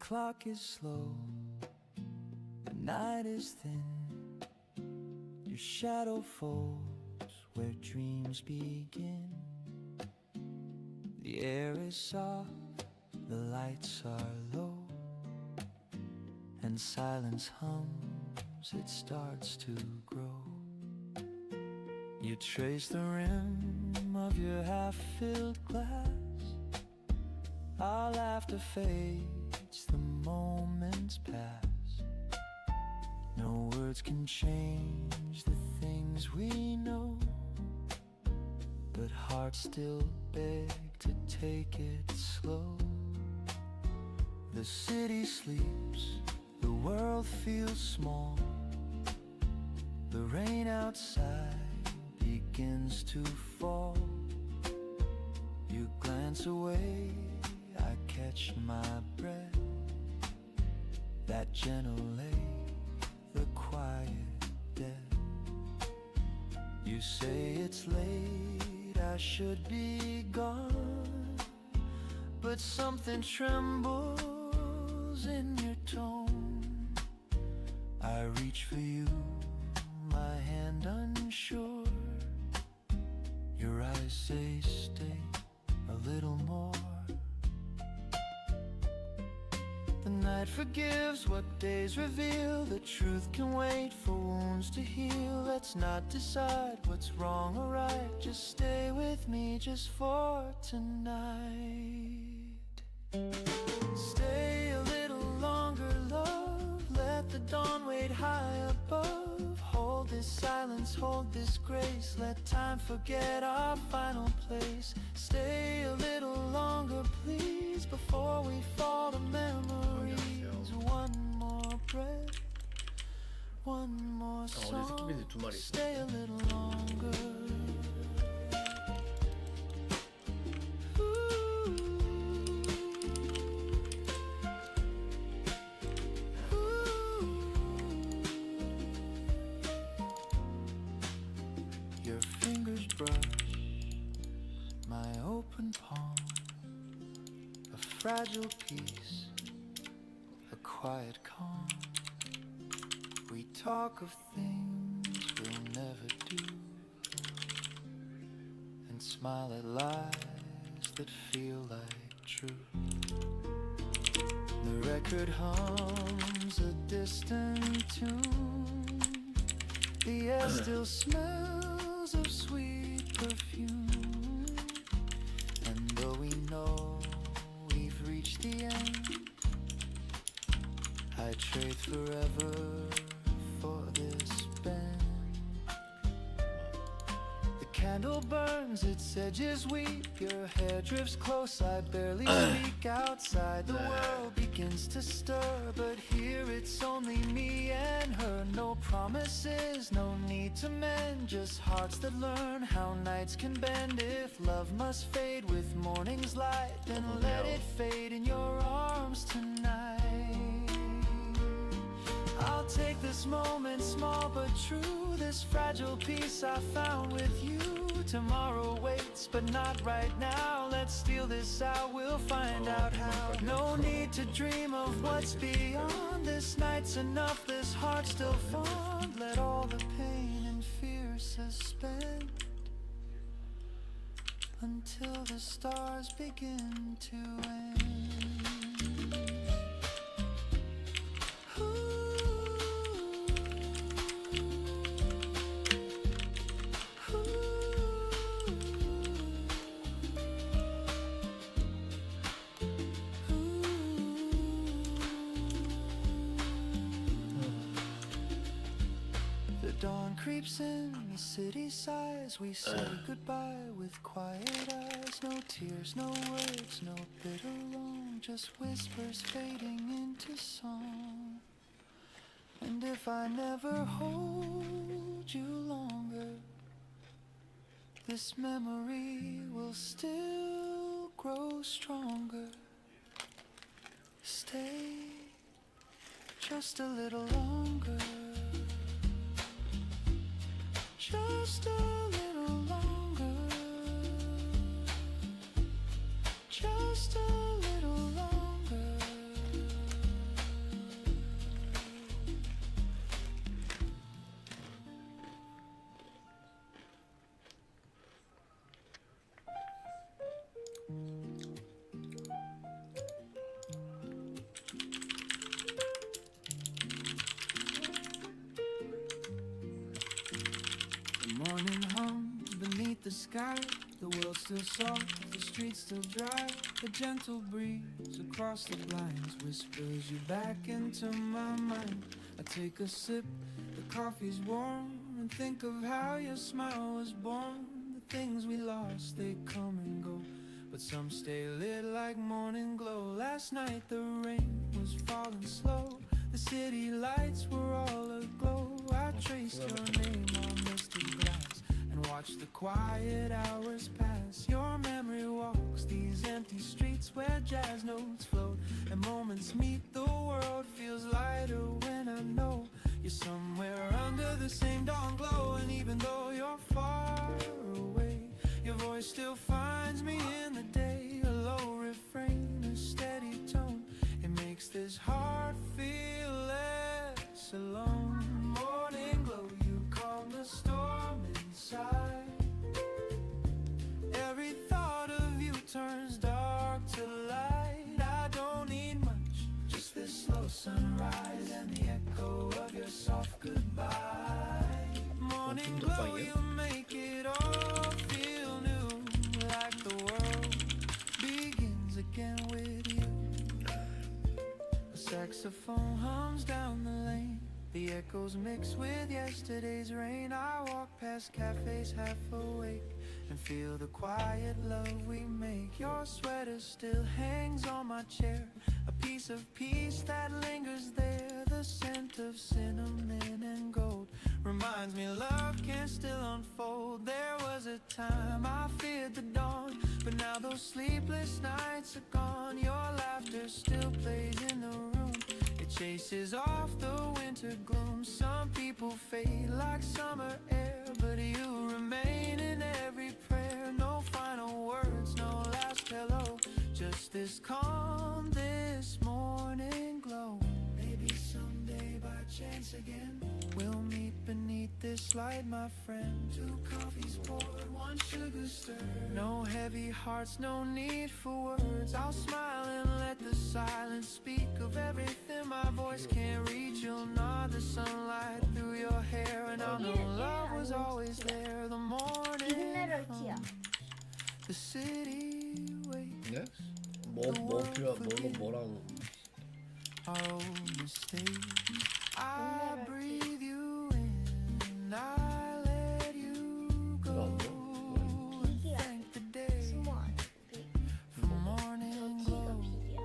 clock is slow, the night is thin, your shadow falls where dreams begin. The air is soft, the lights are low, and silence hums, it starts to grow. You trace the rim of your half-filled glass. Our laughter fades, the moments pass. No words can change the things we know, but hearts still beg to take it slow. The city sleeps, the world feels small. The rain outside begins to fall. You glance away, I catch my breath. That gentle ache, the quiet death. You say it's late, I should be gone, but something trembles in your tone. I reach for you, my hand unsure. Your eyes say stay a little more. The night forgives what days reveal. The truth can wait for wounds to heal. Let's not decide what's wrong or right. Just stay with me just for tonight. Stay a little longer, love. Let the dawn wait high above. Hold this silence, hold this grace. Let time forget our final place. Stay a little longer, please, before we fall to memories. One more breath, one more song. Stay a little longer. Your fingers brush my open palm, a fragile piece, a quiet calm. We talk of things we'll never do, and smile at lies that feel like truth. The record hums a distant tune. The air still smells of sweet perfume, and though we know we've reached the end, I trade forever for this bend. The candle burns, its edges weep. Your hair drifts close, I barely speak. Outside the world begins to stir, but here it's only me and her. No promises, no need to mend, just hearts that learn how nights can bend. If love must fade with morning's light, then let it fade in your arms tonight. I'll take this moment, small but true, this fragile piece I found with you. Tomorrow waits, but not right now. Let's steal this out, we'll find out how. No need to dream of what's beyond. This night's enough, this heart's still fond. Let all the pain and fear suspend until the stars begin to end. Dawn creeps in, the city sighs. We say goodbye with quiet eyes. No tears, no words, no bitter long, just whispers fading into song. And if I never hold you longer, this memory will still grow stronger. Stay just a little longer. Just a little longer. Just a little longer. sky. The world's still soft, the streets still dry. A gentle breeze across the blinds whispers you back into my mind. I take a sip, the coffee's warm, and think of how your smile was born. The things we lost, they come and go, but some stay lit like morning glow. Last night the rain was falling slow. The city lights were all aglow. I traced your name on misty glass and watched the quiet hours pass. Your memory walks these empty streets where jazz notes float and moments meet. The world feels lighter when I know you're somewhere under the same dawn glow. And even though you're far away, your voice still finds me in the day. A low refrain, a steady tone, it makes this heart feel less alone. Morning glow, you calm the storm inside. Every thought of you turns dark to light. I don't need much, just this slow sunrise and the echo of your soft goodbye. Morning glow, you make it all feel new, like the world begins again with you. A saxophone hums down the lane, the echoes mix with yesterday's rain. I walk past cafes half awake and feel the quiet love we make. Your sweater still hangs on my chair, a piece of peace that lingers there. The scent of cinnamon and gold reminds me love can still unfold. There was a time I feared the dawn, but now those sleepless nights are gone. Your laughter still plays in the room, it chases off the winter gloom. Some people fade like summer air, but you remain in every prayer. No final words, no last hello, just this calm, this morning glow. Maybe someday by chance again we'll meet beneath this light, my friend. 2 coffees poured, 1 sugar stirred. No heavy hearts, no need for words. I'll smile and let the silence speak of everything my voice can't reach. You'll nod the sunlight through your hair, and I'll know love was always there. The morning comes, the city waits. 네? 뭐랑 Our old mistakes. I breathe you in, I let you go. Thank the day for morning glow. 아,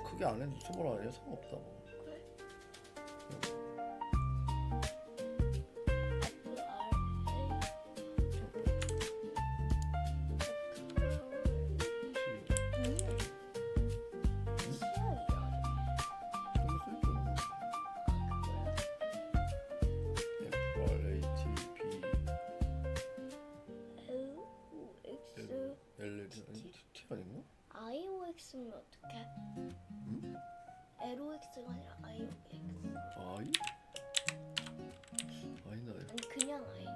크게 안 해도 스몰 아니야? 상관없다 뭐. T 아닌가? IOX는 어떡해? 응? LOX가 아니라 IOX. 아이? 아니다. 아니 그냥 I.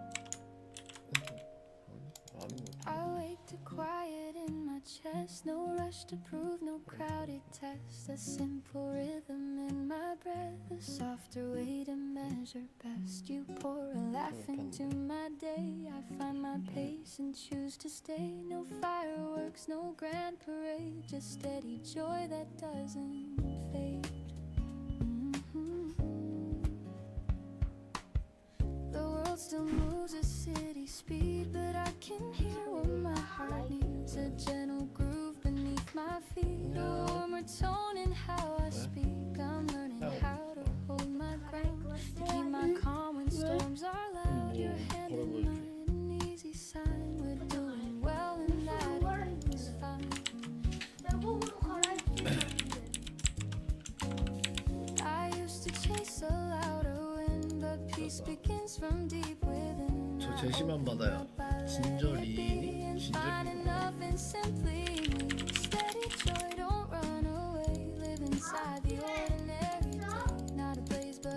아닌 것 같아. I wake to quiet in my chest, no rush to prove, no crowded test. A simple rhythm in my breath, a softer way to measure best. You pour a laugh into my day, I find my pace and choose to stay. No fireworks, no grand parade, just steady joy that doesn't fade. The world still moves at city speed, but I can hear what my heart needs. A gentle groove beneath my feet, a warmer tone in how I speak. I'm learning how to hold my ground, to keep my calm when storms are loud. Your hand in mine, an easy sign. We're doing well and that is fine. I used to chase a louder wind, but peace begins from deep within. 저 제시만 받아요. 진저리니? 진저리니?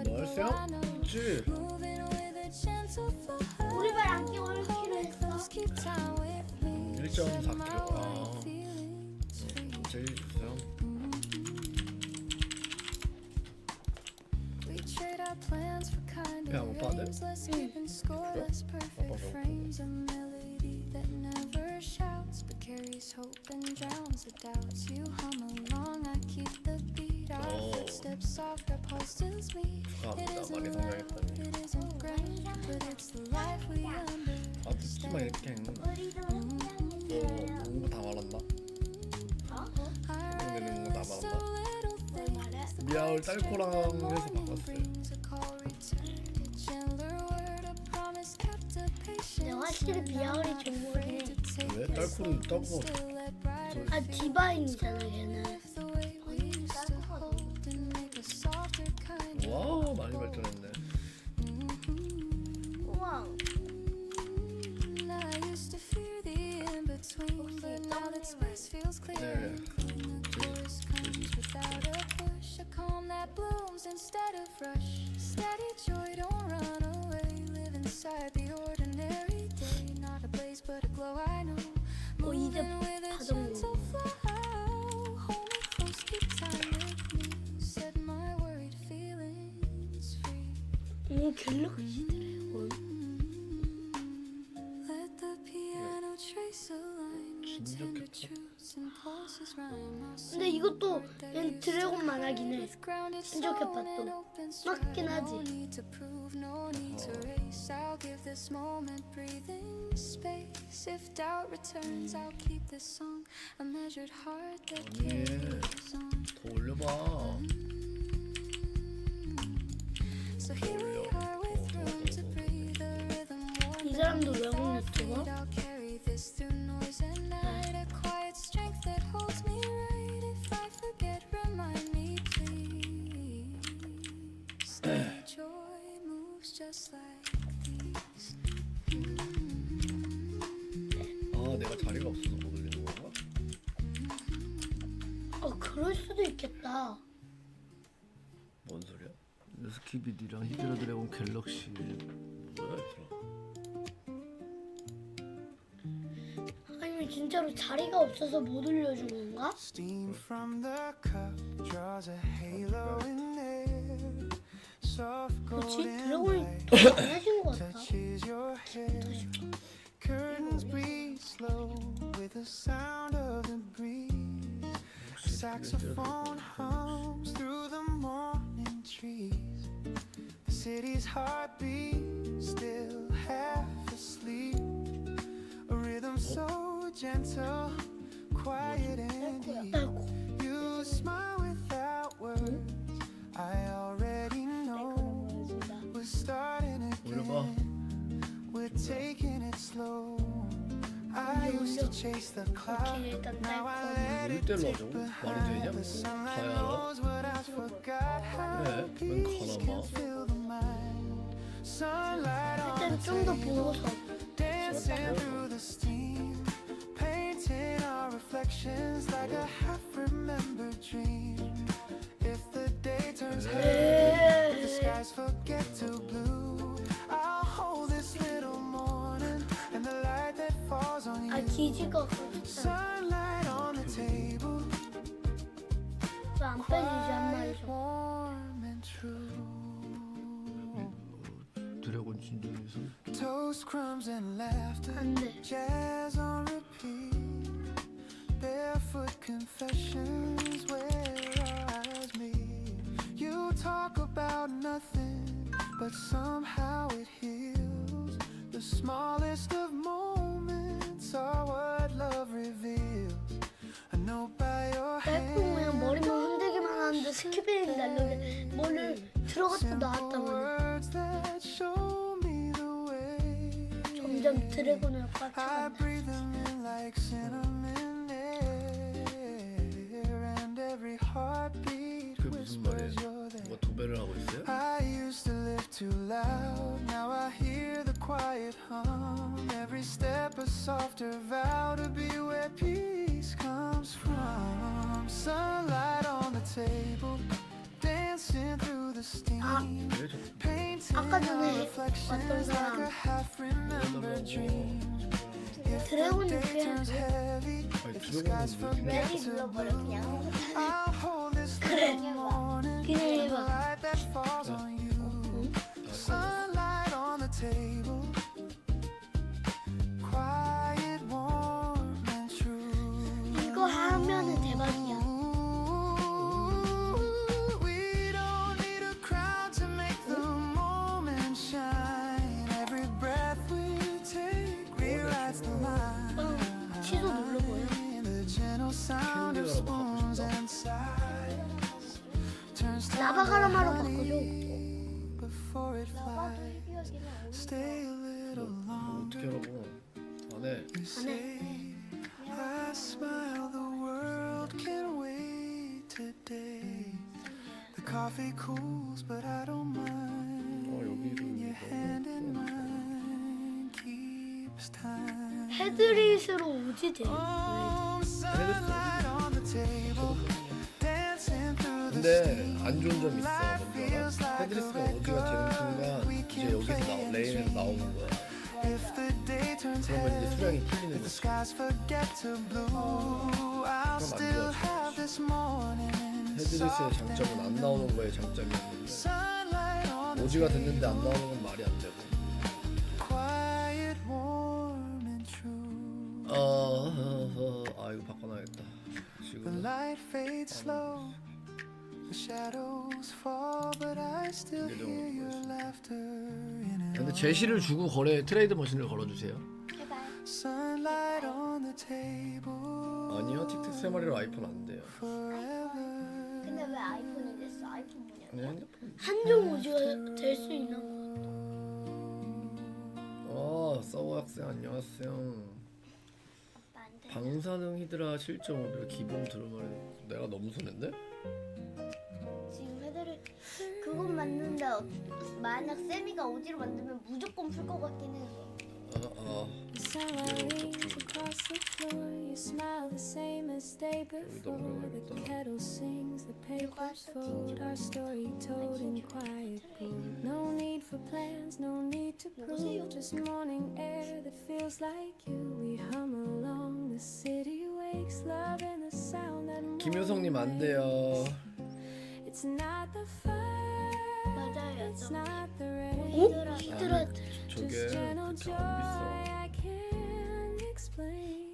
뭐 할수요? 그치? 우리 발 안 끼워 1kg 했어. 1.4kg. 아, 제일 주세요. plans for kind 야, of 오빠 안 돼? rains, less keeping score, less perfect frames, a melody that never shouts but carries hope and drowns the doubts. You hum along, I keep the beat. Our footsteps soft, our pulse tills me. It isn't loud, it isn't grand, but it's the life we 아 듣지마 이렇게 우리도 너 농구 다 말한다? 오늘 농구 다 말한다? 뭘 말해? 미아울 딸코랑 해서 바꿨어요. 근데 확실히 비아울이 좋은 거네. 왜? 딸코는 딸코 아 디바인이잖아 걔는. 와우 많이 발전했네. 우와. 네. Instead of rush, steady joy, don't run away. Live inside the ordinary day. Not a blaze, but a glow I know. 이제 Moving with a 자동 gentle flow. Hold me close, keep time with me. Set my worried feelings free. 오 갤럭시 드래곤. Let the piano trace a line where 진짜 tender 좋겠다. truths and pulses rhyme. 근데 이것도 얘는 드래곤만 하긴 해. 진짜 좋겠다 또. 맞긴 하지. I'll give this moment breathing space. If doubt returns, I'll keep this song a measured heart that 아니 carries on. 더 올려봐. So here we are with room to breathe. The rhythm warm. 이 사람도 외국 유튜버? I'll carry this through noise and night. A quiet strength that holds me right. If I forget, remind me, please. Steady joy moves just like these. 아 내가 자리가 없어서 못 올리는 건가? 그럴 수도 있겠다. 뭔 소리야? 스키비디랑 히드라 드래곤 갤럭시 뭐야 얘들아? 아니면 진짜로 자리가 없어서 못 올려준 건가? Steam from the cup draws a halo in there. Soft 그렇지? golden 드래곤이 light 더 강해진 것 같다. touches your hair. Curtains breathe slow with the sound of the breeze. Saxophone hums through the morning trees. The city's heartbeat still half asleep. A rhythm so gentle, quiet and deep. 아이고. You smile without words. I already know we're starting 올려봐. again. We're taking it slow. I used to chase the cloud. 오케이 일단 Now I 딸거. let it 1대로 drift 하자고? 말이 behind. 되냐? The sunlight 가야 알아? knows what I forgot. How 그래, 웬 peace 가나 can 봐. fill the mind. Sunlight on 일단 the 좀 더 table, 보고서. dancing through the steam, painting our reflections like a half-remembered dream. If the day turns heavy, if the skies forget to blue, I'll hold this little morning and the light that falls on 아 you. 기지가 그렇다. Sunlight on the table, 왜안 빼지지 한 말이죠. warm and true. 드래곤 진주에서 Toast, crumbs, and laughter. 안 돼. Jazz on repeat. Barefoot confessions where our eyes meet. You talk about nothing, but somehow it heals. The smallest of moments are what love reveals. I know by your 딸콩 그냥 머리만 흔들기만 하는데 스키비는 날려게 뭐를 들어갔다 나왔다 simple 말이야. words that show me the way. 점점 드래곤을 I 꽉차간다. breathe them in like cinnamon air, and every heartbeat 그게 무슨 whispers 말이에요? you're there. 누가 도배를 하고 있어요? I used to live too loud, now I hear the quiet hum. Every step a softer vow to be where peace comes from. Sunlight on the table, dancing through the steam. 왜 자꾸 Painting 아까 전에 our 왔던 reflections like 사람. a half-remembered dream. If the 드래곤이 day turns 그냥 heavy, 아니 if the skies 드래곤은 왜 forget 메리 to 불러버려 blue, 그냥. I'll hold this 그래. little morning 그냥 and the 해봐. light that falls on you. Sunlight on the table, quiet 파라마로 바꿔줘. before it 나봐도 flies. 헤비하기는 Stay a little 어떻게 longer. 하라고? 안 해. You say I smile, the world can wait today. The coffee cools, but I don't mind. Your hand in mine keeps time. 헤드릿으로 오지 돼. Sunlight on the table, dancing through the 근데 안 좋은 점이 있어. 뭔지 알아? 헤드리스가 오지가 되는 순간 이제 여기서 레인에서 나오는 거야. if the day turns 그러면 이제 heavy, 수량이 풀리는 the 거지. skies forget to blue. I'll still have this morning. 헤드리스의 장점은 안 나오는 거에 장점이었는데 Sunlight on the 오지가 됐는데 안 나오는 건 말이 안 되고. quiet, warm and true. 이거 바꿔놔야겠다. The 지금 light fades slow, the shadows fall, but I still hear your laughter in it. 근데 제시를 주고 거래 트레이드 머신을 걸어주세요. 제발. Sunlight on the table. 아니요, 틱틱 세 마리로 아이폰 안 돼요. Forever. 근데 왜 아이폰이 됐어? 아이폰 뭐냐? 그냥 핸드폰. 한종 오지가 될 수 있나? 서버 학생 안녕하세요. 아빠 안 돼. 방사능 히드라 7.5를 기본 들어말해. 내가 너무 손했네? 지금 헤드릿 그건 맞는데 만약 세미가 오지로 만들면 무조건 풀 것 같긴 해. Sunlight rings across the floor. You smile the same as day before. The kettle sings, the papers fold. Our story told in quiet pool. No need for plans, no need to prove. Just morning air that feels like you. We hum along, the city wakes. Love in the sound that 김효성님 안 돼요. It's not the fire, 맞아요. it's not the rain. 오? 히드라 저게 Just gentle 그렇게 joy 안 비싸. I can't explain.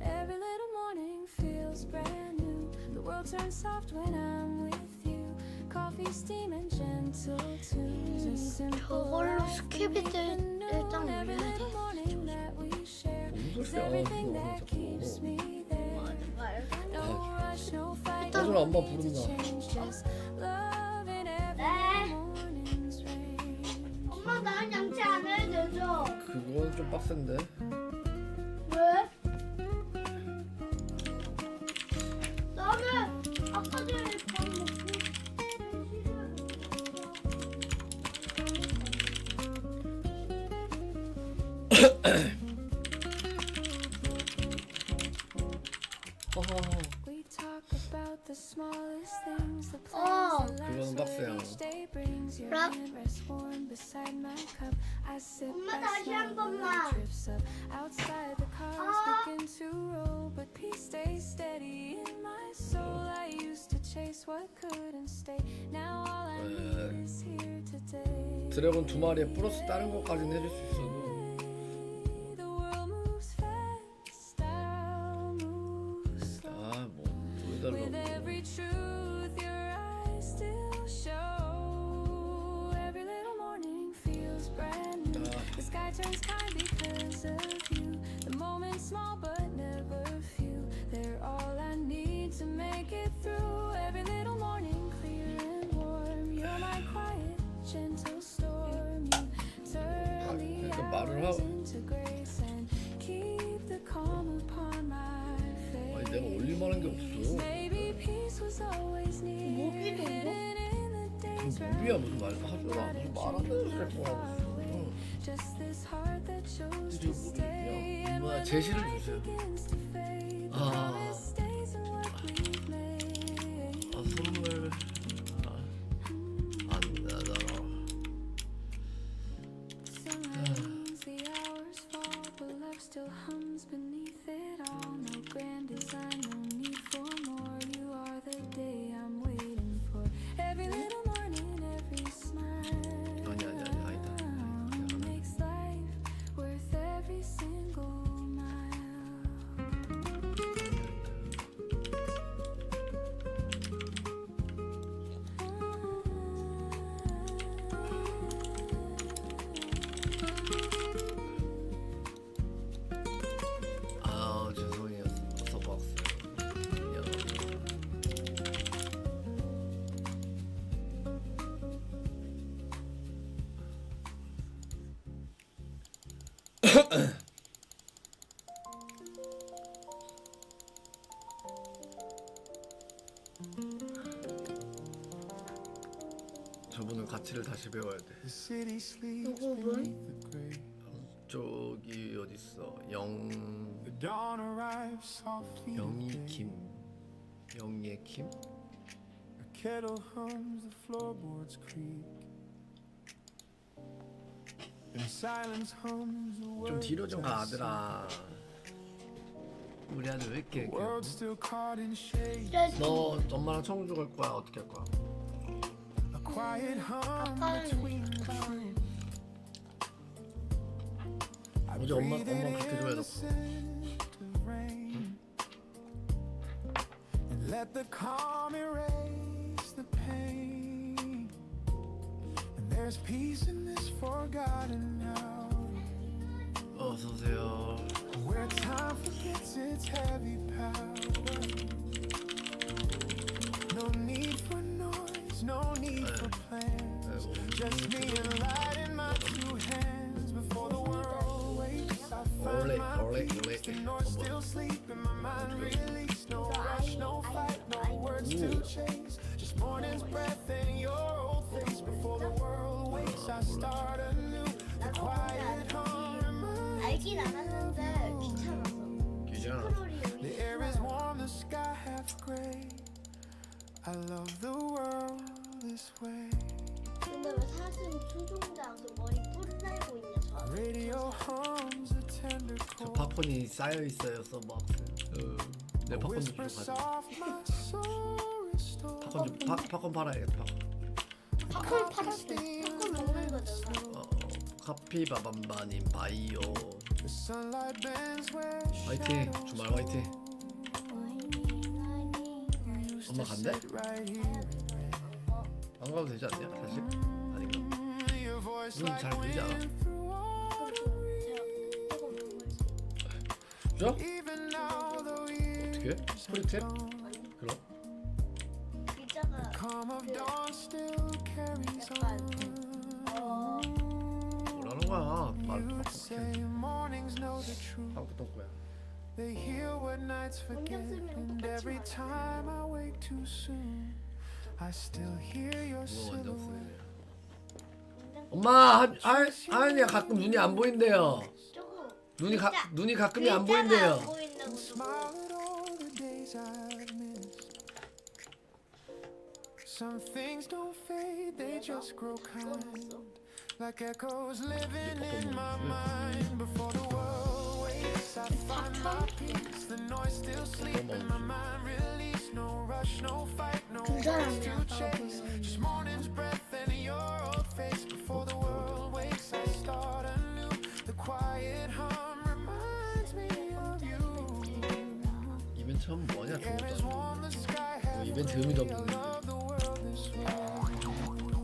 Every little morning feels brand new. The world turns soft when I'm with you. Coffee, steam, and gentle tunes. A simple 저걸로 life 스케비들 beneath the 일단 noon. Every 올려야 little morning that we share 뭔 is 소리야? everything 그거 that keeps 자꾸. me there. No rush, no fight, 서준아, no 엄마 need to 부른다. change. Just love in every morning's rain. 엄마 나 양치 안 해도 되죠? 그건 좀 빡센데. 왜? 나는 아까 전에 밥 먹고 We talk about the smallest things, the 어. plans, the 그거는 laughs, 빡세요. what each day brings. Your 랍. hand rests warm beside my cup. I sip, 엄마, I 다시 smell, 한 the 번만. light drifts up. Outside the cars 아. begin to roll, but peace stays steady in my soul. I used to chase what couldn't stay. Now all I need is here today. 드래곤 두 마리에 플러스 다른 것까지는 해줄 수 있어도 The world moves fast, I'll move slow. 뭐 With 보여달라고. every truth your eyes still show. Every little morning feels brand new. The sky turns kind because of you. The moments small but never few. They're all I need to make it through. Every little morning clear and warm. You're my quiet, gentle storm. You turn the 그러니까 말을 hours 하고. into grace and keep the calm upon my face. 아니 내가 올릴만한 게 없어. Maybe peace was always near. 목이 Hidden in the days 무슨 무비야 무슨 말 하잖아. 무슨 말하는 소리 하고 있어. Just this heart that chose 이게 to stay. 뭐야? And 누나 when the 제시를 light 주세요. begins to fade, the 아. promise stays in what we've made. 선물 안 되잖아. Sun rains, the hours fall, but love still hums beneath it all. No grand design, no need for more. You are the day I'm waiting for. Every little morning, every smile 아니다. makes life worth every single mile. 저분은 가치를 다시 배워야 돼. The city sleeps 누구분? beneath the gray. 저기 어딨어? The dawn arrives softly. 영희 김. 영예 김? A kettle hums, the floorboards creak. And silence hums the 좀 words 뒤로 좀 가 I say. 아들아. 우리 아들 왜 이렇게 The world's still caught in shade. 너 엄마랑 청주 갈 거야? 어떻게 할 거야? A quiet hum 아빠는 between the trees. I 어제 엄마 breathe it 그렇게 in 좋아해서 the scent of rain. And let the calm erase the pain. And there's peace in this forgotten hour, 어서 오세요. where time forgets its heavy power. No need for noise, no need for plans. Just me and light in my two hands. Before the world wakes, I find my peace. The noise still sleep in my mind, release. No rush, no fight, no words to chase. Just morning's breath and your old face. Before the world wakes, I start anew. The quiet hum reminds. 알긴 알았는데 귀찮아서. 귀찮아. The air is warm, the sky half gray. I love the world this way. 근데 왜 사진 수종자 그 머리 뿔 날고 있냐 저 아저씨. Radio hums a tender 저 chord. 팝콘이 쌓여 있어요 서버박스. 내 팝콘 좀 Whisper 가져. soft, my soul restored. 팝콘 좀 팝콘 팔아야겠다. 팝콘 팔았어. 팝콘 먹는 거잖아. 카피바밤바님 바이오. The sunlight bends where 화이팅. shadows 주말 화이팅. 엄마 간대? right here. 안 가도 되지 않냐? 사실? 아닌가? Your voice 눈 like 잘 보이지 않아? wind through all 줘? even now the years 어떻게? 프리템? 그럼? 기자가 calm of dawn still carries on. 뭐라는 거야? 말 You 바꿔. say mornings know the truth. 바꿔 거야. They heal what nights forget. And every time I wake too soon, I still hear your 뭐 완전 silhouette. 쓰네. 엄마, 하연이가 가끔 눈이 안 보인대요. 조금 눈이 가끔이 안 보인대요. 안 보인다고 조금. Smile at all the days I've missed. Some things don't fade, they just grow kind. Like echoes living in my mind. Before the world wakes, I find my peace. The noise still sleep in my mind. Release, no rush, no fight, no words to chase. Just morning's breath and your old face. Before the world wakes, I start anew. The quiet hum reminds me of you. 이벤트 하면 뭐냐? Air is 좋다. warm, the sky half 이벤트 의미도 gray. I 없는데. love the world this way.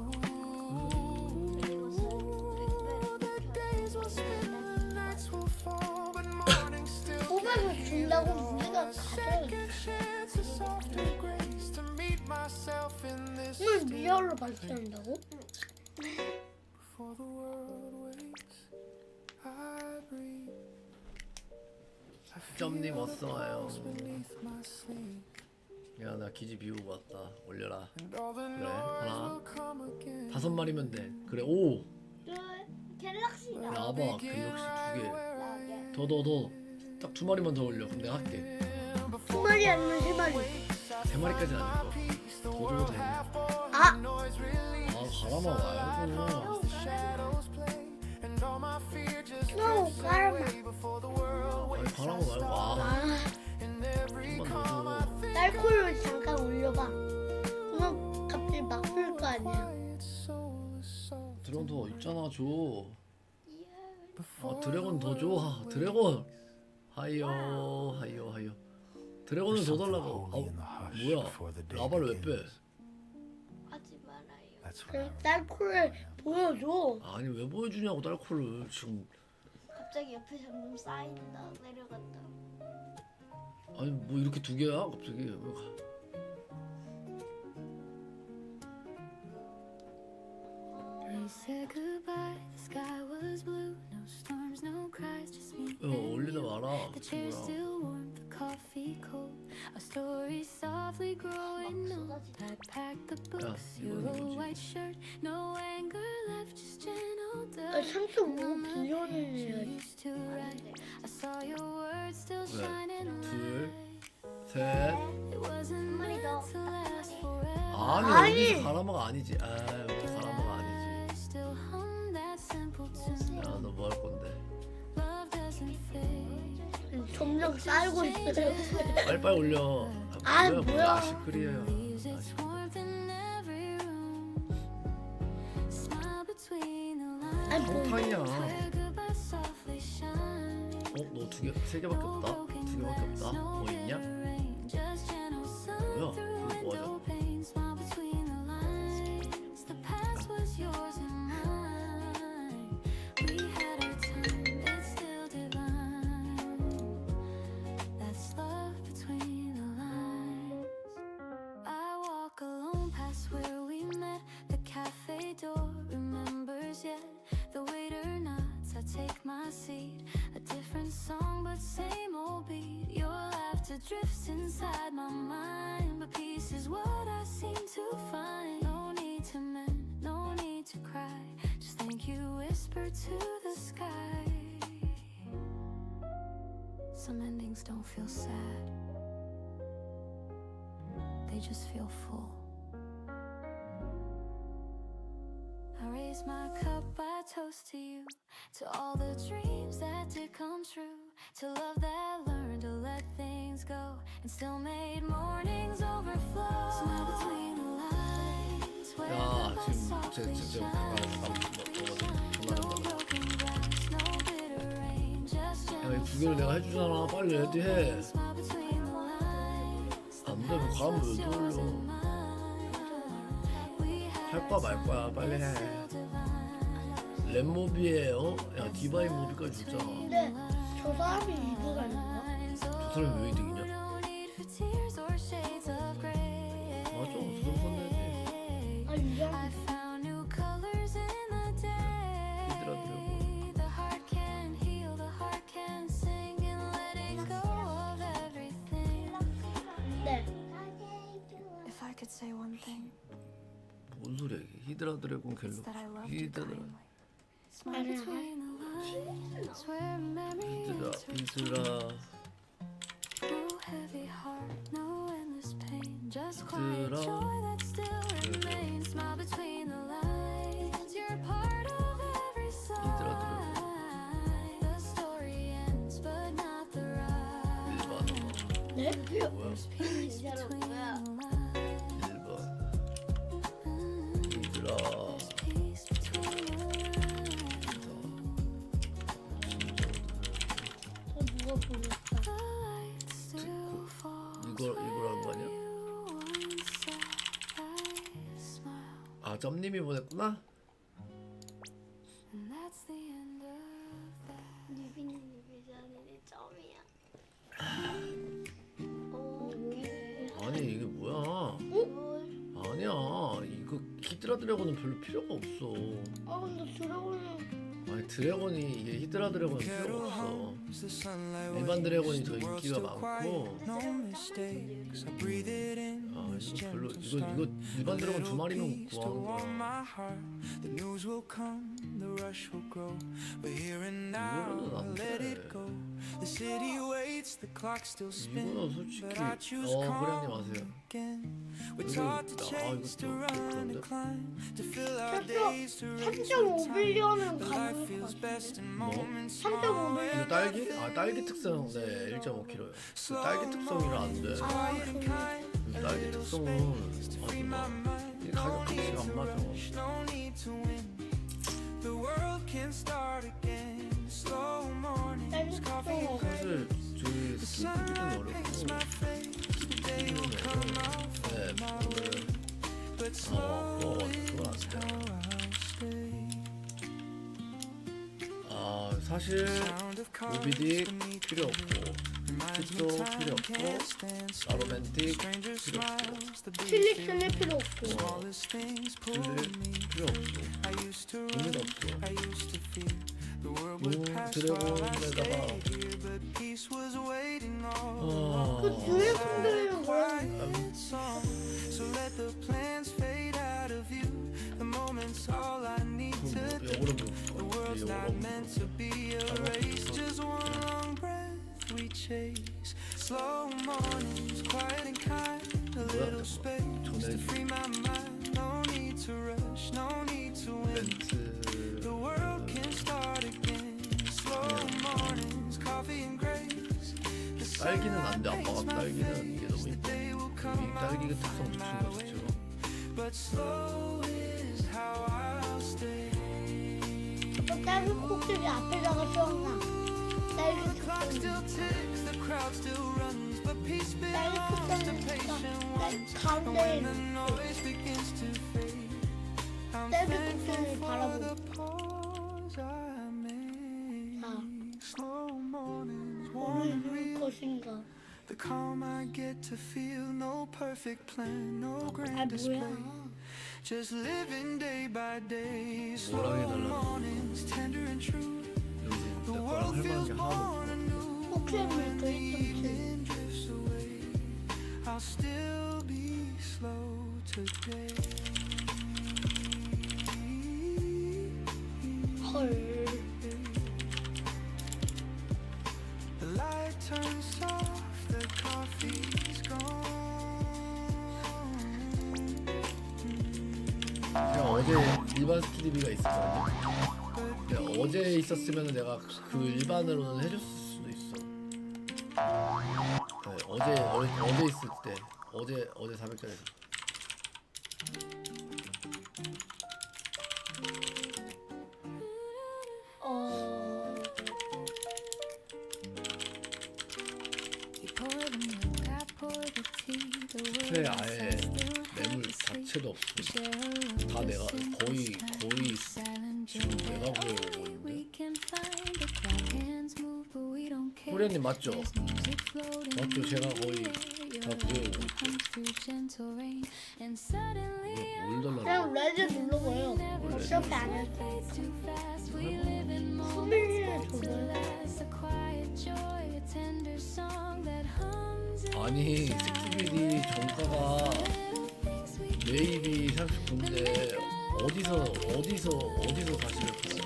뽑아서 준다고 우리가 가져야지. 오늘 미러로 발표한다고? 점님 어서 와요. 야, 나 기지 비우고 왔다. 올려라. 그래, 하나. 5마리면 돼. 그래, 오. 갤럭시다. 야봐, 갤럭시 2개. 나게. 더. 딱 2마리만 더 올려. 그럼 내가 할게. 2마리 아니면 3마리. 3마리까지는 아닐 거. 더 줘도 돼. 아! 가라마 와요. 너 가라마. 아니, 가라마 말고 와. 아, 한번 더 줘. 딸콜로 잠깐 올려봐. 그럼 갑자기 막 풀 거 아니야. 드래곤 더 있잖아, 줘. 드래곤 더 줘. 드래곤. 하이요. 드래곤을 더 달라고. 뭐야? 라바를 왜 빼? 하지 말아요. 그래, 딸콜을 보여줘. 아니, 왜 보여주냐고, 딸코를. 지금. 갑자기 옆에 점점 쌓인다. 내려갔다. 아니, 뭐 이렇게 2개야? 갑자기. 왜 We said goodbye. The sky was blue. No storms, no cries, just me. 올리다 마라 The chair 친구야. still warm, the coffee cold. Our story softly growing old. I packed the books, your 이건 old 뭐지? white shirt. No anger left, just gentle 아, dust. 3.5 빌리언이네. Used to write. I saw your words still 네. shining 둘, light. 셋. It wasn't 마리 더. meant to last forever. 아니 아니. 여기서 가라마가 아니지. 아 가라마가 아니지. Still hum that simple tune. 야 너 뭐 할 건데? Love doesn't fade. 점점 쌓이고 있어요. 빨리빨리 올려. 아, 뭐야. 아시크리에요. Leaves its warmth in every room. Smile between the lines. 아니, 뭐. 탕이야. Where goodbye softly shine. 너 세 개밖에 없다. 두 개밖에 없다. 뭐 있냐? Just gentle sun 뭐야? through 이거 뭐 window panes. Smile between the lines. The past was yours and mine. We had our time, it's still divine. That's love between the lines. I walk alone past where we met. The cafe door remembers yet. The waiter nods, I take my seat. A different song, but same old beat. Your laughter drifts inside my mind, but peace is what I seem to find. No need to mend, no need to cry. Just thank you, whisper to the sky. Some endings don't feel sad, they just feel full. I raise my cup, I toast to you, to all the dreams that did come true, to love that learned to let things go and still made mornings overflow. Smile between the lines, where 야 goodbye 지금 softly 제 shine. No broken glass, no bitter rain, just 야이 gentle 두 개를 내가 해주잖아. 빨리 레디해. smile between the lines. 안돼 뭐 가면 왜 돌려? 할까 말 거야. 빨리 해. 랩모비에 야 디바인 모비까지 줬잖아. 근데 저 사람이 이브가 있나? 저 사람이 왜 이득이냐? 맞아 저 사람 손내지. 아, 이상 I found new colors in the day. 이들아들고. The heart can heal, the heart can sing, and letting go of everything. 네. If I could say one thing, 뭔 소리야 이게? 히드라 드래곤 갤럭시. it's that I loved you 히드라 kindly. Smile between the lines, where memory 히드라 enters. 히드라 No heavy heart, no endless pain, just quiet Hidrara. joy that still remains. Smile between the lines, you're part of every Hidrara. sign. The story ends, but not the ride. 1번 네? 뭐야? Peace 이자로 between 뭐야? the lines. 1번 히드라 Peace between the lines. 저 누가 보냈다. The lights still fall. 이거라는 거 아니야? You once said I smile. 아 점님이 보냈구나? And that's the end of that. 리빈이 비전이 점이야. 오케이. 아니 이게 뭐야? 뭘? 아니야 이거 히드라 드래곤은 별로 필요가 없어. 아, 근데 드래곤은 아니 드래곤이 이게 히드라 드래곤은 필요가 없어. 일반 드래곤이 더 인기가 많고. No mistakes. I breathe it in. 아 이거 별로 이거 일반 드래곤 두 마리면 구하는 on 거야. my heart. The news will come, the rush will grow. But here and now, 이거는 I 안 let 돼. it go. The city waits, the clock still spins. 이거는 솔직히 But I choose 호랑님 calm 아세요? again. We're 이거 taught to 이거 chase, to run, 그런데? to climb, to fill our days, to race 3.5 with time. 빌리언은 But life 가볼 feels 것 best in 뭐? moments. 3.5 이거 빌리언. 딸기? 아 딸기 특성 네 1.5kg요. 딸기 특성이라 안 돼. 아, 그래. 딸기 특성은 아주 이 가격 가치가 안 맞아. No need to win. The world can start again. Slow mornings, coffee and 사실 저희 스킨 크기는 어렵고 my face. The day will come out. 네 오늘 But 아 slow 그건 is 안 돼. how I'll stay. 아 사실 Sound of cars 모비딕 beneath 필요 없고 reminds me 틱톡 time 필요 없고 can't stand still. 아로맨틱 Stranger 필요 없고 smiles, the beat 필립스는 필요 없고. smallest things pull 근데 me. 필요 없고 I used used to 의미가 run, 없어. I used to fear the world would pass while I 드래곤에다가 stayed here, but peace was waiting all 그 along. 드래곤들은 뭐야? Quiet song, so let the plans fade out of you. The moment's all I need to do. The world's not meant to be a race, just one long breath we chase. Slow mornings, quiet and kind, a little space to free my mind. No need to rush, no need to win. The world can start again. Slow mornings, coffee and grace. The 딸기는 안 돼. sun 아빠가 paints my 딸기는 이게 너무 face. The 이뻐. day will 이 come 딸기가 특성 붙인 거 자체가. but slow is how I'll stay. 아빠 딸기 꼭지기 앞에다가 세웠나? 딸기 Clock 특성. still ticks, the crowd still runs, but peace 딸기 belongs to 특성이니까 patient 딸기 ones. And 가운데 when the noise begins to fade, I'm 딸기 thankful 꼭지를 for 바라보고. the pause I made. 자, Slow mornings, warm and 오늘 real. 것인가? The calm I get to feel, no perfect plan, no 아 grand display. 뭐야? Just living day by day. 뭐라 Slow 해달라고. mornings, tender and true. 여기 The 내 거랑 world 할 만한 feels 게 하나도 born anew. 혹시나 When the 그랬던 evening drifts away, I'll still be slow today. 헐. The light turns soft, the coffee's gone. 제가 어제 일반 스키디비가 있었거든요. 근데 어제 있었으면 내가 그 일반으로는 해줬을 수도 있어. 네, 어제 있을 때 어제 400짜리. 스프레이 아예 매물 자체도 없어. 다 내가 거의 지금 내가 구해오고 있는데. 호련님 맞죠? 맞죠? 제가 거의 다 구해오고 있죠. 뭘 달라고? 그냥 레드 눌러봐요. 어차피 안 할 때. 수밀리를 줘봐요. 아니 스키비디 정가가 매입이 39인데 어디서 사실을 팔아요?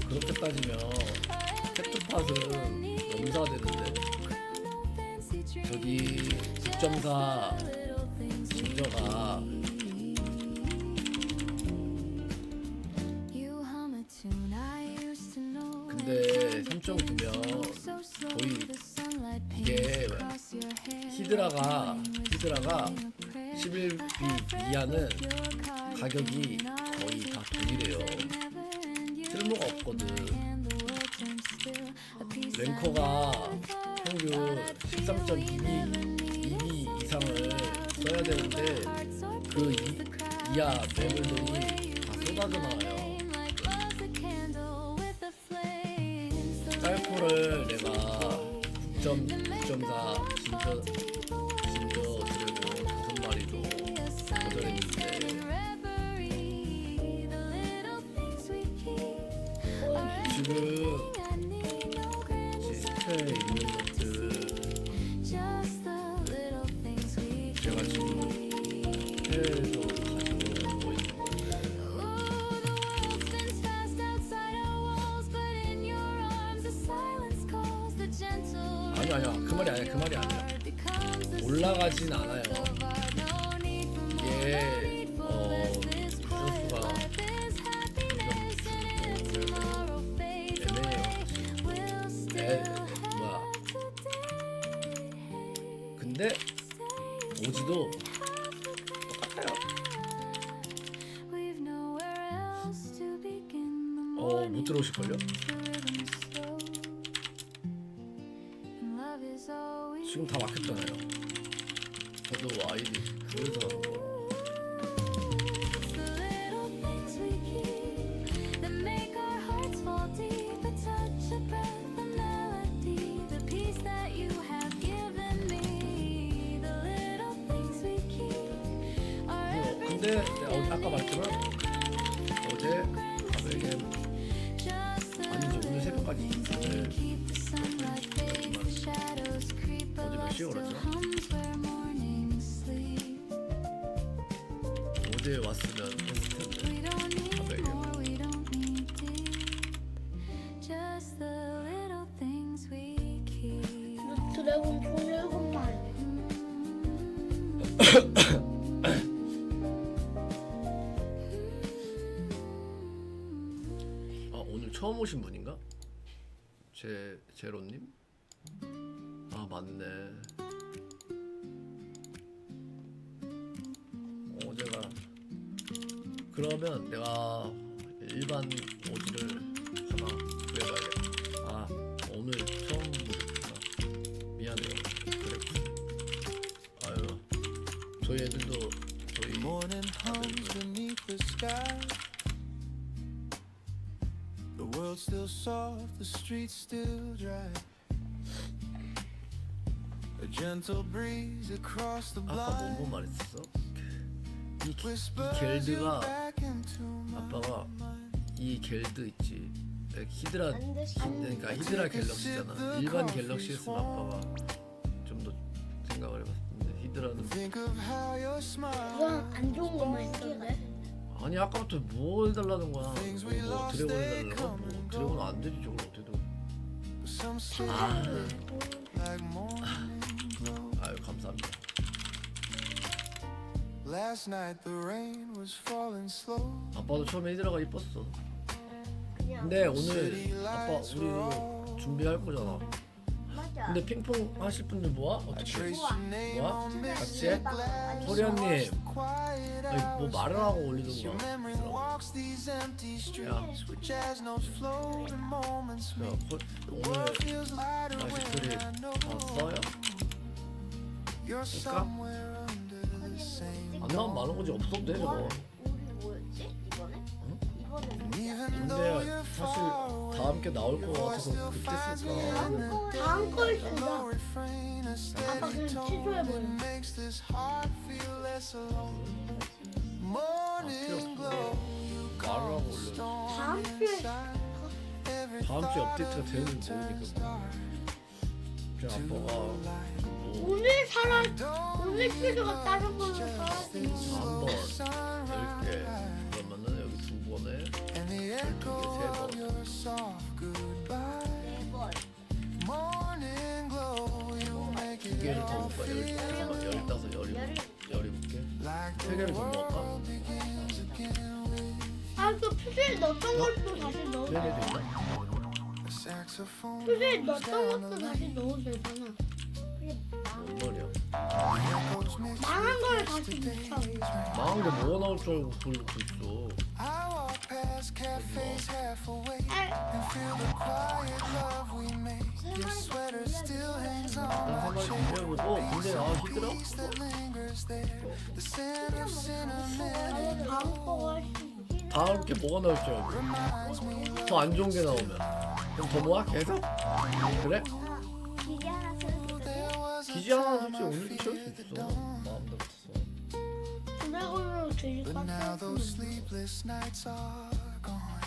그렇게 따지면 팩트팟은 넘사가 되는데 저기 9.4 진저가 근데 3.9면 거의 이게 히드라가 11B 이하는 가격이 거의 다 동일해요. 쓸모가 없거든. 랭커가 평균 13.2B 이상을 써야 되는데 그 이하 매물들이 다 쏟아져 나와요. 딸코를 내가 9.4 진저 드래곤 5마리로 거절했는데 지금 시스템에 있는 것들 제가 지금 해외에서 가지고 오고 있는 건데 아니야 그 말이 아니야 올라가진 않아요. 이게 주소수가 애매해요. 뭐야 근데 오지도 똑같아요. 못 들어오실걸요? 지금 다 막혔잖아요. 저도 아이디 그래서 어제 내가 아까 말했지만 어제 400엔 아니지 오늘 새벽까지 오늘 어제 몇 시에 걸었죠? 어제 왔으면 했을 텐데 400엔 드래곤 총 7마리. 아 오늘 처음 오신 분인가? 제로님? 아 맞네. 어제가 그러면 내가 일반 오지를 하나 구해봐야겠다. 아 오늘 처음 보셨구나. 미안해요. 그랬고. 아유 저희 애들도 저희 Morning hums beneath the sky. The world's still soft, the streets still dry. A gentle breeze across the 아까 blind 뭔 말했었어? 이 whispers you 겔드가 back into my 아빠가 이 겔드 있지 히드라 그러니까 히드라 갤럭시잖아. 일반 갤럭시였으면 아빠가 좀 더 생각을 해봤는데 히드라는 think of how your smile 그건 안 좋은 것만 있던데. 아니 아까부터 뭘 달라는 거야? 뭐 드래곤 해달라고? 뭐 드래곤 안 되지 저걸 어떻게 some sleep 아 like morning glow. 아유 감사합니다. Last night the rain was falling slow. 아빠도 처음에 히드라가 이뻤어. 그냥 근데 오늘 아빠 우리 이거 준비할 거잖아. 맞아. 근데 핑퐁 하실 분들 뭐야? 어떻게? Trace your name 뭐야? on me. 같이 해? 소리언님 Quiet 아니 뭐 말을 하고 올리는 Your 거야. memory walks these empty streets with jazz notes flow and moments 야, meet. 오늘 World feels lighter 마시크리 when I 다 know 써요? you're somewhere under the same. 안 나오면 많은 거지 없어도 돼 저거. 우리 뭐였지? 이번에? 이번에 Even though 근데 you're 사실 far away, 다 함께 나올 거 같아서 그때 쓸까. 다음 걸 쓰자. no refrain, a 아빠 steady 그냥 tone 취소해버려. makes this heart feel less alone. Morning glow, you 말을 하고 calm the 올려. storm 다음 주에 inside. Every 다음 주에 thought 업데이트가 of 되는지 you 모르니까. turns 그냥 to 아빠가 light. 뭐 오늘 오늘 필요가 다른 걸로 써야지. 한번 10개 그러면은 여기 2번에 And the echo of your soft goodbye. 네 번. Morning glow, you make 2개를 it 더 all 먹을까? feel 15, 17, like 17개 the 3개를 더 먹을까? world begins again with 아, 그 표시에 넣었던 것도 다시 넣어. 3개도 있나? a saxophone. 표시에 넣었던 것도 다시 넣어도 되잖아. 뭔 말이야? Echoes mix 망한 거를 다시 묻혀. 망한 게 뭐가 나올 줄 알고 그걸 넣고 있어. I walk past cafes half awake and feel the quiet love we make. Your sweater still hangs on 난 my 생각이 chair. 그래보고 근데 아 히드라? Peace that lingers there. The scent of cinnamon 다음 거가 훨씬. 다음 게 뭐가 나올 줄 알고 reminds me 더 안 좋은 게 나오면 그럼 더 모아? 계속? 그래? 기계 하나 쓰는 게 there was a 기지 하나 time 솔직히 I 오늘도 채울 수 feared the 있어. dawn. 마음대로 없어. 드래곤으로 들릴 것 But now those 같아. sleepless nights are gone.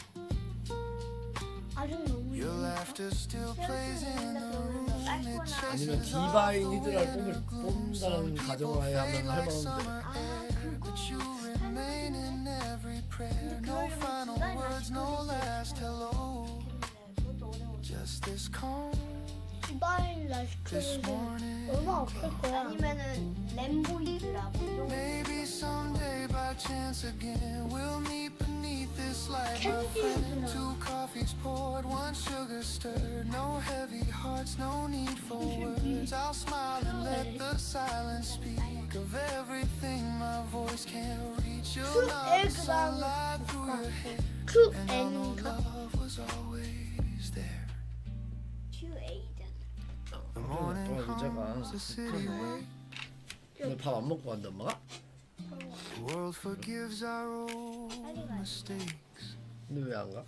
아직 너무 Your laughter still plays in the room. It chases 아니면 디바인 히드라를 뽑는다는 가정하에 하면 할 만한데 but you remain in every prayer. No final words, no last hello. Just this calm 디바인 this 라이스크림은 morning. 얼마 없을 거야. 아니면은 램보이드라고. Maybe someday by chance again we'll meet beneath this light. My friend, 2 coffees poured, 1 sugar stirred. No heavy hearts, no need for words. I'll smile and let the silence speak of everything my voice can't reach. You'll know sunlight through your hair. 그 And I know N인가? love was always there. The morning comes, the city wakes. 오늘 밥 안 먹고 간다 엄마가? The world forgives our old mistakes. 근데 왜 안 가?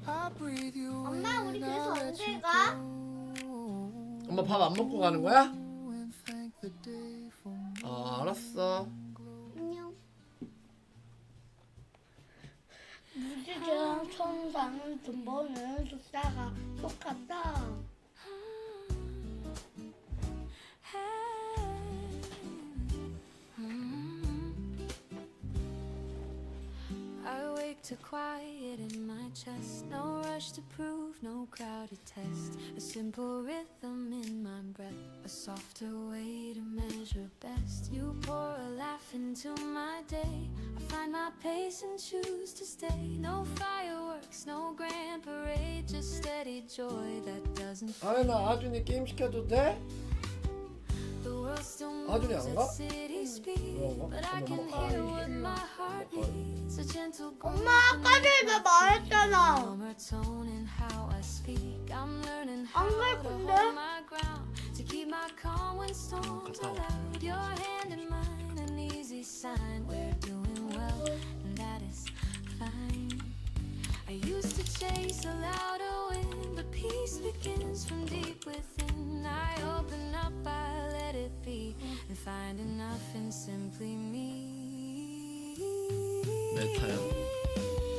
I breathe you 엄마 우리 in, 그래서 I let 언제 you 가? go. 엄마 밥 안 먹고 가는 거야? And thank the day for 아 알았어. 안녕. 항상 돈 버는 숫자가 똑같다. I wake to quiet in my chest. No rush to prove, no crowded test. A simple rhythm in my breath. A softer way to measure best. You pour a laugh into my day. I find my pace and choose to stay. No fireworks, no grand parade. Just steady joy that doesn't fade. 아연아, 아준이 게임 시켜도 돼? The world still 아준이 moves 안 at 가? city speed. 그런가? But I can hear what my heart needs. A gentle 엄마 아까 전에 나 말했잖아. calmer tone in how I speak. I'm learning 안 how 갈 to 건데? hold my ground, to keep my calm when storms are loud. Your hand in mine, an easy sign we're doing well, and that is fine. I used to chase a louder wind, but peace begins from deep within. I open up, I let it be, and find enough in simply me. 메타야.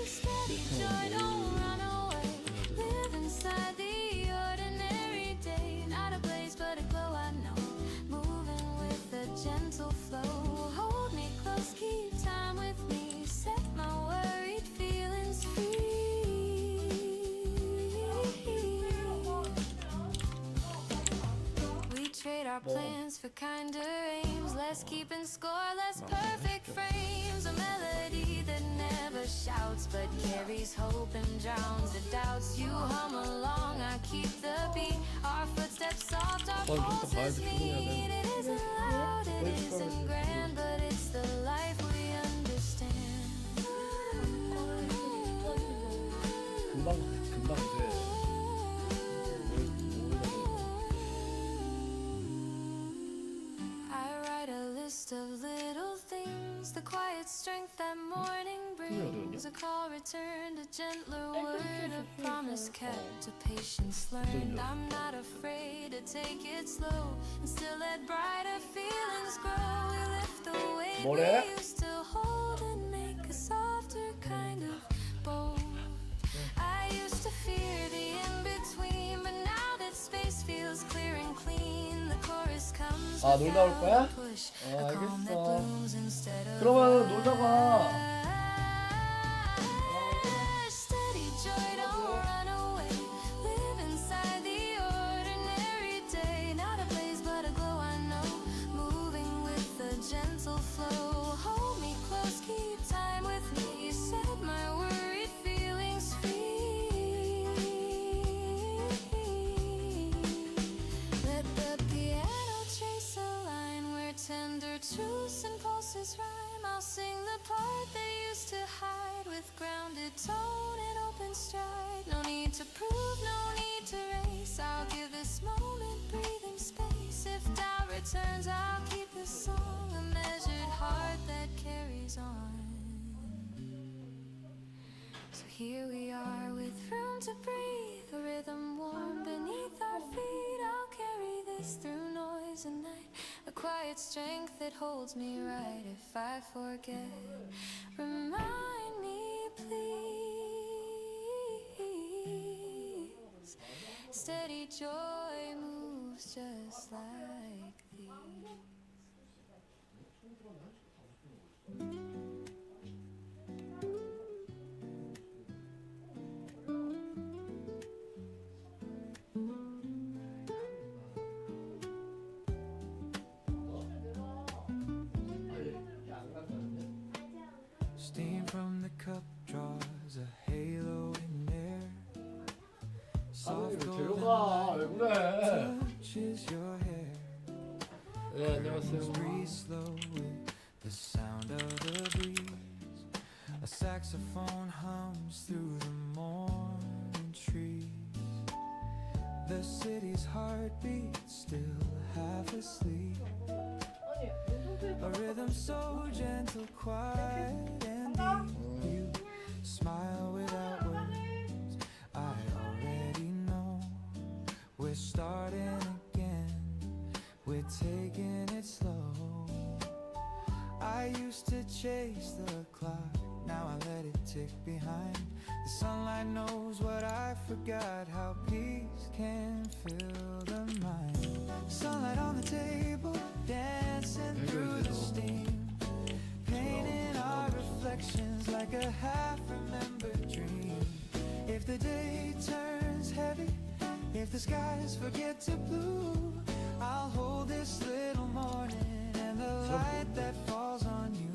Steady joy, don't run away. Live inside the ordinary day. Not a blaze, but a glow I know. Moving with a gentle flow. Hold me close, keep time with me. Set my worried feelings free. We trade our plans for kinder aims. Less keeping score, less perfect frames. A melody that never shouts but carries hope and drowns the doubts. You hum along, I keep the beat. Our footsteps soft, our pulses meet. It isn't loud, it isn't grand, but it's the life we understand. 금방 돼. I write a list of little things, the quiet strength that morning brings. A call returned, a gentler word, a promise kept, a patience learned. I'm not afraid to take it slow and still let brighter feelings grow. We lift the weight 뭐래? we used to hold and make a softer kind of bold. I used to fear the in-between, but now that space feels clear and clean, the chorus comes 아, 놀다 올 거야? without a push, 어, a calm that 알겠어. blooms instead of 그러면 rush. 놀다가. Steady joy, don't run away. Live inside the ordinary day. Not a blaze, but a glow I know. Moving with a gentle flow. Hold me close, keep time with me. Set my worried feelings free. Let the piano trace a line where tender truths and pulses rhyme. I'll sing the part that used to hide with grounded tone and open stride. No need to prove, no need to race. I'll give this moment breathing space. If doubt returns, I'll keep this song a measured heart that carries on. So here we are with room to breathe, a rhythm warm beneath our feet. I'll carry this through noise and night, a quiet strength that holds me right. If I forget, remind me please. Steady joy moves just like these. Steam from the cup draws a halo in air. Soft golden 데려가. 왜 그래? touches your hair. 네, 안녕하세요. Breeze slow with the sound of the breeze. A saxophone hums through the morning trees. The city's heartbeat still half asleep. A rhythm so gentle, quiet and deep. You smile without words. I already know we're starting again. We're taking it slow. I used to chase the clock. now I let it tick behind. The sunlight knows what I forgot, how peace can fill the mind. Sunlight on the table, dancing through the steam, painting our reflections like a half-remembered dream. If the day turns heavy, if the skies forget to blue, I'll hold this little morning and the light that falls on you.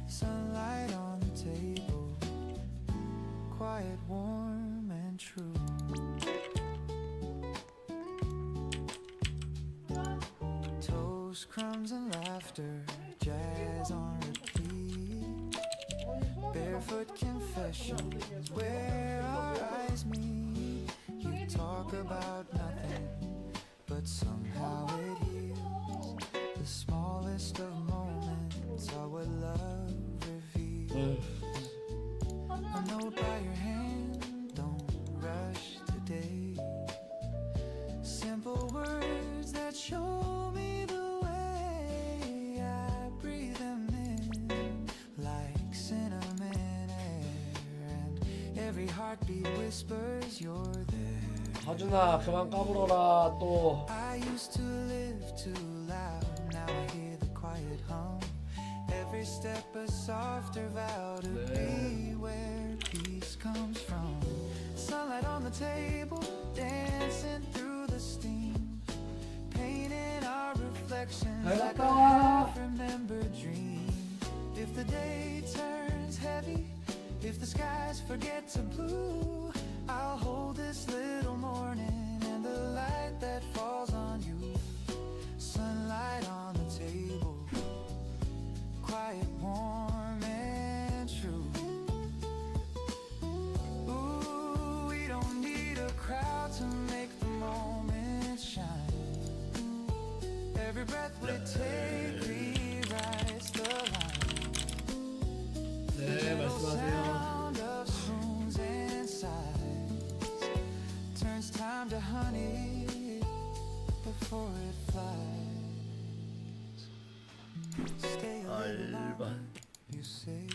Sunlight on the table, quiet, warm, and true. Toast, crumbs, and laughter, jazz on repeat. Barefoot confessions where our eyes meet. You talk about nothing, but somehow it heals. The smallest of moments are what love reveals. A note by your hand, don't rush today. Simple words that show me the way. I breathe them in like cinnamon air, and every heartbeat whispers you're there. 하준아 그만 까불어라 또. I used to live too loud, now I hear the quiet hum. Every step a softer vow to be where peace comes from. Sunlight on the table, dancing through the steam, painting our reflections like a half-remembered dream. If the day turns heavy, if the skies forget to blue, I'll hold this little morning and the light that falls on you. Sunlight on the table, quiet, warm, and true. Ooh, we don't need a crowd to make the moment shine. Every breath we take rewrites the line. 네 말씀하세요. Sound of spoons and sighs turns time to honey before it flies. Stay a little longer, 알반. you say.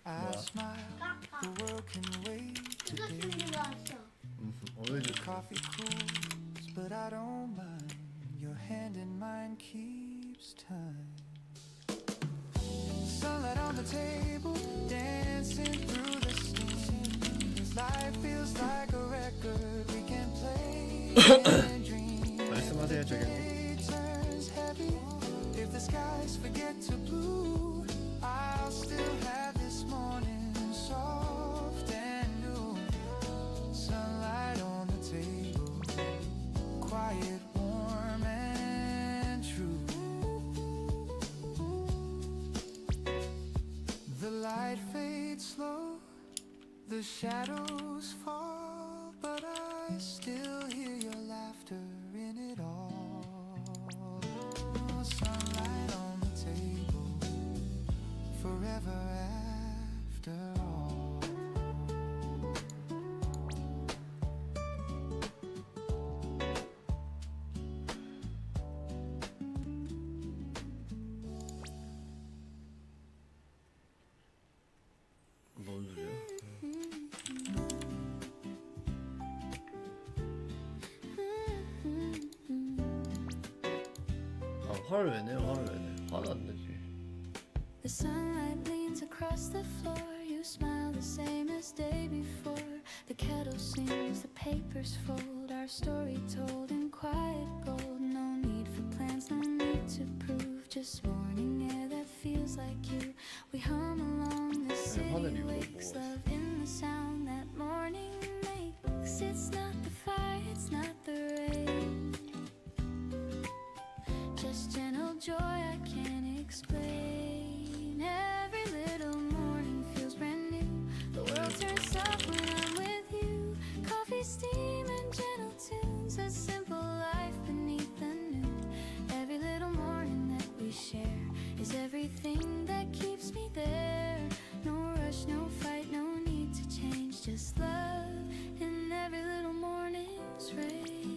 I smile, the world can wait today. 오늘 좀 Coffee cools, but I don't mind. Your hand in mine keeps time. Sunlight on the table, dancing through the steam. This life feels like a record we can play and dream. 말씀하세요 저기. Day turns heavy, if the skies forget to blue, I'll still have this morning soft and new. Sunlight on the table, quiet, warm, and true. The light fades slow, the shadows fall, but I still hear your laughter in it all. Sunlight on the table, forever after all. 뭔 소리야? 아 화를 왜 내요? 화를 왜 내? 화는 안 내지. The sunlight leans across the floor. You smile the same as day before. The kettle sings, the papers fold. Our story told in quiet gold. No need for plans, no need to prove. Just morning air that feels like you. We hum along the city wakes. Love in the sound that morning makes. It's not the fire, it's not the rain. Just gentle joy I can't explain. Every little morning feels brand new. The world turns soft when I'm with you. Coffee, steam, and gentle tunes. A simple life beneath the noon. Every little morning that we share is everything that keeps me there. No rush, no fight, no need to change. Just love in every little morning's range.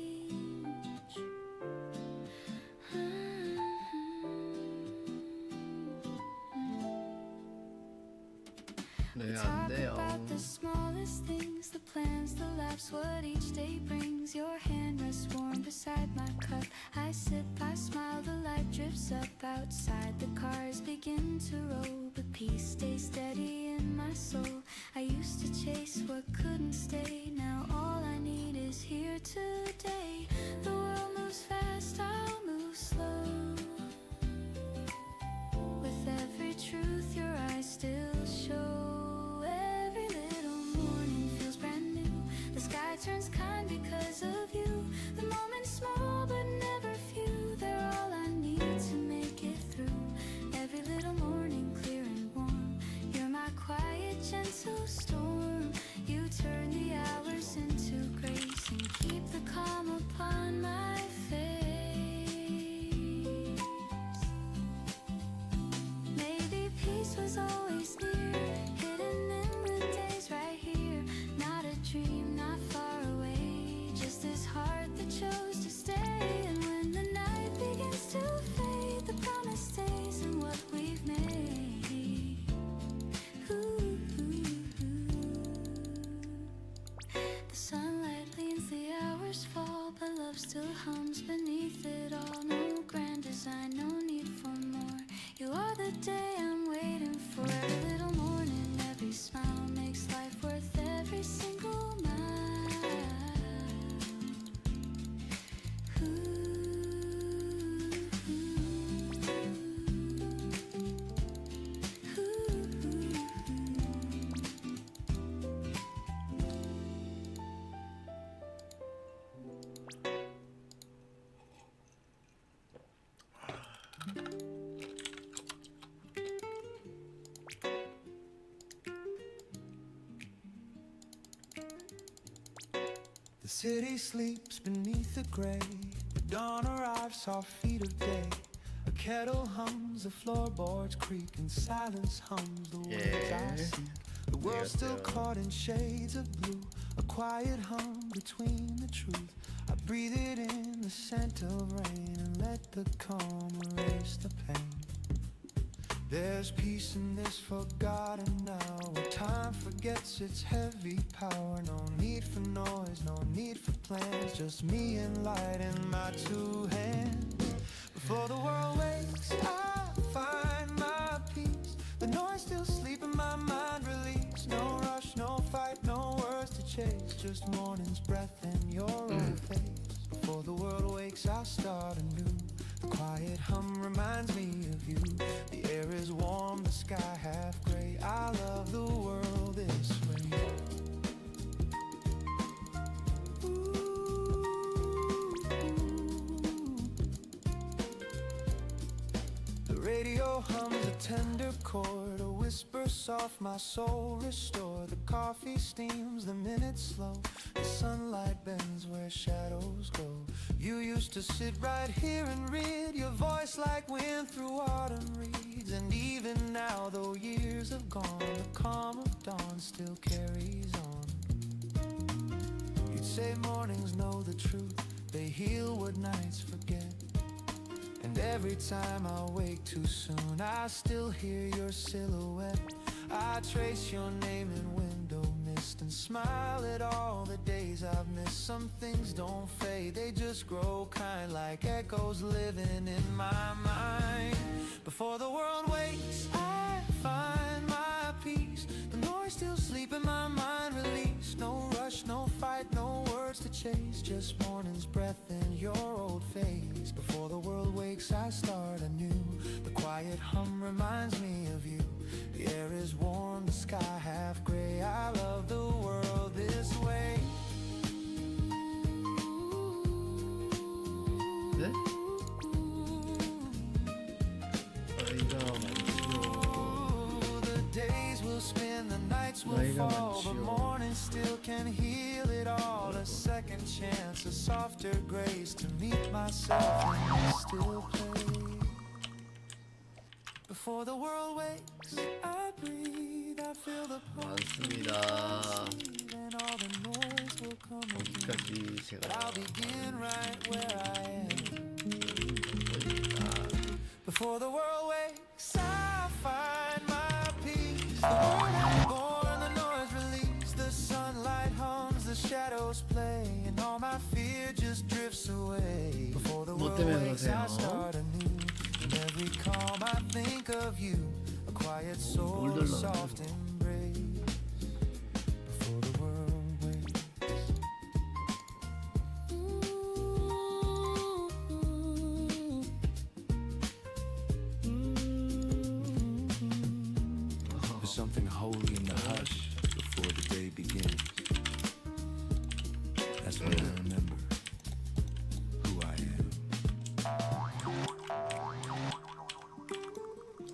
네, We 안 talk 돼요. about the smallest things, the plans, the laughs, what each day brings. Your hand rests warm beside my cup. I sip, I smile, the light drifts up outside. The cars begin to roll, but peace stays steady in my soul. I used to chase what couldn't stay. Now all I need is here today. The world moves fast, I'll move slow. With every truth your eyes still show. Every little morning feels brand new. The sky turns kind because of you. The moment's small but never few. They're all I need to make it through. Every little morning clear and warm. You're my quiet, gentle storm. You turn the hours into grace and keep the calm upon my face. Maybe peace was always near, hidden in the days right here. Not a dream, not far away, just this heart that chose to stay. And when the night begins to fade, the promise stays in what we've made. Ooh. The sunlight leans, the hours fall, but love still hums beneath it all. No grand design, no need for more. You are the day I'm waiting for. Every little morning, every smile makes life worth every single mile. The city sleeps beneath the gray. The dawn arrives, our feet of day. A kettle hums, the floorboards creak, and silence hums the words I seek. The world's still caught in shades of blue. A quiet hum between the truth. I breathe it in, the scent of rain, and let the calm erase the pain. There's peace in this forgotten now, where time forgets its heavy power. No need for noise, no need for plans, just me and light in my two hands. Before the world wakes, I find my peace. The noise still sleep in my mind, release. No rush, no fight, no words to chase, just morning's breath in your old face. Before the world wakes, I start anew. The quiet hum reminds me of you. The air is warm, the sky half gray. I love the world this way. Ooh. The radio hums a tender chord, a whisper soft, my soul restore. The coffee steams, the minutes slow. The sunlight bends where shadows go. You used to sit right here and read, your voice like wind through autumn reeds. And even now, though years have gone, the calm of dawn still carries on. You'd say mornings know the truth, they heal what nights forget. And every time I wake too soon, I still hear your silhouette. I trace your name in window mist and smile at all the days I've missed. Some things don't fade, they just grow kind, like echoes living in my mind. Before the world wakes, I find my peace. The noise still sleep in my mind, release. No rush, no fight, no words to chase, just morning's breath in your old face. Before the world wakes, I start anew. The quiet hum reminds me of you. The air is warm, the sky half gray. I love the world this way. 네? 나이가 많지요. The days will spin, the nights will 나이가 fall, but 많지요. morning still can heal it all. A second chance, a softer grace to meet myself and still play. Before the world wakes, I breathe, I feel the 많습니다. and all the noise will come again. 여기까지 제가 I'll begin right where I am. 거입니다. Before the world wakes, I find my peace. The world ain't born 때문에 awakes, I 그러세요. start anew. And every calm I think of you, a quiet soul, 뭘 a 달라고 soft embrace before the world wakes. There's something holy in the hush before the day begins. That's when I remember who I am.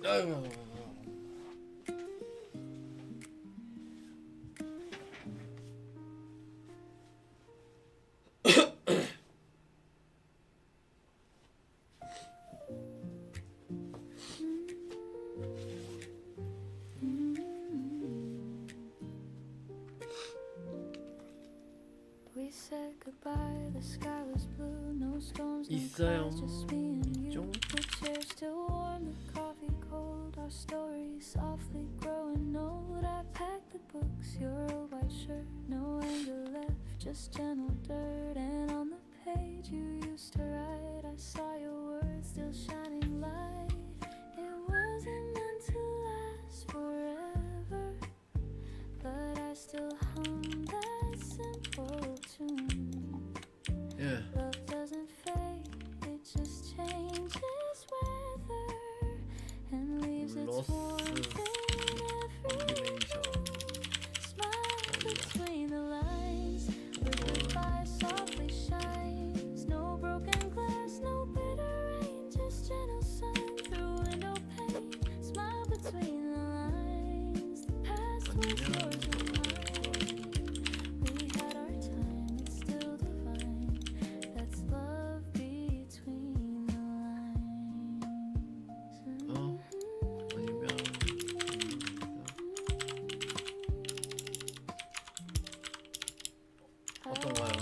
아이고. We said goodbye, the sky was blue, no storms, no 있어요. clouds, just me and you. 좀. The chair still warm, the coffee cold, our story softly growing old. I packed the books, your old white shirt, no anger left, just gentle dirt. And on the page you used to write, I saw your words still shining light. It wasn't meant to last forever, but I still hum that simple tune. 예. Love doesn't fade, it just changes weather and leaves its 로스 warmth in every 애니메이션. smile between the lines. Where goodbye softly shines, no broken glass, no bitter rain, just gentle sun through window pane. Smile between the lines. The past was yours and mine. We had our time, it's still divine. That's love between the lines. 아니면 어떤가요?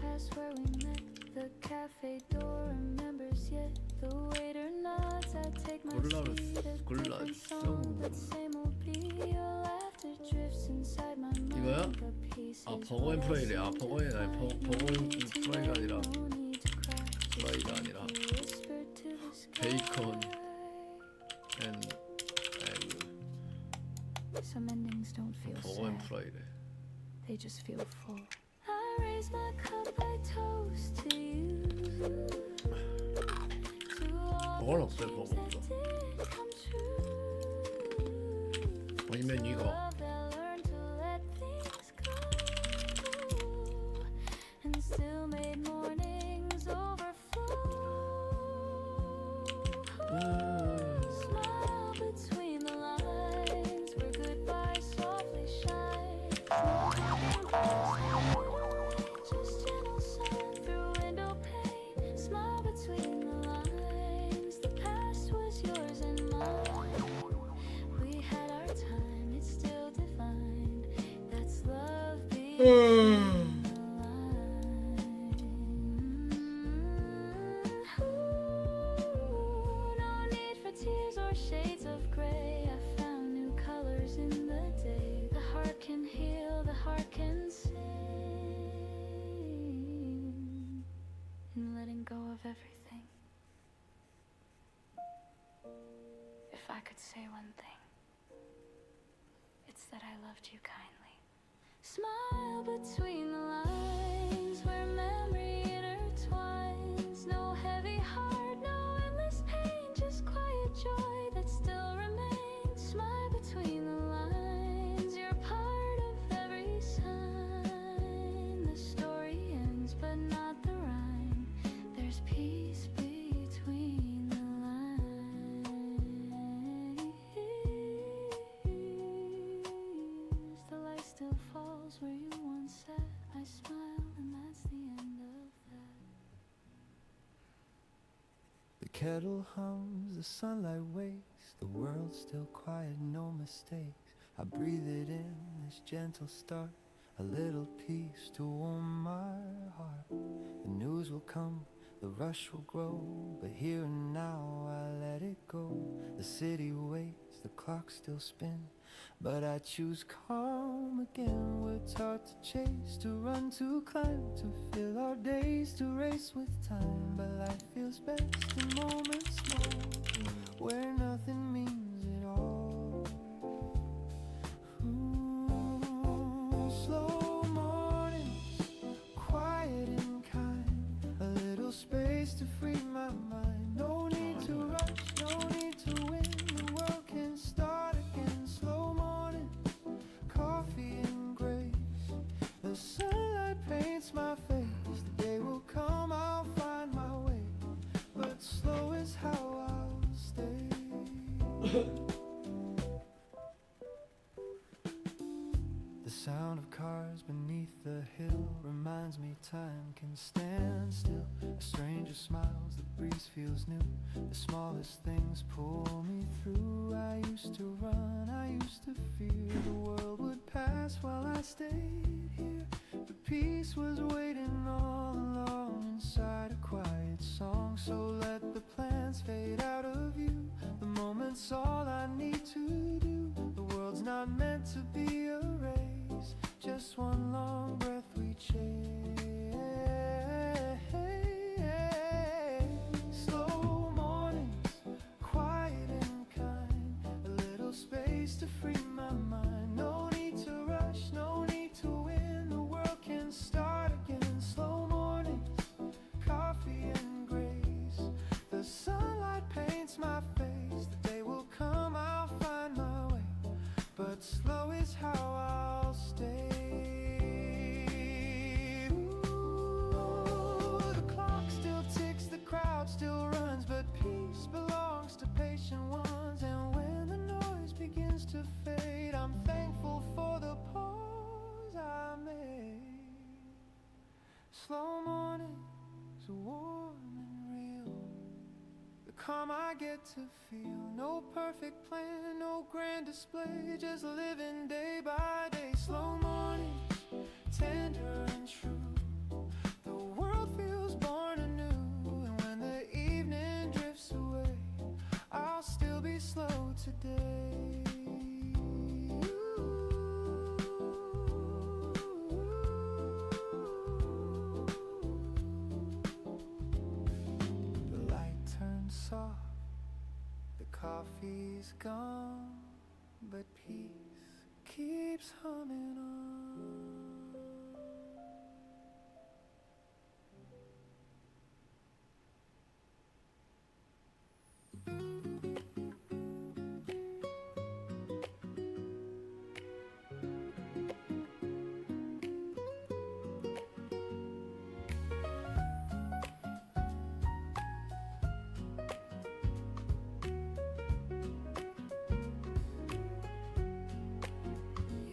Past where we met, the cafe door remembers yet. The waiter nods, I take my 골라를 seat. A different song, but same old beat. Your laughter drifts inside my mind. 이거야? The pieces 아 버거 앤 프라이래. 아 버거 앤 아니 버거 앤 프라이가 아니라 no need to cry. 프라이가 아니라 You whisper to the sky. 베이컨 앤 Some endings don't feel 버거 앤 sad. 프라이래. They just feel full. I raise my cup, I toast to you. To all 버거는 the 없어요. 버거 dreams 없어. that did come true. 아니면 이거 Love that learned to let things go and still made mornings overflow. Smile between the lines where goodbye softly shines. Just gentle sun through window pane. Smile between the lines. The past was yours and mine. We had our time, it's still defined. That's love between the lines. No need for tears or shades of gray. I found new colors in the day. The heart can heal, the heart can sing. And letting go of everything. If I could say one thing, it's that I loved you kindly. Smile between the lines where memory intertwines. No heavy heart, no endless pain, just quiet joy that still remains. Smile between the lines, you're part of every sign. The story ends, but not the rhyme. There's peace between the lines. The light still falls where you once sat. I smile, and that's the end of that. The kettle hums, the sunlight wakes, the world's still quiet, no mistakes. I breathe it in, this gentle start, a little peace to warm my heart. The news will come, the rush will grow, but here and now I let it go. The city waits, the clock still spins, But I choose calm again. We're taught to chase, to run, to climb, to fill our days, to race with time. But life feels best in moments small, where nothing means it all. Slow mornings, quiet and kind, a little space to free my mind. No need to rush, no need to win. The world can start again. Slow morning, coffee and grace. The sunlight paints my face. The day will come, I'll find my way. But slow is how I'll stay. The sound of cars beneath the hill reminds me time can stand still. A stranger smiles, the breeze feels new. The smallest things pull me through. I used to run, I used to fear the world would pass while I stayed here. But peace was waiting all along inside a quiet song. So let the plans fade out of view. The moment's all I need to do. The world's not meant to be a race, just one long breath we chase. Slow mornings, quiet and kind, a little space to free my mind. No need to rush, no need to win. The world can start again. Slow mornings, coffee and grace. The sunlight paints my face. The day will come, I'll find my way. But slow is how I'll stay. Ooh, the clock still ticks, the crowd still runs, but peace belongs to patient ones. And when the noise begins to fade, I'm thankful for the pause I made. Slow mornings, warm and real, the calm I get to feel. No perfect plan, no grand display, just living day by day. Slow mornings, tender and true, the world feels born anew. And when the evening drifts away, I'll still be slow today. The light turns soft, the coffee's gone, but peace keeps humming on.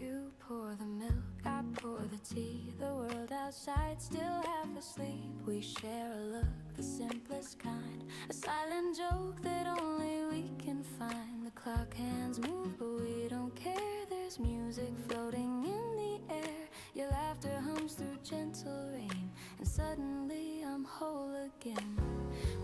You pour the milk, I pour the tea. The world outside still half asleep. We share a look, the simplest kind, a silent joke that only we can find. The clock hands move, but we don't care. There's music floating in the air. Your laughter hums through gentle rain, and suddenly I'm whole again.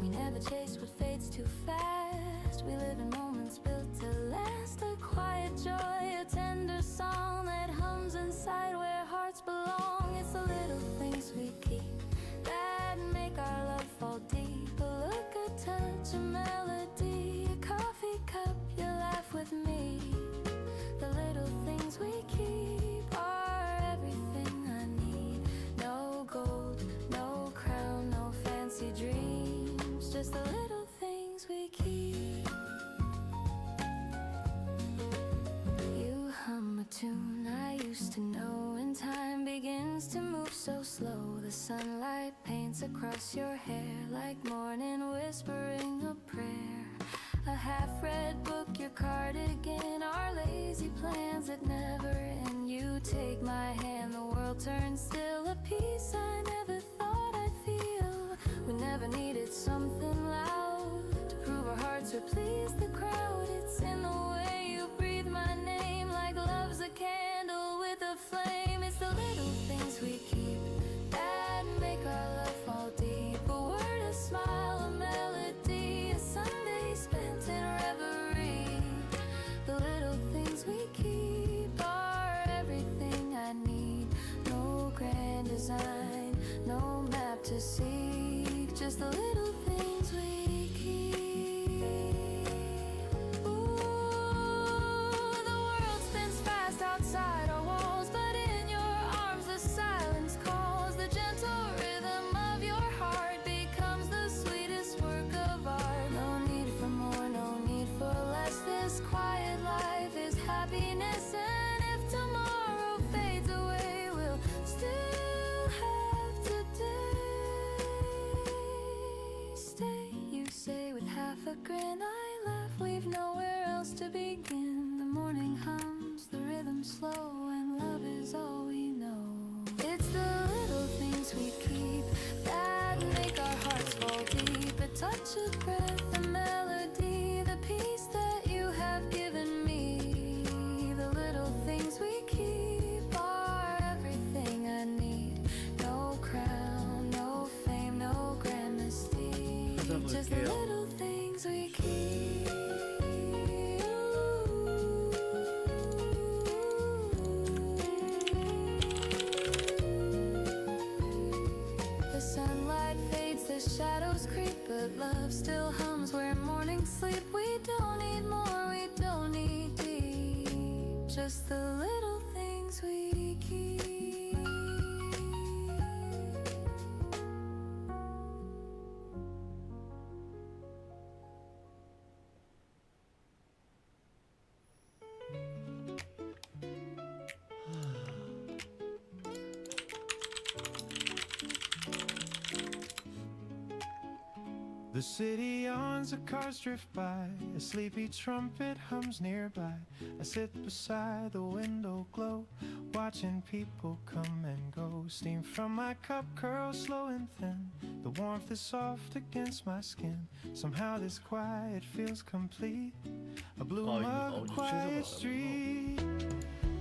We never chase what fades too fast. We live in moments built to last. A quiet joy, a tender song that hums inside where hearts belong. It's the little things we keep that make our love fall deep. A look, a touch, a melody, a coffee cup, you laugh with me. The little things we keep are everything I need. No gold, no crown, no fancy dreams, just the little things we keep. You hum a tune I used to know, and time begins to move so slow. The sunlight paints across your hair like morning whispering a prayer. A half-read book, your cardigan, our lazy plans that never end. You take my hand, the world turns still. A peace I never thought I'd feel. We never needed something loud to prove our hearts would please the crowd. It's in the way you breathe my name, like love's a candle with a flame. It's the little things we keep that make our love fall deep. A word, a smile, a melody, a Sunday spent in reverie. The little things we keep just to begin. The morning hums, the rhythm slow, and love is all we know. It's the little things we keep that make our hearts fall deep. A touch of breath, a melody, the peace that you have given me. The little things we keep are everything I need. No crown, no fame, no grand mystique. Just the little things we keep. The sunlight fades, the shadows creep, but love still hums where mornings sleep. We don't need more, we don't need deep. Just the little things we keep. The city yawns, the cars drift by, a sleepy trumpet hums nearby. I sit beside the window glow, watching people come and go. Steam from my cup curls slow and thin, the warmth is soft against my skin. Somehow this quiet feels complete, a blue mug, quiet street.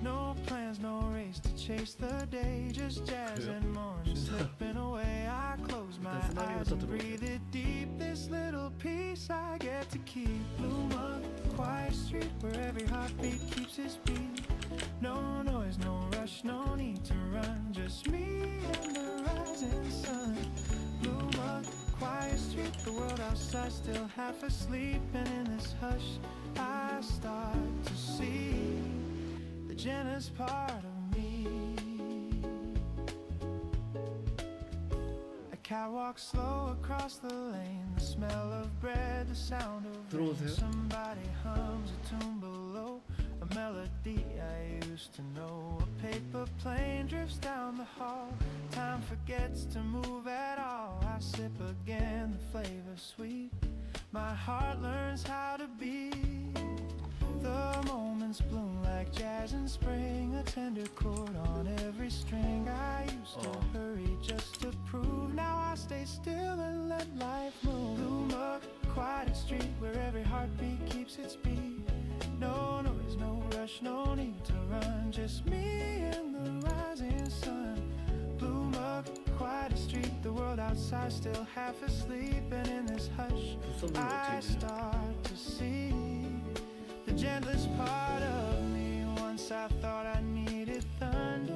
No plans, no race to chase the day, just jazz and morning slipping away. I close my eyes and breathe it deep. This little piece I get to keep. Blue mug, quiet street where every heartbeat keeps its beat. No noise, no rush, no need to run, just me and the rising sun. Blue mug, quiet street, the world outside still half asleep, and in this hush I start to see the gentlest part of me. A cat walks slow across the lane, the smell of bread, the sound of rain. 들어오세요. Somebody hums a tune below, a melody I used to know. A paper plane drifts down the hall, time forgets to move at all. I sip again, the flavor sweet, my heart learns how to beat. The moments bloom like jazz in spring, a tender chord on every string. I used to hurry just to prove, now I stay still and let life move. Blue mug, quiet street where every heartbeat keeps its beat. No noise, no rush, no need to run, just me and the rising sun. Blue mug, quiet street, the world outside still half asleep, and in this hush I start to see the gentlest part of me. Once I thought I needed thunder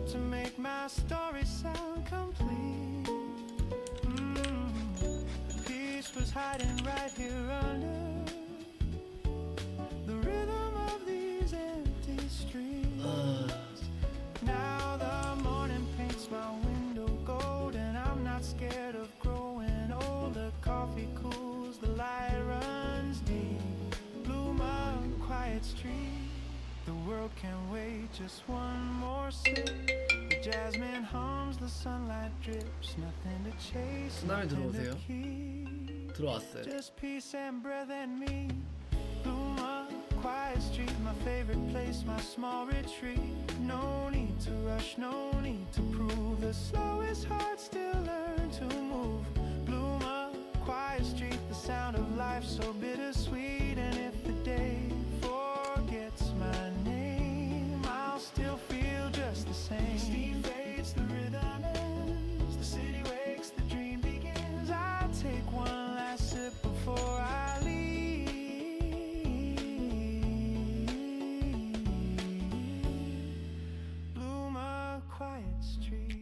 to make my story sound complete. Peace was hiding right here under the rhythm of these empty streets. Now the morning paints my window gold, and I'm not scared of growing old. The coffee cools, the light runs deep. Blue mug, quiet street, the world can wait just one more sip. The jasmine hums, the sunlight drips, nothing to chase, 쓰나미 nothing 들어오세요. to keep. 들어왔어요. Just peace and breath and me. Blue mug, quiet street, my favorite place, my small retreat. No need to rush, no need to prove, the slowest heart still learn to move. Blue mug, quiet street, the sound of life so bittersweet. And if the day forgets my name, I'll still feel just the same. Steam fades, the rhythm ends, the city wakes, the dream begins. I take one last sip before I leave. Blue mug, quiet street.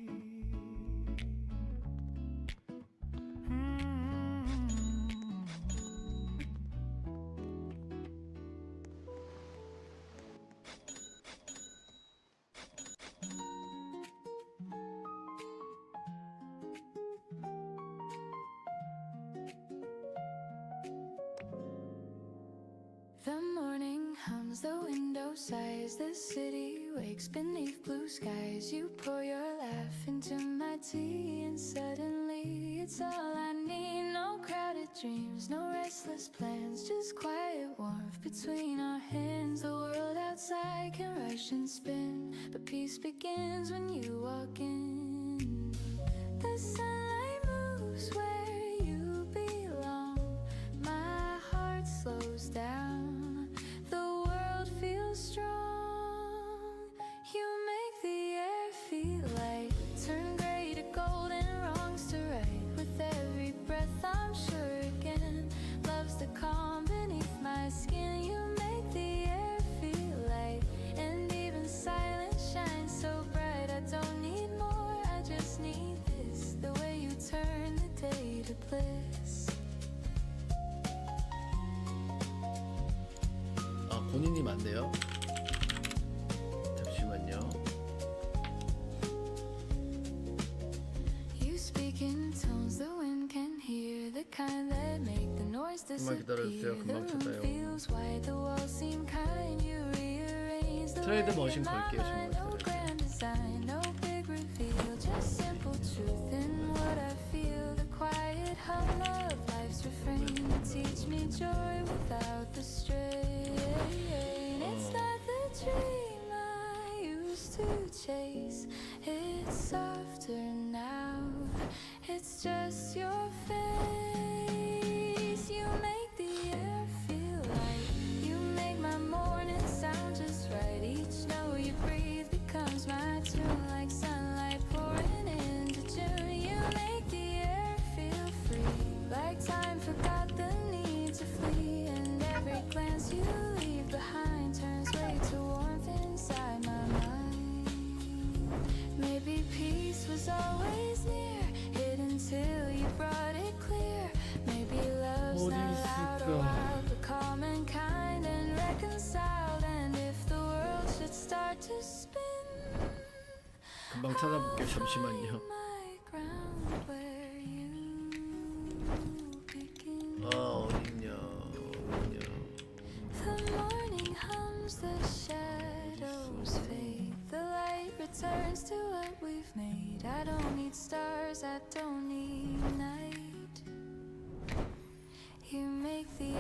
The morning hums, the window sighs, the city wakes beneath blue skies. You pour your laugh into my tea, and suddenly it's all I need. No crowded dreams, no restless plans, just quiet warmth between our hands. The world outside can rush and spin, but peace begins when you walk in. The sunlight moves where you belong. My heart slows down. The world feels strong. You make the air feel light. Turn gray to gold and wrongs to right. With every breath I'm sure again. Love's the calm beneath my skin. You make the air feel light. And even silence shines so bright. I don't need more, I just need this. The way you turn the day to bliss. 아, 본인이 맞네요. 잠시만요. You speak in tones the wind can hear, the kind that make the noise disappear. 기다려주세요. The 금방 room 찾아요. feels wide, the walls seem kind. You rearrange the 트레이드 way 머신 in my 걸게요, mind. 정말 No 트레이드. grand design, no big reveal, just simple truth in what I feel. The quiet hum of life's refrain to teach me joy without the strain. It's not the dream I used to chase. It's softer now. It's just your face. You make the air feel light. You make my morning sound just right. Each note you breathe becomes my tune, like sunlight pouring into June. You make the air feel free, like time forgot the need to flee. And every glance you leave behind turns way to warmth inside my mind. Maybe peace was always near, hidden till you brought it clear. Maybe love's 어디 not loud or 있을까? wild, but calm and kind and reconciled. And if the world should start to spin, 금방 찾아볼게요. 잠시만요. my ground where you begin. 아, 어딨냐. The morning hums, the shadows fade. The light returns to what we've made. I don't need stars, I don't need night. You make the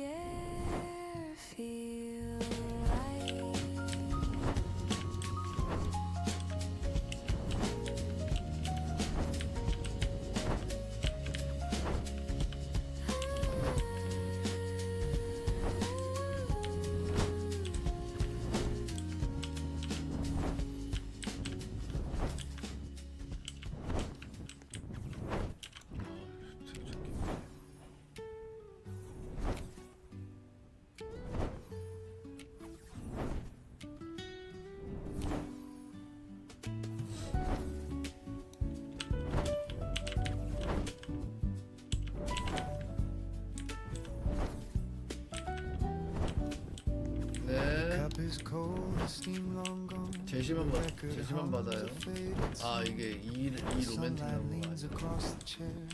air feel light. 네. Cup is cold, the steam long gone. 제시만 받아요. 아, 이게 이 로맨틱 Sunlight 나무 leans 아니야. across the chair,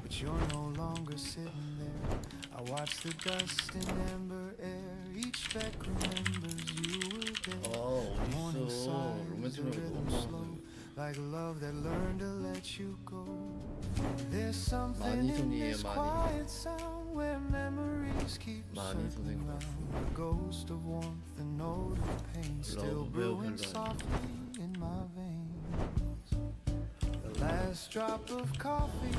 but you're no longer sitting there. I watch the dust in amber air. Each speck remembers you were there. 아, Morning 어딨어. sighs, 로맨틱 the 나무 rhythm 너무 slow, 많아. like love that learned to let you go. There's something 많이 in 손이에요, this 많이. quiet sound where memories keep 많이 circling 선생님 round. The ghost of warmth, the note of pain, still 러브 brewing 별로 softly in my veins. The last drop of coffee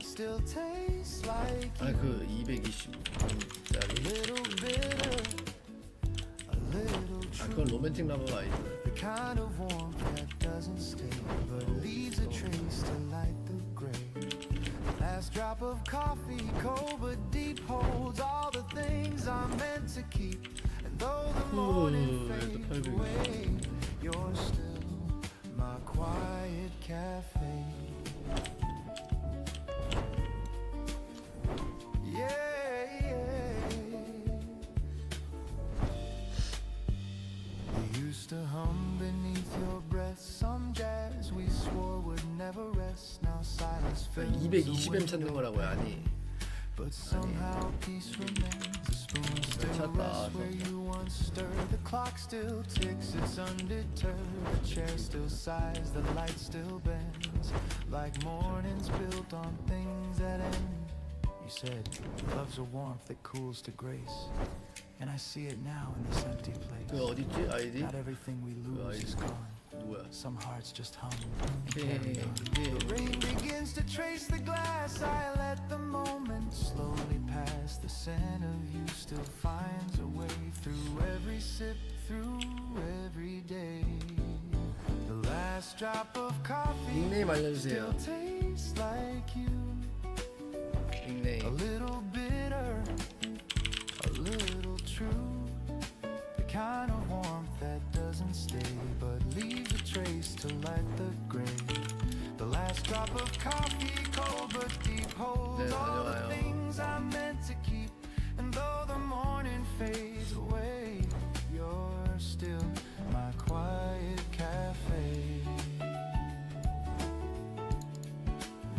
still tastes like 아, 그 220짜리. little bitter, a little 아, true. 그건 로맨틱 나무가 아니죠. The kind of warmth that doesn't stay, but leaves a trace to light the gray. Last drop of coffee, cold but deep, holds all the things I'm meant to keep. And though the morning fades away, you're still my quiet cafe. Yeah, yeah. You used to hum beneath your breath some jazz we swore would never rest. Now silence fills the 220M 찾는 window, 거라고요. 아니. but somehow peace remains. The spoon still 찾다, rests where 찾다. you once stirred. The clock still ticks, it's undeterred. The chair still sighs, the light still bends, like mornings built on things that end. said, love's a warmth that cools to grace. And I see it now in this empty place. 그 어딨지 아이디? Not everything we lose is gone. 누구야? Some hearts just hum. 예. Rain begins to trace the glass. I let the moment slowly pass. The scent of you still finds a way through every sip, through every day. The last drop of coffee 닉네임 알려주세요. still tastes like you. A 닉네임. little bitter, a little true. The kind of warmth that doesn't stay but leaves a trace to light the gray. The last drop of coffee, cold but deep, holds 네, all the 다녀와요. things I meant to keep. And though the morning fades away, you're still my quiet cafe.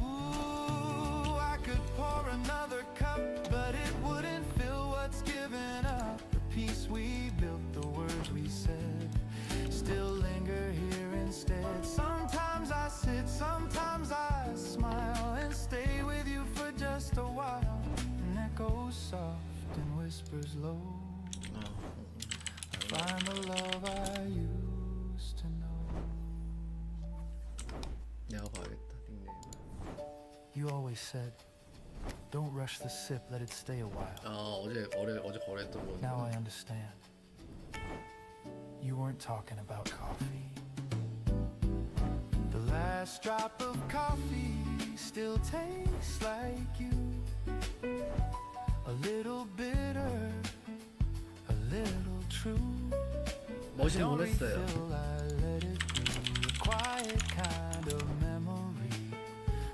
Ooh, I could pour another cup, but it wouldn't fill what's given up. The peace we built, the words we said, still linger here instead. Sometimes I sit, sometimes I smile, and stay with you for just a while. An echo soft and whispers low. I find the love I used to know. 내가 봐야겠다 닉네임. You always said, don't rush the sip, let it stay a while. 아 어제 거래했던 거. Now I understand. You weren't talking about coffee. The last drop of coffee still tastes like you. A little bitter, a little true. 머신 Don't 보냈어요. refill, I let it be a quiet kind of memory.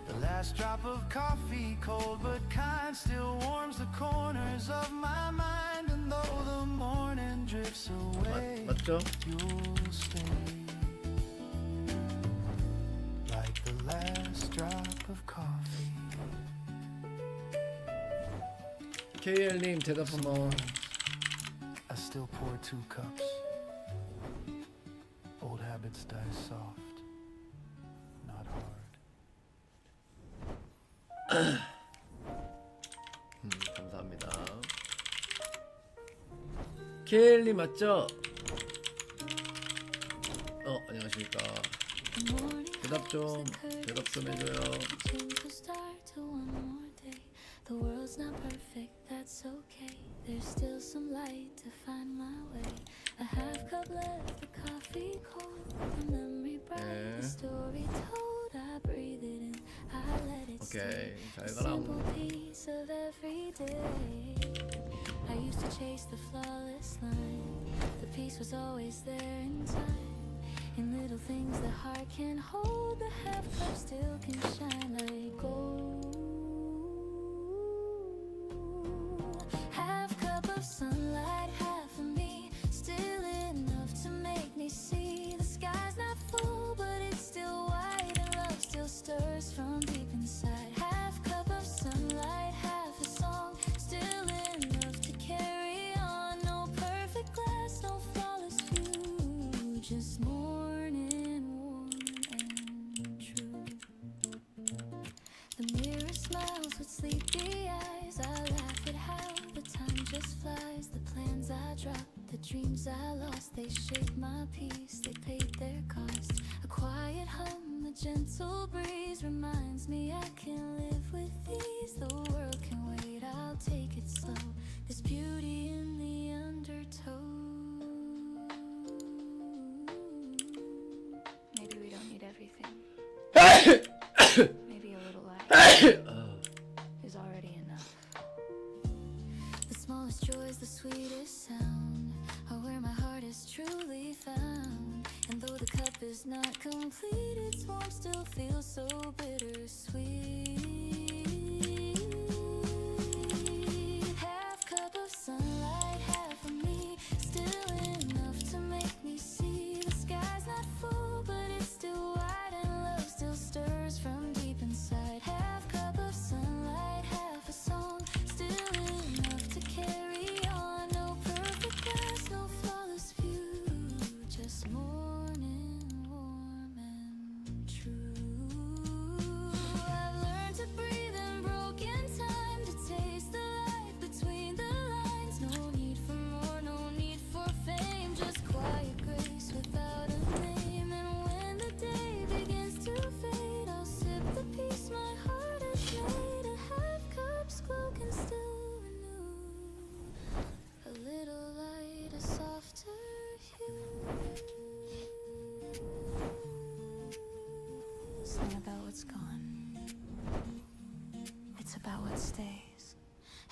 The last drop of coffee, cold but kind, still warms the corners of my mind. And though the morning drifts away, 맞죠? you'll stay like the last drop of coffee. KL님 대답 한번. I still pour 2 cups. Old habits die soft, not hard. 감사합니다. KL님 맞죠? 안녕하십니까. 대답 좀 해줘요. The world's not perfect, that's okay. There's still some light to find my way. A half cup left, the coffee cold, the memory bright, the story told. I breathe it in, I let it stay. 오케이, 잘 A 가라. simple piece of every day. I used to chase the flawless line. The peace was always there in time. In little things the heart can hold, the half cup still can shine like gold. Half cup of sunlight, half of me, still enough to make me see. The sky's not full, but it's still white, and love still stirs from deep inside. Half cup of sunlight, half a song, still enough to carry on. No perfect glass, no flawless view, just morning warm and true. The mirror smiles with sleepy eyes. I laugh at how the time just flies. The plans I dropped, the dreams I lost, they shaped my peace, they paid their cost. A quiet hum, a gentle breeze reminds me I can live with these. The world can wait, I'll take it slow. There's beauty in the undertow. Maybe we don't need everything. Maybe a little light is already enough. The smallest joy is the sweetest sound, are where my heart is truly found. And though the cup is not complete, its warmth still feels so bittersweet. Half cup of sunlight, half of me, still enough to make me see. The sky's not full, but it's still wide, and love still stirs from deep inside. Half cup of sunlight, half a song, still enough to carry on. No perfect glass, no flawless view, just morning warm and true. I've learned to breathe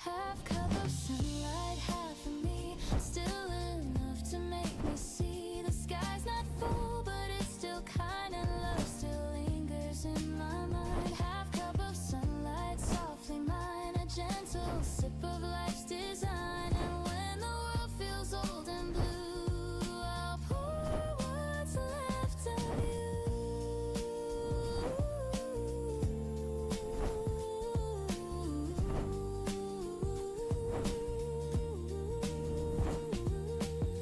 Half cup of sunlight, half of me, still enough to make me see the sky's not full, but it's still kind, and love still lingers in my mind. Half cup of sunlight, softly mine, a gentle sip of life's design. And when the world feels old and blue, I'll pour what's left of you.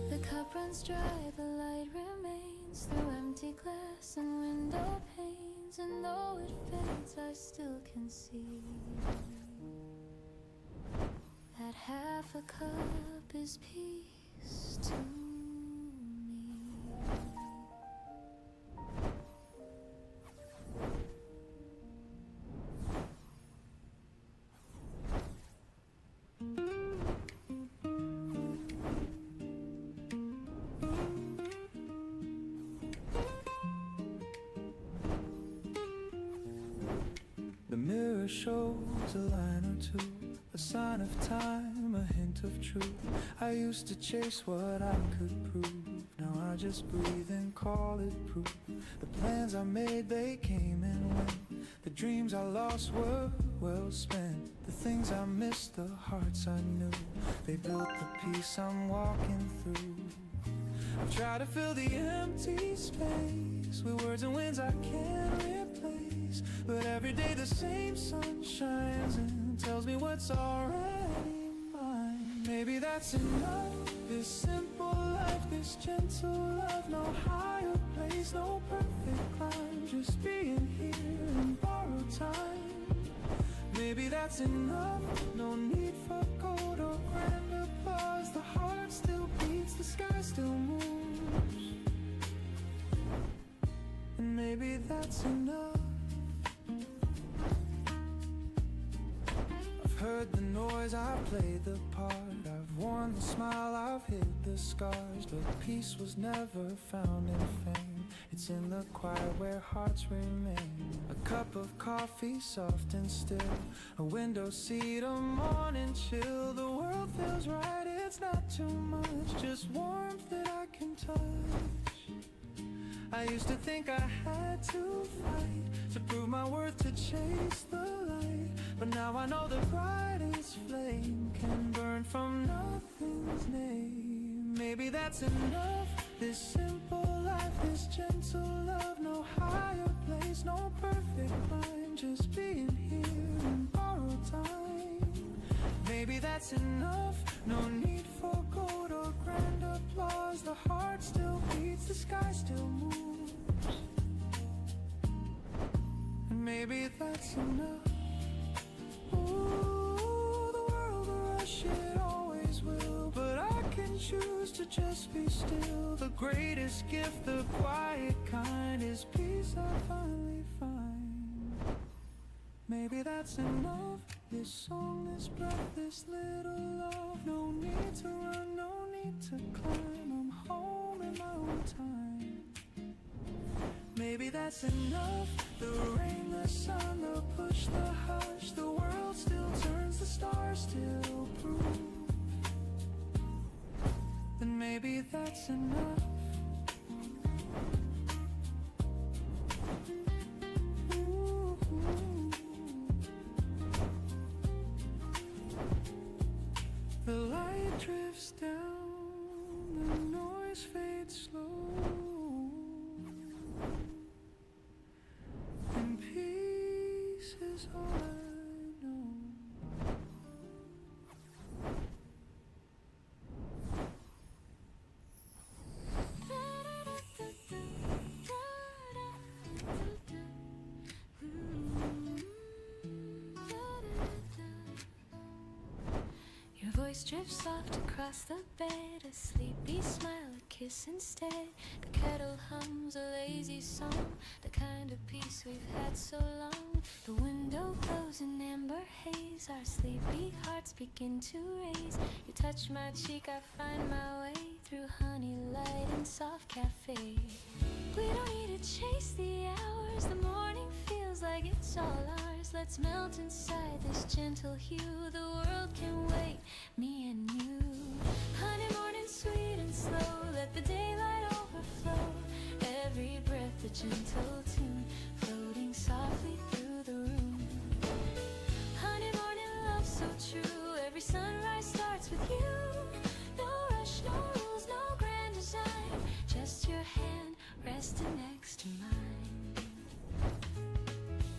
The cup runs dry, the light remains through empty glass and window panes. And though it fades, I still can see that half a cup is peace to me. The mirror shows a line or two, a sign of time, a hint of truth. I used to chase what I could prove. Now I just breathe and call it proof. The plans I made, they came and went. The dreams I lost were well spent. The things I missed, the hearts I knew, they built the peace I'm walking through. I've tried to fill the empty space with words and winds I can't replace. But every day the same sun shines and tells me what's already mine. Maybe that's enough. This simple life, this gentle love, no higher place, no perfect climb, just being here in borrowed time. Maybe that's enough. No need for gold or grand applause. The heart still beats, the sky still moves. And maybe that's enough. I've heard the noise, I've played the part, I've worn the smile, I've hid the scars. But peace was never found in fame. It's in the quiet where hearts remain. A cup of coffee, soft and still, a window seat, a morning chill. The world feels right, it's not too much, just warmth that I can touch. I used to think I had to fight to prove my worth, to chase the light. But now I know the brightest flame can burn from nothing's name. Maybe that's enough. This simple life, this gentle love, no higher place, no perfect climb, just being here in borrowed time. Maybe that's enough. No need for gold or grand applause. The heart still beats, the sky still moves. And maybe that's enough. Ooh, the world will rush, it always will, but I can choose to just be still. The greatest gift, the quiet kind, is peace I finally find. Maybe that's enough. This song, this breath, this little love. No need to run, no need to climb. I'm home in my own time. Maybe that's enough. The rain, the sun, the push, the hush. The world still turns, the stars still prove. Then maybe that's enough. Ooh. The light drifts down, the noise fades slow, and peace is all I know. Your voice drifts soft across the bed, a sleepy smile, a kiss instead. The kettle hums a lazy song, the kind of peace we've had so long. The window glows in amber haze, our sleepy hearts begin to raise. You touch my cheek, I find my way through honey light and soft cafe. We don't need to chase the hours, the morning feels feels like it's all ours. Let's melt inside this gentle hue. The world can wait, me and you. Honey morning sweet and slow, let the daylight overflow. Every breath a gentle tune, floating softly through the room. Honey morning love so true, every sunrise starts with you. No rush, no rules, no grand design, just your hand resting next to mine.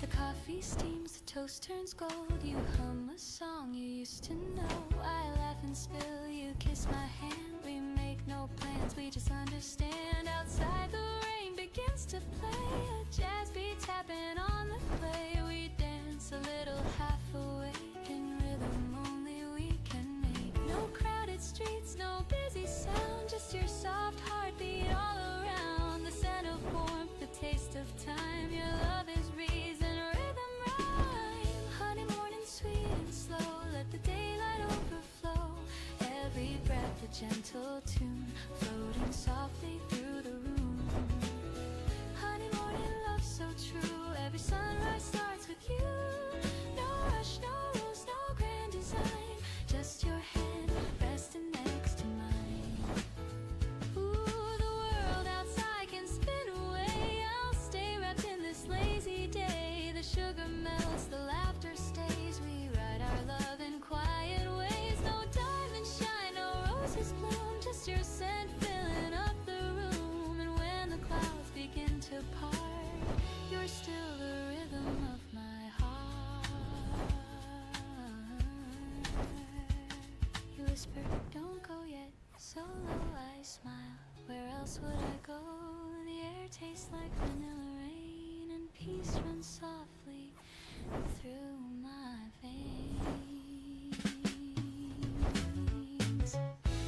The coffee steams, the toast turns gold. You hum a song you used to know. I laugh and spill, you kiss my hand. We make no plans, we just understand. Outside the rain begins to play, a jazz beat tapping on the clay. We dance a little half awake in rhythm only we can make. No crowded streets, no busy sound, just your soft heartbeat all around. The scent of warmth, the taste of time. Your love is reason, rhythm, rhyme. Honey morning sweet and slow, let the daylight overflow. Every breath a gentle tune, floating softly through the room. Honey morning love so true, every sunrise starts with you. No rush, no rules, no grand design, just your hand resting next to mine. Ooh, the world outside can spin away. I'll stay wrapped in this lazy day. The sugar melts, the laughter stays. We write our love in quiet ways. No diamond shine, no roses bloom, just your scent filling up the room. And when the clouds begin to part, you're still the rhythm of my heart. You whisper, don't go yet, so low I smile. Where else would I go? The air tastes like vanilla rain, and peace runs softly through my veins.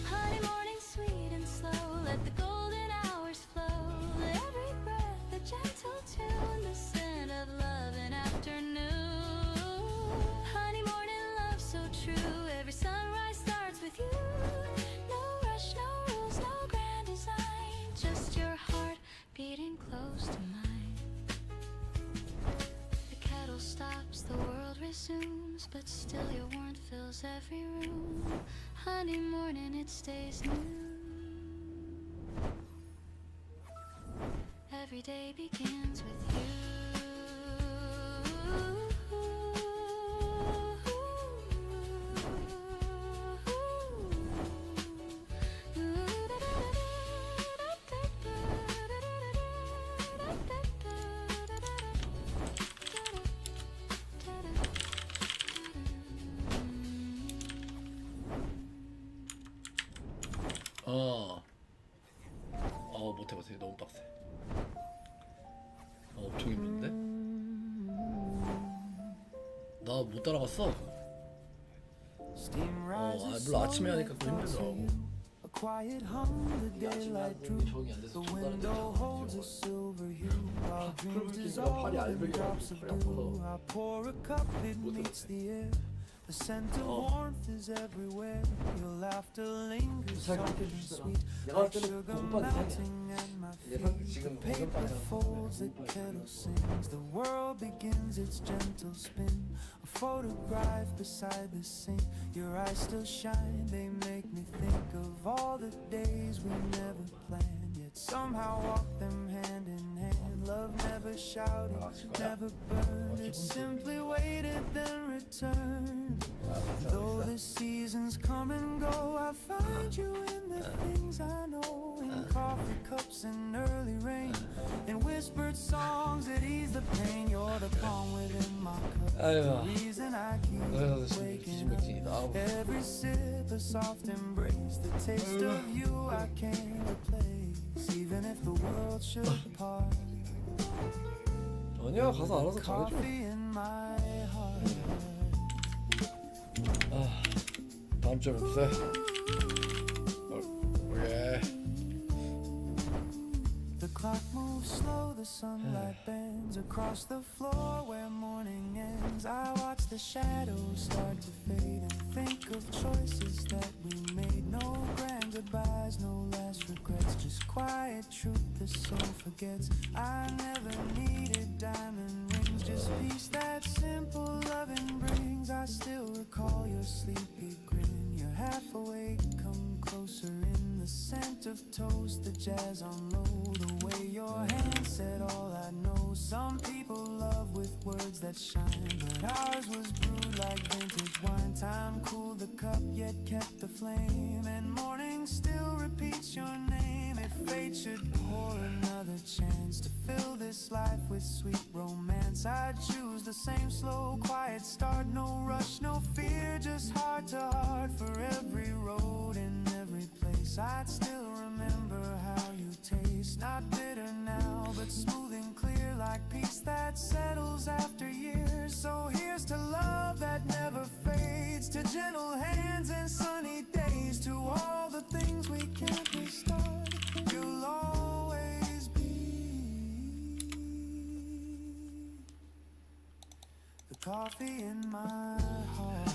Honey morning sweet and slow, let the golden hours flow. Let every breath a gentle tune, the scent of love in afternoon. Honey morning love so true, every sunrise starts with you. No rush, no rules, no grand design, just your heart beating close to mine. The kettle stops, the world resumes, but still your warmth fills every room. Honey morning, it stays new. Every day begins with you. 못해보세요. 너무 빡세. 엄청 힘든데? 나 못 따라갔어. 물론 아침에 하니까 또 힘들더라고. 적응이 안 돼서 중간에 그럼 진짜 팔이 알배기라고 팔이 아파서 못해보세요. The scent of warmth is everywhere. Your laughter lingers soft and sweet, like sugar melting at my feet. The paper folds, the kettle sings. The world begins its gentle spin. A photograph beside the sink. Your eyes still shine. They make me think of all the days we never planned, yet somehow walk them hand in hand. Love never shouted, never burned. It simply waited, then returned. Though the seasons come and go, I find you in the things I know. In coffee cups and early rain, in whispered songs that ease the pain. You're the calm within my cup, the reason I keep waking up. Every sip a soft embrace, the taste of you I can't replace. Even if the world should part, 아니야, 가서 알아서 잘해줘. coffee in my heart. 다음 주에 봅시다. 오케이. The clock moves slow, the sunlight bends across the floor where morning ends. I watch the shadows start to fade and think of choices that we made. No grand goodbyes, no last regrets, just quiet truth the soul forgets. I never needed diamond rings, just peace that simple loving brings. I still recall your sleepy grin. You're half awake, come closer in the scent of toast, the jazz on low, the way your hand said all I know. Some people love with words that shine, but ours was brewed like vintage wine. Time cooled the cup, yet kept the flame, and morning still repeats your name. If fate should pour another chance to fill this life with sweet romance, I'd choose the same slow, quiet start. No rush, no fear, just heart to heart. For every road and every place, I'd still remember how you taste. Not bitter now, but smooth and clear, like peace that settles after years. So here's to love that never fades, to gentle hands and sunny days, to all the things we can't restart. You'll always be the coffee in my heart.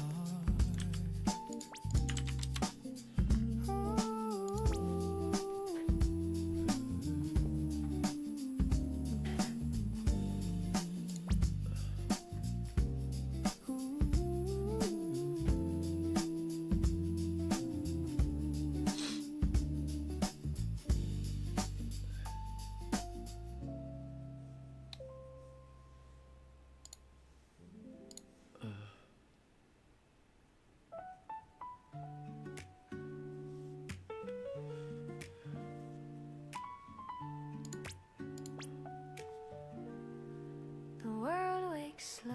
The world wakes slow,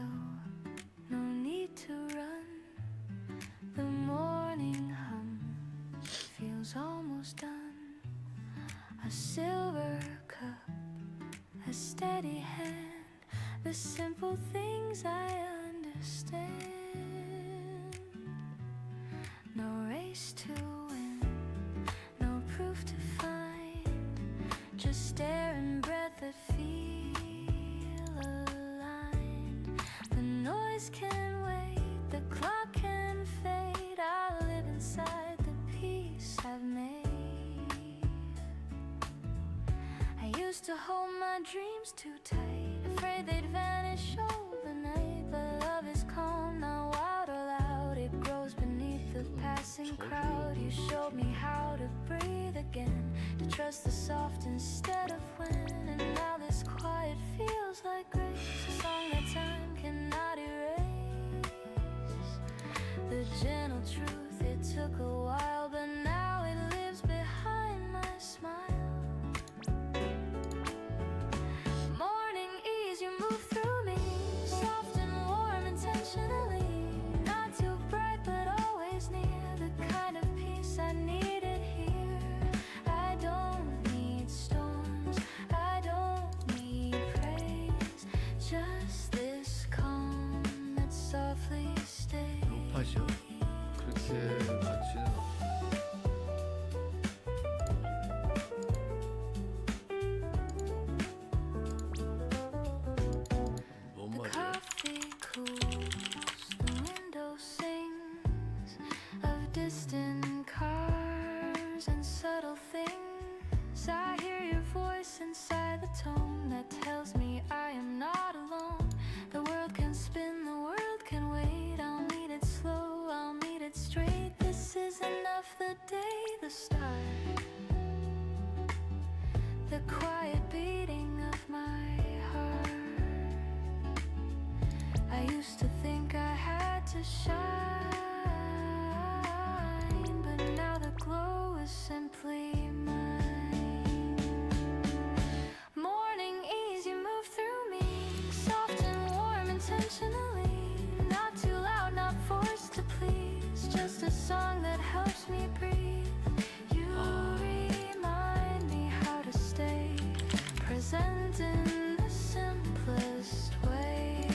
no need to run. The morning hum feels almost done. A silver cup, a steady hand, the simple things I understand. No race to win, no proof to find, just air and breath that feel aligned. The noise can wait, the clock can fade. I live inside the peace I've made. I used to hold my dreams too tight, afraid they'd vanish overnight. But love is calm, not wild or loud. It grows beneath the passing crowd. You showed me how to breathe again, to trust the soft instead of when. And now this quiet feels like grace, a song that time cannot erase. The gentle truth, it took a while, but now it lives behind my smile. Morning ease, you move through me, soft and warm intentionally. Not too bright, but always near, the kind of peace I needed here. I don't need storms, I don't need praise, just this calm that softly stays. 팟이요? 그렇게 많지는 않아. 뭔 The 말이야? coffee cools, the window sings of distant cars and subtle things. I hear your voice inside the tone that tells me I am not alone. The world can spin, the world can wait. I'll meet it slow, I'll meet it straight. This is enough, the day, the start, the quiet beating of my heart. I used to think I had to shine, but now the glow is simply mine. Morning ease, you move through me, soft and warm intentionally. Not too loud, not forced to please, just a song that helps me breathe. You remind me how to stay present in the simplest way.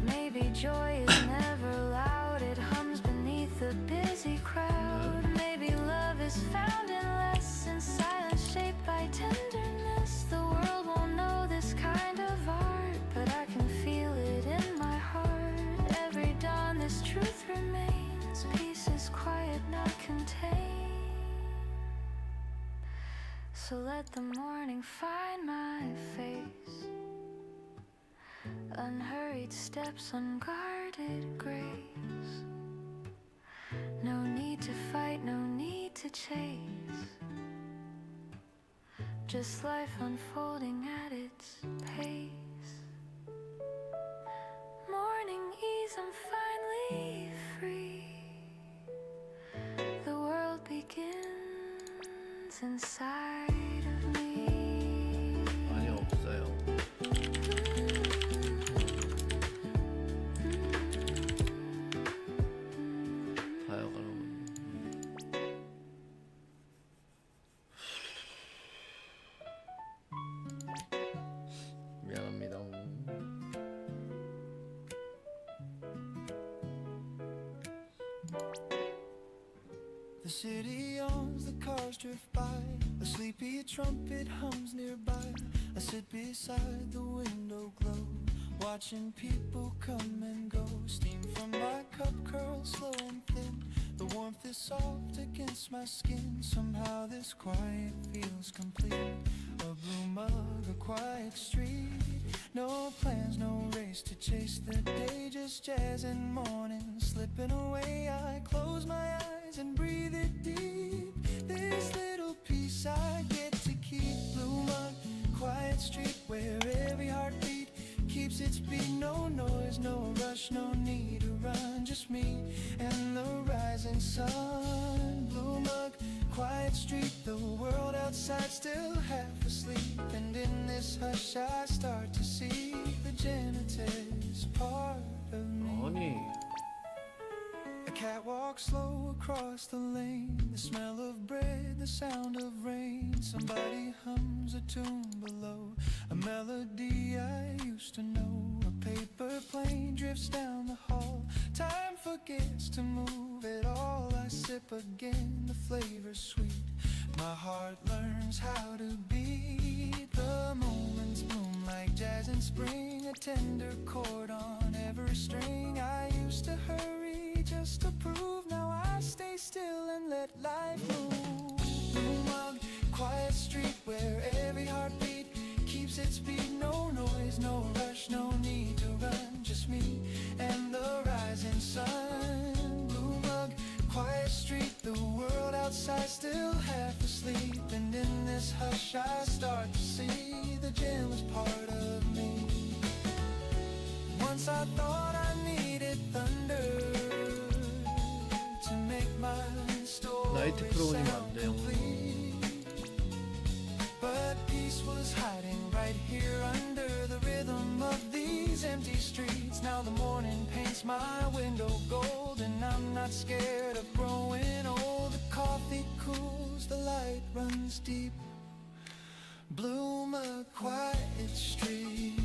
Maybe joy is never loud, it hums beneath the busy crowd. Maybe love is found in less, in silence shaped by tenderness. The world won't know this kind of art, but I can feel it in my heart. Every dawn this truth remains, peace is quiet, not contained. So let the morning find my face, unhurried steps, unguarded grace. No need to fight, no need to chase. Just life unfolding at its pace. Morning ease, I'm finally free. The world begins inside of me. 많이 없어요. 가요 그러면. 미안합니다. The city yawns, the cars drift by. A sleepy trumpet hums nearby. I sit beside the window glow, watching people come and go. Steam from my cup curls slow and thin. The warmth is soft against my skin. Somehow this quiet feels complete. A blue mug, a quiet street. No plans, no race to chase the day. Just jazz and morning slipping away. I close my eyes and breathe it deep. This little piece I get to keep. Blue mug, quiet street where every heartbeat keeps its beat. No noise, no rush, no need to run. Just me and the rising sun. Blue mug, quiet street, the world outside still half asleep. And in this hush I start to see the janitor's part of me. 아니. A cat walks slow across the lane. The smell of bread, the sound of rain. Somebody hums a tune below, a melody I used to know. A paper plane drifts down the hall. Time forgets to move at all. I sip again, the flavor's sweet. My heart learns how to beat. The moments bloom like jazz in spring. A tender chord on every string. I used to hurry just to prove. Now I stay still and let life move. Blue mug, quiet street where every heartbeat keeps its beat. No noise, no rush, no need to run. Just me and the rising sun. Blue mug, quiet street, the world outside still half asleep. And in this hush I start to see the gentless part of me. Once I thought I needed thunder to make my story 나이트 프로그램이 안 sound 돼요. complete. But peace was hiding right here under the rhythm of these empty streets. Now the morning paints my window gold, and I'm not scared of growing old. The coffee cools, the light runs deep. Bloom a quiet street.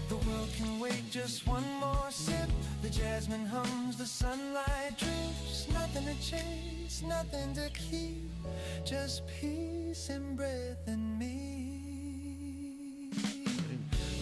The world can wait just one more sip. The jasmine hums, the sunlight drips. Nothing to chase, nothing to keep. Just peace and breath in me.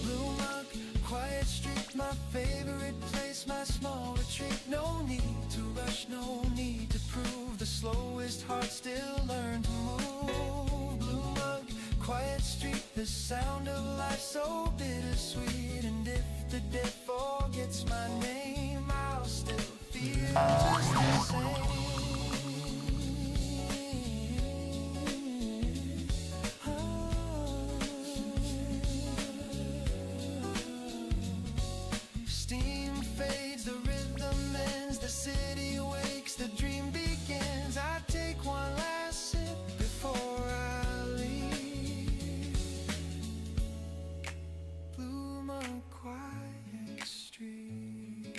Blue mug, quiet street, my favorite place, my small retreat. No need to rush, no need to prove. The slowest heart still learn to move. Blue mug, quiet street, the sound of life so bittersweet. And if the dead forgets my name, I'll still feel just the same. Steam fades, the rhythm ends, the city wakes, the dream begins. I take one last sip before I leave. Bloom a quiet street.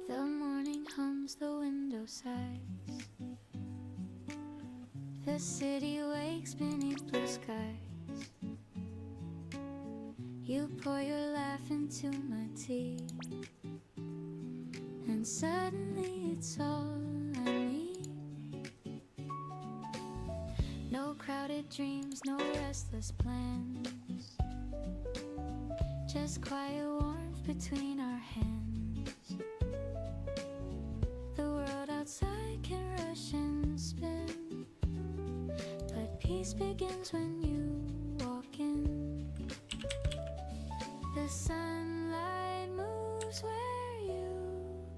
The morning hums, the window sighs. The city wakes beneath blue skies. You pour your laugh into my tea, and and suddenly it's all I need. No crowded dreams, no restless plans, just quiet warmth between our hands. The world outside can rush and spin, but peace begins when you walk in. The sunlight moves where you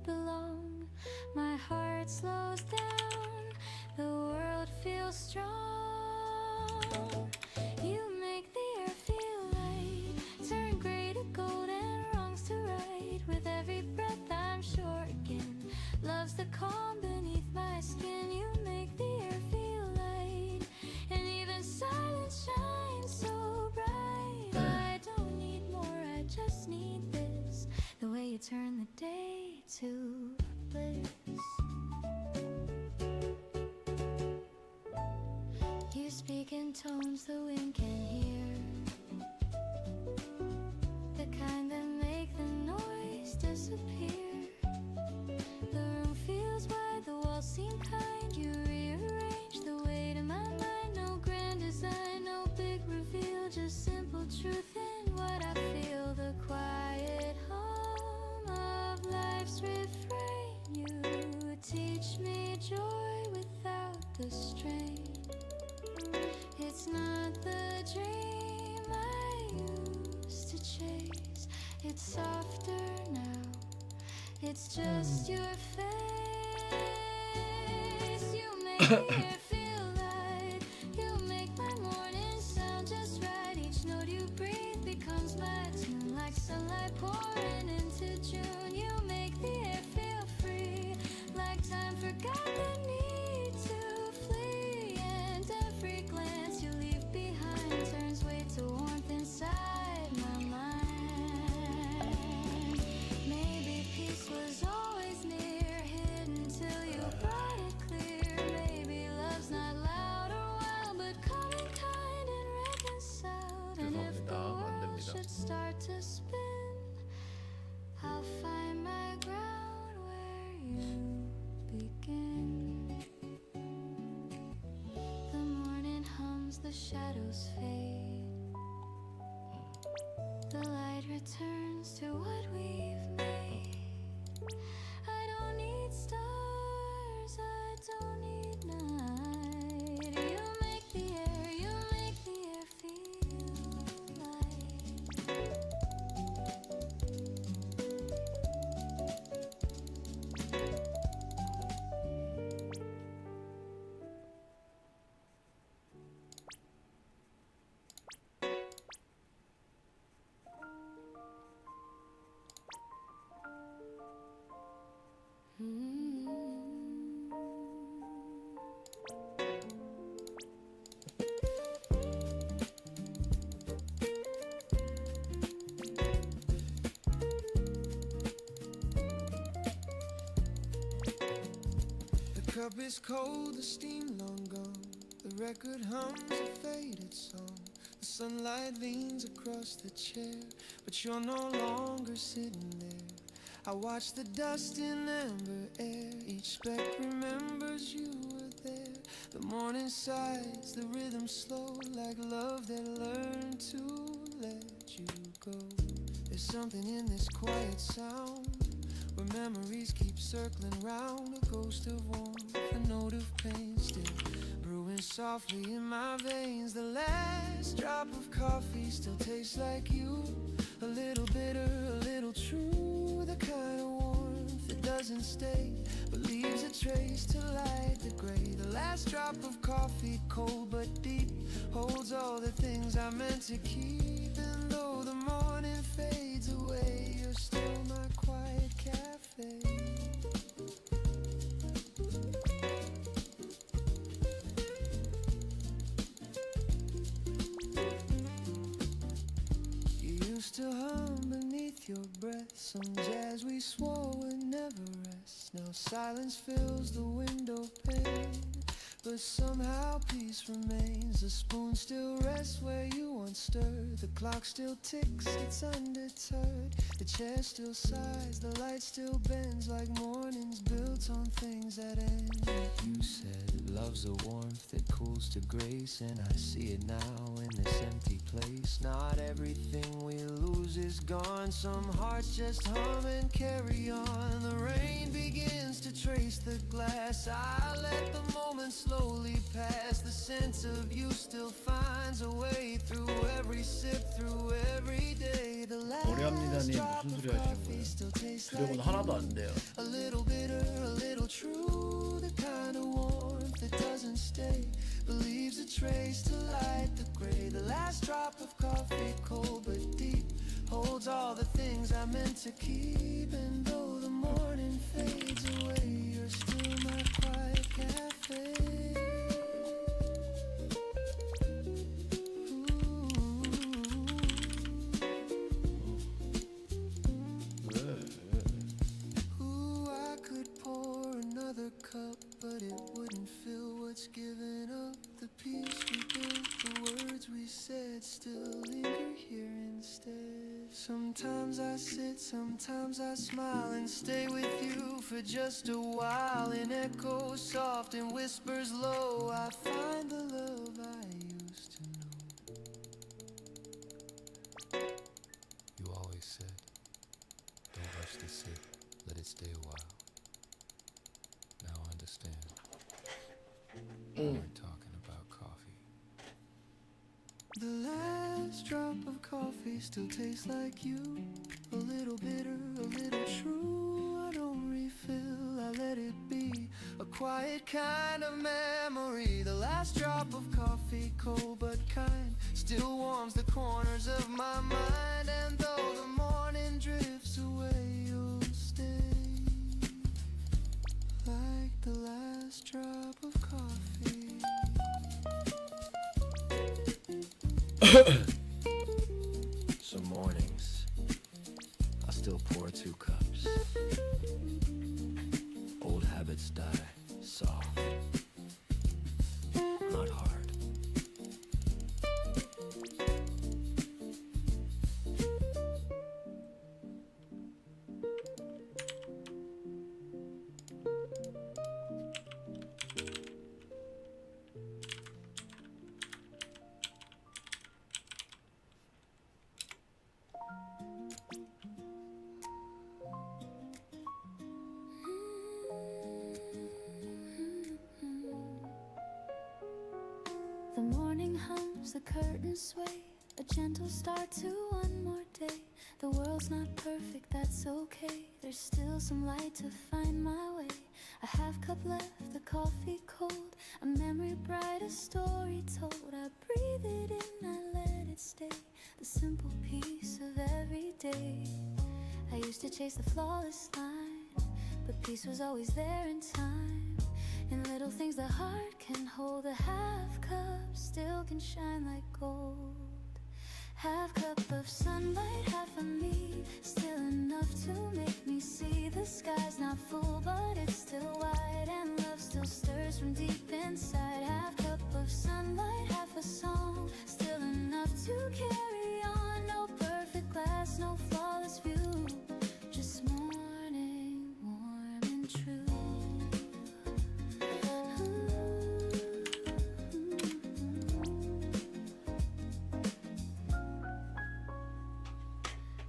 belong. My heart slows down, the world feels strong. You make the air feel light, turn gray to gold and wrongs to right. With every breath I'm sure again, love's the calm beneath my skin. You make the air feel light, and even silence shines so bright. I don't need more, I just need this, the way you turn the day to bliss. You speak in tones the wind can hear, the kind that make the noise disappear. The room feels wide, the walls seem kind. You rearrange the weight in my mind. No grand design, no big reveal, just simple truth in what I feel. The quiet hum of life's refrain. You teach me joy without the strain. It's not the dream I used to chase. It's softer now, it's just your face. You make the air feel light, you make my morning sound just right. Each note you breathe becomes my tune, like sunlight pouring into June. You make the air feel free, like time forgot the need to flee. And every glance you leave behind turns weight to warmth inside my mind. Maybe peace was always near, hidden till you brought it clear. Maybe love's not loud or wild, but calm and kind and reconciled. And if the world should start to spin, I'll find my ground where you begin. The morning hums, the shadows fade, the light returns to what we've made. I don't need stars, I don't need night. You make the air, you make the air feel light. The cup is cold, the steam long gone. The record hums a faded song. The sunlight leans across the chair, but you're no longer sitting there. I watch the dust in amber air. Each speck remembers you were there. The morning sighs, the rhythm slow, like love that learned to let you go. There's something in this quiet sound, where memories keep circling round. A ghost of warmth, a note of pain still brewing softly in my veins. The last drop of coffee still tastes like you. A little bitter, a little true. The kind of warmth that doesn't stay, but leaves a trace to light the gray. The last drop of coffee, cold but deep, holds all the things I meant to keep. And though the morning fades away, you're still my quiet cafe. You used to hum beneath your breath, some jazz we swore would never rest. Now silence fills the window pane, but somehow peace remains. The spoon still rests where you once stirred. The clock still ticks, it's undeterred. The chair still sighs, the light still bends like mornings built on things that end. You said love's a warmth that cools to grace, and I see it now in this empty place. Not everything we lose is gone. Some hearts just hum and carry on. The rain begins to trace the glass. I let the moment slowly pass. The sense of you still finds a way through every sip, through every day. The last drop of coffee still tastes like 하나도 안 돼요. a little bitter, a little true. The kind of warmth that doesn't stay, but leaves a trace to light the gray. The last drop of coffee, cold but deep, holds all the things I meant to keep. And though the morning fades away, you're still my quiet cafe. Ooh, I could pour another cup, but it wouldn't fill what's given up. The peace we built, the words we said still linger here instead. Sometimes I sit, sometimes I smile and stay with you for just a while. In echoes soft and whispers low, I find the love I used to know. You always said, don't rush the sip, let it stay a while. Now I understand. We're talking about coffee. The last drop of coffee still tastes like you. A little bitter, a little true. I don't refill, I let it be. A quiet kind of memory. The last drop of coffee, cold but kind, still warms the corners of my mind. And though the morning drifts away, you'll stay like the last drop of coffee. Some mornings I still pour 2 cups. Old habits die soft, not hard. The morning hums, the curtains sway, a gentle start to one more day. The world's not perfect, that's okay. There's still some light to find my way. A half cup left, the coffee cold, a memory bright, a story told. I breathe it in, I let it stay, the simple peace of every day. I used to chase the flawless line, but peace was always there in time. In little things the heart can hold, a half cup still can shine like gold. Half cup of sunlight, half of me, still enough to make me see. The sky's not full, but it's still wide, and love still stirs from deep inside. Half cup of sunlight, half a song, still enough to carry on. No perfect glass, no flawless view, just morning, warm and true.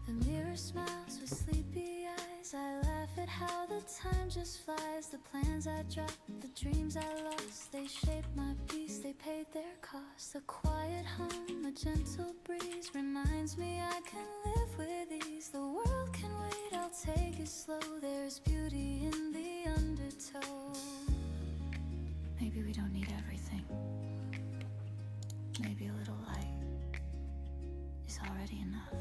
The mirror smiles with sleepy eyes. I laugh at how the time just flies. The plans I dropped, the dreams I lost, they shaped my peace, they paid their cost. A quiet hum, a gentle breeze reminds me I can live with ease. The world can wait, I'll take it slow. There's beauty in the undertow. Maybe we don't need everything. Maybe a little light is already enough.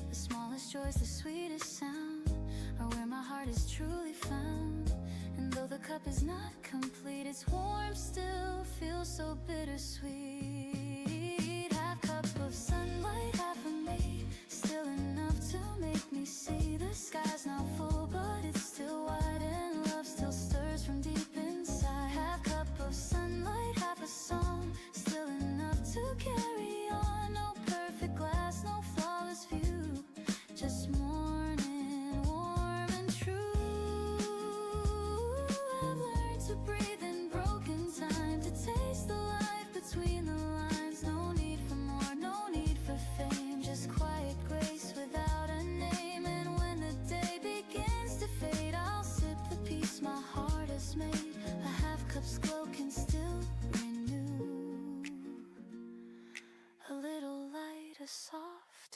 The smallest joys, the sweetest sound, are where my heart is truly found. And though the cup is not complete, its warmth still feels so bittersweet. Half cup of sunlight, half of me, still enough to make me see. The sky's not full, but it's still wide, and love still stirs from deep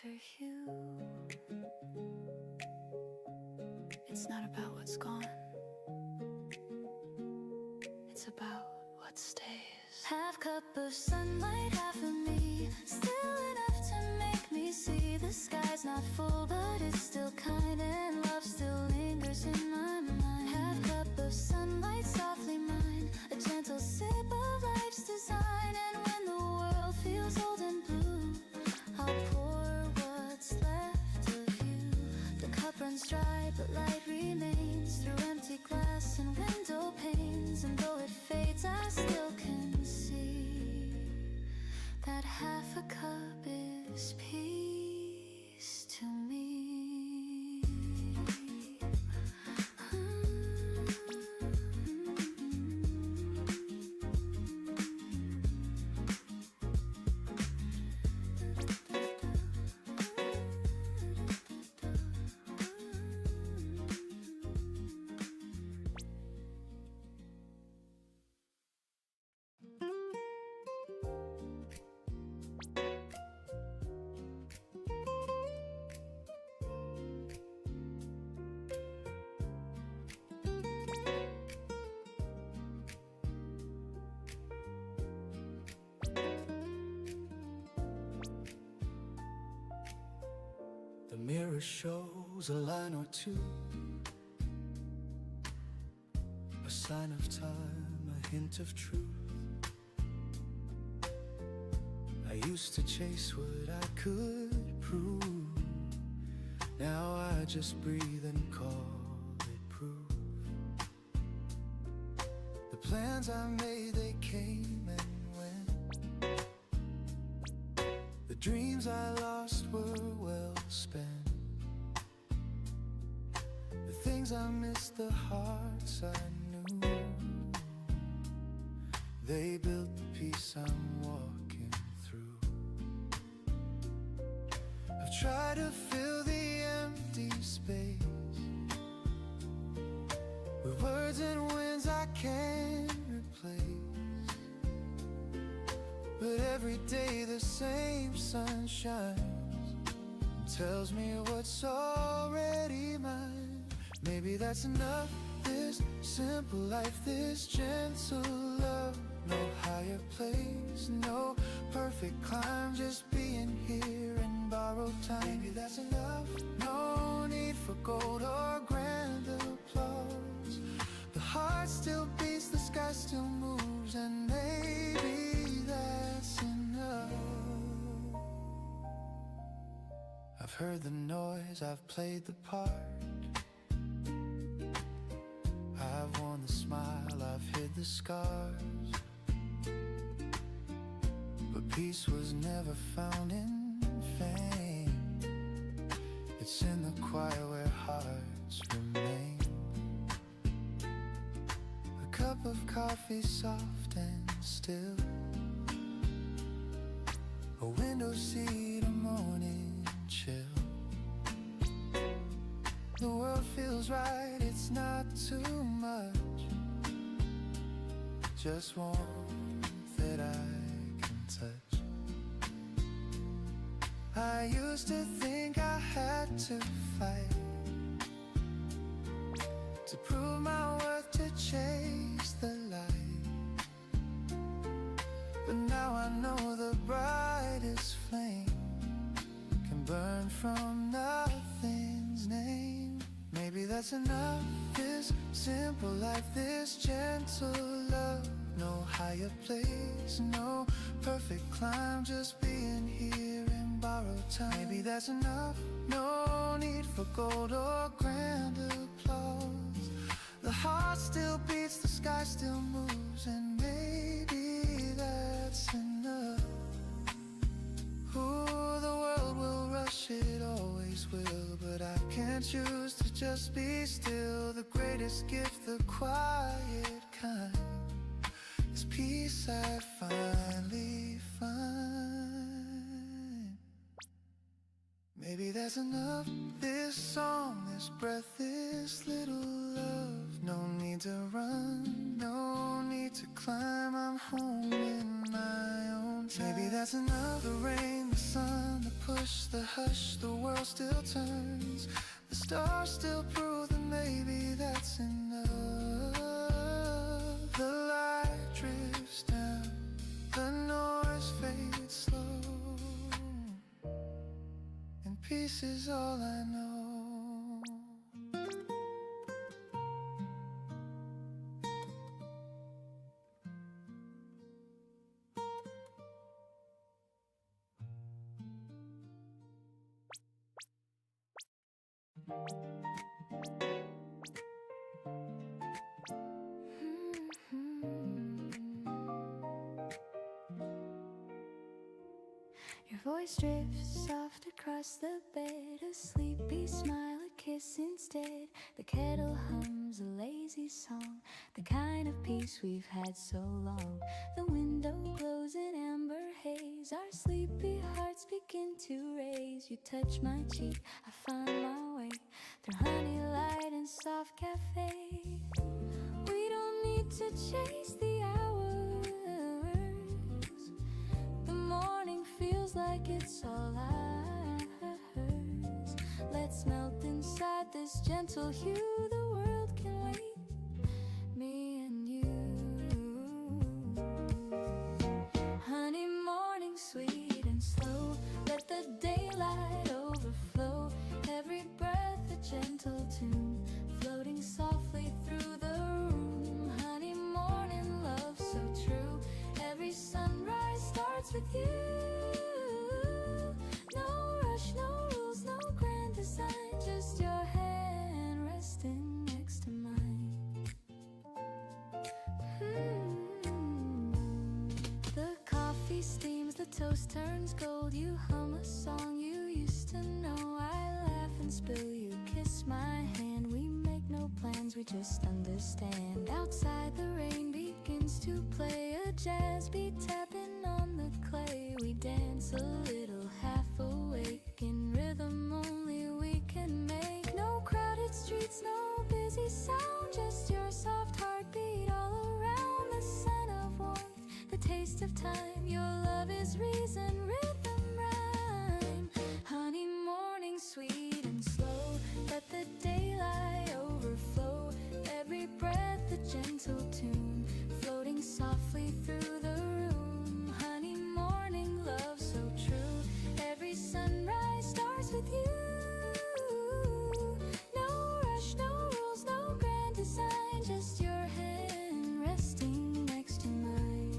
after you. It's not about what's gone, it's about what stays. Half cup of sunlight, half of me, still enough to make me see the sky's not full, but it's still kind, and love still lingers in my mind. Half cup of sunlight, softly mine, a gentle sip of life's design, and when the world feels old and blue, I'll pour what's left of you. The cup runs dry, but light remains through empty glass and window panes, and though it fades, I still can see that half a cup is peace to me. The mirror shows a line or two, a sign of time, a hint of truth. I used to chase what I could prove. Now I just breathe and call it proof. The plans I made, they came and went. The dreams I lost were well spent. The things I missed, the hearts I knew, they built the peace I'm walking through. I've tried to fill the empty space with words and winds I can't replace. But every day the same sun shines and tells me what's already mine. Maybe that's enough, this simple life, this gentle love. No higher place, no perfect climb, just being here in borrowed time. Maybe that's enough, no need for gold or grand applause. The heart still beats, the sky still moves, and maybe that's enough. I've heard the noise, I've played the part, I've worn the smile, I've hid the scars. But peace was never found in fame. It's in the quiet where hearts remain. A cup of coffee soft and still, a window seat, a morning chill. The world feels right, it's not too much, just warmth that I can touch. I used to think I had to fight to prove my worth, to chase the light. But now I know the brightest flame can burn from nothing's name. Maybe that's enough, this simple life, this gentle love. No higher place, no perfect climb, just being here in borrowed time. Maybe that's enough, no need for gold or grand applause. The heart still beats, the sky still moves, and maybe that's enough. Ooh, the world will rush, it always will, but I can't choose to just be still. The greatest gift, the quiet kind, is peace I finally find. Maybe that's enough, this song, this breath, this little love. No need to run, no need to climb, I'm home in my own time. Maybe that's enough, the rain, the sun, the push the hush, the world still turns. The stars still prove that maybe that's enough. The light drifts down, the noise fades slow, and peace is all I know. Your voice drifts soft across the bed, a sleepy smile, a kiss instead. The kettle hums a lazy song, the kind of peace we've had so long. The window glows in amber haze, our sleepy hearts begin to raise. You touch my cheek, I find my way through honey light and soft cafe. We don't need to chase the hours, the morning feels like it's all ours. Let's melt inside this gentle hue, the world can wait, me and you. Honey morning, sweet and slow, let the daylight overflow. Every breath a gentle tune, floating softly through the room. Honey morning, love so true, every sunrise starts with you. No rush, no rules, no grand design, just your hand resting next to mine. The coffee steams, the toast turns gold. You hum a song you used to know. I laugh and spill, you kiss my hand. We make no plans, we just understand. Outside the rain begins to play, a jazz beat tapping on the clay. We dance a little half awake, in rhythm only we can make. No crowded streets, no busy sound, just your soft heartbeat all around. The scent of warmth, the taste of time, your love is reason, rhythm, rhyme. Honey morning, sweet and slow, let the daylight overflow. Every breath a gentle tune, floating softly through the room. Honey morning, love so true, every sunrise starts with you. No rush, no rules, no grand design, just your hand resting next to mine.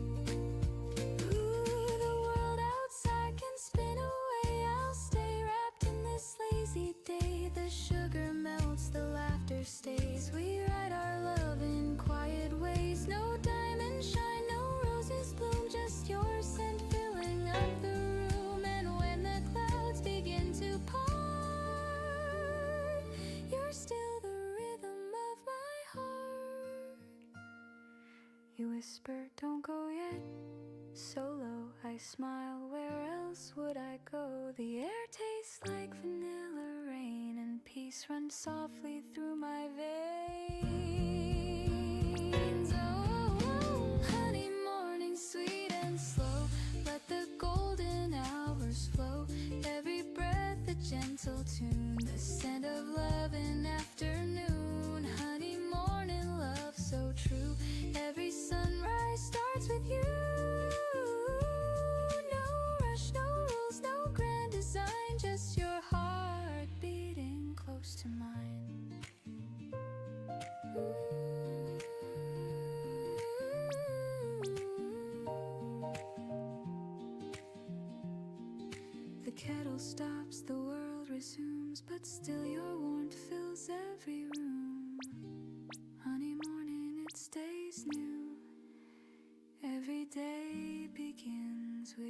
Ooh, the world outside can spin away, I'll stay wrapped in this lazy day. The sugar melts, the laughter stays, we write our love in quiet ways. No diamond shine, no roses bloom, just your scent filling up the room. And when the clouds begin to part, you're still the rhythm of my heart. You whisper, don't go yet, so low. I smile, where else would I go? The air tastes like vanilla rain, and peace runs softly through my veins. Oh, honey morning, sweet and slow, let the golden hours flow. Every breath a gentle tune, the scent of love in afternoon. Honey morning, love so true, every sunrise starts with you. No rush, no rules, no grand design, just your heart beating close to mine. The kettle stops, the world resumes, but still your warmth fills every room. Honey morning, it stays new, every day begins with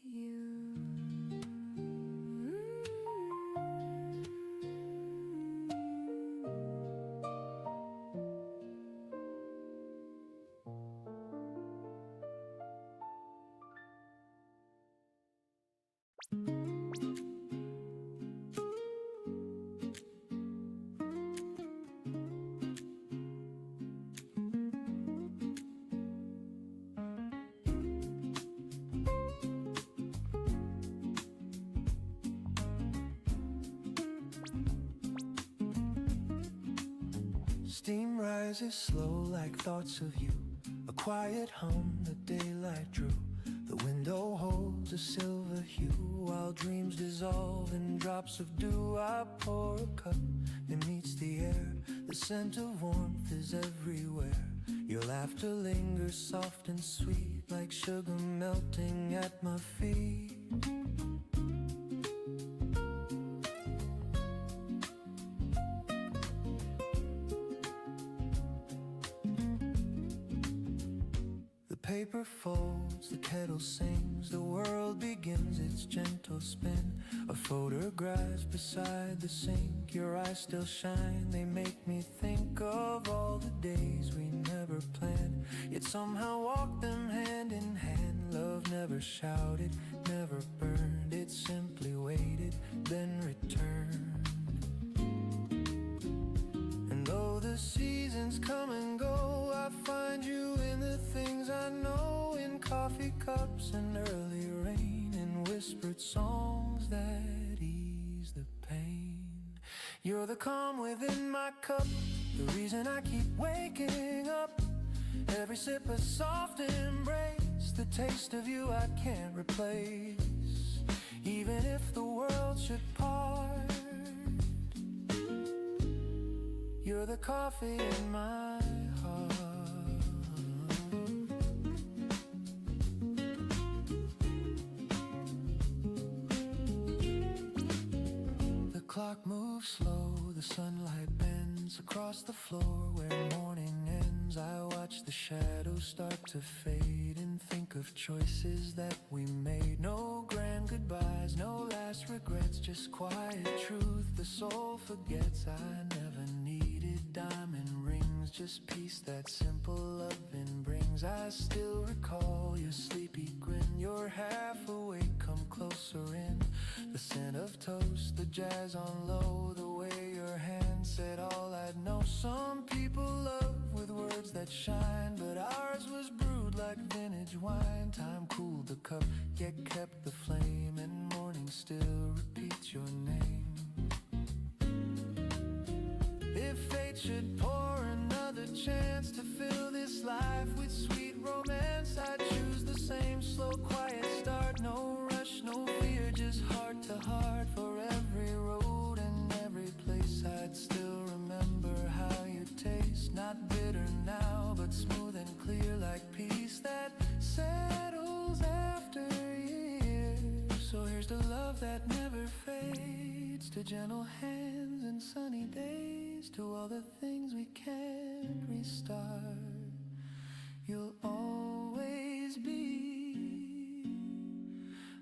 you. steam rises slow like thoughts of you. A quiet hum the daylight drew. The window holds a silver hue while dreams dissolve in drops of dew. I pour a cup, it meets the air. The scent of warmth is everywhere. Your laughter lingers soft and sweet like sugar melting at my feet. Paper folds, the kettle sings, the world begins its gentle spin. A photograph beside the sink, your eyes still shine, they make me think of all the days we never planned, yet somehow walked them hand in hand. Love never shouted, never burned, it simply waited, then returned. And though the seasons come and go, I find you in the things I know, in coffee cups and early rain, in whispered songs that ease the pain. You're the calm within my cup, the reason I keep waking up. Every sip a soft embrace, the taste of you I can't replace. Even if the world should part, you're the coffee in my heart. The clock moves slow, the sunlight bends across the floor where morning ends. I watch the shadows start to fade and think of choices that we made. No grand goodbyes, no last regrets, just quiet truth the soul forgets. I never needed diamond rings, just peace that simple loving brings. I still recall your sleepy grin, you're half awake, come closer in. The scent of toast, the jazz on low, the way your hand said all I'd know. Some people love with words that shine, but ours was brewed like vintage wine. Time cooled the cup, yet kept the flame, and morning still repeats your name. If fate should pour another chance to fill this life with sweet romance, I'd choose the same slow, quiet start. No rush, no fear, just heart to heart. For every road and every place, I'd still remember how you taste. Not bitter now, but smooth and clear like peace that settles after years. So here's to love that never fades, to gentle hands and sunny days, to all the things we can't restart. You'll always be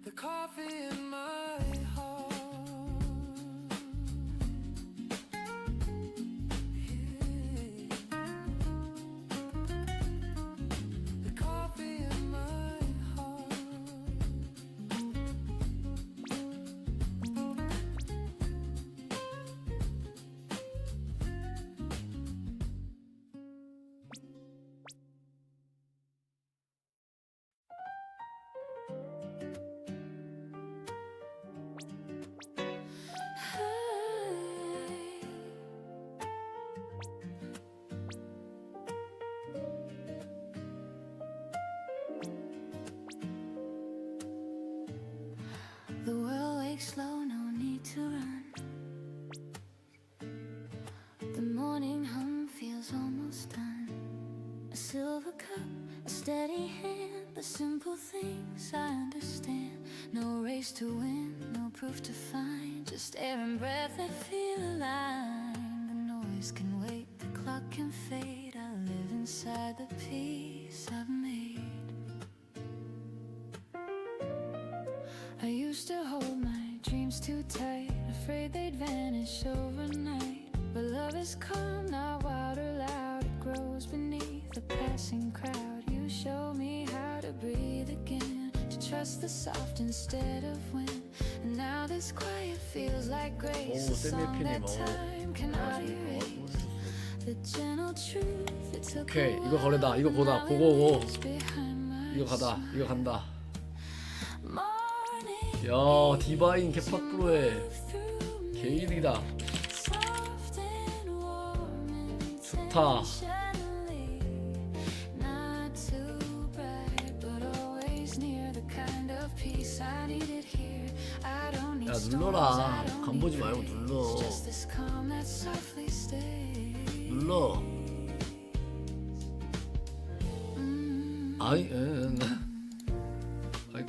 the coffee in my heart. The coffee in my heart. The world wakes slow, no need to run. The morning hum feels almost done. A silver cup, a steady hand, the simple things I understand. No race to win, no proof to find, just air and breath that feel aligned. The noise can wait, the clock can fade, I live inside the peace I've made. I used to hold my dreams too tight, afraid they'd vanish overnight. But love is calm, not wild or loud, it grows beneath the passing crowd. You show me how to breathe again, to trust the soft instead of wind. And now this quiet feels like grace, a song that time cannot erase. The gentle truth it took 오케이, 이거 거래다. 이거 보다. 고고고. 이거 가다. 이거 간다. 야, 디바인 캡팍 프로의 개인이다. 좋다. 좋다. Not too bright, but always near the kind of peace I needed here. I don't need 야 storms, 눌러라. I don't 간 보지 need 말고 rain. 눌러. Just this calm that softly stays. 눌러. 아이, 아이,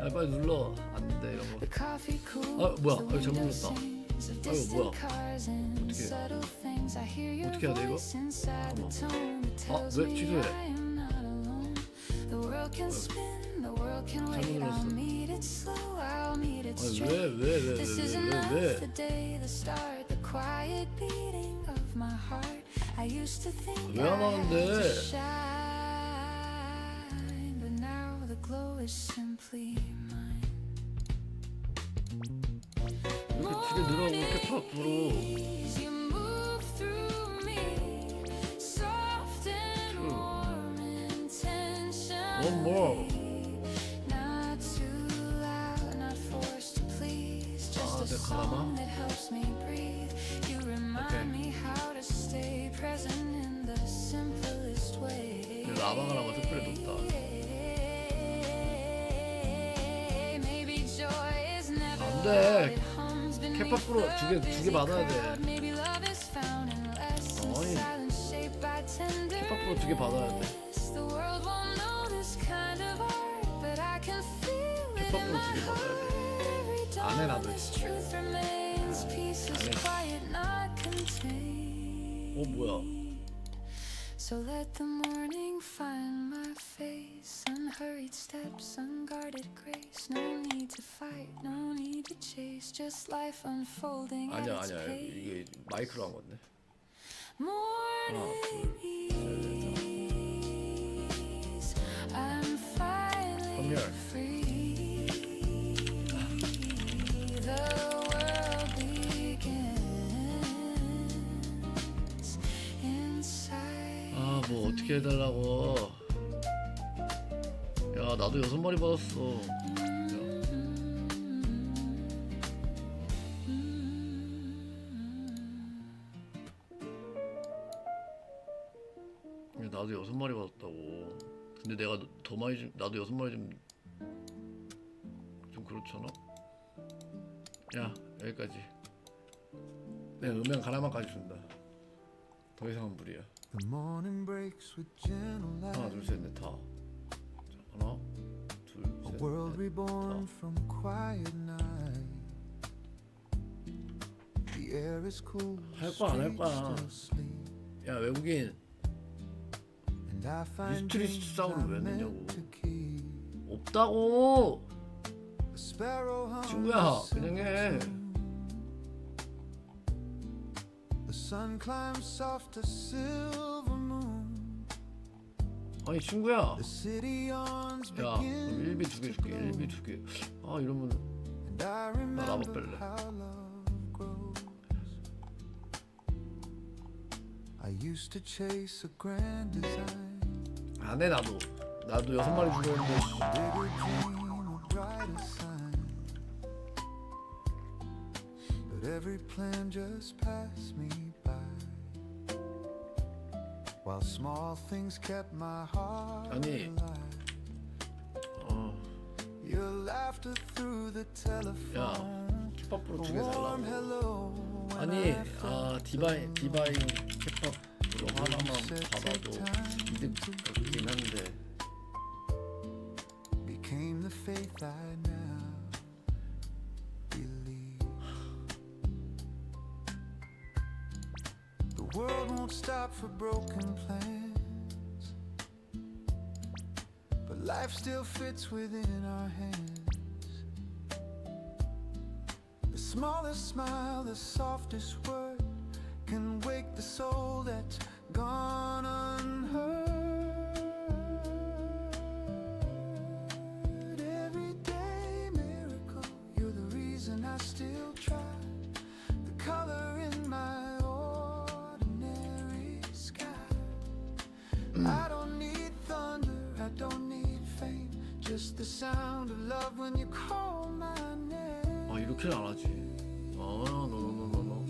야 빨리 눌러. 안 돼 이런 거. The coffee cools, 아 뭐야? the 아 잘못 window 눌렀다. sings of 아이고, distant 뭐야. cars and 어떻게 해? subtle things. I hear your 어떻게 해야 돼, 이거? voice inside the 잠깐만. tone that 아, tells 왜 me 취소해? I am not alone. The world can spin, the world can 잘못 wait. I'll 눌렀어. meet it slow, I'll meet it 아니 straight. This is enough, 왜? the day, the start, the quiet beating of my heart. I used to think 왜 I 안 had 하는데? to shine, but now the glow is simply mine. 이렇게 뒤에 늘어오고 이렇게 팍 불어. You move through me, soft and warm intention. One more. Not too loud, not forced to please. Just a 내 song that helps me breathe. You remind me how to stay present in the simplest way. 라방하라고 특별히 높다. Maybe joy is never 안 loud, 돼. it hums beneath 케팝 프로 the 두 개 받아야 돼. crowd. Maybe love is found in lessons, 어이. silence shaped by tender. 케팝 프로 두 개 받아야 돼. The world won't know this kind of art, but I can feel it 케팝 in 프로 my 두 개 받아야 돼. every 안 해, dawn. 나도. This truth remains, peace is 안 해. quiet, not contained. 뭐야? So let the morning find my face, unhurried steps, unguarded grace. No need to fight, no need to chase, just life unfolding at 아니야 its 아니야 pace. 이게 마이크로 한 건데. Morning ease, I'm finally here. free. The world begins inside. 아 뭐 어떻게 해달라고. 야 나도 6마리 받았어. 야, 나도 6마리 받았다고. 근데 내가 더 많이 좀 나도 6마리 좀 그렇잖아. 야 여기까지. 내가 음향 가라만까지 준다. 더 이상은 무리야. The morning breaks with gentle 하나 light. 둘셋넷 다. 자, 하나 A world 둘셋넷 reborn 다. from quiet night. The air is cool. 할 거야, 안 할 거야? streets still sleep. 야 외국인 And I find 미스트리 dreams 사운드 왜 I'm 넣냐고. meant to keep. 없다고. A sparrow hums 친구야 a 그냥 해. silver tune. The sun climbs soft as silver moon. 아니 친구야. The city yawns 야 그럼 begin 1비 2개 줄게. 1비 2개. 아 이러면 And I 나 라바 remember 뺄래. how love grows. I used to chase a grand design, 안 해 나도. 나도 6마리 죽었는데. 씨. bigger dream, a brighter sign. But every plan just passed me by, while small things kept my heart 아니. alive. 어, Your laughter through the telephone. 힙합으로 A 2개 warm 달라고. hello when 아니 I felt 디바인 힙합으로 하나만 받아도 이득 같긴 한데. became the faith I now believe. The world won't stop for broken plans, but life still fits within our hands. The smallest smile, the softest word can wake the soul that's gone unheard. Everyday miracle, you're the reason I still try. The color in my ordinary sky. I don't need thunder, I don't need fame, just the sound of love when you call my name. 아 이렇게는 안 하지. 아 노노노노노.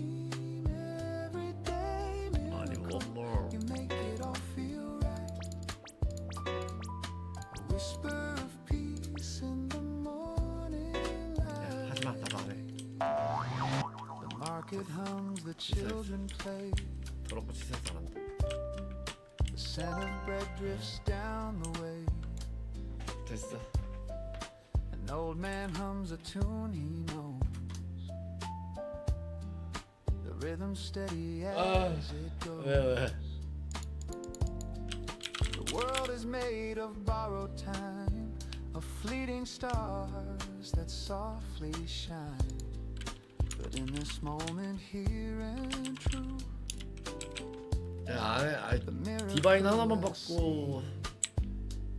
Everyday miracle. 아니 뭐 whisper of peace in the morning light. 하지마, 나도 안 해. The market hums, the children play. 더럽고 치사해서 안 한다. The scent of bread drifts down the way. 됐어. An old man hums a tune he knows. The rhythm steady as it goes. 왜? The world is made of borrowed time, of fleeting stars that softly shine. But in this moment here and true, 야, the miracle 디바인 하나만 받고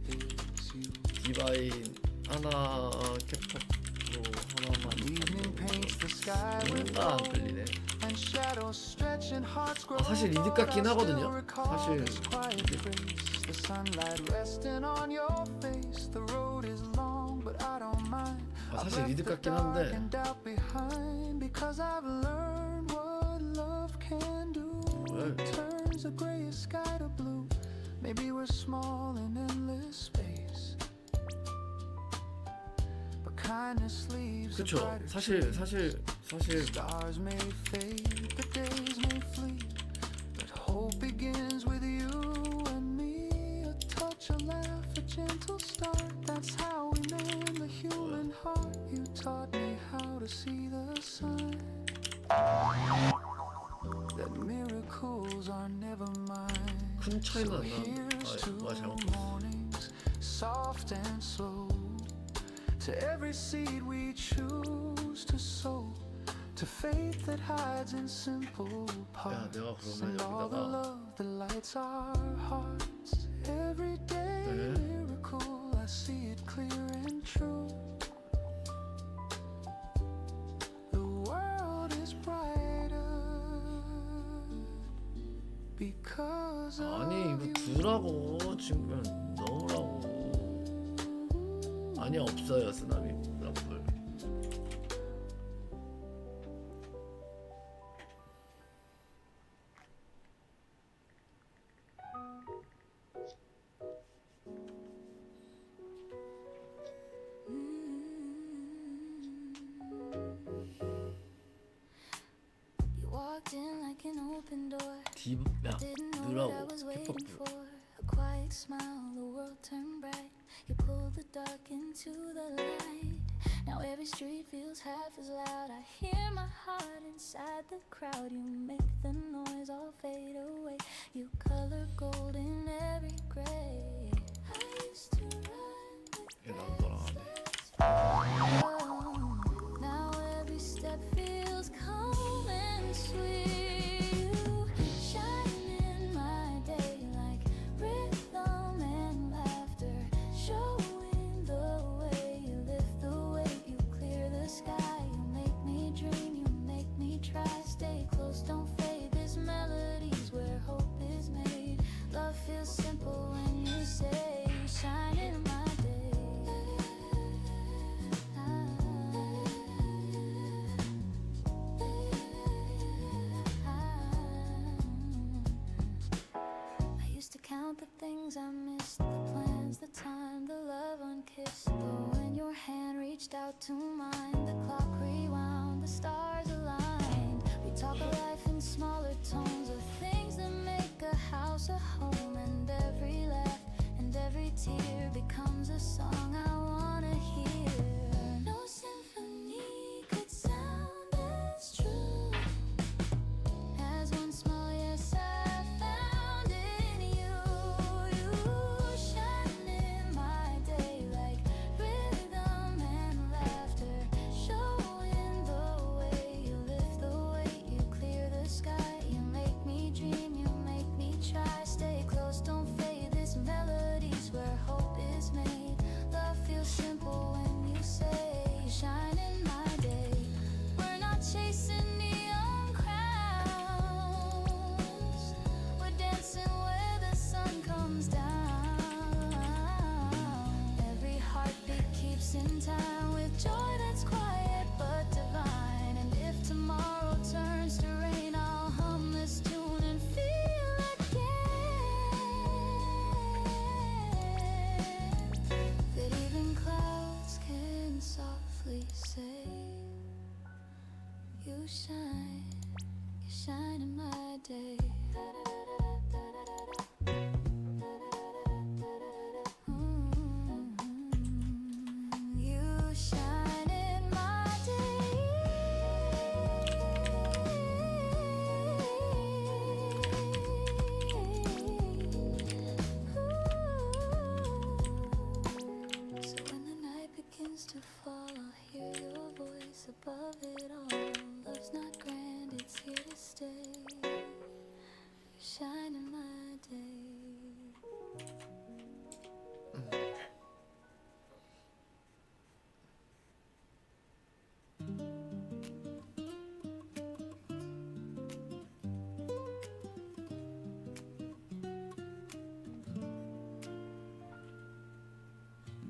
is you. 디바인 하나 캡처로 하나만 Evening paints the sky with 뭔가 안 gold, 끌리네. and shadows stretch and hearts grow. 사실 이득 같긴 하거든요. 사실 The sunlight resting on your face. The road is long, but I don't mind. 사실 이득 같긴 한데 And doubt behind, because I've learned what love can do. It turns the grayest sky to blue. Maybe we're small in endless space, but kindness leaves a 그쵸. brighter 사실 Stars may fade, the days may flee, but hope begins with you and me. A touch, a laugh, a gentle start. That's how we mend the human heart. You taught me how to see the sign, that miracles are never mine. 큰 차이는 So 안 나는데. here's to 아, 잘못 봤어. mornings, soft and slow, to every seed we choose to sow, to faith that hides in simple parts, 내가 그러면 and all the 여기다가 love that lights our hearts. Every day miracle, I see it clear and true. The world is brighter because of 아니 이거 you. 두라고 지금 넣으라고. 아니 없어요 쓰나미 라플. You walked in like an open door. 야 Didn't know what I 넣으라고 was waiting 캡퍼프. for. A quiet smile, the world turned bright. You pulled the dark into the light. Now every street feels half as loud. I hear my heart inside the crowd. You make the noise all fade away. You color gold in every gray. I used to run with 얘 나도 너랑 안 해. oh, now every step feels calm and sweet. You shine in my day like rhythm and laughter, showing the way you lift the weight, you clear the sky, you make me dream, you make me try. Stay close, don't fade. This melody's where hope is made. Love feels simple when you say you shine in my day. I used to count the things I missed, the plans, the time, the love unkissed. But when your hand reached out to mine, the clock rewound, the stars aligned. We talk of life in smaller tones, of things that make a house a home. And every laugh and every tear becomes a song I wanna hear. No symphony could sound as true as one small yes I found in you. You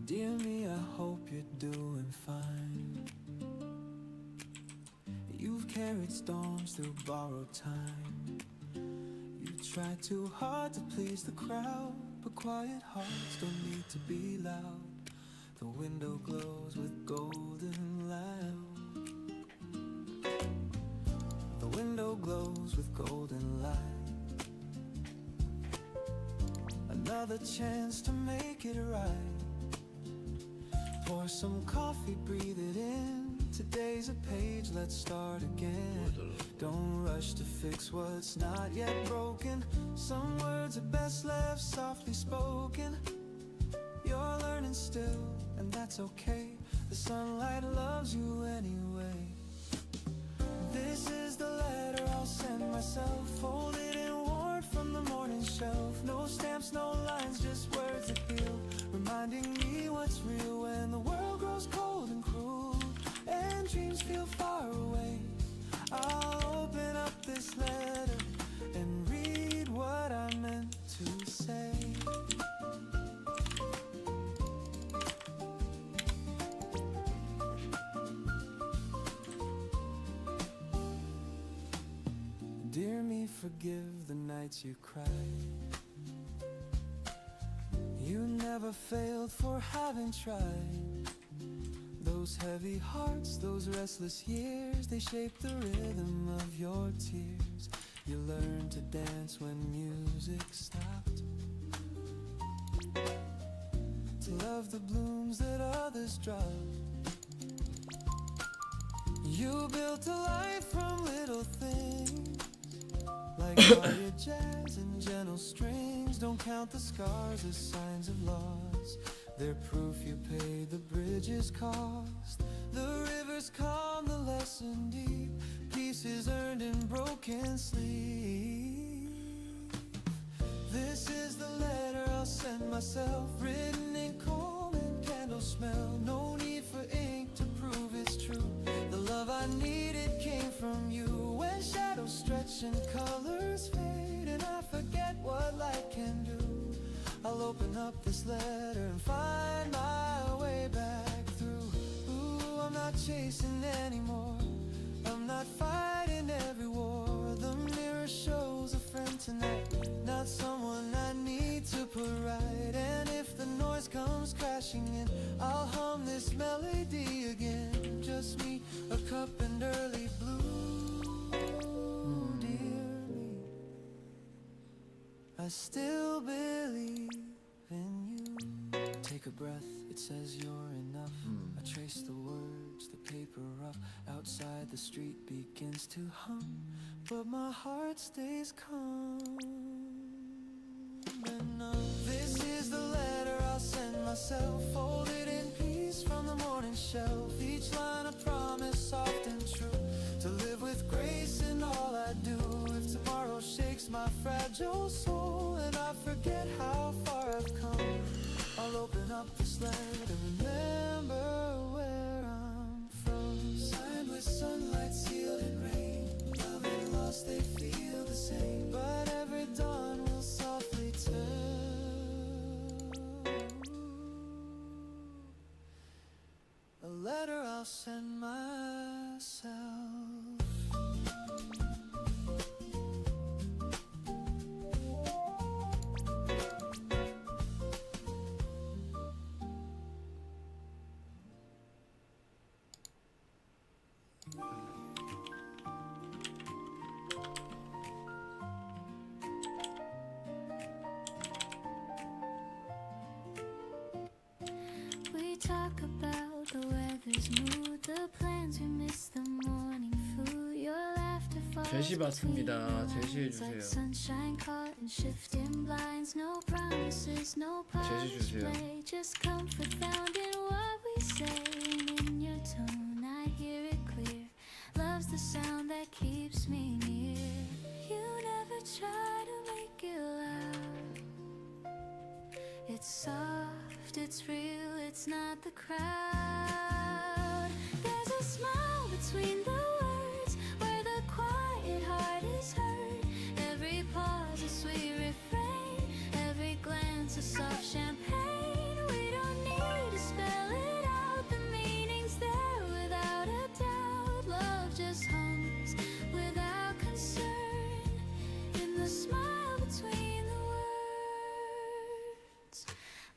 Dear me, I hope you're doing fine. You've carried storms through borrowed time. You try too hard to please the crowd, but quiet hearts don't need to be loud. The window glows with golden light. The window glows with golden light. Another chance to make it right. Pour some coffee, breathe it in. Today's a page, let's start again. Don't rush to fix what's not yet broken. Some words are best left softly spoken. You're learning still, and that's okay. The sunlight loves you anyway. This is the letter I'll send myself, folded and worn from the morning shelf. No stamps, no lines, just words that heal, reminding me what's real when the world grows cold and cruel and dreams feel far away. I'll open up this letter and read what I meant to say. Dear me, forgive the nights you cried. You never failed for having tried. Those heavy hearts, those restless years, they shape the rhythm of your tears. You learned to dance when music stopped, to love the blooms that others dropped. You built a life from little things, like quiet jazz and gentle strings. Don't count the scars as signs of loss. They're proof you paid the bridge's cost. The rivers calm, the lesson deep. Pieces earned in broken sleep. This is the letter I'll send myself, written in coal and candle smell. No need for ink to prove it's true. The love I needed came from you. When shadows stretch and colors fade, and I forget what light can do, I'll open up this letter and find my way back through. Ooh, I'm not chasing anymore. I'm not fighting every war. The mirror shows a friend tonight, not someone I need to put right. And if the noise comes crashing in, I'll hum this melody again. Just me, a cup and early blue. Dear me, I still believe in you. Take a breath, it says you're enough. I trace the words, the paper rough. Outside the street begins to hum, but my heart stays calm enough. This is the letter I'll send myself, folded in peace from the morning shelf. Each line a promise, soft and true, to live with grace in all I do. If tomorrow shakes my fragile soul and I forget how far I've come, I'll open up this letter and remember where I'm from. Signed with sunlight, sealed in rain. Love and loss, they feel the same, but every dawn will softly turn. A letter I'll send myself. We talk about the weather's mood, the plans we miss, the morning food. Your laughter falls 제시 받습니다. between 제시해 lines like 주세요. sunshine caught in shifting blinds. No promises, no polished 주세요. play, just comfort found in what we say. And in your tone, I hear it clear. Love's the sound that keeps me near. You never try to make it loud. It's soft, it's real, it's not the crowd. There's a smile between the words, where the quiet heart is heard. Every pause a sweet refrain, every glance a soft champagne. We don't need a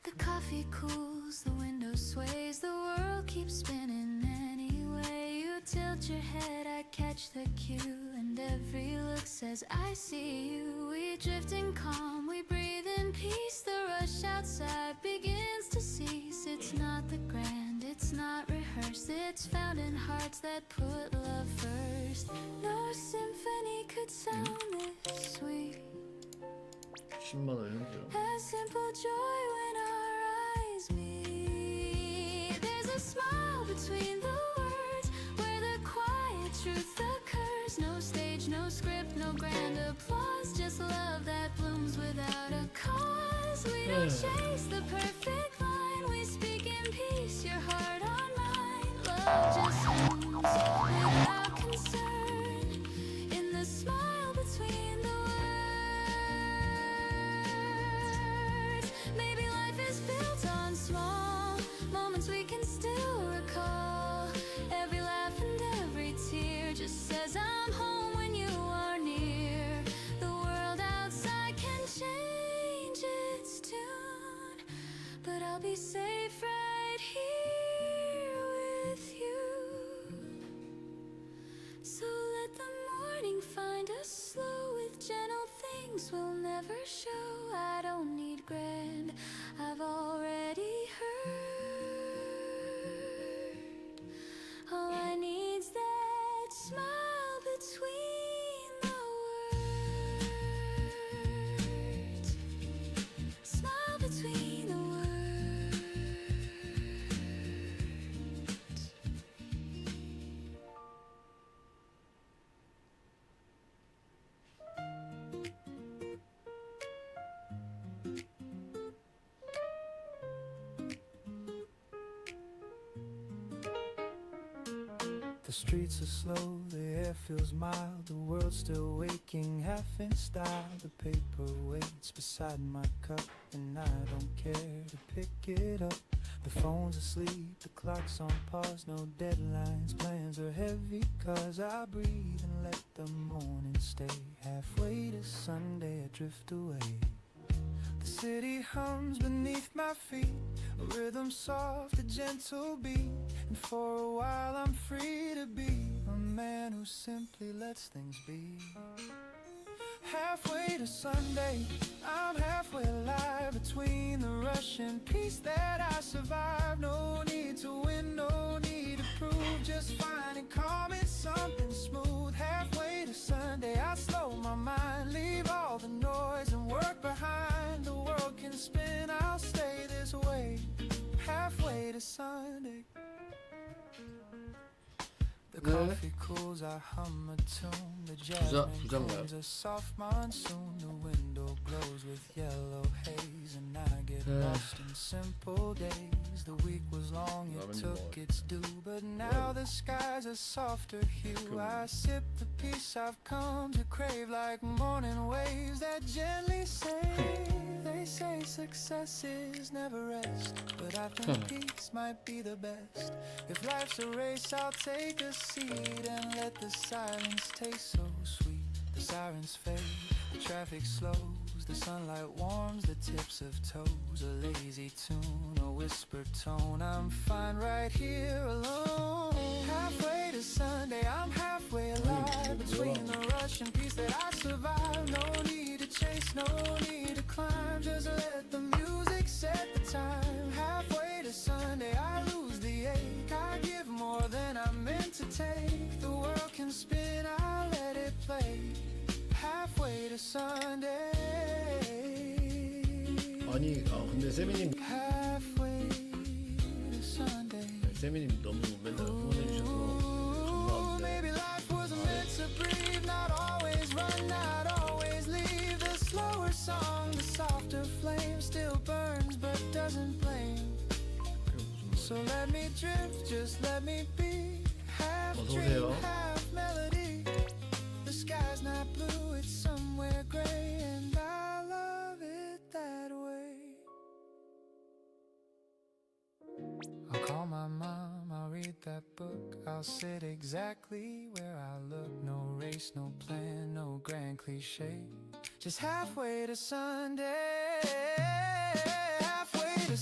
The coffee cools, the window sways, the world keeps spinning anyway. You tilt your head, I catch the cue, and every look says I see you. We drift in calm, we breathe in peace. The rush outside begins to cease. It's not the grand, it's not rehearsed. It's found in hearts that put love first. No symphony could sound this sweet. 10만 원 현재요. A simple joy when our eyes meet. There's a smile between the words where the quiet truth occurs. No stage, no script, no grand applause. Just love that blooms without a cause. We don't chase the perfect line. We speak in peace, your heart on mine. Love just moves without concern. In the smile between the maybe life is built on small moments we can still recall. Every laugh and every tear just says I'm home when you are near. The world outside can change its tune, but I'll be safe right here with you. So let the morning find us slow with gentle things we'll never show. I don't need grand, I've already heard. All I need's that smile between the words. Smile between the words. The streets are slow, the air feels mild. The world's still waking, half in style. The paper waits beside my cup, and I don't care to pick it up. The phone's asleep, the clock's on pause. No deadlines, plans are heavy, cause I breathe and let the morning stay. Halfway to Sunday, I drift away. The city hums beneath my feet, a rhythm soft, a gentle beat. And for a while I'm free to be a man who simply lets things be. Halfway to Sunday, I'm halfway alive. Between the rush and peace that I survive. No need to win, no need to prove. Just finding calm in something smooth. Halfway to Sunday, I slow my mind, leave all the noise and work behind. The world can spin, I'll stay this way. Halfway to Sunday. The coffee cools, I hum a tune. The jasmine comes a soft monsoon. The window glows with yellow haze, and I get lost in simple days. The week was long, it took its due, but now the sky's a softer hue. I sip the peace I've come to crave, like morning waves that gently say. They say success is never rest, but I think peace might be the best. If life's a race, I'll take a seat and let the silence taste so sweet. The sirens fade, the traffic slows, the sunlight warms the tips of toes. A lazy tune, a whispered tone, I'm fine right here alone. Halfway to Sunday, I'm halfway alive. Between the rush and peace that I survive. No need to chase, no need to climb. Just let the music set the time. Halfway to Sunday, I lose the ache. I give more than I meant to take. The world can spin, I'll let it play. Halfway to Sunday. 아니, 근데 세미님, Halfway to Sunday. 세미님 너무 맨날 후원해 주셔서 감사합니다. Maybe life wasn't meant to breathe. Not always run, not always leave. The slower song, the softer flame still burns but doesn't blame. So let me drift, just let me be. Half dream, half melody. The sky's not blue, it's somewhere gray, and I love it that way. I'll call my mom, I'll read that book. I'll sit exactly where I look. No race, no plan, no grand cliche. Just halfway to Sunday. Halfway to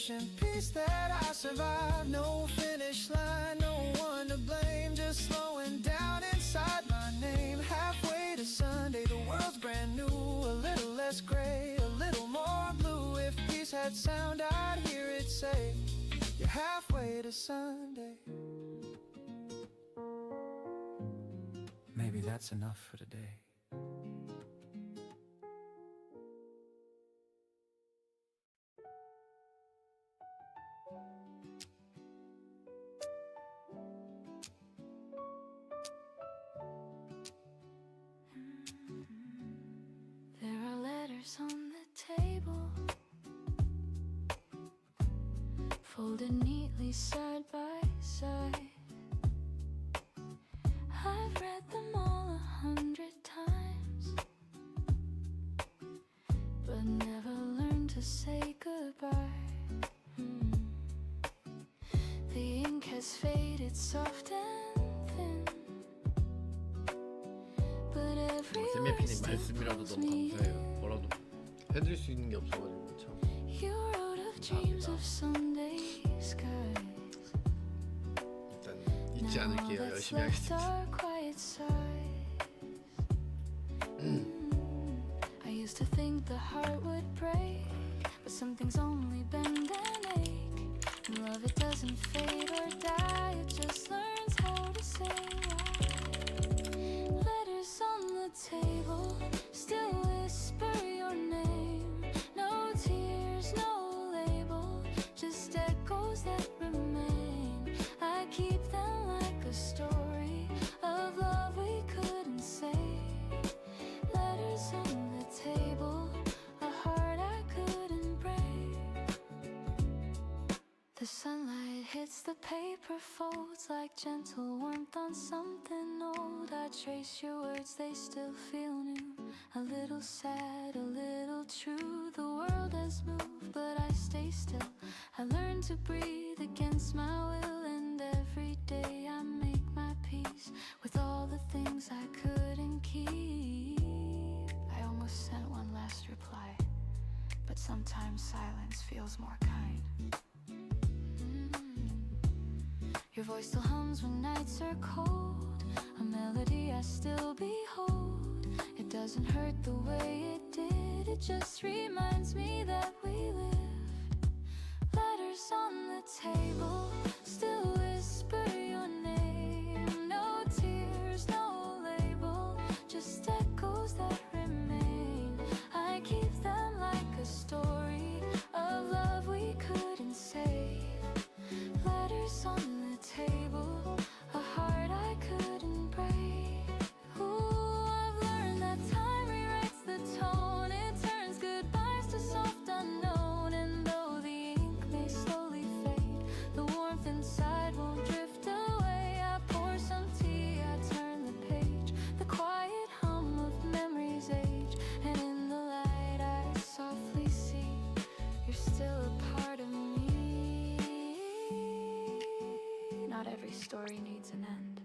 patient piece that I survived. No finish line, no one to blame. Just slowing down inside my name. Halfway to Sunday, the world's brand new. A little less gray, a little more blue. If peace had sound, I'd hear it say, you're halfway to Sunday. Maybe that's enough for today. There are letters on the table, folded neatly side by side. I've read them all 100 times, but never learned to say goodbye. The ink has faded soft and thin, but every 세미피님 말씀이라도 너무 감사해요. 뭐라도 해드릴 수 있는 게 없어가지고 참. you wrote of dreams of Sunday skies. 일단 잊지 않을게요. 열심히 하겠습니다. I used to think the heart would break, but some things only bend and ache. And love, it doesn't fade or die, it just learns how to say why. Letters on the table still whisper your name. No tears, no label, just echoes that remain. I keep them like a story of love we couldn't say. Letters on the table, a heart I couldn't break. The sunlight hits the paper folds like gentle warmth on something old. I trace your words, they still feel new. A little sad, a little true. The world has moved, but I stay still. I learn to breathe against my will, and every day I make my peace with all the things I couldn't keep. I almost sent one last reply, but sometimes silence feels more kind. Your voice still hums when nights are cold, a melody I still behold. It doesn't hurt the way it did, it just reminds me that we lived. Letters on the table still whisper your name. No tears, no label, just echoes that remain. I keep them like a story of love we couldn't save. Letters on the table, a heart I couldn't break. Ooh, I've learned that time rewrites the tone. It turns goodbyes to soft unknown. And though the ink may slowly fade, the warmth inside won't drift away. I pour some tea, I turn the page, the quiet hum of memories age. And in the light I softly see, you're still a part of me. Not every story needs an end.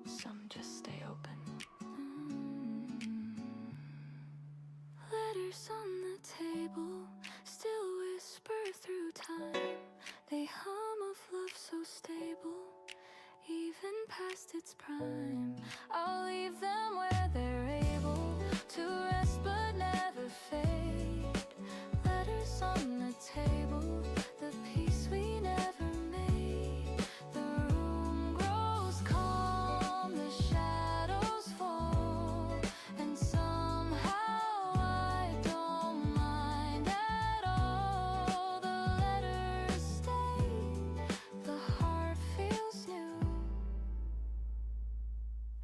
Some just stay open. Letters on the table still whisper through time. They hum of love so stable, even past its prime. I'll leave them where they're able to rest but never fade. Letters on the table, the peace we never made. The room grows calm, the shadows fall, and somehow I don't mind at all. The letters stay, the heart feels new,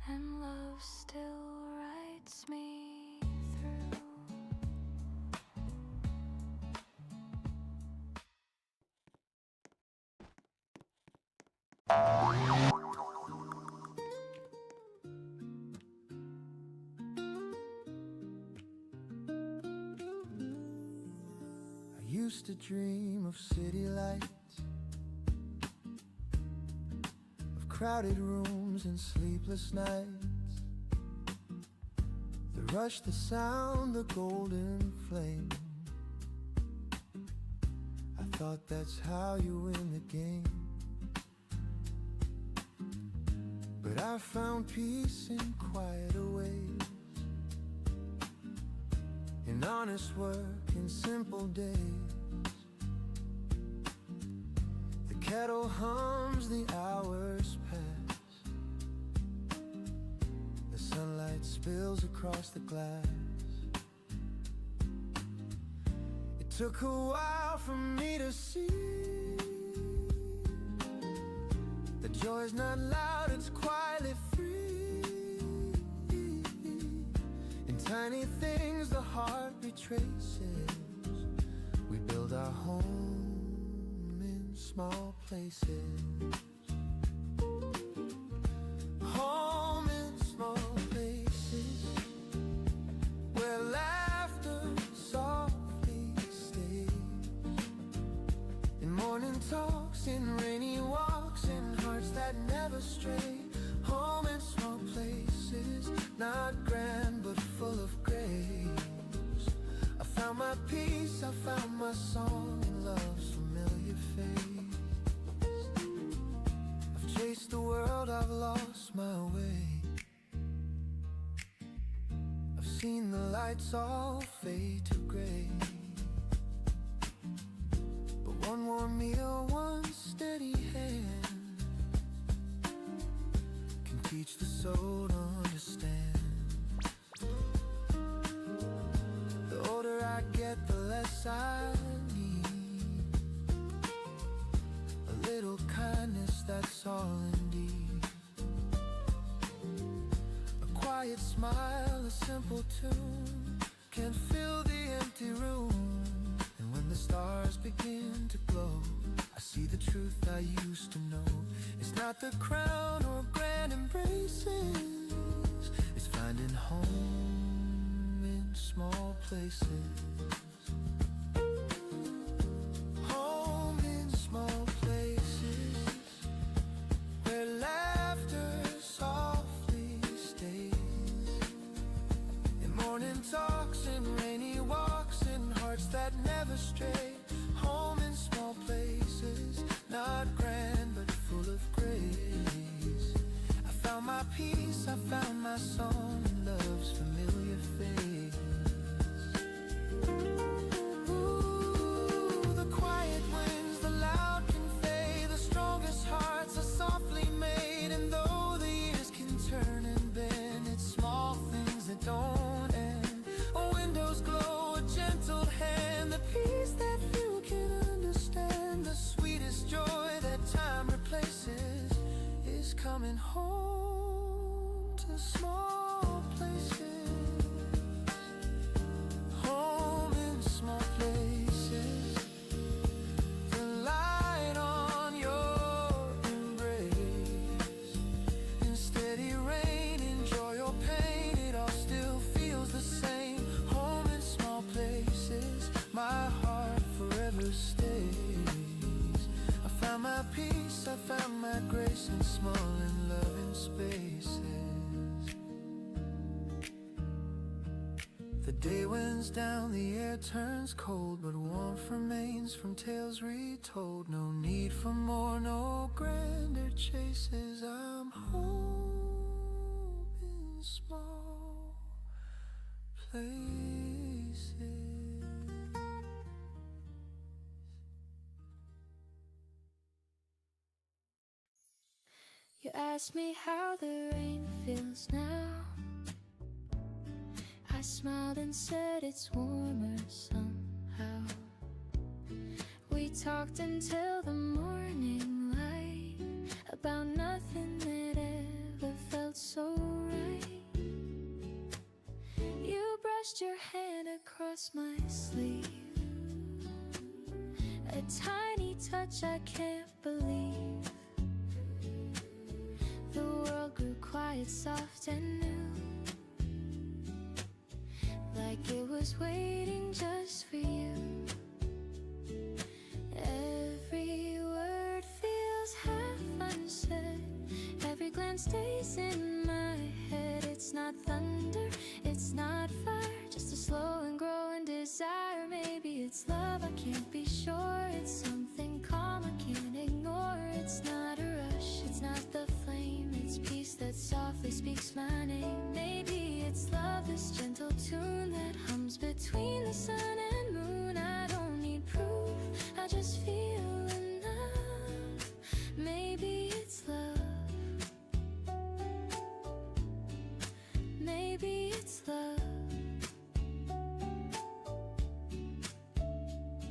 and love still writes me through. I used to dream of city lights, of crowded rooms and sleepless nights. The rush, the sound, the golden flame. thought that's how you win the game. But I found peace in quieter ways, in honest work, in simple days. The kettle hums, the hours pass, the sunlight spills across the glass. It took a while for me to see that joy's not loud, it's quietly free. In tiny things the heart retraces. We build our home in small places. Home in small places, where laughter softly stays. In morning talks, in rainy walks, in hearts that never stray. Home in small places, not grand but full of grace. I found my peace, I found my song in love's familiar face. I've chased the world, I've lost my way. I've seen the lights all fade to gray. But one warm meal, one steady hand can teach the soul to understand. The older I get, the less I need. A little kindness, that's all indeed. A quiet smile, a simple tune can fill the empty room. And when the stars begin to glow, I see the truth I used to know. It's not the crown or grand embraces, it's finding home in small places. Home in small places, where laughter softly stays. In morning talks, in rainy walks, in hearts that never stray. Home in small places, not grand but full of grace. I found my peace, I found my song in love's familiar face. Ooh, the quiet winds, the loud convey, the strongest hearts are softly made. And though the years can turn and bend, it's small things that don't end. A window's glow, a gentle hand, the peace that few can understand. The sweetest joy that time replaces is coming home to small places. Home in small places, the light on your embrace. In steady rain, in joy or pain, it all still feels the same. Home in small places, my heart forever stays. I found my peace, I found my grace in small and loving spaces. The day winds down, the air turns cold, but warmth remains from tales retold. No need for more, no grander chases. I'm home in small places. You asked me how the rain feels now. I smiled and said it's warmer somehow. We talked until the morning light about nothing that ever felt so right. You brushed your hand across my sleeve, a tiny touch I can't believe. The world grew quiet, soft and new, like it was waiting just for you. Every word feels half unsaid, every glance stays in my head. It's not thunder, it's not fire, just a slow and growing desire. Maybe it's love, I can't be sure. It's softly speaks my name. Maybe it's love, this gentle tune that hums between the sun and moon. I don't need proof, I just feel enough. Maybe it's love. Maybe it's love.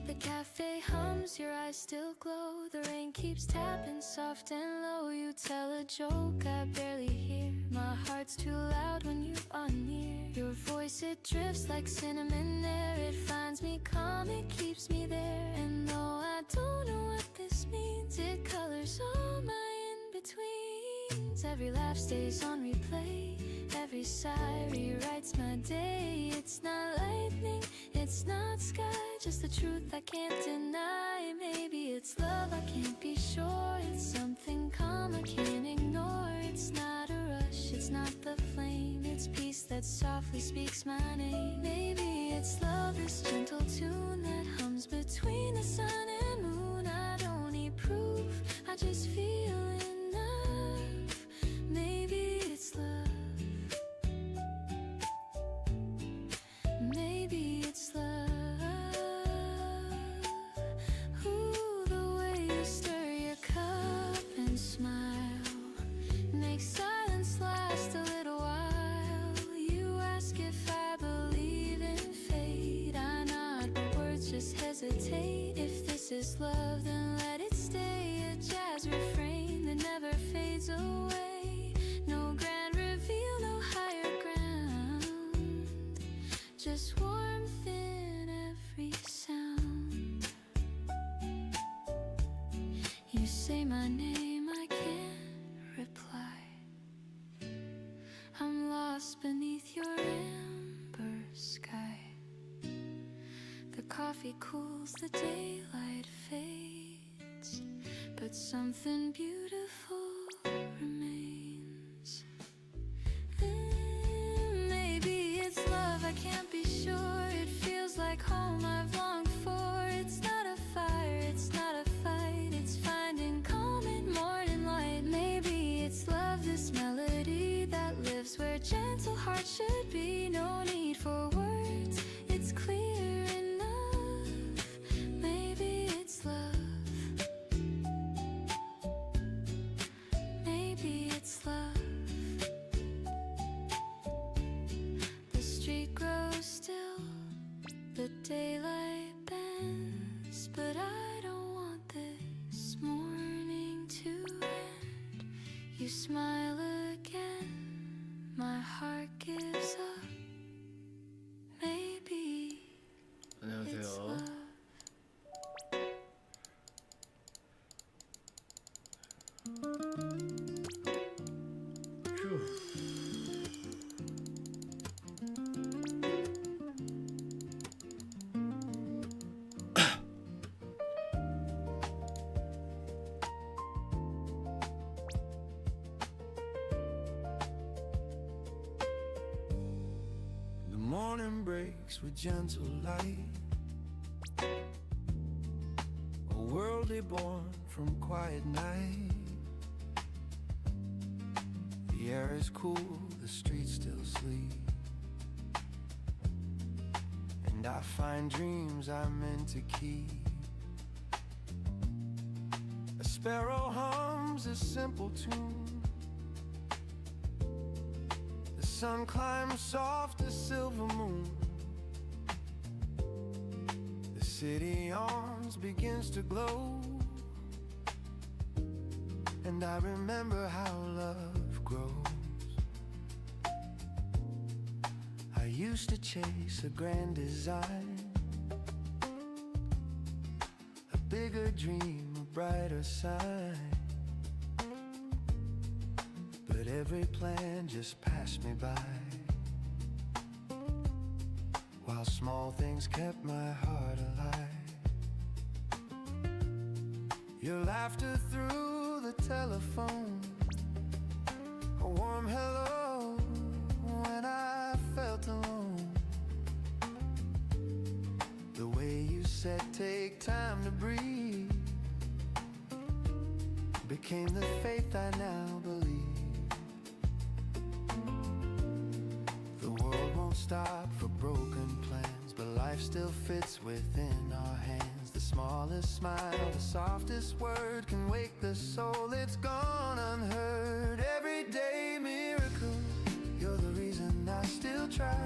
The cafe hums, your eyes still glow. The rain keeps tapping soft and low. You tell a joke I barely hear. My heart's too loud when you are near. Your voice, it drifts like cinnamon air. It finds me calm, it keeps me there. And though I don't know what this means, it colors all my in-betweens. Every laugh stays on replay. Every sigh rewrites my day. It's not lightning, it's not sky, just the truth I can't deny. Maybe it's love, I can't be sure. It's something calm I can't ignore. It's not a rush, it's not the flame. It's peace that softly speaks my name. Maybe it's love, this gentle tune that hums between the sun and moon. I don't need proof, I just feel enough. Maybe it's love. Maybe it's love. Ooh, the way you stir your cup and smile makes silence last a little while. You ask if I believe in fate. I nod, but words just hesitate. If this is love, then let it stay. A jazz refrain that never fades away. No grand reveal, no higher ground. Just warmth in every sound. You say my name, I can't reply. I'm lost beneath your amber sky. The coffee cools, the daylight fades, but something beautiful remains. Maybe it's love, I can't be sure. It feels like home I've longed for. It's not a fire, it's not a fight. It's finding calm in morning light. Maybe it's love, this melody that lives where gentle hearts should be. No need for words, it's clear enough. Maybe it's love. Maybe it's love. The street grows still, the daylight bends, but I don't want this morning to end. You smile again, my heart gives up. Maybe it's 안녕하세요. love. 휴. The morning breaks with gentle light. A world born from quiet night. The air is cool, the streets still sleep. And I find dreams I'm meant to keep. A sparrow hums a simple tune. The sun climbs soft as silver moon. The city yawns, begins to glow. And I remember how love grows. I used to chase a grand design, a bigger dream, a brighter sign. But every plan just passed me by, while small things kept my heart alive. Your laughter through the telephone, a warm hello when I felt alone. The way you said take time to breathe became the faith I now believe. stop for broken plans, but life still fits within our hands. The smallest smile, the softest word can wake the soul. It's gone unheard. Everyday miracle, you're the reason I still try.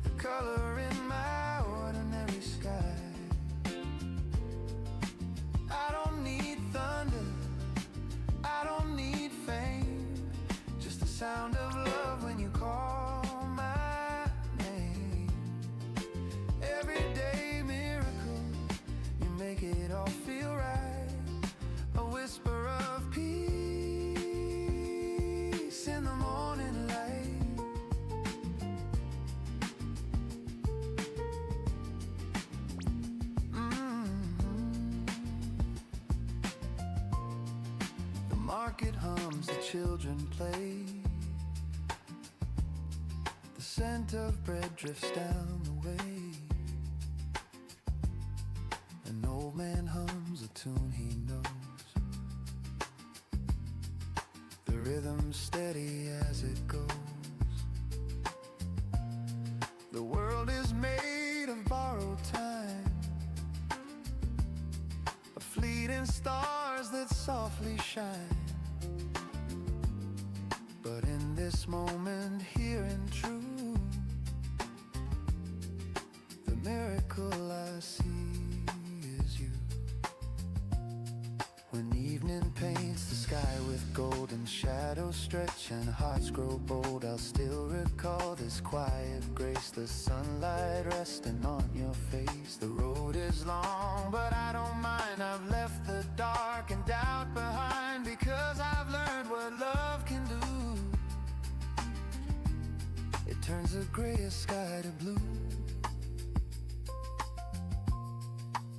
The color in my ordinary sky. I don't need thunder, I don't need fame, just the sound of love when you call my name. Everyday miracle, you make it all feel right. A whisper of peace in the morning light. The market hums, the children play. The scent of bread drifts down the way. An old man hums a tune he knows. The rhythm steady as it goes. The world is made of borrowed time, of fleeting stars that softly shine. But in this moment, here and true, the miracle I see is you. When evening paints the sky with golden shadows stretch and hearts grow bold, I'll still recall this quiet grace, the sunlight resting on your face. The road is long, but I don't mind. I've left the dark and doubt behind, because I've learned what love can do. It turns the grayest sky to blue.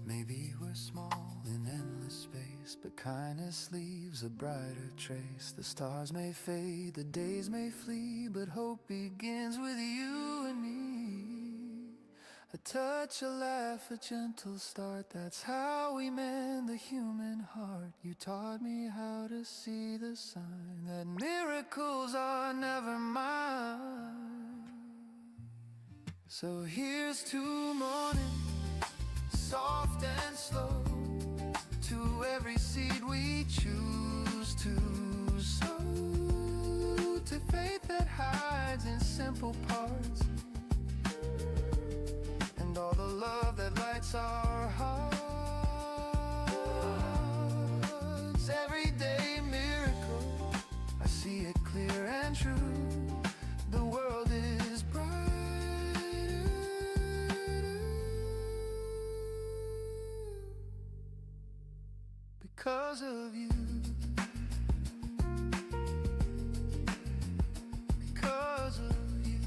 Maybe we're small in endless space, but kindness leaves a brighter trace. The stars may fade, the days may flee, but hope begins with you and me. A touch, a laugh, a gentle start, that's how we mend the human heart. You taught me how to see the sign that miracles are never mine. So here's to morning, soft and slow, to every seed we choose to sow, to faith that hides in simple parts, and all the love that lights our hearts. Everyday miracle, I see it clear and true. The world is brighter because of you. Because of you.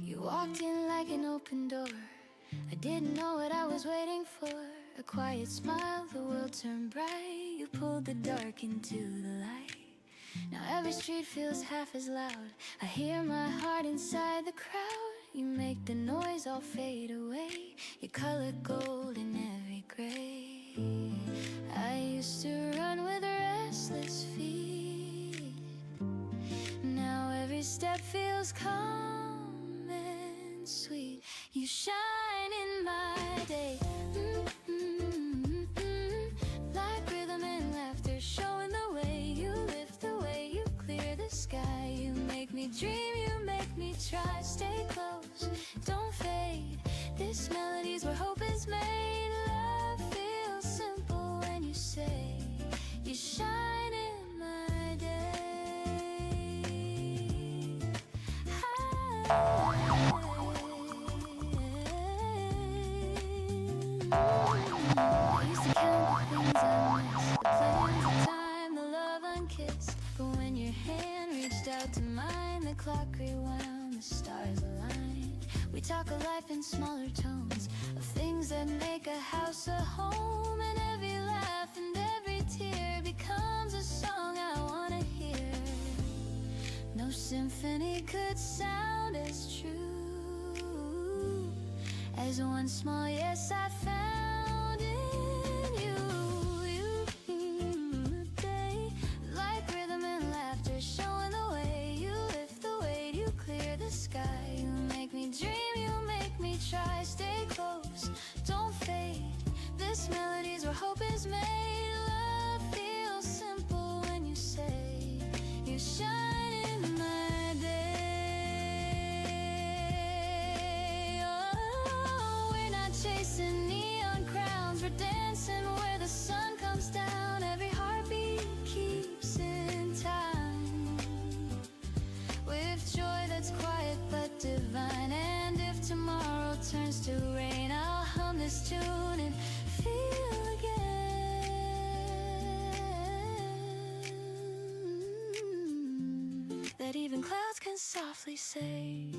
You walked in like an open door. I didn't know what I was waiting for. A quiet smile, the world turned bright. You pulled the dark into the light. Now every street feels half as loud. I hear my heart inside the crowd. You make the noise all fade away. You color gold in every gray. I used to run with restless feet. Now every step feels calm and sweet. You shine in my day. Like rhythm and laughter, showing the way. You lift the way, you clear the sky. You make me dream, you make me try. Stay close, don't fade. This melody's where hope is made. Love feels simple when you say you shine in my day. I used to count the things I kissed. But when your hand reached out to mine, the clock rewound, the stars aligned. We talk of life in smaller tones, of things that make a house a home. And every laugh and every tear becomes a song I wanna hear. No symphony could sound as true as one small yes I found in you. Day, like rhythm and laughter, showing the way. You lift the weight, you clear the sky. You make me dream, you make me try. Stay close, don't fade. This melody's where hope is made. Love feels simple when you say you shine in my day. Oh, we're not chasing neon crowns, we're dancing where the sun comes down. Every heartbeat keeps in time, with joy that's quiet but divine. And if tomorrow turns to rain, I'll hum this tune and feel again that even clouds can softly say,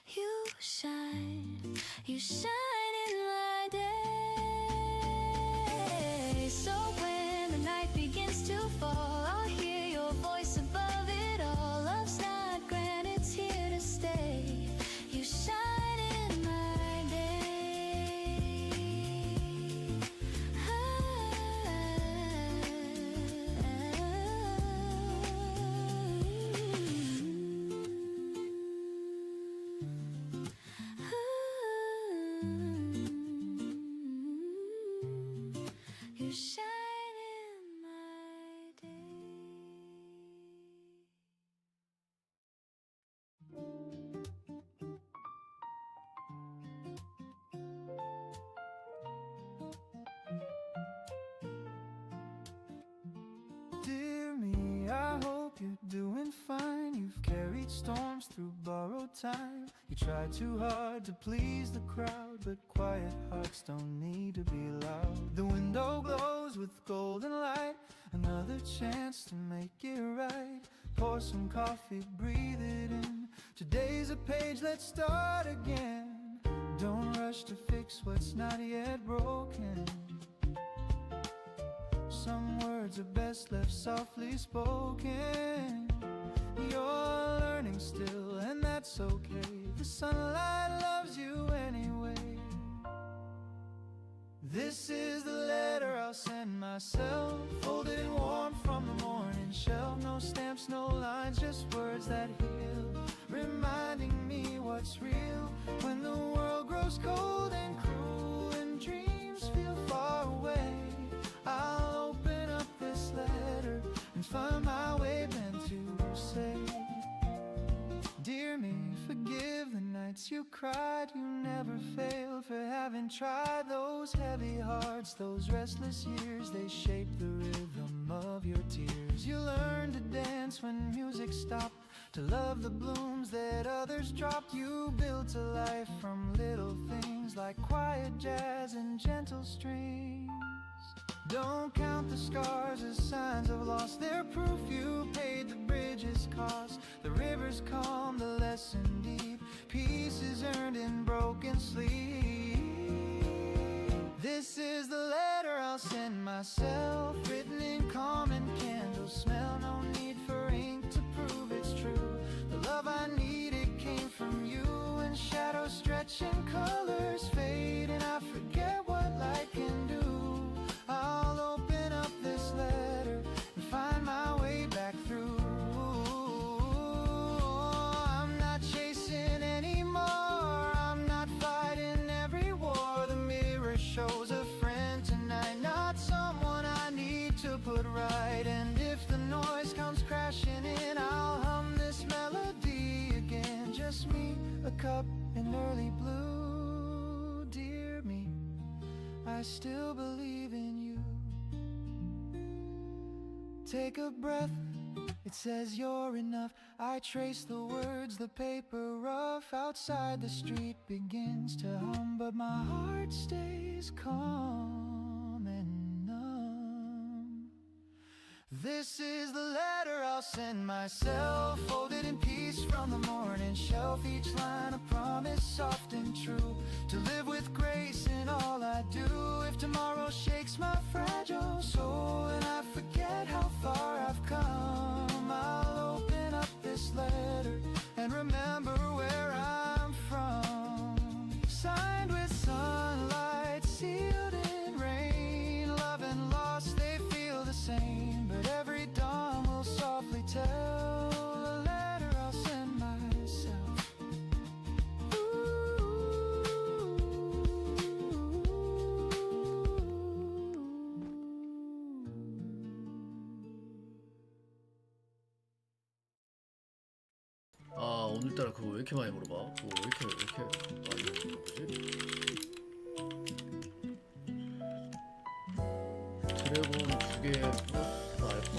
you shine in my day. So when the night begins to fall, I'll hear your voice above it all. Love's not grand, it's here to stay. You shine in my day. You shine in my day. Dear me, I hope you're doing fine. You've carried storms through borrowed time. You try too hard to please the crowd, but quiet hearts don't need to be loud. The window glows with golden light, another chance to make it right. Pour some coffee, breathe it in. Today's a page, let's start again. Don't rush to fix what's not yet broken. Some words are best left softly spoken. You're learning still, and that's okay. The sunlight loves you anyway. This is the letter I'll send myself, folded and warm from the morning shelf. No stamps, no lines, just words that heal, reminding me what's real. When the world grows cold and cruel and dreams feel far away, I'll open up this letter and find my way meant to say, dear me, forgive the nights you cried. You never failed for having tried. Those heavy hearts, those restless years, they shape the rhythm of your tears. You learned to dance when music stopped, to love the blooms that others dropped. You built a life from little things like quiet jazz and gentle strings. Don't count the scars as signs of loss. They're proof you paid the bridge's cost. The river's calm, the lesson deep. Peace is earned in broken sleep. This is the letter I'll send myself, written in calm and candle smell. No need for ink to prove it's true. The love I needed came from you. And shadows stretch and colors fade, and I forget what light can do. I'll open up this letter and find my way back through. I'm not chasing anymore, I'm not fighting every war. The mirror shows a friend tonight, not someone I need to put right. And if the noise comes crashing in, I'll hum this melody again. Just me, a cup, and early blue. Dear me, I still believe in you. Take a breath, it says you're enough. I trace the words, the paper rough. Outside the street begins to hum, but my heart stays calm and numb. This is the letter I'll send myself, folded in peace from the morning shelf. Each line a promise, soft and true, to live with grace in all I do. If tomorrow shakes my fragile soul and I forget how far I've come, I'll open up this letter and remember where I'm from. Signed with sunlight, sealed in rain. Love and loss, they feel the same, but every dawn will softly tell a letter I'll send myself. 아 오늘따라 그거 왜 이렇게 많이 물어봐? 그거 왜 이렇게 많이 물어보지? 드래곤 2개 플러스 알파?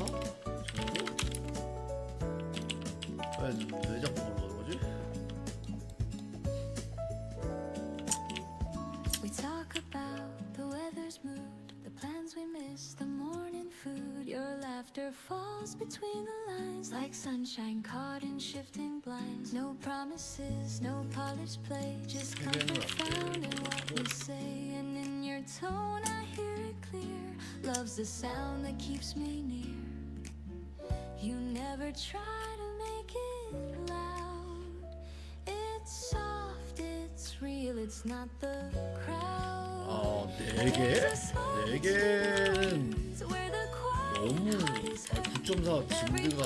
정도? 왜 자꾸 물어보는 거지? We talk about the weather's mood, the plans we miss, the morning food. Your laughter falls between the lines like sunshine caught in shifting blinds. No promises, no polished play, just comfort found in what we say. And in your tone I hear it clear. Love's the sound that keeps me near. You never try to make it loud. It's soft, it's real, it's not the crowd. 아 4개? 4개는 너무 9.4 진드가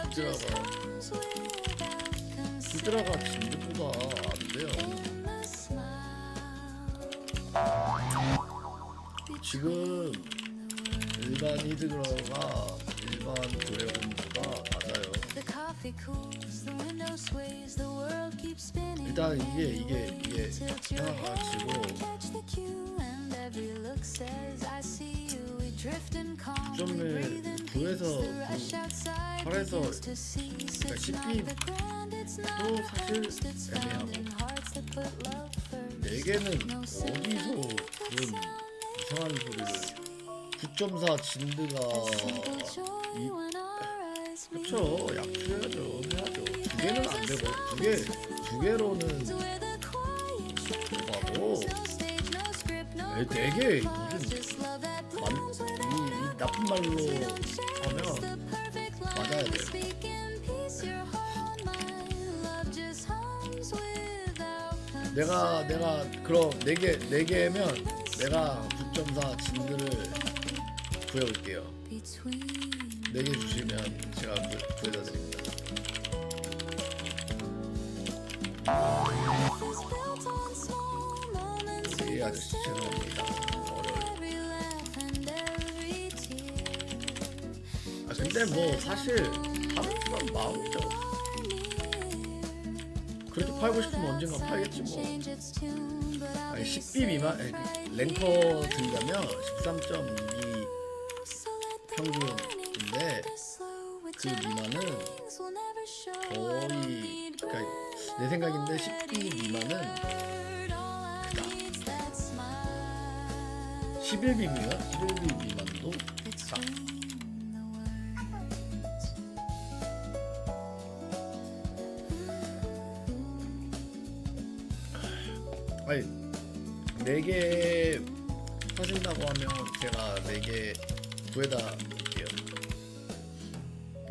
어떻게 9.1 히드라가 진드보다 안 돼요. 지금 일반 히드라가 일반 드래곤보다 낮아요. 일단 이게 생각하시고 9.1 9에서 8에서 그러니까 10도 사실 애매하고 4개는 어디서 그런 이상한 소리를 9.4 진드가 그쵸 약초해야죠 해야죠 2개는 안 되고 2개로는 하고 4개 무슨 이 나쁜 말로 하면 맞아야 돼. 내가 그럼 4개면 내가 9.4 진드를 구해볼게요. 4개 주시면 제가 구해다 드립니다. 이 아저씨 죄송합니다. 어려워요. 아 근데 뭐 사실 하루만 마음이죠. 그렇게 팔고 싶으면 언젠가 팔겠지 뭐. 아니 10B 미만 랭커 들려면 13.2 평균인데 그 미만은 거의 그러니까 내 생각인데 10B 미만은 크다. 11B 미만도 크다. 아니 4개 사신다고 하면 제가 4개 구해다 드릴게요.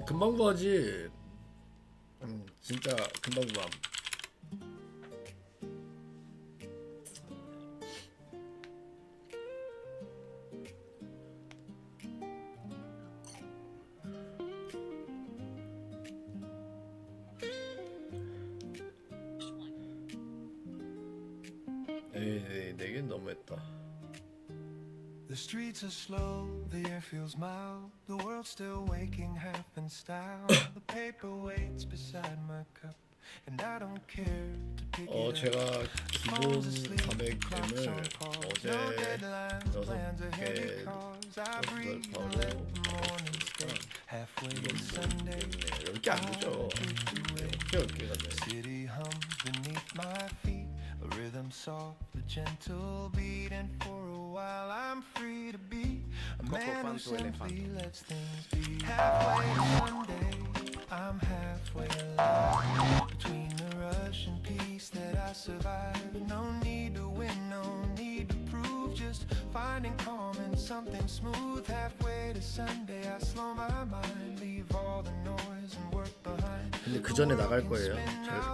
금방 구하지. 진짜 금방 구함. 에이, 4개는 너무했다. The streets are slow, the air feels mild. The world's still waking half in style. The paper waits beside my cup, and I don't care to pick it up. 제가 기본 400M을 어제 6개 바로 10개 안 되죠. 10개가 돼. rhythm soft, the gentle beat, and for a while I'm free to be a man who simply lets things be. Halfway to Sunday, I'm halfway alive. Between the rush and peace that I survive, no need to win, no need to prove, just finding calm in something smooth. Halfway to Sunday, I slow my mind, leave all the noise and work behind. 근데 그 전에 나갈 거예요.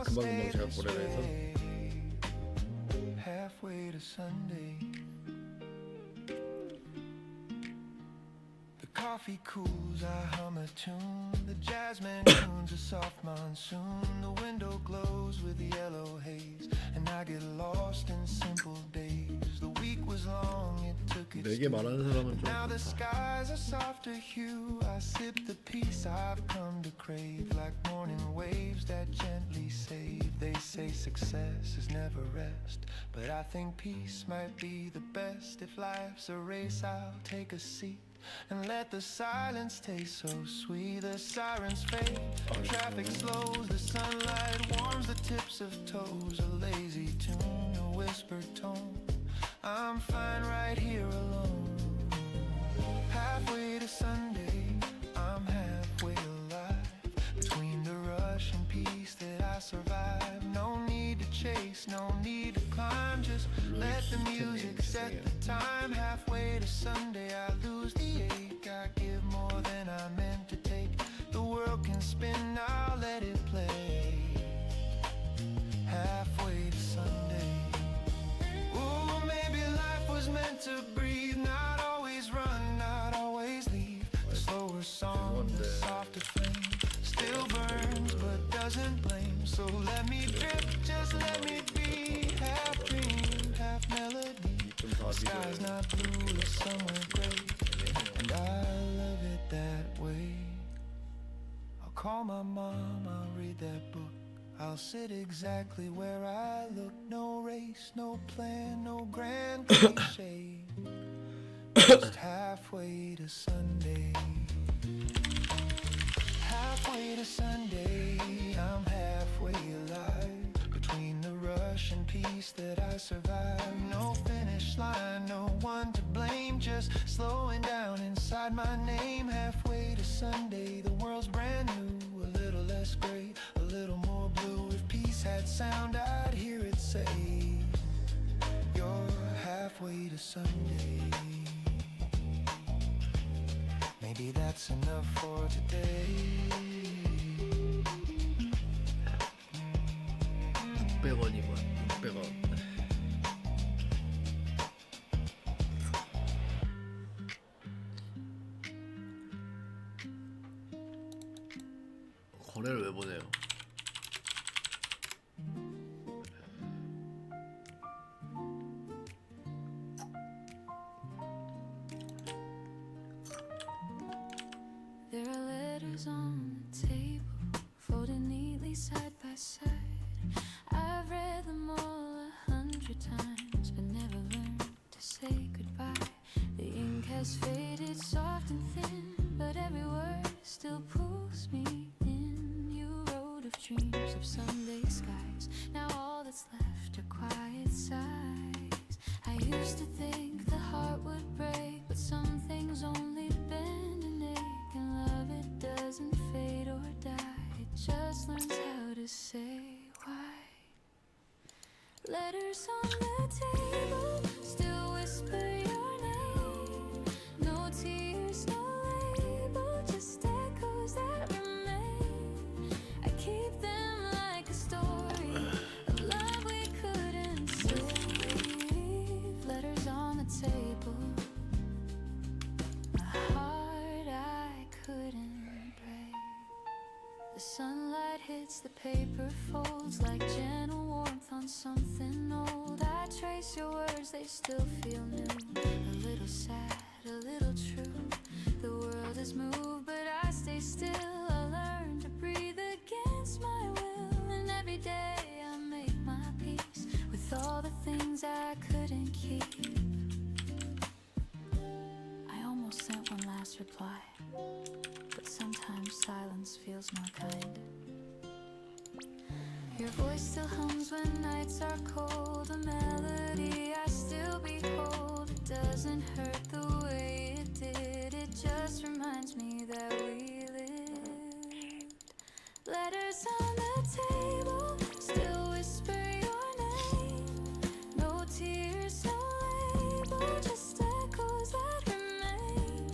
금방 제가 보내라 해서. Halfway to Sunday. The coffee cools, I hum a tune. The jasmine tunes a soft monsoon. The window glows with yellow haze, and I get lost in simple days. The week was long, it took its 내게 말하는 사람은 좀 now the skies are softer hue. I sip the peace I've come to crave, like morning waves that gently save. They say success is never rest, but I think peace might be the best. If life's a race, I'll take a seat and let the silence taste so sweet. The sirens fade, traffic slows, the sunlight warms the tips of toes. A lazy tune, a whispered tone, I'm fine right here alone. Halfway to Sunday, I'm halfway alive. Between the rush and peace that I survive, no need to chase, no need to climb, just let the music set the time. Halfway to Sunday, I lose the ache, I give more than I meant to take. The world can spin, I'll let it play. Halfway to Sunday. Ooh, maybe life was meant to breathe, not always run, not always leave. The slower song, the softer flame, still burns but doesn't blame. So let me drift, just let me be. Half dream, half melody. The sky's not blue, it's somewhere gray, and I love it that way. I'll call my mom, I'll read that book, I'll sit exactly where I look. No race, no plan, no grand cliche. Just halfway to Sunday. Halfway to Sunday, I'm halfway alive. Between the rush and peace that I survive, no finish line, no one to blame, just slowing down inside my name. Halfway to Sunday, the world's brand new, a little less gray, a little more blue. If peace had sound, I'd hear it say, you're halfway to Sunday. Maybe that's enough for today. 600원이면 600원. 거래를 왜 보내요? There are letters on the table, folded neatly side by side. I've read them all 100 times, but never learned to say goodbye. The ink has faded soft and thin, but every word still pulls me in. You wrote of dreams of Sunday skies, now all that's left are quiet sighs. I used to think the heart would break, but some things only bend and ache, and love, it doesn't fade or die, it just learns how to say why. Letters on the table still whisper your name. No tears, no label, just echoes that remain. I keep them like a story of love we couldn't save. Letters on the table, a heart I couldn't break. The sunlight hits the paper folds like gentle warmth on something old. I trace your words, they still feel new. A little sad, a little true. The world has moved, but I stay still. I learn to breathe against my will, and every day I make my peace with all the things I couldn't keep. I almost sent one last reply, but sometimes silence feels more kind. Your voice still hums when nights are cold. A melody I still behold. It doesn't hurt the way it did. It just reminds me that we lived. Letters on the table still whisper your name. No tears, no label, just echoes that remain.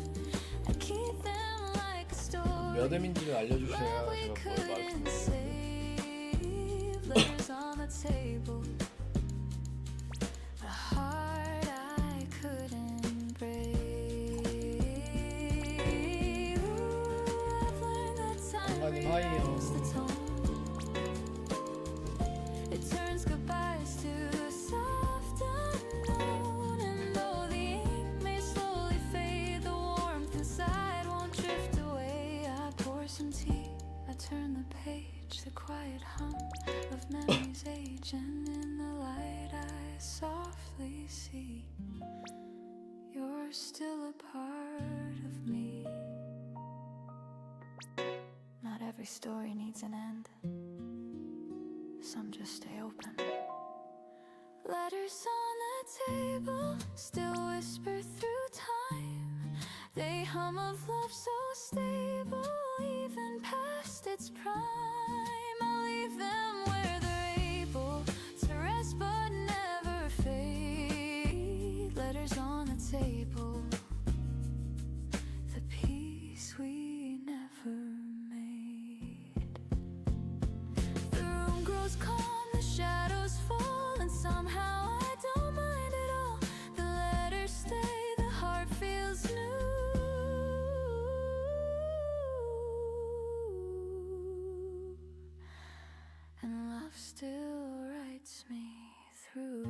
I keep them like a story. 몇 회인지를 알려주셔야 we 제가 뭘 couldn't 말씀드려요. save. Letters on the table. A heart I couldn't break. Ooh, I've learned that time 장관님 하이요. rewrites the tone. It turns goodbyes to a soft unknown. And though the ink may slowly fade, the warmth inside won't drift away. I pour some tea, I turn the page, the quiet hum of memories age, and in the light I softly see you're still a part of me. Not every story needs an end. Some just stay open. Letters on the table still whisper through time. They hum of love so stable, even past its prime. I'll leave them where they're able to rest but never fade. Letters on the table, the peace we never made. The room grows calm, the shadows fall, and somehow I don't mind at all. The letters stay, the heart feels new. And love still writes me through.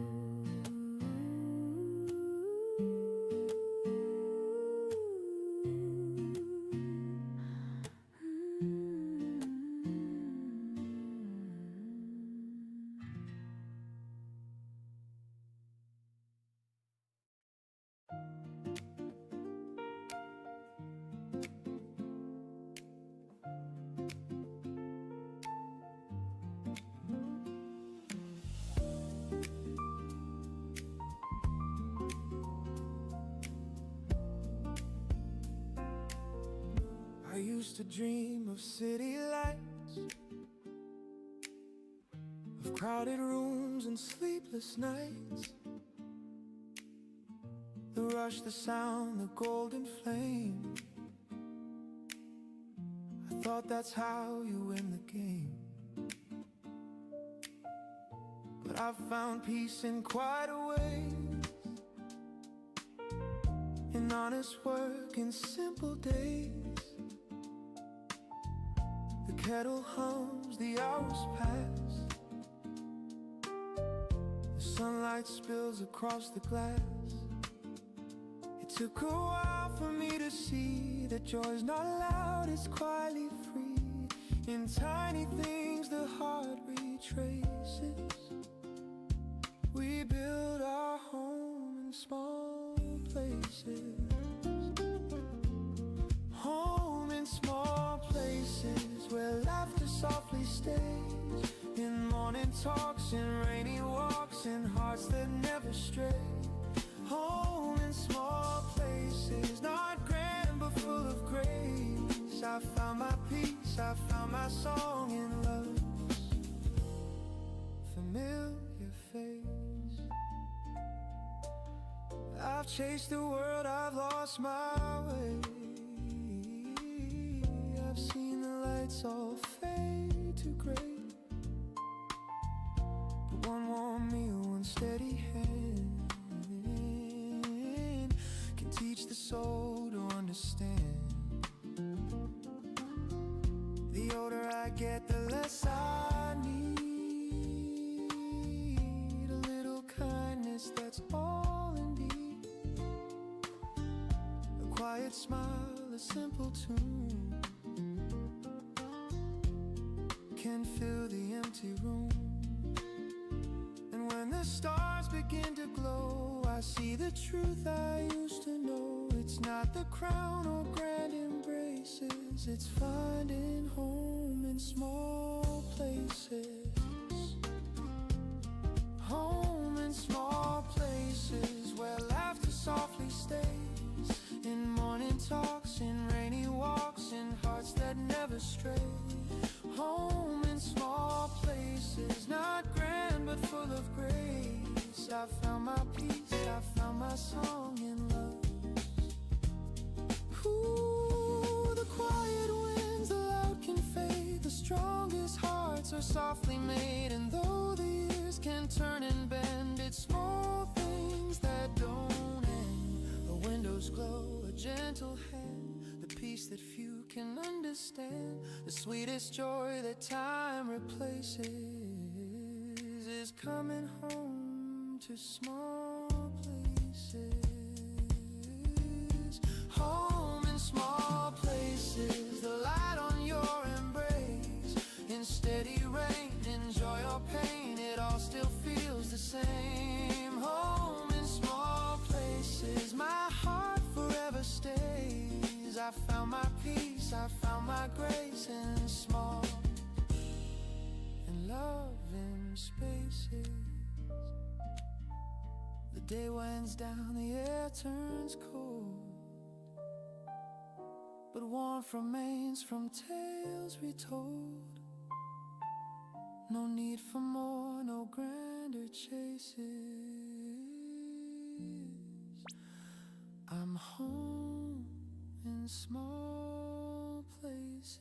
I used to dream of city lights, of crowded rooms and sleepless nights. The rush, the sound, the golden flame. I thought that's how you win the game. But I've found peace in quieter ways, in honest work, in simple days. The kettle hums, the hours pass, the sunlight spills across the glass. It took a while for me to see that joy's not loud, it's quietly free. In tiny things the heart retraces. We build our home in small places. Home in small places where laughter softly stays. In morning talks, in rainy walks, in hearts that never stray. Home in small places, not grand but full of grace. I found my peace, I found my song in love's familiar face. I've chased the world, I've lost my way. I've seen the lights all fade to gray, but one warm meal, one steady hand can teach the soul to understand. The older I get, the less I need. A little kindness, that's all indeed. A quiet smile, a simple tune can fill the empty room. And when the stars begin to glow, I see the truth I used to know. It's not the crown or grand embraces, it's finding home in small places. softly stays, in morning talks, in rainy walks, in hearts that never stray. Home in small places, not grand but full of grace. I found my peace, I found my song in love. Ooh, the quiet winds, the loud can fade. The strongest hearts are softly made. And though the years can turn and bend, it's small things that don't end. The windows glow, a gentle hand, the peace that few can understand. The sweetest joy that time replaces is coming home to small places. Home in small places, the light on your embrace. In steady rain, in joy or pain, it all still feels the same. Home in small places, my heart forever stays. I found my peace, I found my grace in small and love in spaces. The day winds down, the air turns cold, but warmth remains from tales retold. No need for more, no grander chases. I'm home in small places.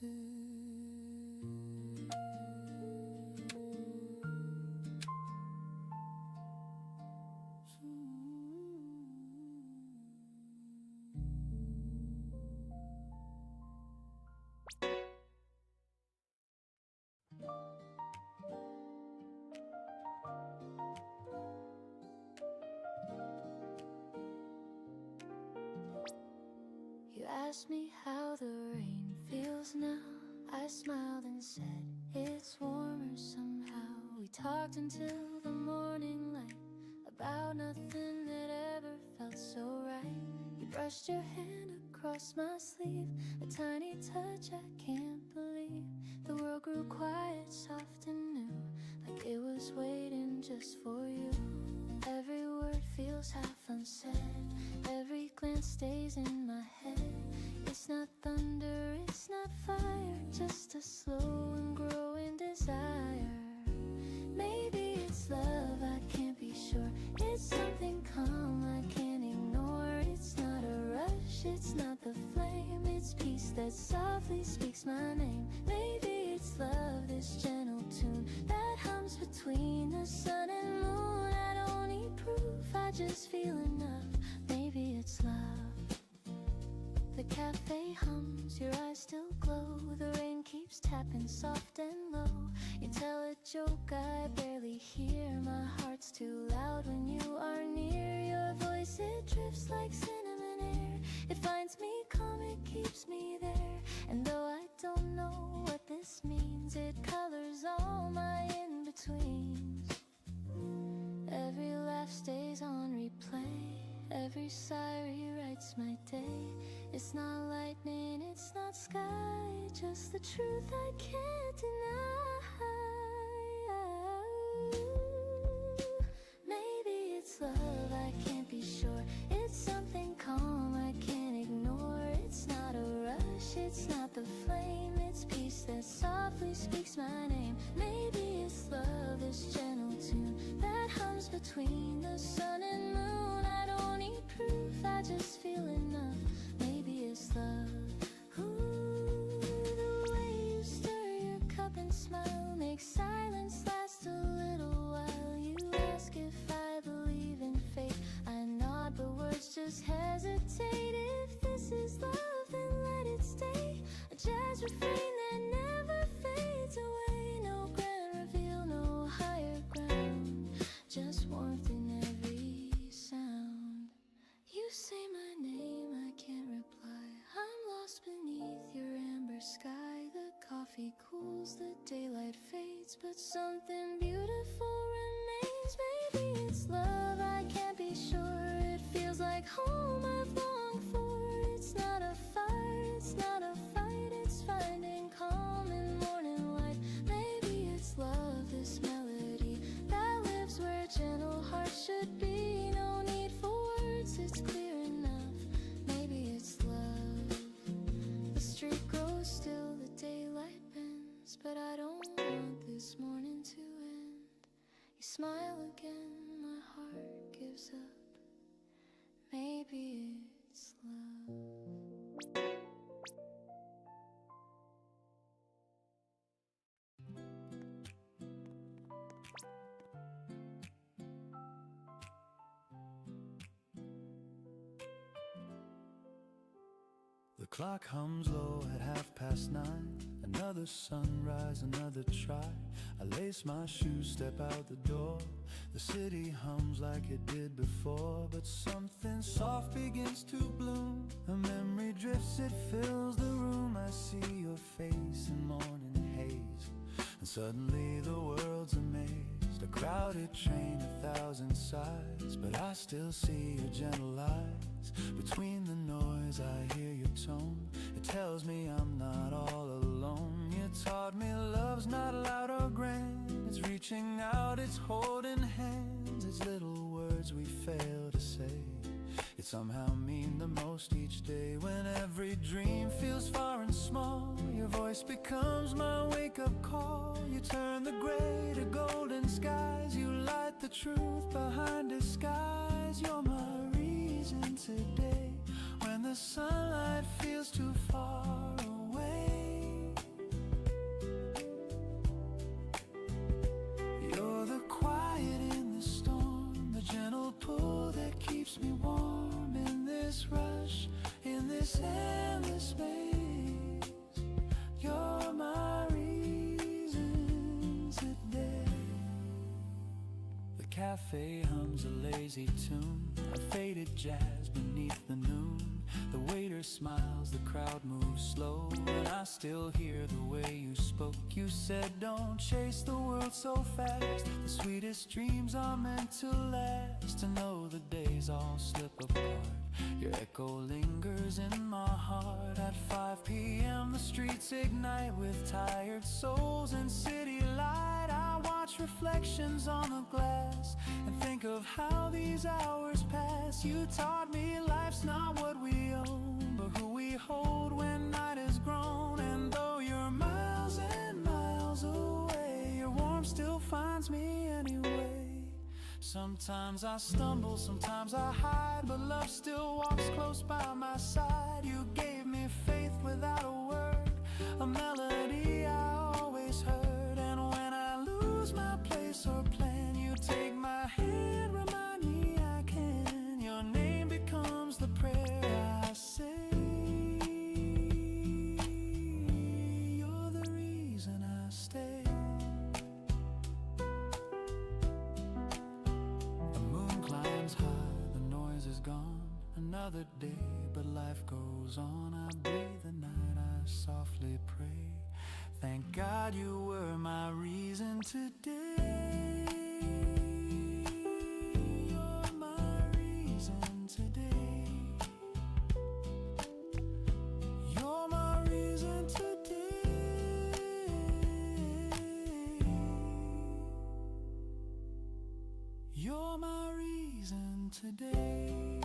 You asked me how the rain feels now. I smiled and said it's warmer somehow. We talked until the morning light about nothing that ever felt so right. You brushed your hand across my sleeve, a tiny touch I can't believe. The world grew quiet, soft and new, like it was waiting just for you. Every word feels half unsaid, every glance stays in my head. It's not thunder, it's not fire, just a slow and growing desire. Maybe it's love, I can't be sure. It's something calm I can't ignore. It's not a rush, it's not the flame, it's peace that softly speaks my name. Maybe it's love, this gentle tune that hums between the sun and moon. I don't need proof, I just feel enough. Maybe it's love. The cafe hums, your eyes still glow. The rain keeps tapping soft and low. You tell a joke I barely hear. My heart's too loud when you are near. Your voice, it drifts like cinnamon air. It finds me calm, it keeps me there. And though I don't know what this means, it colors all my in-betweens. Every laugh stays on replay, every sigh rewrites my day. It's not lightning, it's not sky, just the truth I can't deny. Maybe it's love, I can't be sure. It's something calm I can't ignore. It's not a rush, it's not the flame, it's peace that softly speaks my name. Maybe it's love, this gentle tune that hums between the sun and moon. I don't need proof, I just feel enough. Maybe it's love. Ooh, the way you stir your cup and smile makes silence last a little while. You ask if I believe in fate, I nod but words just hesitate. If this is love, then let it stay. A jazz refrain that never fades away. No grand reveal, no higher ground, just warmth in every sound. You say my name, I can't reply. I'm lost beneath your amber sky. The coffee cools, the daylight fades, but something beautiful remains. Maybe it's love, I can't be sure. It feels like home I've longed for. It's not a fire, it's not a fight, it's finding calm in morning light. Maybe it's love, this melody that lives where gentle hearts should be. No need for words, it's clear smile again, my heart gives up. Maybe it's love. The clock hums low at 9:30. Another sunrise, another try. I lace my shoes, step out the door. The city hums like it did before, but something soft begins to bloom. A memory drifts, it fills the room. I see your face in morning haze, and suddenly the world's amazed. A crowded train, 1,000 sighs, but I still see your gentle eyes. Between the noise I hear your tone. It tells me I'm not all alone. You taught me love's not loud or grand. It's reaching out, it's holding hands. It's little words we fail to say, yet somehow mean the most each day. When every dream feels far and small, your voice becomes my wake-up call. You turn the gray to golden skies. You light the truth behind disguise. You're my reason today, when the sunlight feels too far away. You're the quiet in the storm, the gentle pull that keeps me warm. In this rush, in this endless space, you're my reason today. The cafe hums a lazy tune, a faded jazz beneath the noon. The waiter smiles, the crowd moves slow, and I still hear the way you spoke. You said don't chase the world so fast. The sweetest dreams are meant to last. To know the days all slip apart, your echo lingers in my heart. At 5 p.m. the streets ignite with tired souls and city light. I watch reflections on the glass and think of how these hours pass. You taught me life's not what we own, but who we hold when night is grown. And though you're miles and miles away, your warmth still finds me anyway. Sometimes I stumble, sometimes I hide, but love still walks close by my side. You gave me faith without a word, a melody I always heard. And when I lose my place or plan, you take my hand, remind me I can. Your name becomes the prayer I say. You're the reason I stay. The moon climbs high, the noise is gone. Another day, but life goes on. I breathe the night, I softly pray. Thank God you were my reason today. You're my reason today. You're my reason today. You're my reason today.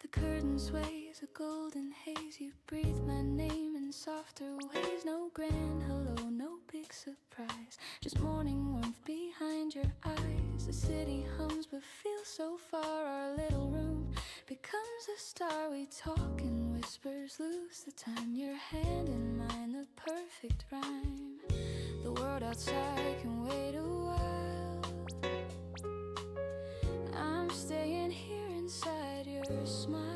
The curtain sways, a golden haze. You breathe my name in softer ways. No grand hello, no big surprise, just morning warmth behind your eyes. The city hums but feels so far. Our little room becomes a star. We talk in whispers, lose the time. Your hand in mine, the perfect rhyme. The world outside can wait a while. I'm staying here inside your smile.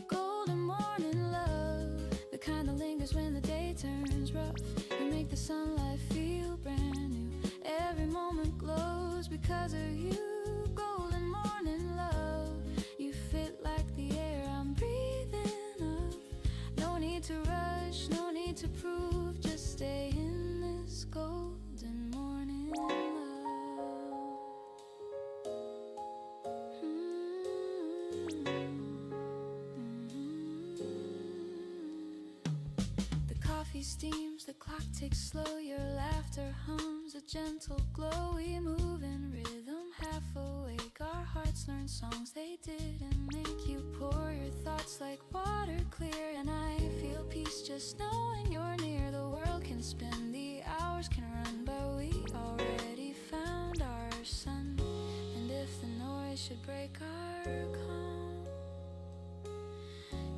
Golden morning love, the kind that lingers when the day turns rough. You make the sunlight feel brand new. Every moment glows because of you. Golden morning love, you fit like the air I'm breathing up. No need to rush, no need to prove, just stay in this golden morning love. steams, the clock ticks slow, your laughter hums a gentle glow. We move in rhythm, half awake, our hearts learn songs they didn't make. You pour your thoughts like water clear, and I feel peace just knowing you're near. The world can spin, the hours can run, but we already found our sun. And if the noise should break our calm,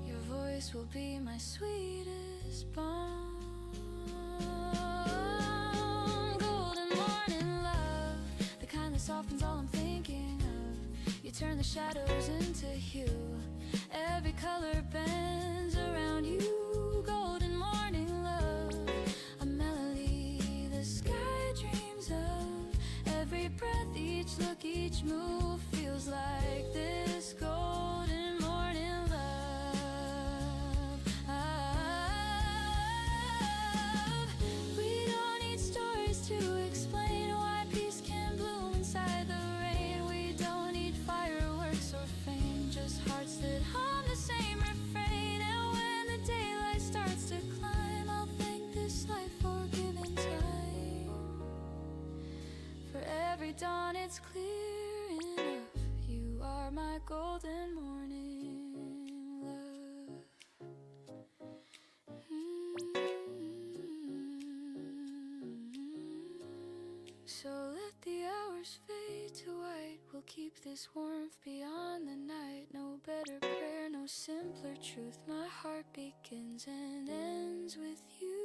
your voice will be my sweetest balm. Golden morning love, the kind that softens all I'm thinking of. You turn the shadows into hue, every color bends around you. Golden morning love, a melody the sky dreams of. Every breath, each look, each move feels like this. Golden morning love. We don't need stories to explain why peace can bloom inside the rain. We don't need fireworks or fame, just hearts that hum the same refrain. And when the daylight starts to climb, I'll thank this life for giving time. For every dawn it's clear enough, you are my golden morning love. So let the hours fade to white, we'll keep this warmth beyond the night. No better prayer, no simpler truth. My heart begins and ends with you.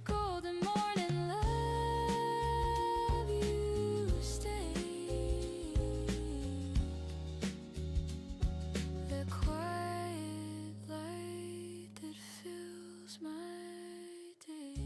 Golden morning love, you stay. The quiet light that fills my day.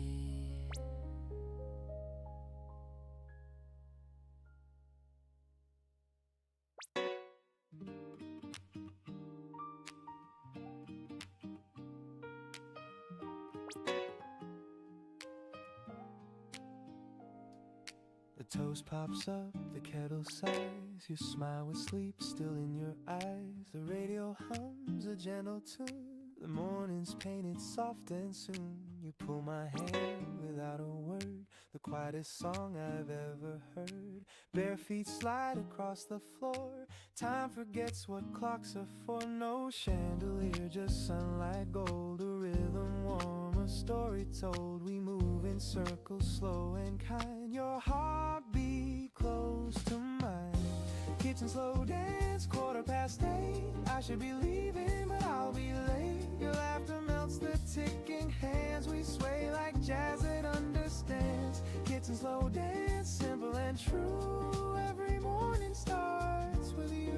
The toast pops up, the kettle sighs. You smile with sleep still in your eyes. The radio hums a gentle tune. The morning's painted soft and soon you pull my hand without a word. The quietest song I've ever heard. Bare feet slide across the floor. Time forgets what clocks are for. No chandelier, just sunlight gold. A rhythm warm, a story told. We move in circles, slow and kind. Your heartbeat close to mine. Kitchen slow dance, 8:15. I should be leaving, but I'll be late. Your laughter melts the ticking hands. We sway like jazz that understands. Kitchen slow dance, simple and true. Every morning starts with you.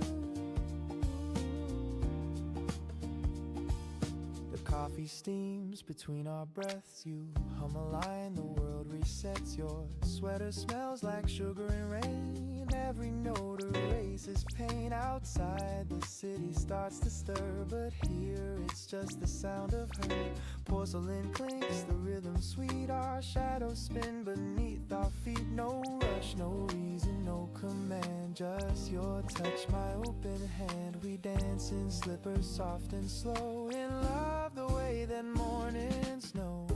The coffee steams between our breaths. You hum a line, the world resets. Your sweater smells like sugar and rain. Every note erases pain. Outside the city starts to stir, but here it's just the sound of her. Porcelain clinks, the rhythm sweet. Our shadows spin beneath our feet. No rush, no reason, no command. Just your touch, my open hand. We dance in slippers, soft and slow. In love the way that mornings know.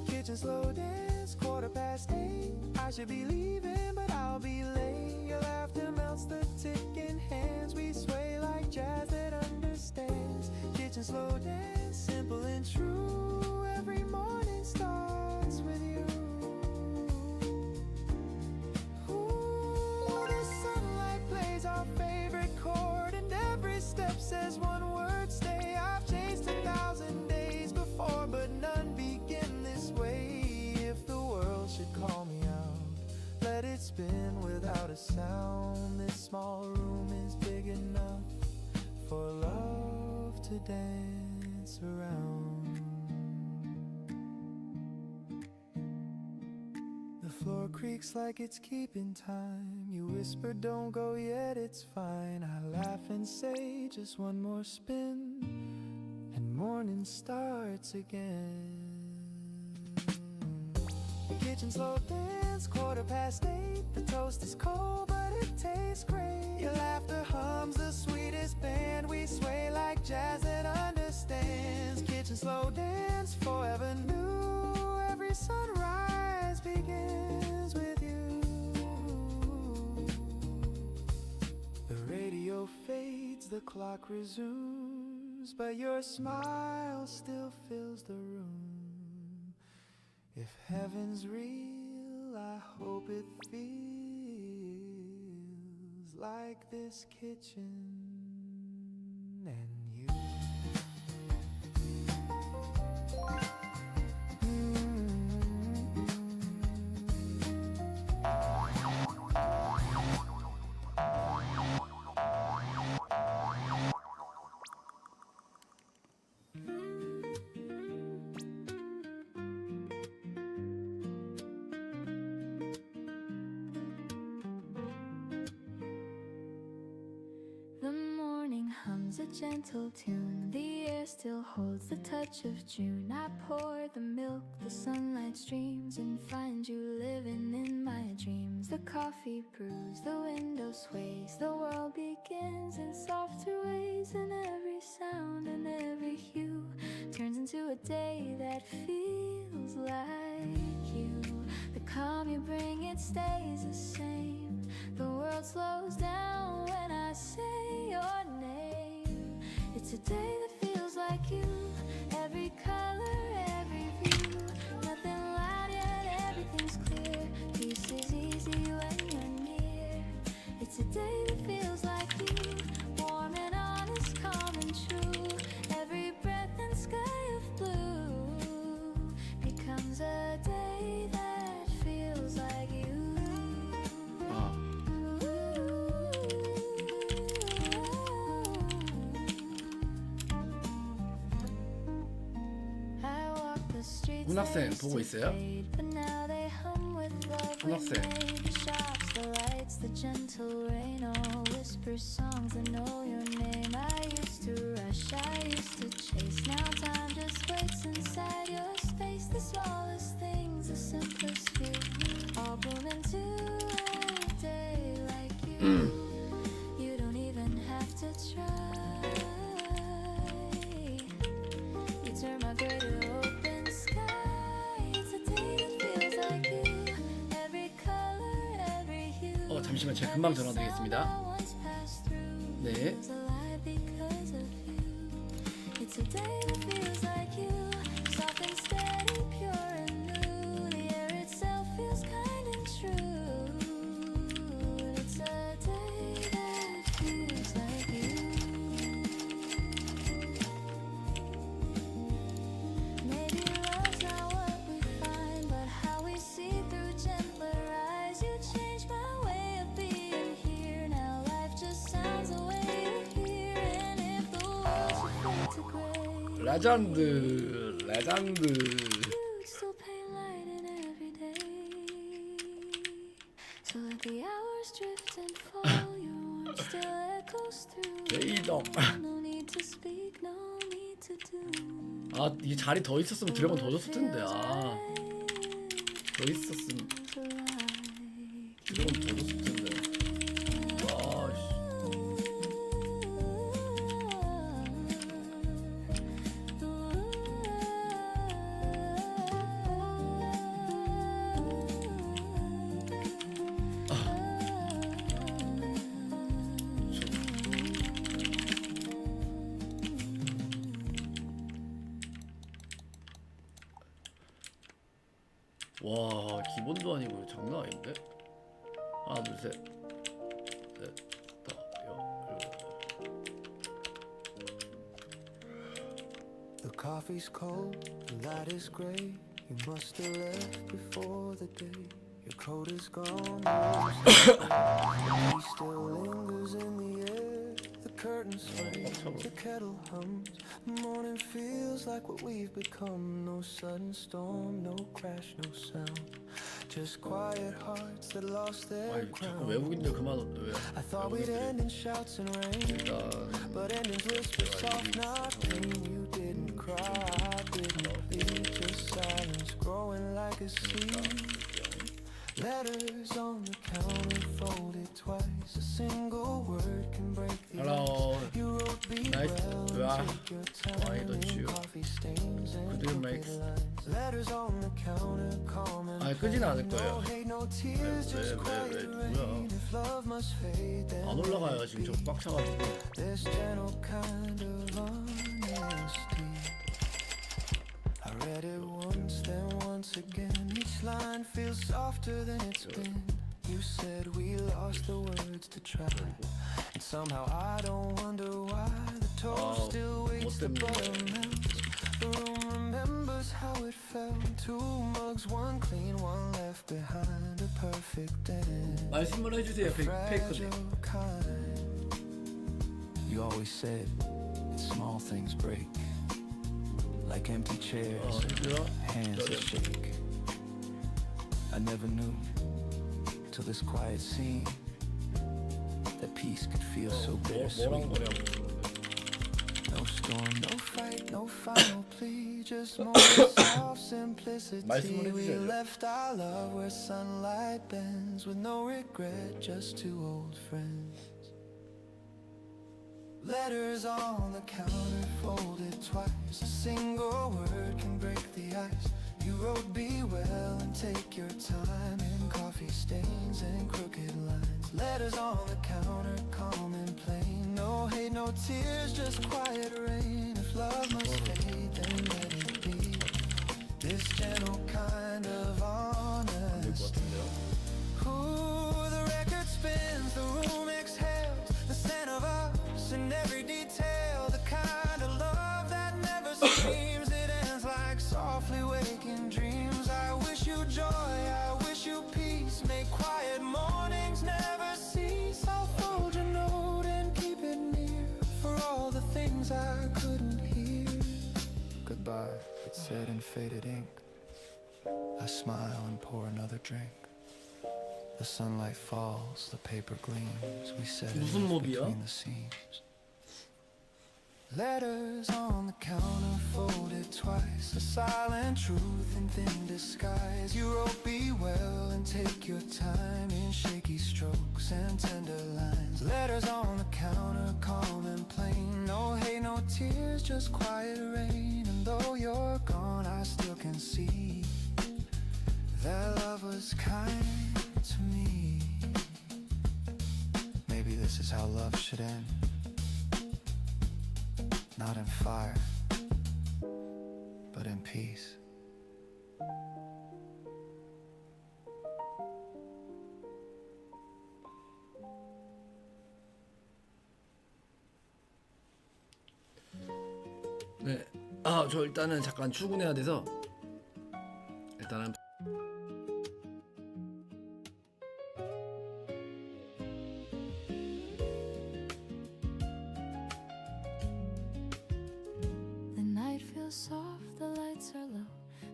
Kitchen slow dance, 8:15. I should be leaving, but I'll be late. Your laughter melts the ticking hands. We sway like jazz that understands. Kitchen slow dance, simple and true. Every morning starts with you. Ooh, the sunlight plays our favorite chord, and every step says one word, stay. I've chased 1,000 days before, but none begin this way. If the world should call me out, let it spin without a sound. This small room is big enough for love to dance around. The floor creaks like it's keeping time. You whisper, don't go yet, it's fine. I laugh and say, just one more spin, and morning starts again. Kitchen slow dance, 8:15. The toast is cold, but it tastes great. Your laughter hums the sweetest band. We sway like jazz that understands. Kitchen slow dance, sunrise begins with you. The radio fades, the clock resumes, but your smile still fills the room. If heaven's real, I hope it feels like this kitchen and you. The morning hums a gentle tune. The air still holds the touch of June. I pour the milk, the sunlight streams, and find you living in my dreams. The coffee brews, the window sways, the world begins in softer ways, and every sound and every hue turns into a day that feels like you. The calm you bring, it stays the same. The world slows down when I say your name. It's a day that feels like you. Every color, every view. Nothing loud yet, everything's clear. Peace is easy when you're near. It's a day that feels like you. Warm and honest, calm and true. Every breath and sky of blue becomes a day that feels like you. 훈학생 보고 있어요? 훈학생 잠시만 제가 금방 전화드리겠습니다. 네. 레전드 레이덤. 아, 이 자리 더 있었으면 드래곤 더 줬을 텐데. 아, 더 있었으면 드래곤 더 줬을 텐데. 아, 씨. 와, 기본도 아니고 장난 아닌데? 하나 둘 셋 넷 다 여 The coffee's cold, the light is gray. You must have left before the day. Your coat is gone, the he still lingers in the air. The curtains sway, the kettle hums. The morning feels like what we've become. No sudden storm, no crash, no sound. Just quiet hearts that lost their 아이, 자꾸 crown. 외국인들 그만 왜? I thought we'd end in shouts and rain, but endings whisper soft, not pain. You didn't cry, didn't bleed, just silence growing like a seed. Letters on the counter folded twice. A single word can break the Hello. ice. You wrote be Nice. well, Yeah. take your Why time. don't you? Coffee stains and Could you make- crooked lines. Letters on the counter, calm 아 and 끄진 않을 plain. 거예요. No hate, no tears, just quiet rain. 뭐야? If love must fade, then 안 올라가요 지금 저 꽉 차가지고. this gentle kind of honesty. I read it once, then once again. Each line feels softer than it's been. You said we lost the words to try, and somehow I don't wonder why the toast still waits, the butter melts. The room remembers how it felt. Two mugs, one clean, one left behind. A perfect end. 말씀을 해주세요 페이커님. Fragile kind. You always said that small things break, like empty chairs, 힘들어? hands that shake. I never knew till this quiet scene that peace could feel so bittersweet. 뭐랑 거냐고. No storm, no fight, no final plea, just moments of simplicity. 말씀을 We 해주셔야죠. left our love where sunlight bends, with no regret, just two old friends. Letters on the counter folded twice. A single word can break the ice. You wrote be well and take your time in coffee stains and crooked lines. Letters on the counter, calm and plain. No hate, no tears, just quiet rain. If love must fade, then let it be. This gentle kind of honesty. Ooh, the record spins, the room exhales, the scent of us in every detail. The kind of love that never screams, it ends like softly waking dreams. I wish you joy, I wish you peace. Make quiet mornings never cease. I'll fold your note and keep it near, for all the things I couldn't hear. Goodbye, it said in faded ink. I smile and pour another drink. The sunlight falls, the paper gleams. We set it 무슨 몹이야? between the seams. Letters on the counter folded twice. A silent truth in thin disguise. You wrote be well and take your time in shaky strokes and tender lines. Letters on the counter, calm and plain. No hate, no tears, just quiet rain. And though you're gone, I still can see that love was kind to me. Maybe this is how love should end. Not in fire, but in peace. 네. 아, 저 일단은 잠깐 출근해야 돼서 일단은 The night feels soft, the lights are low.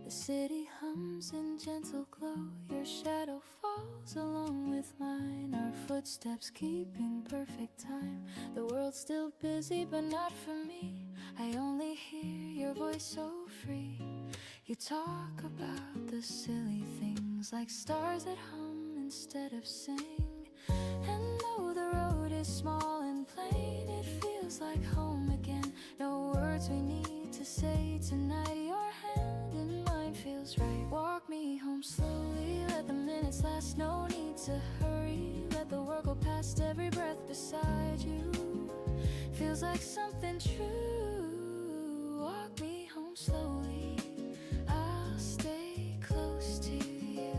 The city hums in gentle glow. Your shadow falls along with mine. Our footsteps keep in perfect time. The world's still busy, but not for me. I only hear your voice so free. You talk about the silly things, like stars that hum instead of sing. And though the road is small and plain, it feels like home again. No words we need to say tonight. Your hand in mine feels right. Walk me home slowly, let the minutes last. No need to hurry, let the world go past. Every breath beside you feels like something true. Walk me home slowly, I'll stay close to you.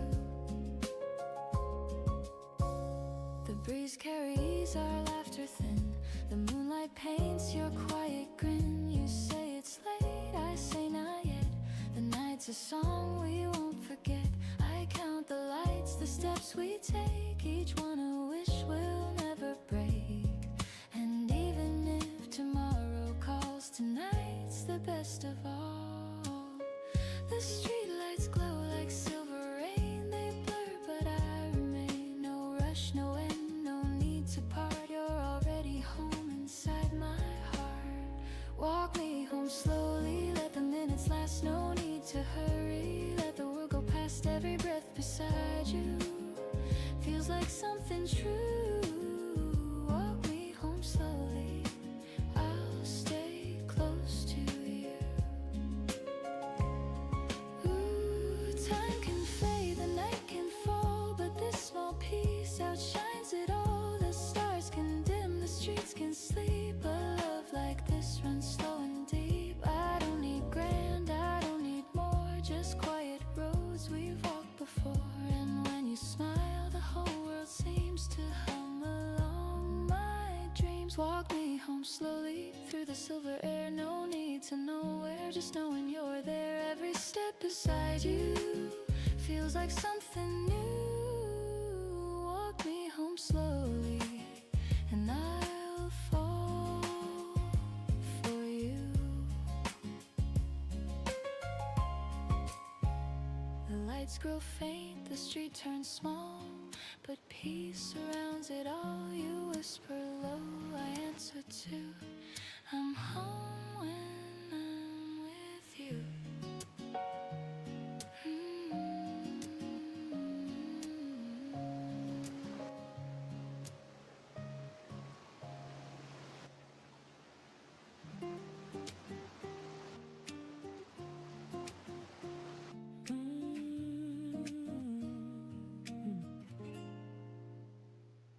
The breeze carries our laughter thin. The moonlight paints your quiet grin. You say it's late, I say not yet. The night's a song we won't forget. I count the lights, the steps we take. Each one a wish we'll never break. And even if tomorrow calls, tonight's the best of all. The streetlights glow like silver rain. They blur, but I remain. No rush, no end, no need to part. You're already home inside my heart. Walk me home slowly, let the minutes last. No need to hurry, let the world go past. Every breath beside you feels like something true. Walk me home slowly, I'll stay close to you. arms, walk me home slowly through the silver air. No need to know where, just knowing you're there. Every step beside you feels like something new. Walk me home slowly, and I'll fall for you. The lights grow faint, the street turns small, but peace surrounds it all. You whisper low, I answer too. I'm home when I'm with you.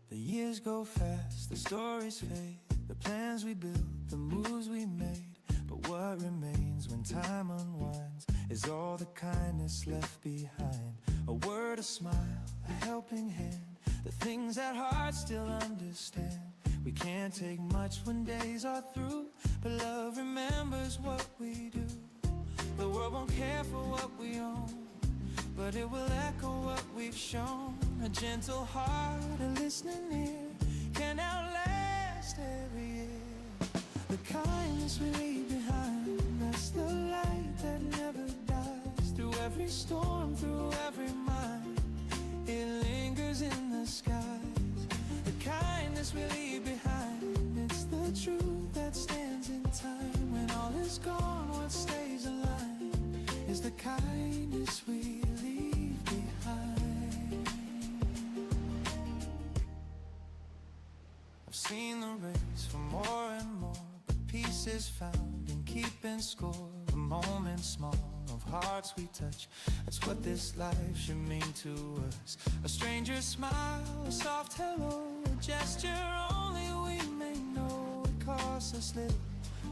The years go fast, the stories fade, the plans we built, the moves we made. But what remains when time unwinds is all the kindness left behind. A word, a smile, a helping hand, the things that hearts still understand. We can't take much when days are through, but love remembers what we do. The world won't care for what we own, but it will echo what we've shown. A gentle heart, a listening ear can outlast every year. The kindness we leave behind, that's the light that never dies. Through every storm, through every mind, it lingers in the skies. The kindness we leave behind, it's the truth that stands in time. When all is gone, what stays alive is the kindness we leave behind. I've seen the race for more and more, but peace is found in keeping score. The moments small of hearts we touch, that's what this life should mean to us. A stranger's smile, a soft hello, a gesture only we may know. It costs us little,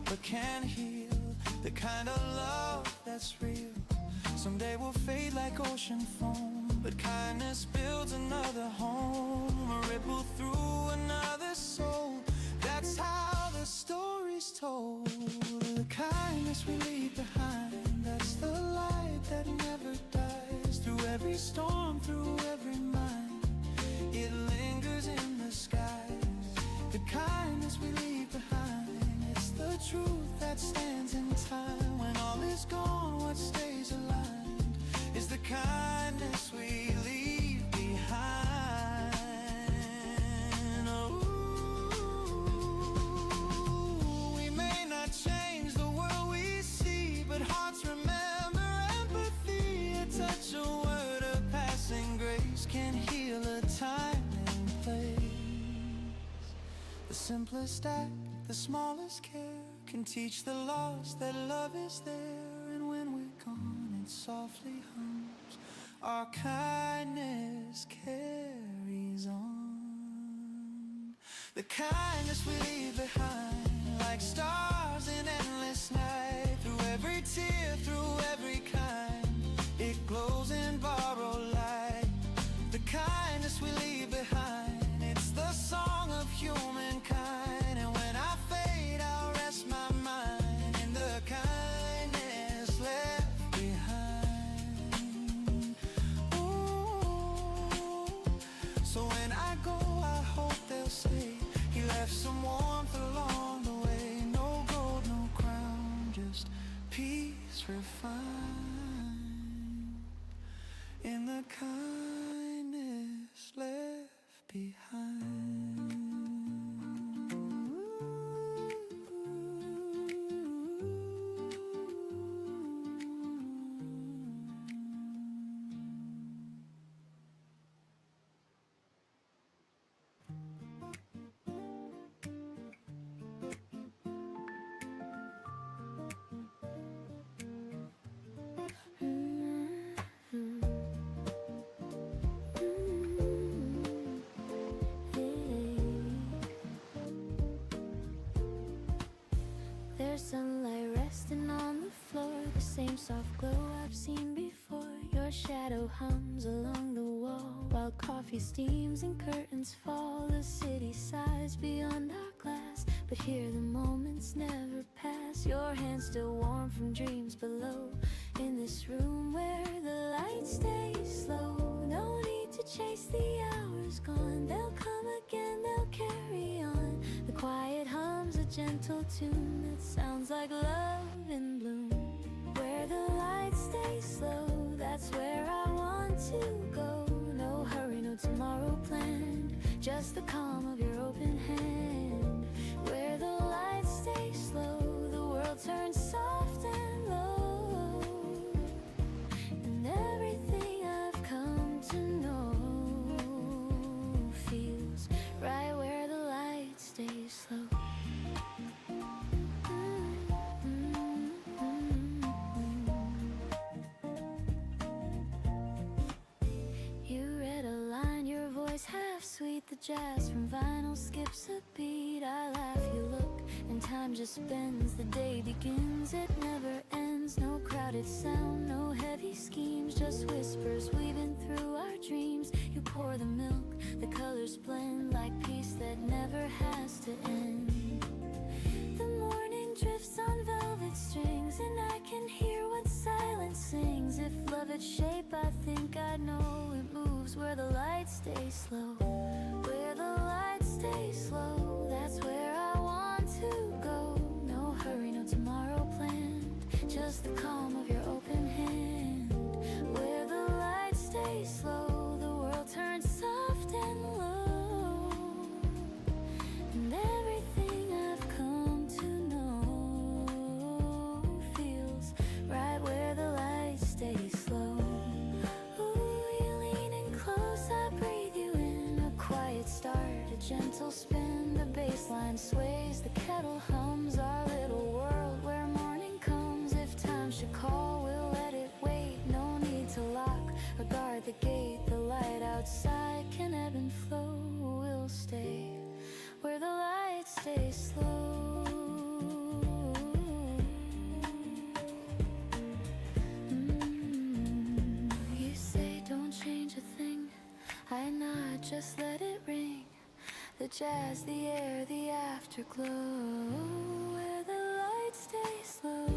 but can heal. The kind of love that's real someday will fade like ocean foam, but kindness builds another home, a ripple through another soul. That's how the story's told. The kindness we leave behind, that's the light that never dies. Through every storm, through every mind, it lingers in the skies. The kindness we leave behind, it's the truth that stands in time. When all is gone, what stays alive is the kindness we leave behind. Oh, we may not change the world we see, but hearts remember empathy. A touch, a word, a passing grace can heal a time and place. The simplest act, the smallest care can teach the lost that love is there. And when we're gone, it softly hums. Our kindness carries on. The kindness we leave behind, like stars in endless night. Through every tear, through every kind, it glows in borrowed light. The kindness we leave behind, it's the song of humankind. And when I fade, I'll rest my mind in the kindness left behind. Ooh. So when I go, I hope they'll say he left some warmth along the way. No gold, no crown, just peace refined in the kindness left behind. There's sunlight resting on the floor, the same soft glow I've seen before. Your shadow hums along the wall, while coffee steams and curtains fall. The city sighs beyond our glass, but here the moments never pass. Your hands still warm from dreams below. In this room where the lights stay slow, no need to chase the hours gone. They'll come again, they'll carry on. The quiet hums a gentle tune that sounds like love in bloom. Where the lights stay slow, that's where I want to go. No hurry, no tomorrow planned, just the calm of your open hand. Where the lights stay slow, the world turns soft and low, and everything I've come to know feels right where the lights stay slow. You read a line, your voice half sweet. The jazz from vinyl skips a beat. I laugh, you look, and time just bends. The day begins, it never ends. No crowded sound, no heavy schemes, just whispers weaving through our dreams. You pour the milk, the colors blend like peace that never has to end. The morning drifts on velvet strings, and I can hear what silence sings. If love had shape, I think I'd know it moves where the lights stay slow. Where the lights stay slow, that's where I want to go. No hurry, no tomorrow planned, just the calm of your open hand. Where the lights stay slow, the world turns soft and low, and everything I've come to know feels right where the lights stay slow. Ooh, you lean in close, I breathe you in. A quiet start, a gentle spin. The bass line sways, the kettle hums. Our little world where morning comes. If time should call, we'll let it wait. No need to lock or guard the gate. The light outside can ebb and flow. We'll stay where the lights stay slow. You say don't change a thing, I nod, just let it ring. The jazz, the air, the afterglow. Where the lights stay slow,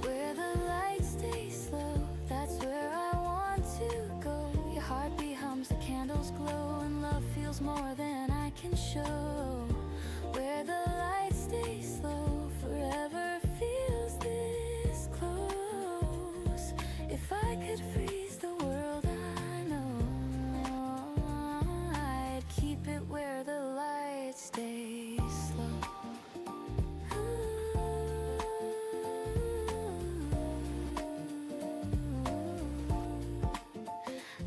where the lights stay slow, that's where I want to go. Your heartbeat hums, the candles glow, and love feels more than I can show. Where the lights stay slow, forever feels this close. If I could freeze the world, I know I'd keep it where the lights stay slow.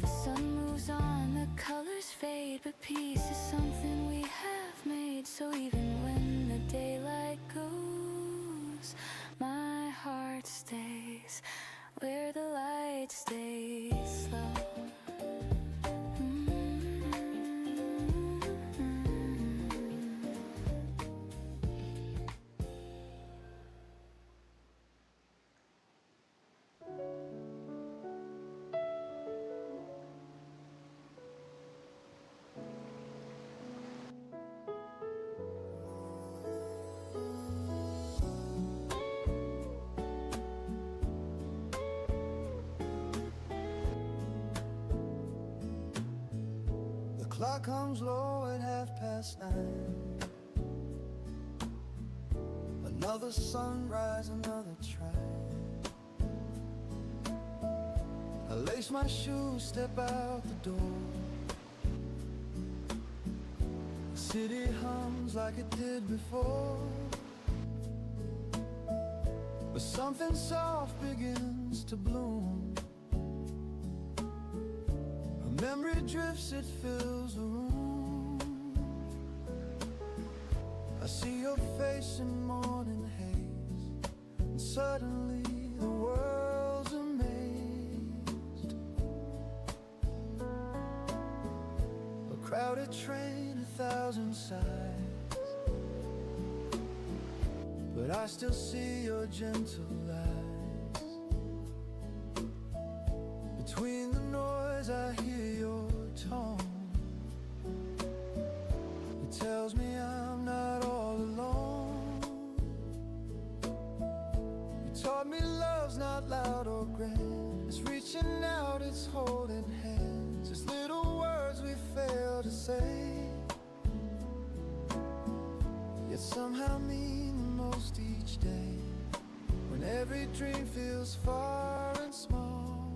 The sun moves on, the colors fade, but peace is something we have made. So even when the daylight goes, my heart stays where the light stays slow. Clock comes low at 9:30. Another sunrise, another train. I lace my shoes, step out the door. The city hums like it did before, but something soft begins to bloom. A memory drifts, it fills the room. I see your face in morning haze, and suddenly the world's amazed. A crowded train, 1,000 sighs, but I still see your gentle eyes. Between the noise I hear your tone. It tells me I'm not all alone. say, yet somehow mean the most each day. When every dream feels far and small,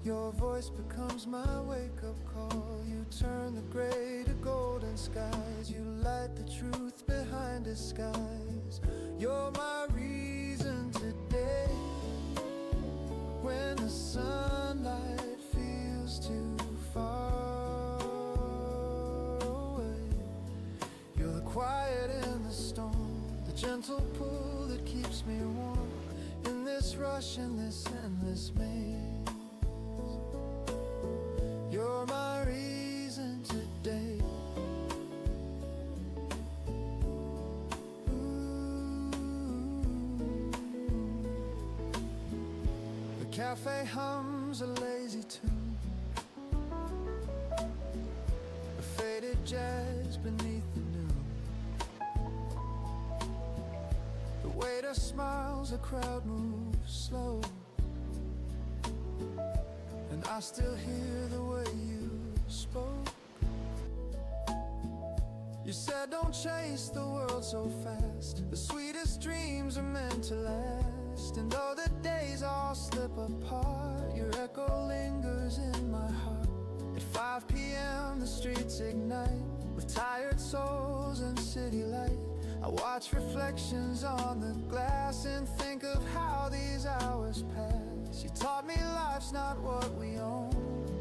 your voice becomes my wake-up call. You turn the gray to golden skies. You light the truth behind disguise. You're my reason today. When the sunlight feels too far away, you're the quiet in the storm, the gentle pull that keeps me warm in this rush, in this endless maze. You're my reason today. The cafe hums a lazy tune, a faded jazz beneath the noon. The waiter smiles, the crowd moves slow, and I still hear the way you spoke. You said don't chase the world so fast. The sweetest dreams are meant to last. And though the days all slip apart, your echo lingers in my heart. At 5 p.m. the streets ignite with tired souls and city light. I watch reflections on the glass and think of how these hours pass. You taught me life's not what we own,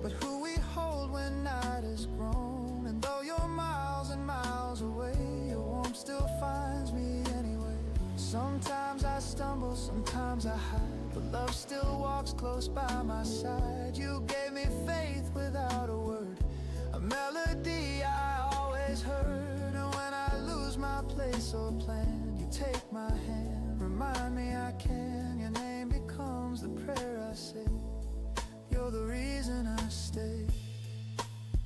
but who we hold when night is grown. And though you're miles and miles away, your warmth still finds me anyway. Sometimes I stumble, sometimes I hide, but love still walks close by my side. You gave me faith without a word, a melody I always heard. And when I lose my place or plan, you take my hand, remind me I can. Your name becomes the prayer I say. You're the reason I stay.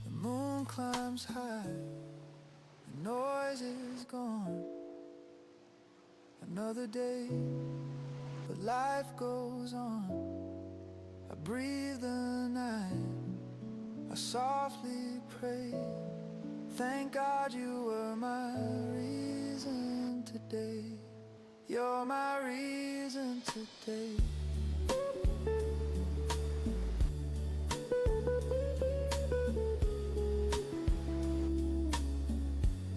The moon climbs high, the noise is gone. Another day, but life goes on. I breathe the night, I softly pray. Thank God you were my reason today. You're my reason today.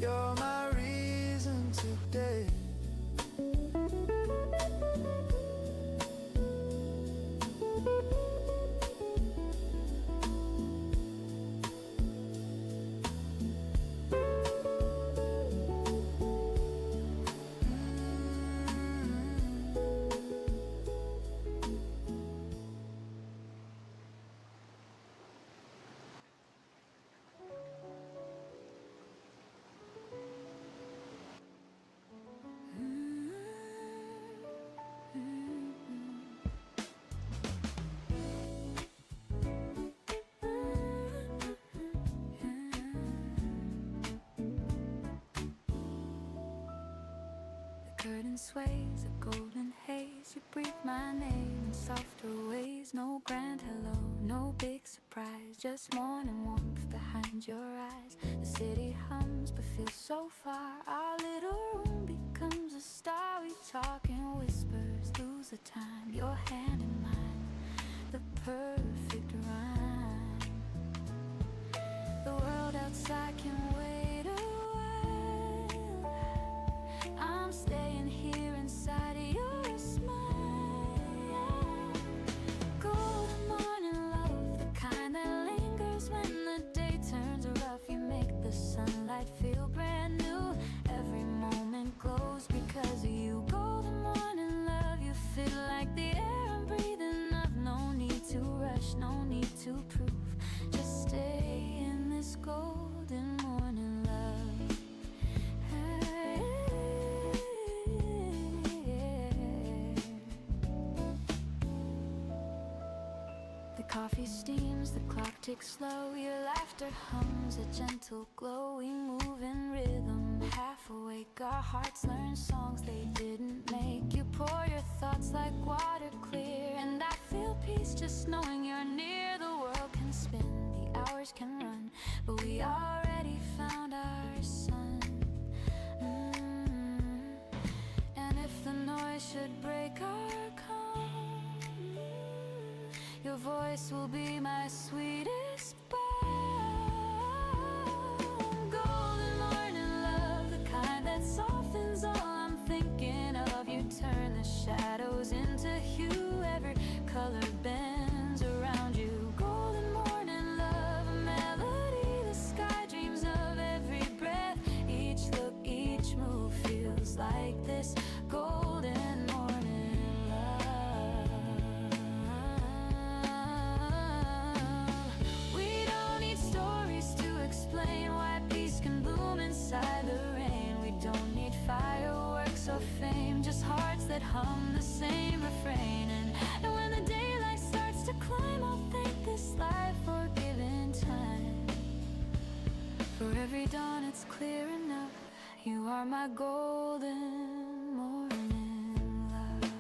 You're my reason today. Curtain sways, a golden haze. You breathe my name in softer ways. No grand hello, no big surprise. Just morning warmth behind your eyes. The city hums but feels so far. Our little room becomes a star. We talk in whispers, lose the time. Your hand in mine, the perfect rhyme. The world outside can wait a while. I'm staying here inside of your smile. Golden morning love, the kind that lingers when the day turns rough. You make the sunlight feel brand new. Every moment glows because of you. Golden morning love, you feel like the air I'm breathing up. No need to rush, no need to prove. Just stay in this golden morning love. The coffee steams, the clock ticks slow. Your laughter hums a gentle glow. We move in rhythm, half awake. Our hearts learn songs they didn't make. You pour your thoughts like water clear, and I feel peace just knowing you're near. The world can spin, the hours can run, but we already your voice will be my sweetest balm. Golden morning love, the kind that softens all I'm thinking of. You turn the shadows into hue, every color bends around you. Golden morning love, a melody the sky dreams of. Every breath, each look, each move feels like this golden morning love. We don't need stories to explain why peace can bloom inside the rain. We don't need fireworks or fame, just hearts that hum the same refrain. And when the daylight starts to climb, I'll thank this life for giving time. For every dawn it's clear enough, you are my golden morning love.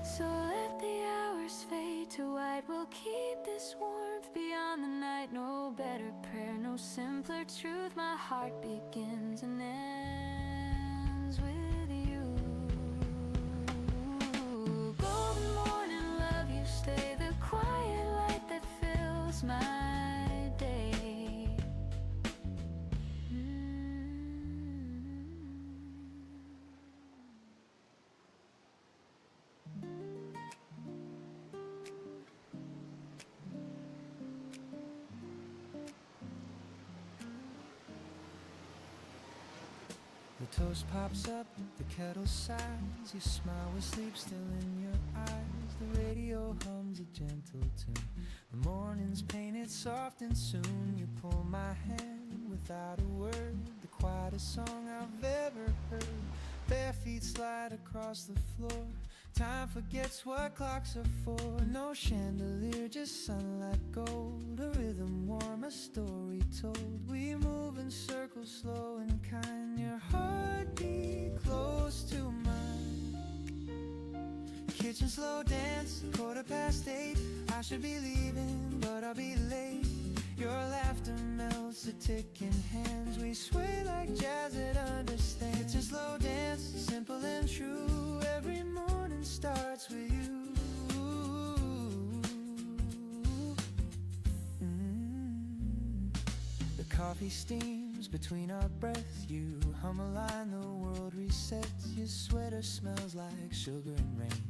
So let the hours fade to white. We'll keep this warmth beyond the night. No better prayer, no simpler truth. My heart begins and ends with you. Golden morning love, you stay the quiet light that fills my day. The toast pops up, the kettle sighs. You smile with sleep still in your eyes. The radio hums a gentle tune. The morning's painted soft and soon you pull my hand without a word. The quietest song I've ever heard. Bare feet slide across the floor. Time forgets what clocks are for. No chandelier, just sunlight gold. A rhythm warm, a story told. We move in circles, slow and kind. Your heartbeat close to mine. Kitchen slow dance, 8:15. I should be leaving, but I'll be late. Your laughter melts the ticking hands. We sway like jazz that understands. Kitchen slow dance, simple and true. Every morning starts with you. The coffee steams between our breaths. You hum a line, the world resets. Your sweater smells like sugar and rain.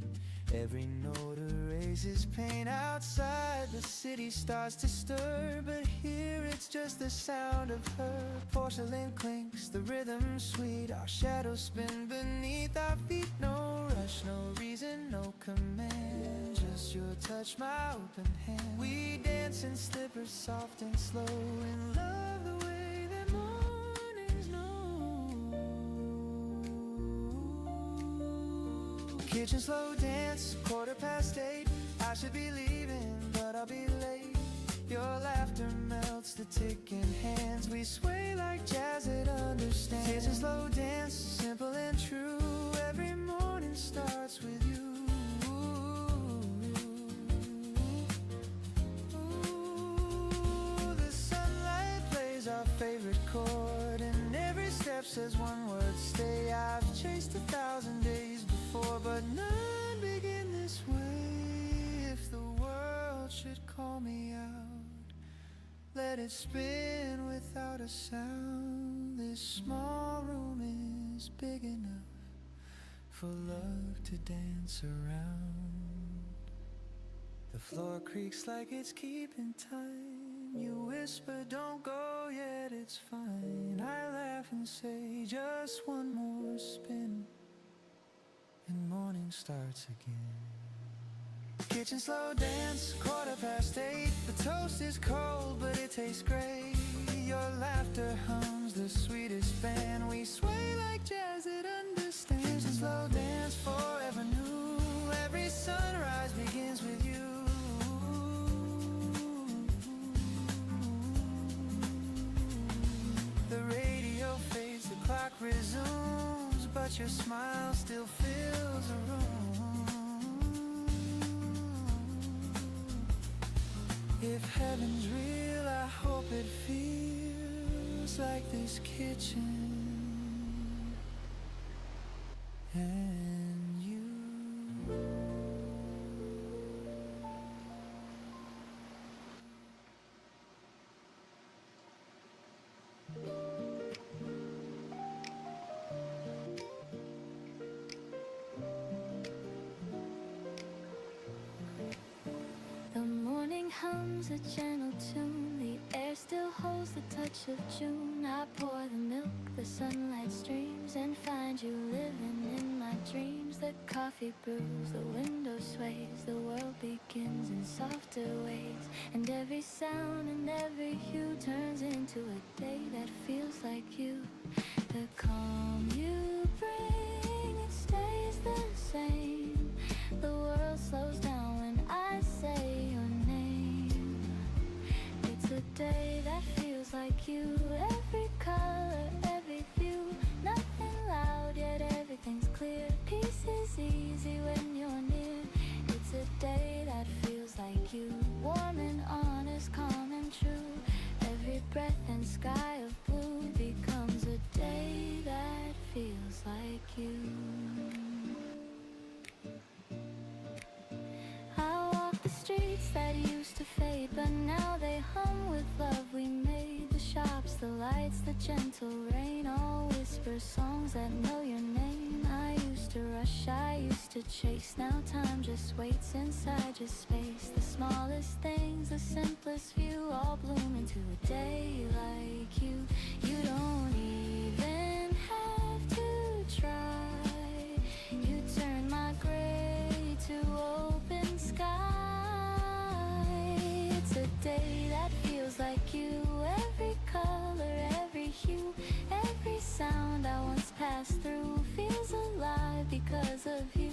Every note erases pain. Outside the city starts to stir, but here it's just the sound of her. Porcelain clinks, the rhythm sweet. Our shadows spin beneath our feet. No rush, no reason, no command. Just your touch, my open hand. We dance in slippers, soft and slow, and love the way that mornings know. Kitchen slow dance, 8:15. I should be leaving, but I'll be late. Your laughter melts the ticking hands. We sway like jazz that understands. Kitchen slow dance, simple and true. Every morning starts with you. Ooh, the sunlight plays our favorite chord, and every step says one word, stay. I've chased 1,000 days before, but none begin this way. If the world should call me out, let it spin without a sound. This small room is big enough for love to dance around. The floor creaks like it's keeping time. You whisper, don't go yet, it's fine. I laugh and say, just one more spin, and morning starts again. Kitchen slow dance, 8:15. The toast is cold, but it tastes great. Your laughter hums the sweetest band. We sway like jazz that understands. Kitchen slow dance, forever new. Every sunrise begins with you. The radio but your smile still fills a room. If heaven's real, I hope it feels like this kitchen and you. The morning hums a gentle tune. The air still holds the touch of June. I pour the milk, the sunlight streams, and find you living in my dreams. The coffee brews, the window sways, the world begins in softer ways. And every sound and every hue turns into a day that feels like you. The calm you bring, it stays the same. The world slows down when I say your name. It's a day that feels like you. Every color, every view, nothing loud yet everything's clear. Peace is easy when you're near. It's a day that feels like you. Warm and honest, calm and true. Every breath and sky of blue becomes a day that feels like you. I walk the streets that used to fade, but now they hum with love we made. The shops, the lights, the gentle rain, all whisper songs that know your name. I used to rush, I used to chase, now time just waits inside your space. The smallest things, the simplest view, all bloom into a day like you. You don't even have to try. You turn my gray to open sky. It's a day that feels like you. Every color, every hue, every sound I once passed through feels alive because of you.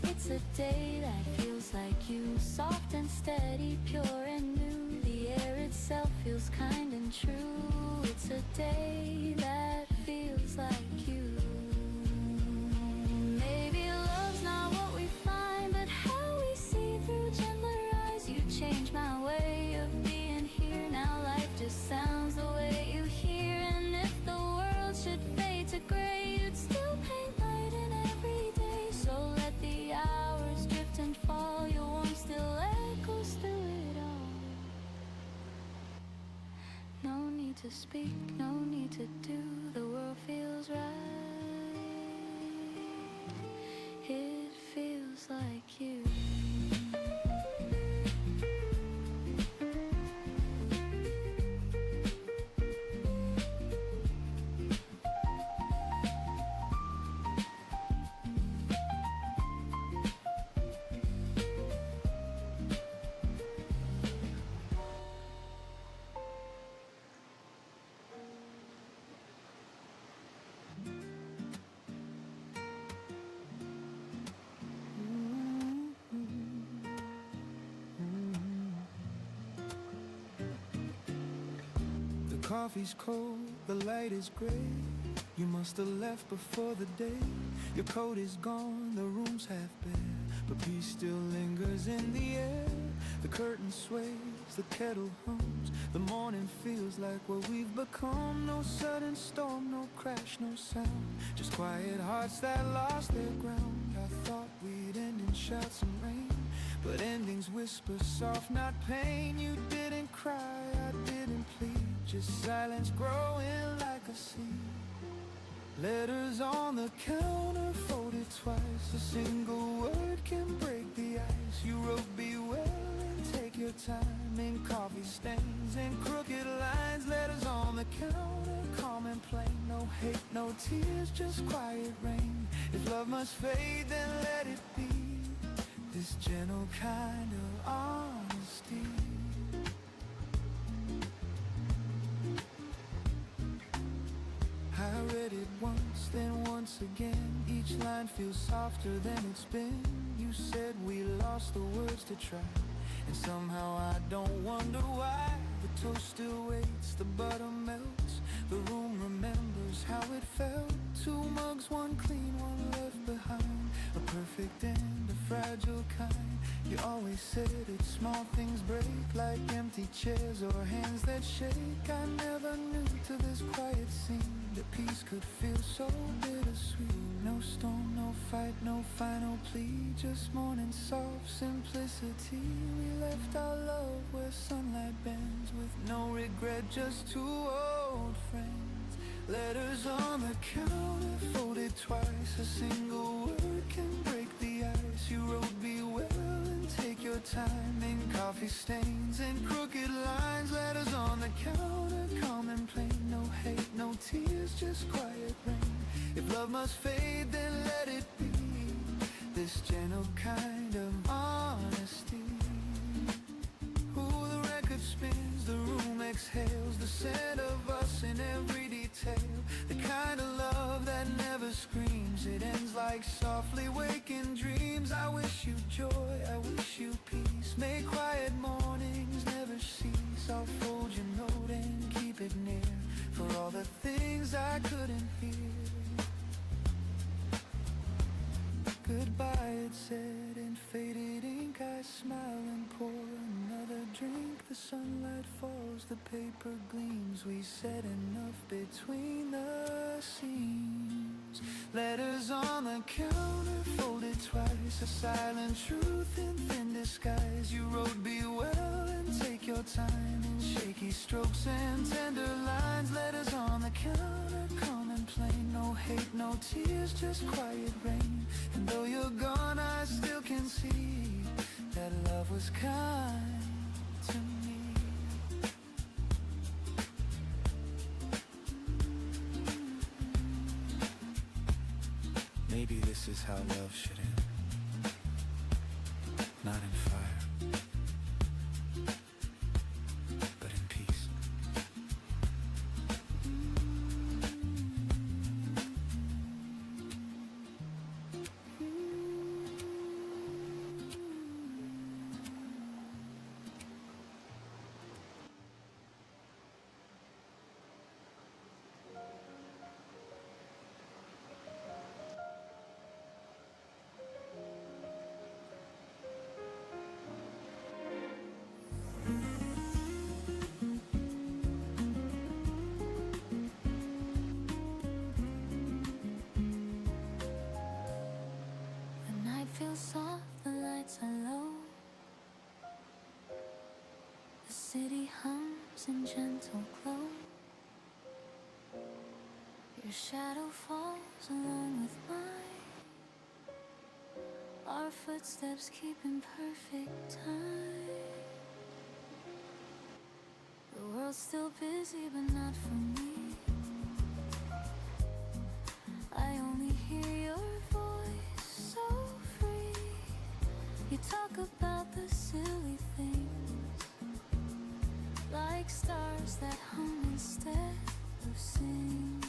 It's a day that feels like you. Soft and steady, pure and new. The air itself feels kind and true. It's a day that feels like you. Maybe love's not what we find, but how we see through gentler eyes. You changed my way of being here. Now life just sounds the way you hear. And if the world should fade to gray, you'd still paint light in every day. So let the hours drift and fall. Your warmth still echoes through it all. No need to speak, no need to do. The world feels right. It feels like you. The coffee's cold, the light is gray. You must have left before the day. Your coat is gone, the room's half bare, but peace still lingers in the air. The curtain sways, the kettle hums. The morning feels like what we've become. No sudden storm, no crash, no sound. Just quiet hearts that lost their ground. I thought we'd end in shouts and rain, but endings whisper soft, not pain. You didn't cry, I didn't plead. Just silence growing like a seed. Letters on the counter folded twice. A single word can break the ice. You wrote be well and take your time. In coffee stains and crooked lines. Letters on the counter, calm and plain. No hate, no tears, just quiet rain. If love must fade, then let it be. This gentle kind of honesty. I read it once, then once again. Each line feels softer than it's been. You said we lost the words to try, and somehow I don't wonder why. The toast still waits, the butter melts, the room remembers remembers how it felt. 2 mugs, 1 clean, 1 left behind. A perfect and a fragile kind. You always said it, small things break, like empty chairs or hands that shake. I never knew till this quiet scene that peace could feel so bittersweet. No storm, no fight, no final plea, just morning soft simplicity. We left our love where sunlight bends, with no regret, just 2 old friends. Letters on the counter, folded twice. A single word can break the ice. You wrote, be well and take your time, in coffee stains and crooked lines. Letters on the counter, calm and plain. No hate, no tears, just quiet rain. If love must fade, then let it be. This gentle kind of honesty. Ooh, the record spins, the room exhales, the scent of us in every detail. The kind of love that never screams, it ends like softly waking dreams. I wish you joy, I wish you peace. May quiet mornings never cease. I'll fold your note and keep it near, for all the things I couldn't hear. Goodbye, it said in faded ink. I smile and pour another drink. The sunlight falls, the paper gleams. We said enough between the seams. Letters on the counter, folded twice. A silent truth in thin disguise. You wrote, be well and take your time, in shaky strokes and tender lines. Letters on the counter, calm and plain. No hate, no tears, just quiet rain. And though you're gone, I still can see that love was kind to me. Maybe this is how love should end. Not in fire, but in peace. The night feels soft, the lights are low. The city hums in gentle glow. Your shadow falls along with mine. Our footsteps keep in perfect time. The world's still busy, but not for me. I only hear your voice, so free. You talk about the silly things, like stars that hum instead of sing.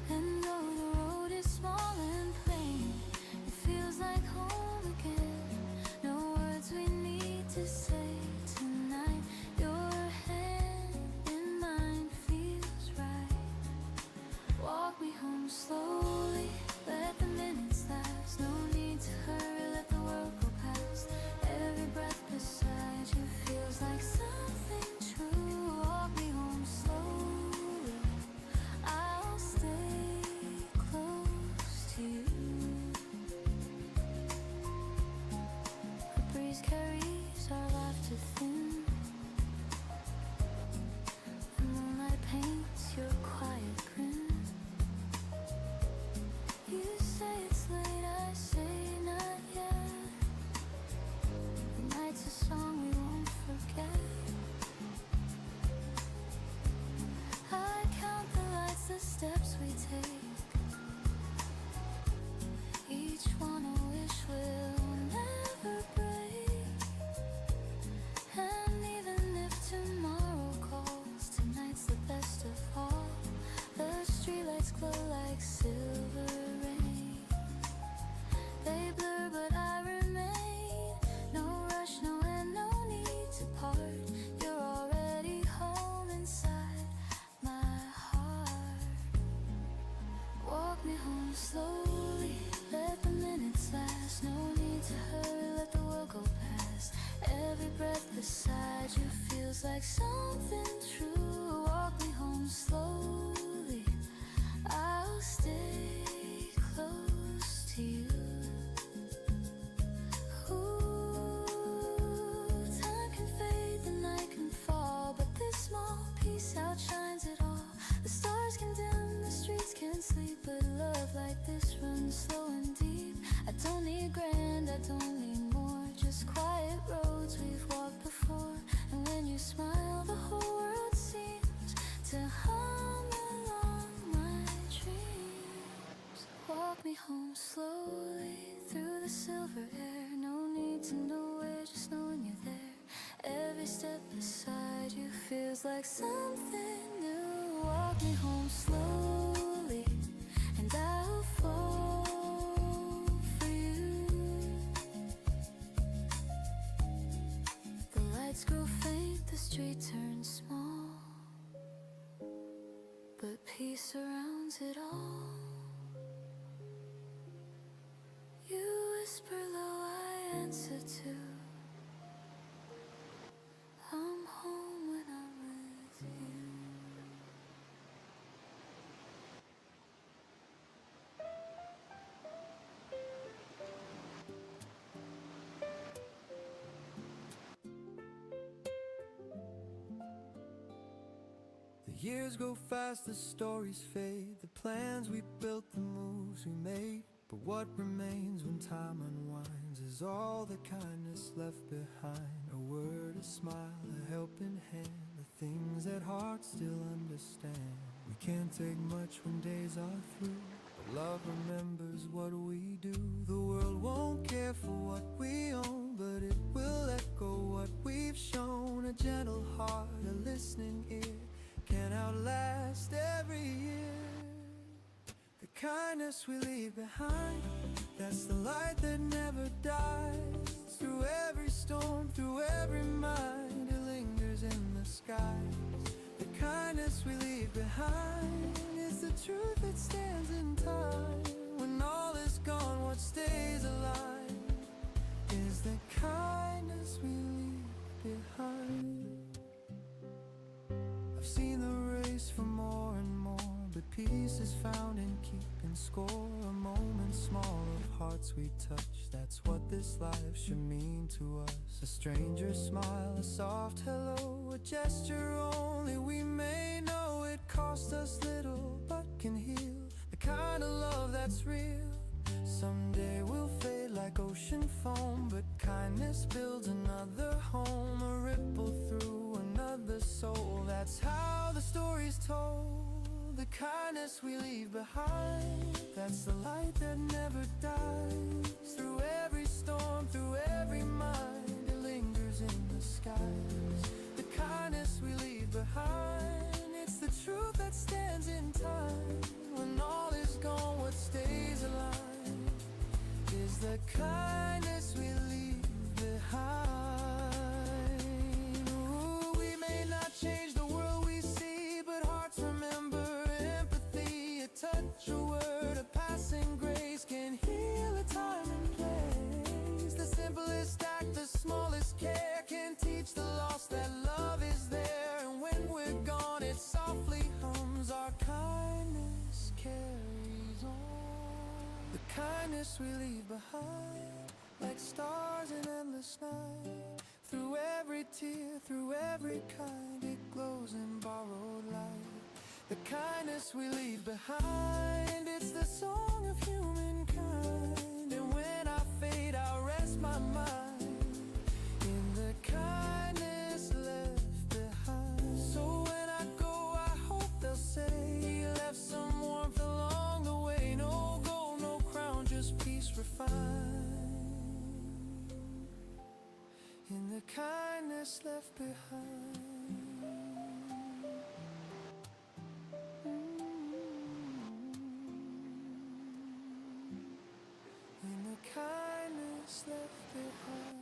And though the road is small and plain, it feels like home again. No words we need to say tonight. Your hand in mine feels right. Walk me home slowly, let the minutes last. No need to hurry, let the world go past. Every breath beside you feels like something true. Walk me home slowly. to hurry, let the world go past. Every breath beside you feels like something true. Walk me home slowly, I'll stay close to you. Ooh, time can fade, the night can fall, but this small piece outshines it all. The stars can dim, the streets can sleep, but love like this runs slow and deep. I don't need grand, I don't need more, just quiet roads we've walked before. And when you smile, the whole world seems to hum along my dreams. Walk me home slowly through the silver air. No need to know where, just knowing you're there. Every step beside you feels like something new. Walk me home slowly, and I'll fall for you. The lights grow faint, the street turns small, but peace surrounds it all. You whisper low, I answer to. I'm home when I'm with you. The years go fast, the stories fade, the plans we built, the moves we made. But what remains when time unwinds is all the kindness left behind. A word, a smile, a helping hand, the things that hearts still understand. We can't take much when days are through, but love remembers what we do. The world won't care for what we own, but it will echo what we've shown. A gentle heart, a listening ear can outlast every year. The kindness we leave behind, that's the light that never dies. Through every storm, through every mind, it lingers in the skies. The kindness we leave behind is the truth that stands in time. When all is gone, what stays alive is the kindness we leave behind. I've seen the race for more and more, but peace is found in keeping score. A moment small of hearts we touch, that's what this life should mean to us. A stranger's smile, a soft hello, a gesture only we may know. It cost us little but can heal, the kind of love that's real. Someday we'll fade like ocean foam, but kindness builds another home. A ripple through another soul, that's how the story's told. The kindness we leave behind, that's the light that never dies. Through every storm, through every mind, it lingers in the skies. The kindness we leave behind, it's the truth that stands in time. When all is gone, what stays alive is the kindness we leave behind. Ooh, we may not change the world we see, but hearts remember empathy. A touch, a word, a passing grace can heal a time and place. The simplest act, the smallest care can teach the lost that love is there. And when we're gone, it softly hums. Our kindness carries on. The kindness we leave behind, like stars in endless night. Through every tear, through every kind, it glows in borrowed light. The kindness we leave behind, it's the song of humankind. And when I fade, I'll rest my mind in the kindness left behind. So when I go, I hope they'll say he left some warmth along the way. No gold, no crown, just peace refined in the kindness left behind. In the kindness left behind.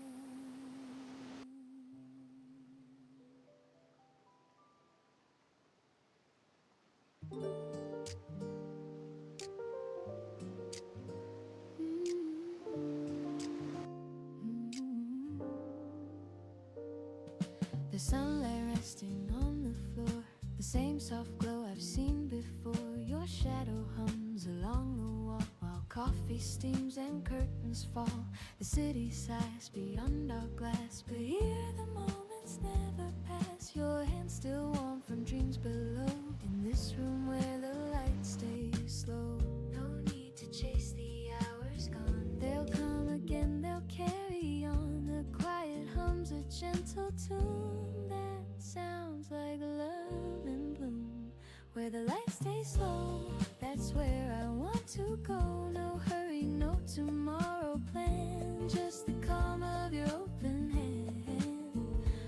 the sunlight resting on the floor, the same soft glow I've seen before. Your shadow hums along the wall while coffee steams and curtains fall. The city sighs beyond our glass, but here the moments never pass. Your hand still warm from dreams below, in this room where the light stays slow. No need to chase the hours gone, they'll come again, they'll carry on. The quiet hums a gentle tune that sounds like love in bloom. Where the light stays slow, that's where I want to go. No hurry, no tomorrow plan, just the calm of your open hand.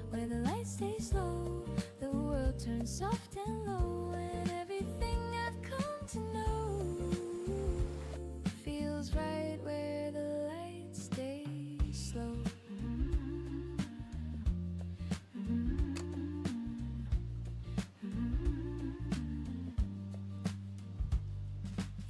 Where the light stays slow, the world turns soft and low, and everything I've come to know feels right where the light stays slow.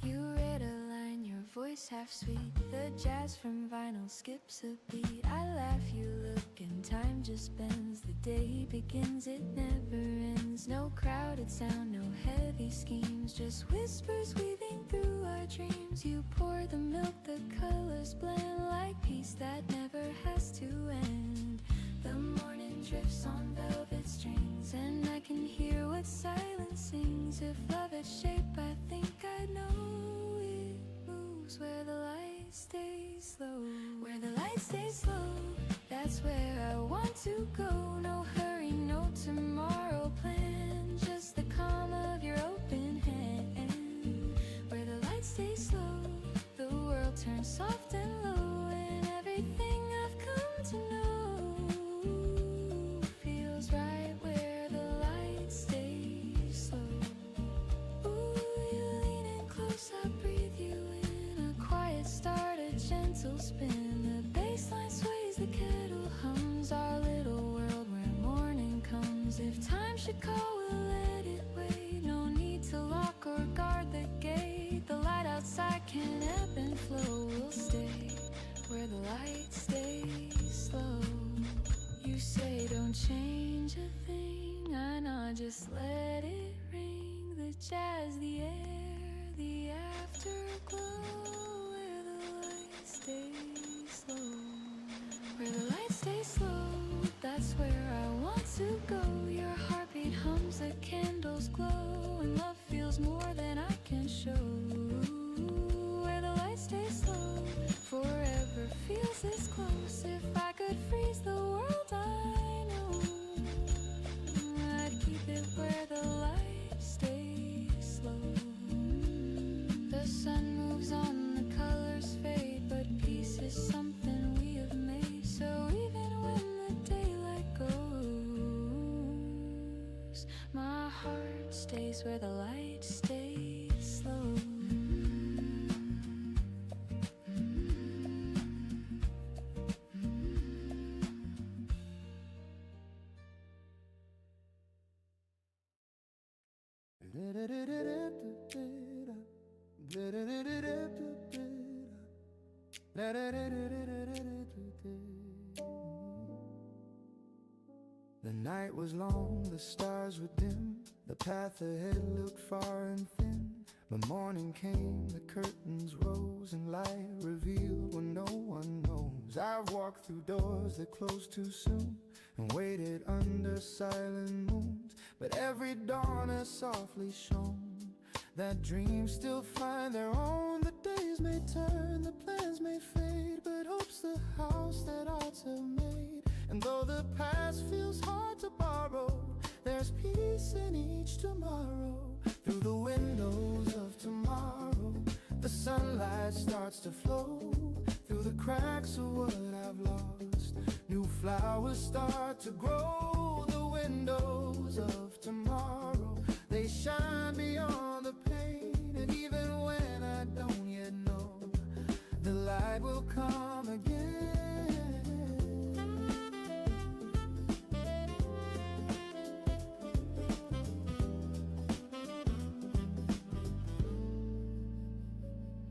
You read a line, your voice half sweet. The jazz from vinyl skips a beat. I laugh, you look, and time just bends. The day begins, it never ends. No crowded sound, no heavy schemes, just whispers weaving through our dreams. You pour the milk, the colors blend like peace that never has to end. The morning drifts on velvet strings, and I can hear what silence sings. If love had shape, I think I'd know it moves where the light stays slow. Where the light stays slow, that's where I want to go. No hurry, no tomorrow plan, just the calm of your open hand. Where the light stays slow, the world turns soft and low, and everything I've come to know feels right where the light stays slow. Ooh, you lean in close, I breathe you in. A quiet start, a gentle spin. The bassline sways, the kettle hums. Our little world where morning comes. If time should call, we'll let it wait. No need to lock or guard the gate. The light outside can ebb and flow. We'll stay where the light stays slow. You say don't change a thing, I know, just let it ring. The jazz, the air, the afterglow. Where the light stays slow. Where the light stays slow, that's where I want to go. Your heartbeat hums, the candles glow, and love feels more than I can show. Where the light stays slow, forever feels this close. If I could freeze the world, I know I'd keep it where the light stays slow. The sun moves on, the colors fade, but peace is something we have made. So even when the daylight goes, my heart stays where the light stays slow. The night was long, the stars were dim, the path ahead looked far and thin. But morning came, the curtains rose, and light revealed what no one knows. I've walked through doors that closed too soon, and waited under silent moons, but every dawn has softly shone that dreams still find their own. The days may turn, the plans may fade, but hope's the house that hearts have made. And though the past feels hard to borrow, there's peace in each tomorrow. Through the windows of tomorrow, the sunlight starts to flow. Through the cracks of what I've lost, new flowers start to grow. The windows of tomorrow, they shine beyond the pain. And even when I don't yet know, the light will come again.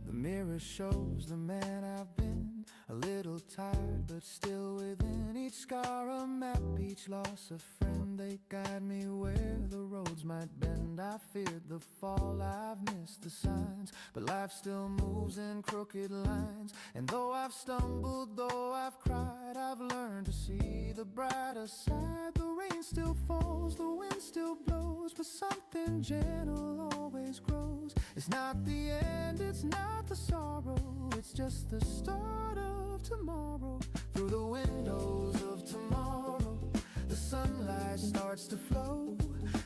The mirror shows the man I've been, a little tired but still within. Each scar a map each loss a friend. They guide me where the roads might bend. I feared the fall, I've missed the signs, but life still moves in crooked lines. And though I've stumbled, though I've cried, I've learned to see the brighter side. The rain still falls, the wind still blows, but something gentle always grows. It's not the end, it's not the sorrow, it's just the start of tomorrow. Through the windows of tomorrow, the sunlight starts to flow.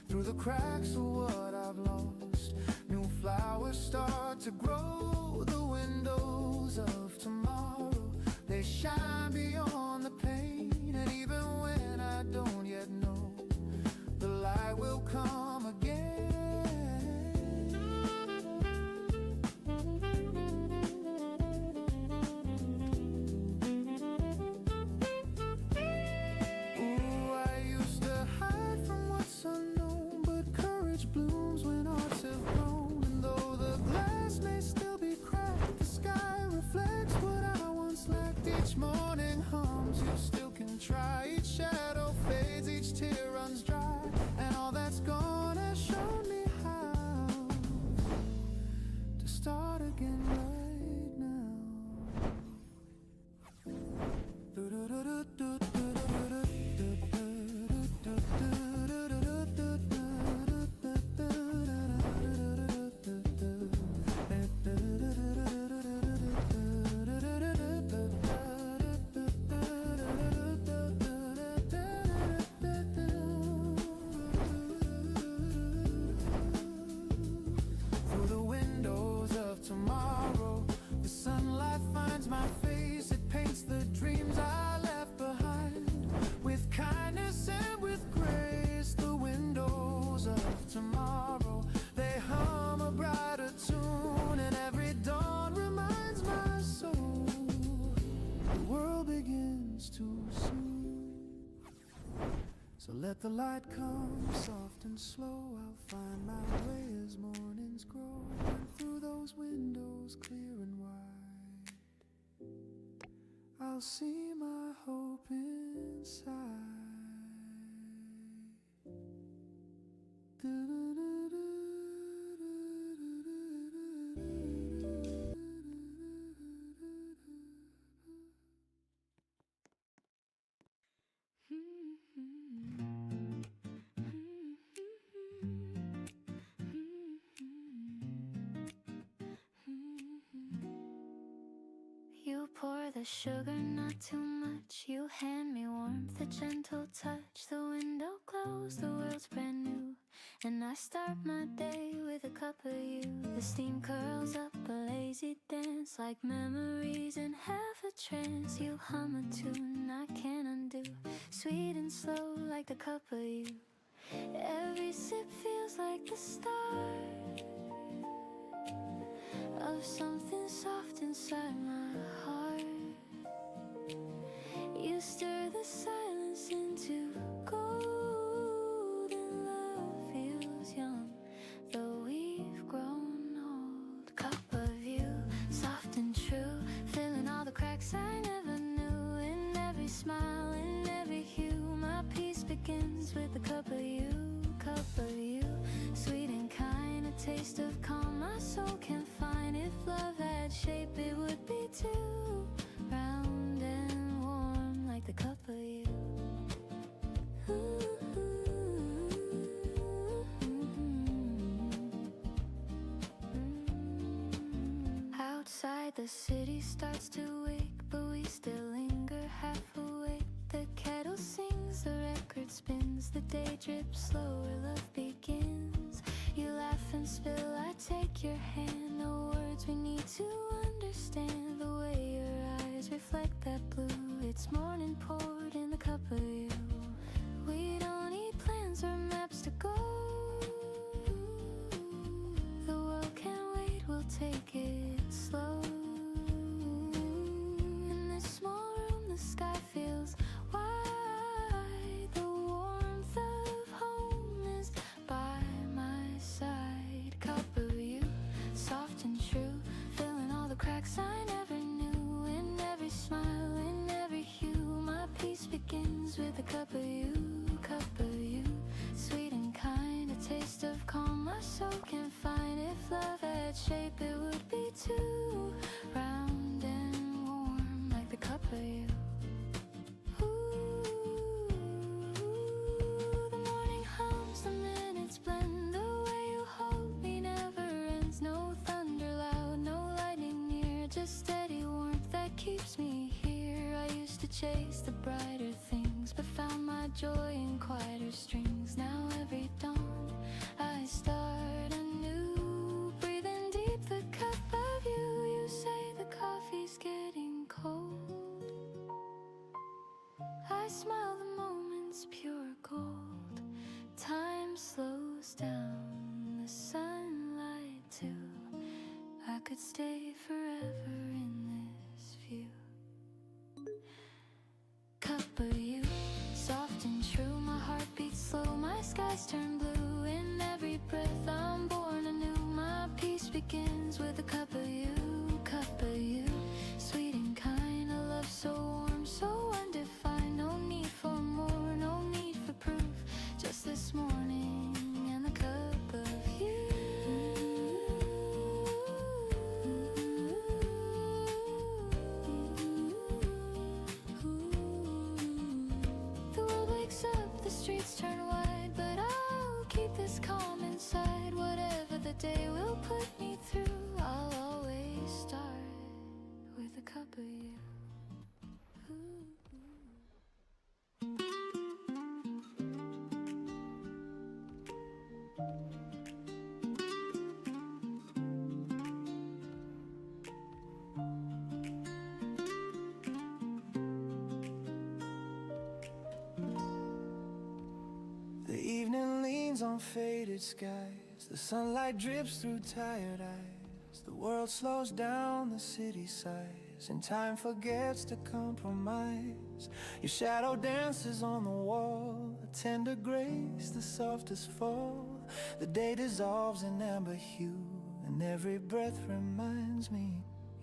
Through the cracks of what I've lost, new flowers start to grow. The windows of tomorrow, they shine beyond the pain. And even when I don't yet know, the light will come again. Try, each shadow fades, each tear runs dry, and all that's gone has shown me how to start again right now. So let the light come soft and slow. I'll find my way as mornings grow. And through those windows clear and wide, I'll see my hope inside. You pour the sugar, not too much. You hand me warmth, a gentle touch. The window glows, the world's brand new, and I start my day with a cup of you. The steam curls up, a lazy dance, like memories in half a trance. You hum a tune I can't undo, sweet and slow like the cup of you. Every sip feels like the start of something soft inside my heart. You stir the silence into gold, and love feels young, though we've grown old. Cup of you, soft and true, filling all the cracks I never knew. In every smile, in every hue, my peace begins with a cup of you. Cup of you, sweet and kind, a taste of calm my soul can find. If love had shape, it would be too round and warm like the cup of you. Outside the city starts to wake, but we still linger half awake. The kettle sings, the record spins, the day drips slower, love begins. You laugh and spill, I take your hand. No words we need to understand. The way your eyes reflect that blue, it's morning poured in the cup of you. We don't need plans or maps to go. The world can't wait, we'll take it slow. In this small room, the sky feels wide. The warmth of home is by my side. Cup of you, soft and true, filling all the cracks I never knew. In every smile, in every hue, my peace begins with a cup of you. you. Ooh, the morning hums, the minutes blend. The way you hold me never ends. No thunder loud, no lightning near. Just steady warmth that keeps me here. I used to chase the brighter things, but found my joy in quieter strings. Now every dawn I start anew, breathing deep the cup of you. You say the coffee's getting cold. I smile, the moment's pure gold. Time slows down, the sunlight too. I could stay forever in this view. Cup of you, soft and true. My heart beats slow, my skies turn blue. In every breath I'm born anew. My peace begins with a cup of you. Cup of you, sweet and kind. A love so warm, so undefined. No need for more, no need for proof. Just this morning and the cup of you. The world wakes up, the streets turn wide, but I'll keep this calm inside. Whatever the day will put me through, I'll always start with a cup of you. The evening leans on faded skies. The sunlight drips through tired eyes. The world slows down, the city sighs, and time forgets to compromise. Your shadow dances on the wall, a tender grace, the softest fall. The day dissolves in amber hue, and every breath reminds me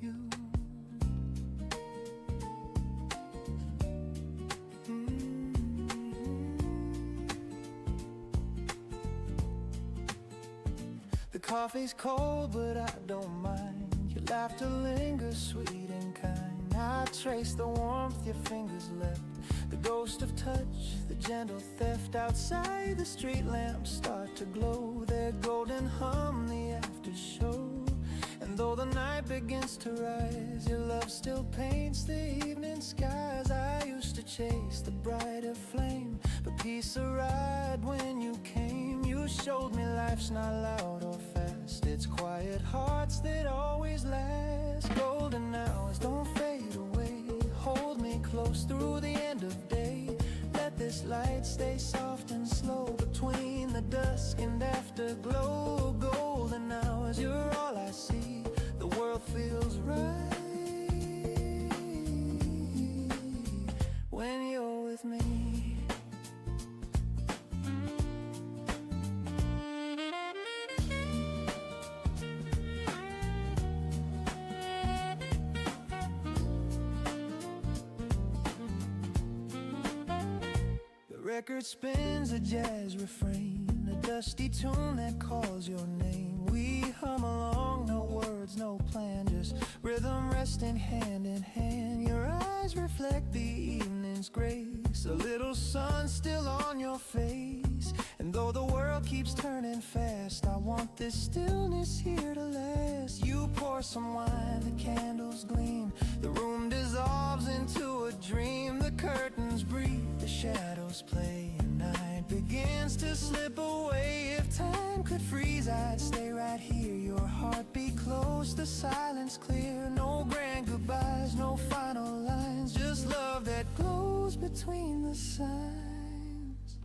you. The coffee's cold, but I don't mind. Your laughter lingers sweet and kind. I trace the warmth your fingers left, the ghost of touch, the gentle theft. Outside the street lamps start to glow, their golden hum the after show. And though the night begins to rise, your love still paints the evening skies. I used to chase the brighter flame, but peace arrived when you came. You showed me life's not loud or fast, it's quiet hearts that always last. Golden hours don't fade away, hold me close through the end of day. Let this light stay soft and slow between the dusk and afterglow. Golden hours, you're all I see, the world feels right when you're with me. Record spins a jazz refrain, a dusty tune that calls your name. We hum along, no words, no plan, just rhythm resting hand in hand. Your eyes reflect the evening's grace, a little sun still on your face. And though the world keeps turning fast, I want this stillness here to last. You pour some wine, the candles gleam, the room dissolves into a dream. The curtains breathe, the shadows play, and night begins to slip away. If time could freeze, I'd stay right here. Your heartbeat close, the silence clear. No grand goodbyes, no final lines, just love that glows between the signs.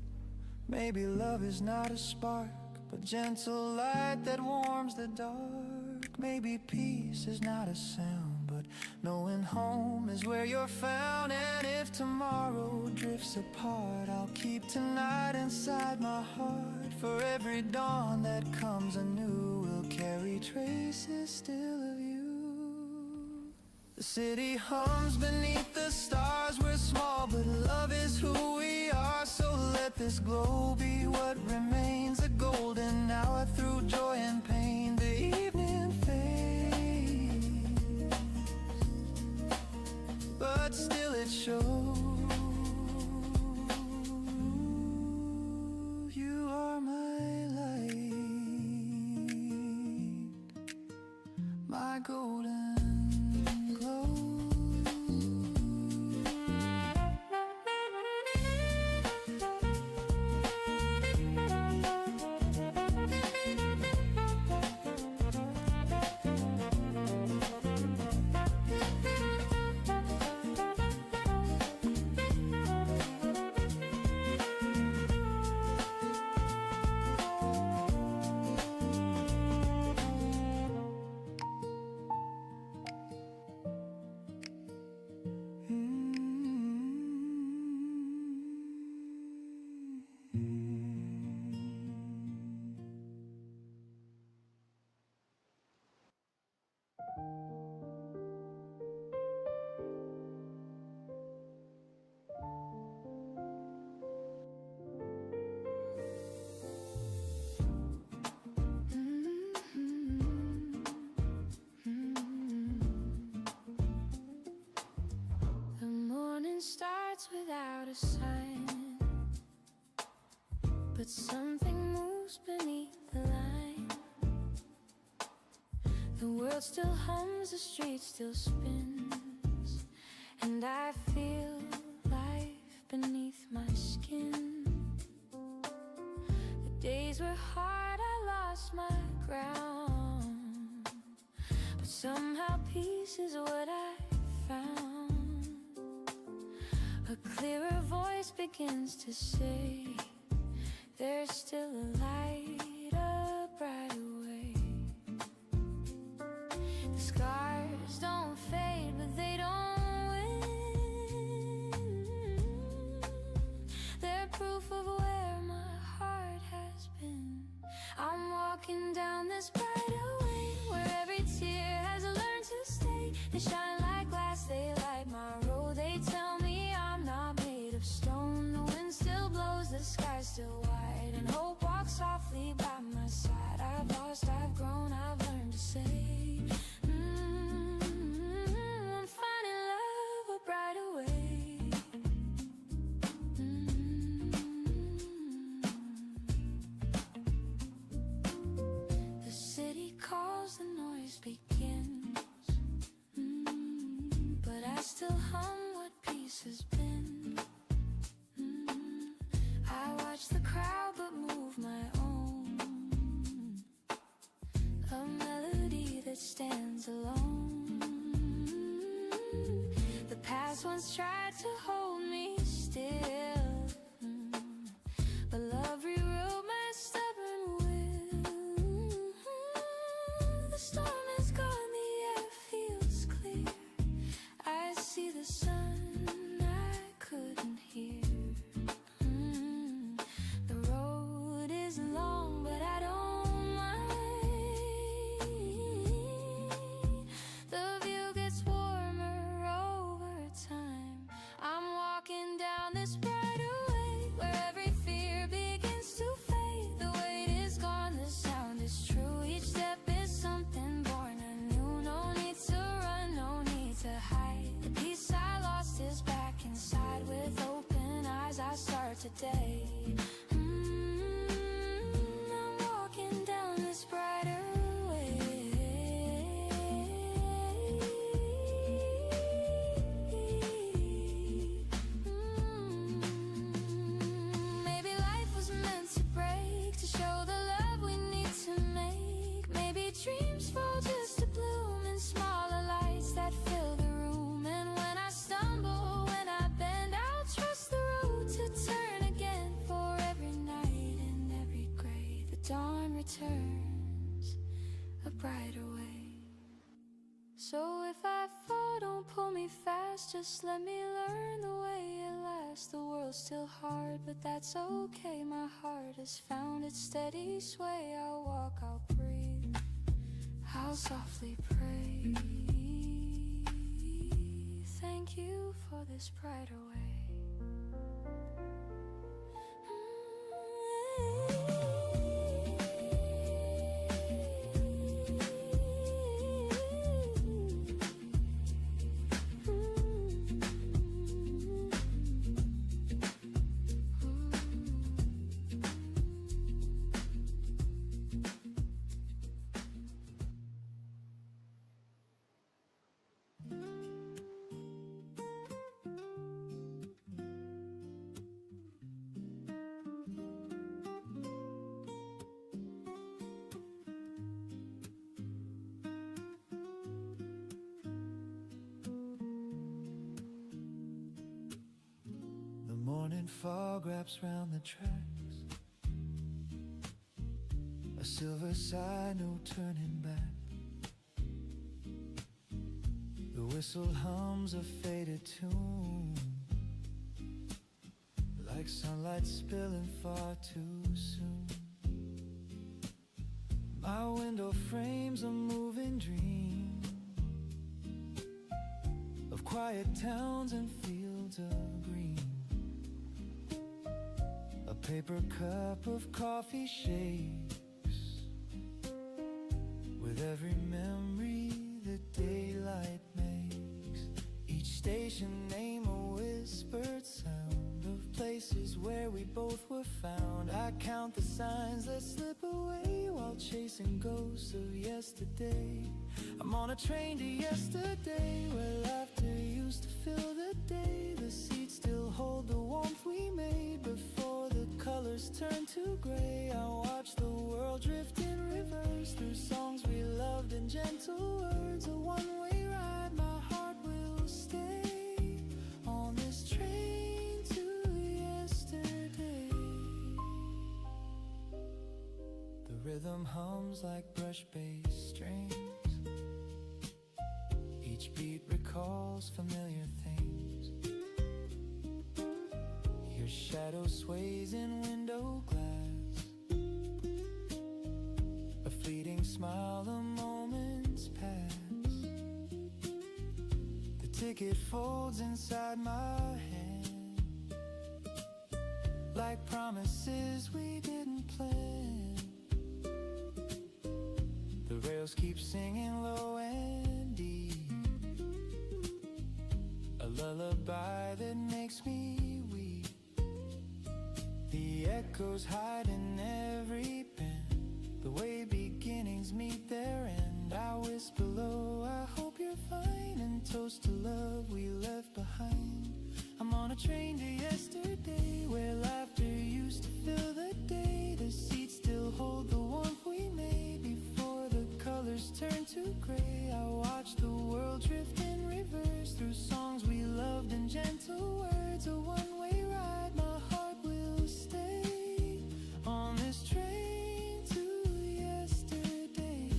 Maybe love is not a spark, but gentle light that warms the dark. Maybe peace is not a sound, but knowing home is where you're found. And if tomorrow drifts apart, I'll keep tonight inside my heart. For every dawn that comes anew will carry traces still of you. The city hums beneath the stars, we're small but love is who we are. So let this glow be what remains, a golden hour through joy and pain. The evening fades, but still it shows. You are my light, my golden glow. The morning starts without a sign, but something moves beneath the line. The world still hums, the street still spins, and I feel life beneath my skin. The days were hard, I lost my ground, but somehow peace is what I found. A clearer voice begins to say, there's still a light, a brighter way. The scars don't fade, but they don't win. They're proof of where my heart has been. I'm walking down this brighter way, where every tear has learned to stay. They shine like glass, they light my road. They tell me I'm not made of stone. The wind still blows, the sky's still white, and hope walks softly by my side. I've lost, I've grown, I've learned to say, I'm finding love a brighter way. The city calls, the noise begins, but I still hum what peace has been. I watch the crowd but move my own, a melody that stands alone. The past once tried to hold me still, but love rewrote my stubborn will. The storm is gone, the air feels clear. I see the sun I couldn't hear. The road is long, but I don't mind. The view gets warmer over time. I'm walking down this brighter way, where every fear begins to fade. The weight is gone, the sound is true. Each step is something born anew. No need to run, no need to hide. The peace I lost is back inside. With open eyes I start today. I'm walking down this brighter way. Maybe life was meant to break, to show the love we need to make. Maybe dreams fall just to bloom in smaller lights that fill the room. And when I stumble, when I bend, I'll trust the road to turn again. For every night and every gray, the dawn returns a brighter way. So if I fall, don't pull me fast, just let me learn the way it lasts. The world's still hard, but that's okay. My heart has found its steady sway. I'll walk, I'll breathe, I'll softly pray. Thank you for this brighter way. morning fog wraps round the tracks. A silver side, no turning back. The whistle hums a faded tune, like sunlight spilling far too soon. My window frames a moving dream of quiet towns and fields of green. A paper cup of coffee shakes with every memory that daylight makes. Each station name a whispered sound of places where we both were found. I count the signs that slip away while chasing ghosts of yesterday. I'm on a train to yesterday, where laughter used to fill the day. The seats still hold the warmth we made before the colors turned to gray. I watch the world drift in reverse through songs we loved and gentle words. A one-way ride, my heart will stay on this train to yesterday. The rhythm hums like brush-based strings. Each beat recalls familiar things. Your shadow sways in window glass. A fleeting smile, the moments pass. The ticket folds inside my hand, like promises we didn't plan. The rails keep singing low and deep, a lullaby that makes me weep. The echoes hide in every bend, the way beginnings meet their end. I whisper low, I hope you're fine, and toast to love we left behind. I'm on a train to yesterday, where laughter used to fill the day. The seats still hold the warmth we made before the colors turn to gray. I watch the world drift in reverse through songs we loved and gentle words. A one-way ride, my heart will stay on this train to yesterday.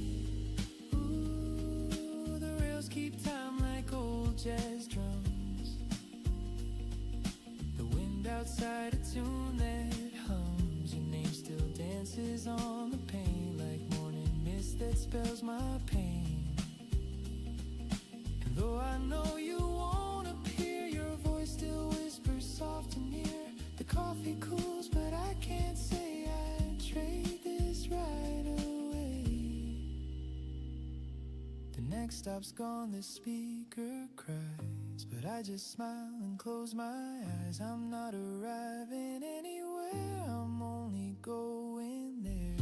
Ooh, the rails keep time like old jazz drums. The wind outside a tune that hums. Your name still dances on the pane, like morning mist that spells my pain. And though I know you won't appear, your voice still whispers soft and near. The coffee cools, but I can't say I'd trade this right away. The next stop's gone, the speaker cries, but I just smile and close my eyes. I'm not arriving anywhere, I'm only going there.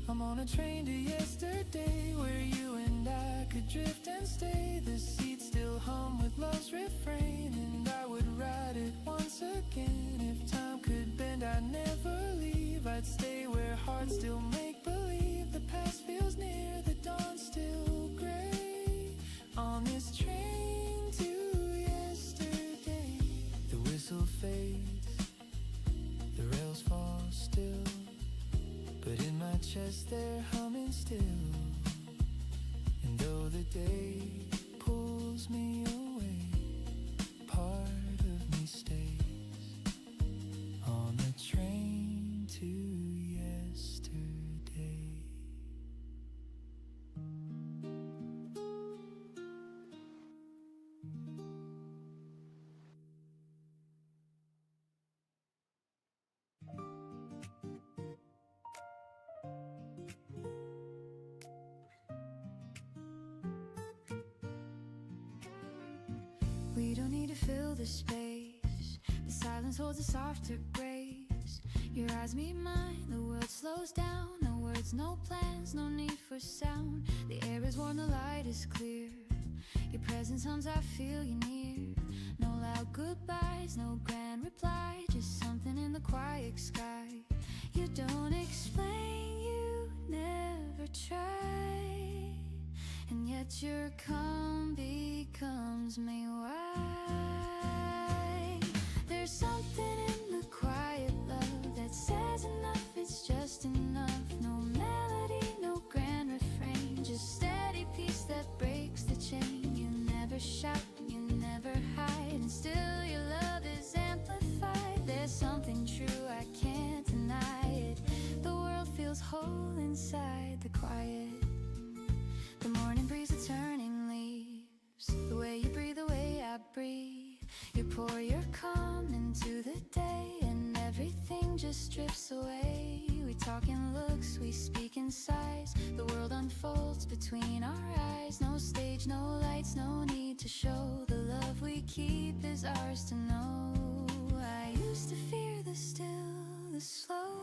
I'm on a train to yesterday, where you and I could drift and stay. The seats still hum with love's refrain, and I would ride it once again. If time could bend, I'd never leave. I'd stay where hearts still make believe. The past feels near, the dawn's still gray. On this train to yesterday, the whistle fades, the rails fall still, but in my chest they're humming still. And though the day pulls me away, part of me stays on the train to yesterday. We don't need to fill the space. The silence holds a softer grace. Your eyes meet mine, the world slows down. No words, no plans, no need for sound. The air is warm, the light is clear. Your presence hums, I feel you near. No loud goodbyes, no grand reply, just something in the quiet sky. You don't explain, you never try, and yet your calm becomes me wide. There's something never shout, you never hide, and still your love is amplified. There's something true, I can't deny it. The world feels whole inside the quiet. The morning breeze, the turning leaves, the way you breathe, the way I breathe. You pour your calm into the day, and everything just drifts away. We talk in looks, we speak in sighs. The world unfolds between our eyes. No stage, no lights, no need to show. The love we keep is ours to know. I used to fear the still, the slow,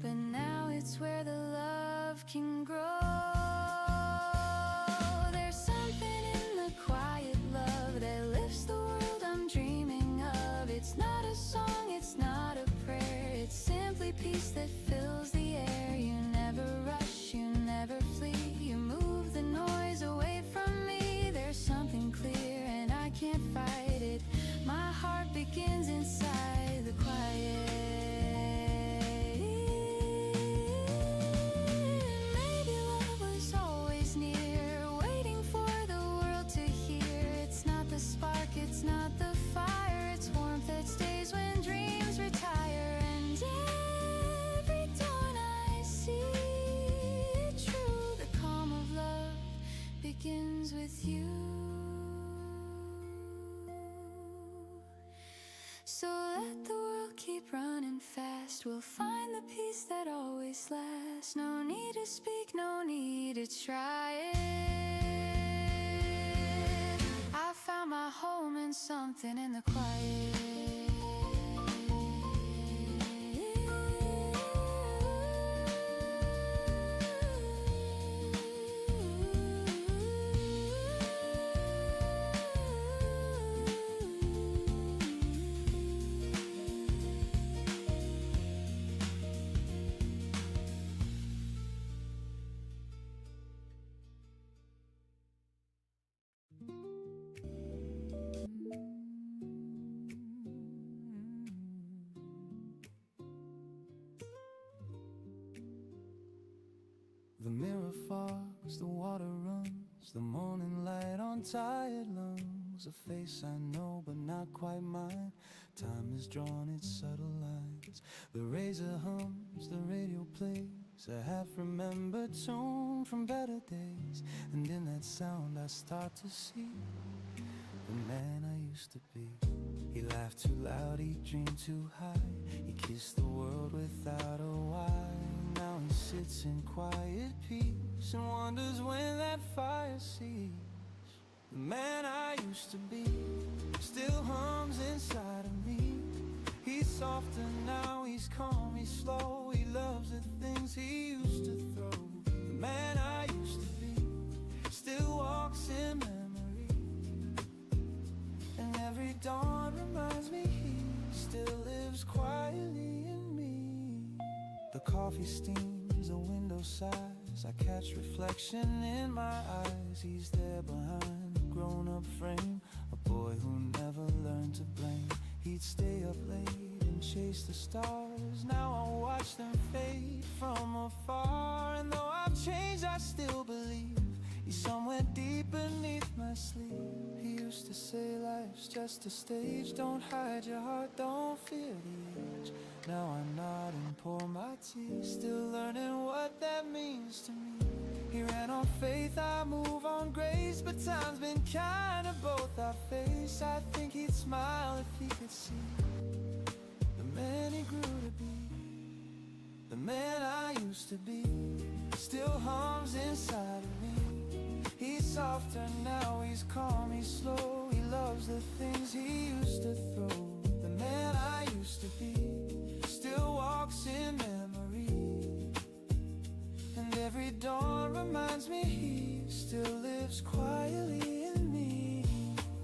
but now it's where the love can grow. There's something in the quiet love that lifts the world I'm dreaming of. It's not a song, it's not a prayer, it's simply peace that fills the air. You never rush, you never flee, you move the noise away from me. There's something clear and I can't fight it. My heart begins inside the quiet. Maybe love was always near, waiting for the world to hear. It's not the spark, it's not the fire, it's warmth that stays when dreams retire. And every dawn I see it true, the calm of love begins with you. So let the world keep running fast, we'll find the peace that always lasts. No need to speak, no need to try it. I found my home in something in the quiet. The mirror fogs, the water runs, the morning light on tired lungs. A face I know but not quite mine. Time has drawn its subtle lines. The razor hums, the radio plays a half-remembered tune from better days. And in that sound I start to see the man I used to be. He laughed too loud, he dreamed too high, he kissed the world without a why. Now he sits in quiet peace and wonders when that fire sees. The man I used to be still hums inside of me. He's softer now, he's calm, he's slow, he loves the things he used to throw. The man I used to be still walks in memory, and every dawn reminds me he still lives quietly in me. The coffee steams, a window sighs, I catch reflection in my eyes. He's there behind the grown-up frame, a boy who never learned to blame. He'd stay up late and chase the stars. Now I watch them fade from afar, and though I've changed I still believe he's somewhere deep beneath my sleeve. He used to say life's just a stage, don't hide your heart, don't fear the age. Now I nod and pour my tea, still learning what that means to me. He ran on faith, I move on grace, but time's been kind to both our face. I think he'd smile if he could see the man he grew to be. The man I used to be still hums inside of me. He's softer now, he's calm, he's slow, he loves the things he used to throw. The man I used to be still walks in memory, and every dawn reminds me he still lives quietly in me.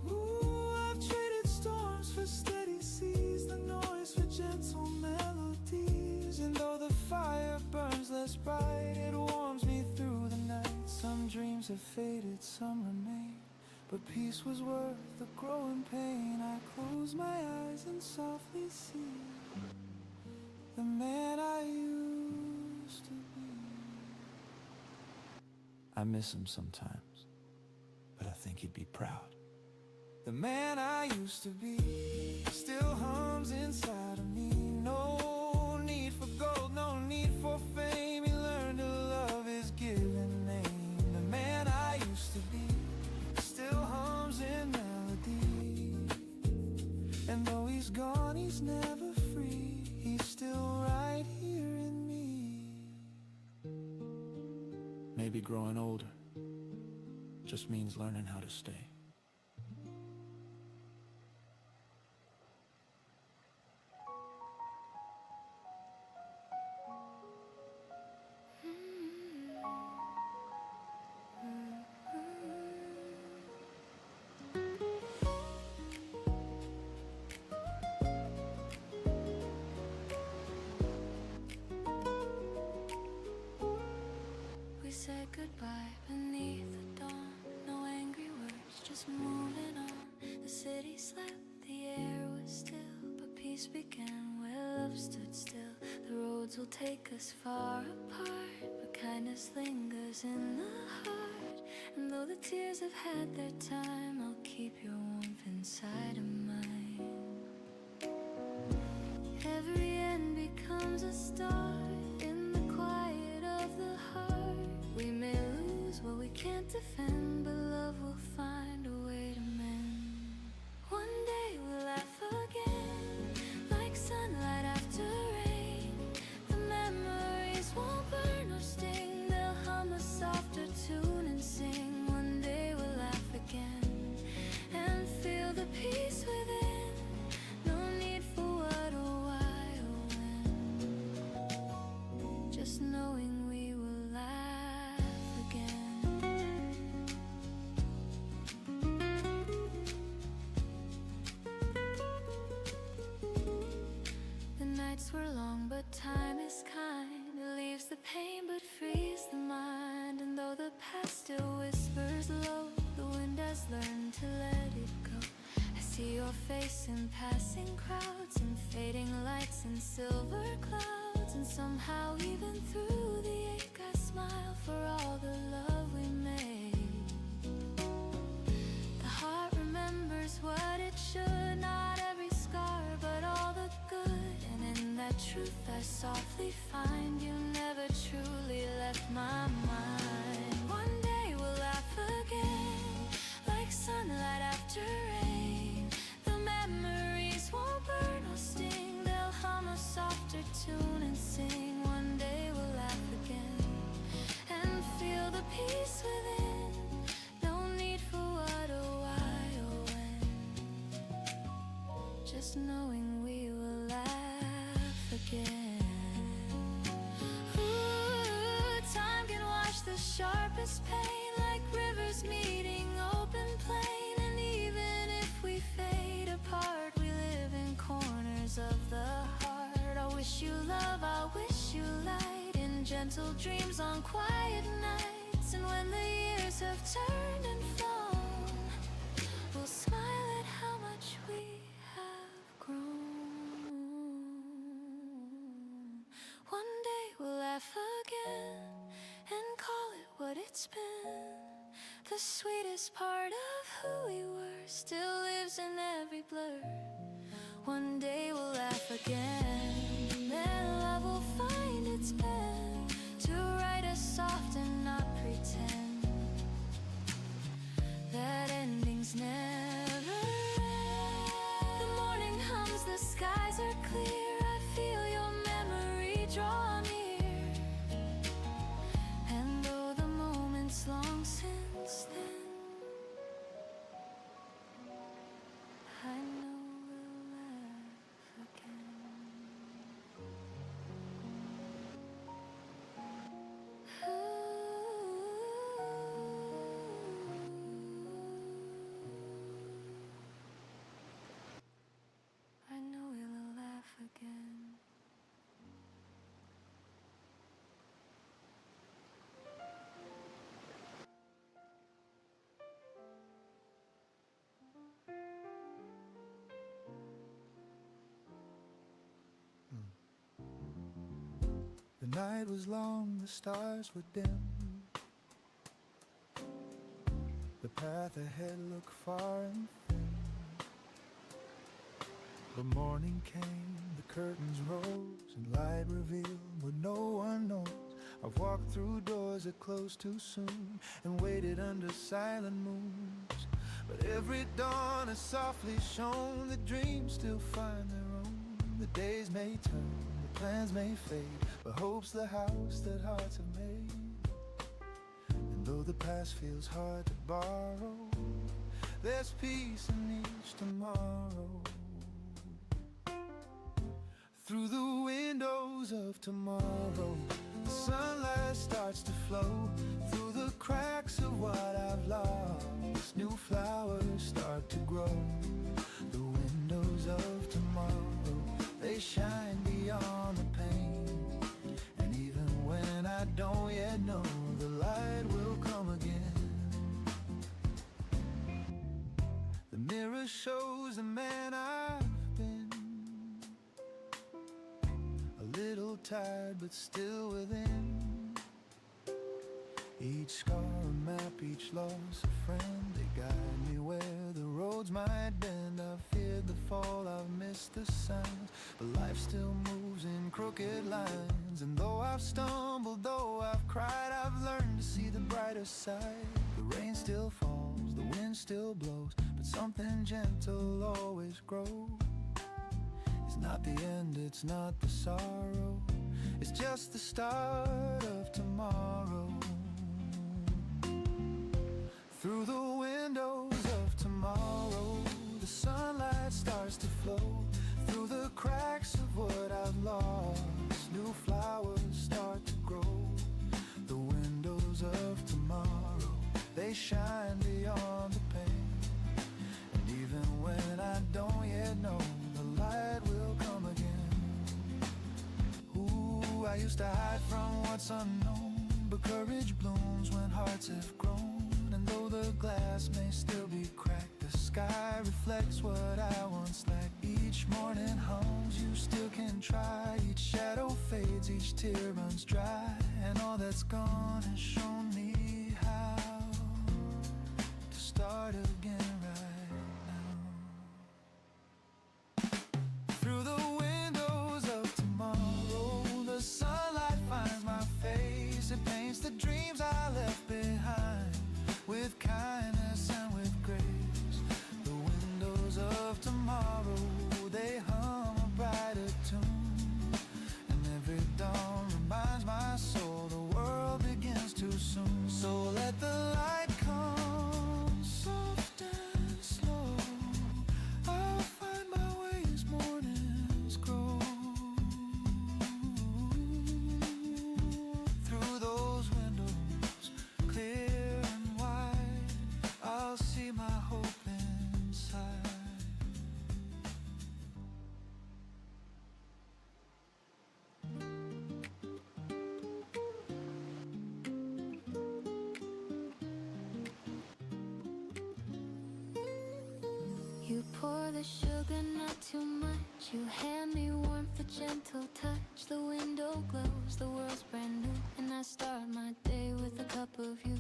Ooh, I've traded storms for steady seas, the noise for gentle melodies. And though the fire burns less bright, it warms me through the night. Some dreams have faded, some remain, but peace was worth the growing pain. I close my eyes and softly see the man I used to be. I miss him sometimes, but I think he'd be proud. The man I used to be still hums inside of me. No need for gold, no need for fame. He learned to love his given name. The man I used to be still hums in melody. And though he's gone, he's never free. He's still right here in me. Maybe growing older just means learning how to stay. We said goodbye beneath the dawn. No angry words, just moving on. The city slept, the air was still, but peace began where love stood still. The roads will take us far apart, but kindness lingers in the heart. And though the tears have had their time, I'll keep your warmth inside of mine. Every end becomes a start in the quiet of the heart. We may lose what we can't defend, but love will find a way to mend. One day we'll laugh again, like sunlight after rain. The memories won't burn or sting, they'll hum a softer tune and sing. One day we'll laugh again and feel the peace within. No need for what or why or when, just knowing we will laugh again. The nights were long, but time is kind. It leaves the pain but frees the mind. And though the past still whispers low, the wind has learned to let it go. I see your face in passing crowds, in fading lights and silver clouds. And somehow even through the ache I smile for all the love we made. The heart remembers what it should, not every scar but all the good. And in that truth I softly find you never truly left my mind. One day we'll laugh again, like sunlight after rain. The memories won't burn or sting, they'll hum a softer tune and sing. One day we'll laugh again and feel the peace within. No need for what or why or when, just knowing we will laugh again. Ooh, time can wash the sharpest pain, like rivers meeting open plain. And even if we fade apart, we live in corners of the heart. I wish you love, I wish you light, in gentle dreams on quiet nights. And when the years have turned and flown, we'll smile at how much we have grown. One day we'll laugh again and call it what it's been. The sweetest part of who we were still lives in every blur. One day we'll laugh again, then love will find its pen to write us soft and not pretend that endings never end. The morning hums, the skies are clear. I feel your memory draw near. And though the moment's long since then, I know we'll laugh again. I know we'll laugh again. The night was long, the stars were dim. The path ahead looked far and thin. But morning came, the curtains rose, and light revealed what no one knows. I've walked through doors that closed too soon, and waited under silent moons. But every dawn has softly shown that dreams still find their own. The days may turn, the plans may fade, but hope's the house that hearts have made. And though the past feels hard to borrow, there's peace in each tomorrow. Through the windows of tomorrow, the sunlight starts to flow through the cracks of what I've lost. New flowers start to grow. The windows of tomorrow, they shine beyond the pain. And even when I don't yet know, the light will come again. The mirror shows the man I've been, a little tired but still within. Each scar a map, each loss a friend. They guide me where the roads might bend. I've feared the fall, I've missed the signs, but life still moves in crooked lines. And though I've stumbled, though I've cried, I've learned to see the brighter side. The rain still falls, the wind still blows, but something gentle always grows. It's not the end, it's not the sorrow, it's just the start of tomorrow. Through the windows of tomorrow, the sunlight starts to flow through the cracks of what I've lost. New flowers start to grow. The windows of tomorrow, they shine beyond the pain. And even when I don't yet know, the light will come again. Ooh, I used to hide from what's unknown, but courage blooms when hearts have grown. And though the glass may still be cracked, the sky reflects what I once lacked. Each morning hums, you still can try. Each shadow fades, each tear runs dry. And all that's gone has shown me how to start again right now. Through the windows of tomorrow, the sunlight finds my face. It paints the dreams I left behind with kindness and with grace. The windows of tomorrow, they hum a brighter tune. And every dawn reminds my soul the world begins too soon. So let the light come soft and slow. I'll find my way as mornings grow. Through those windows, clear and wide, I'll see my hope inside. You pour the sugar, not too much. You hand me warmth, a gentle touch. The window glows, the world's brand new, and I start my day with a cup of you.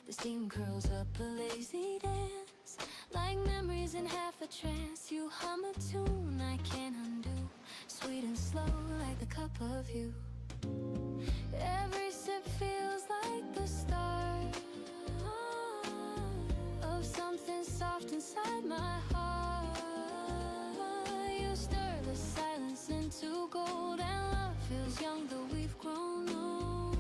The steam curls up a lazy dance, like memories in half a trance. You hum a tune I can't undo, sweet and slow like the cup of you. Every sip feels like the start of something soft inside my heart. You stir the silence into gold, and love feels young though we've grown old.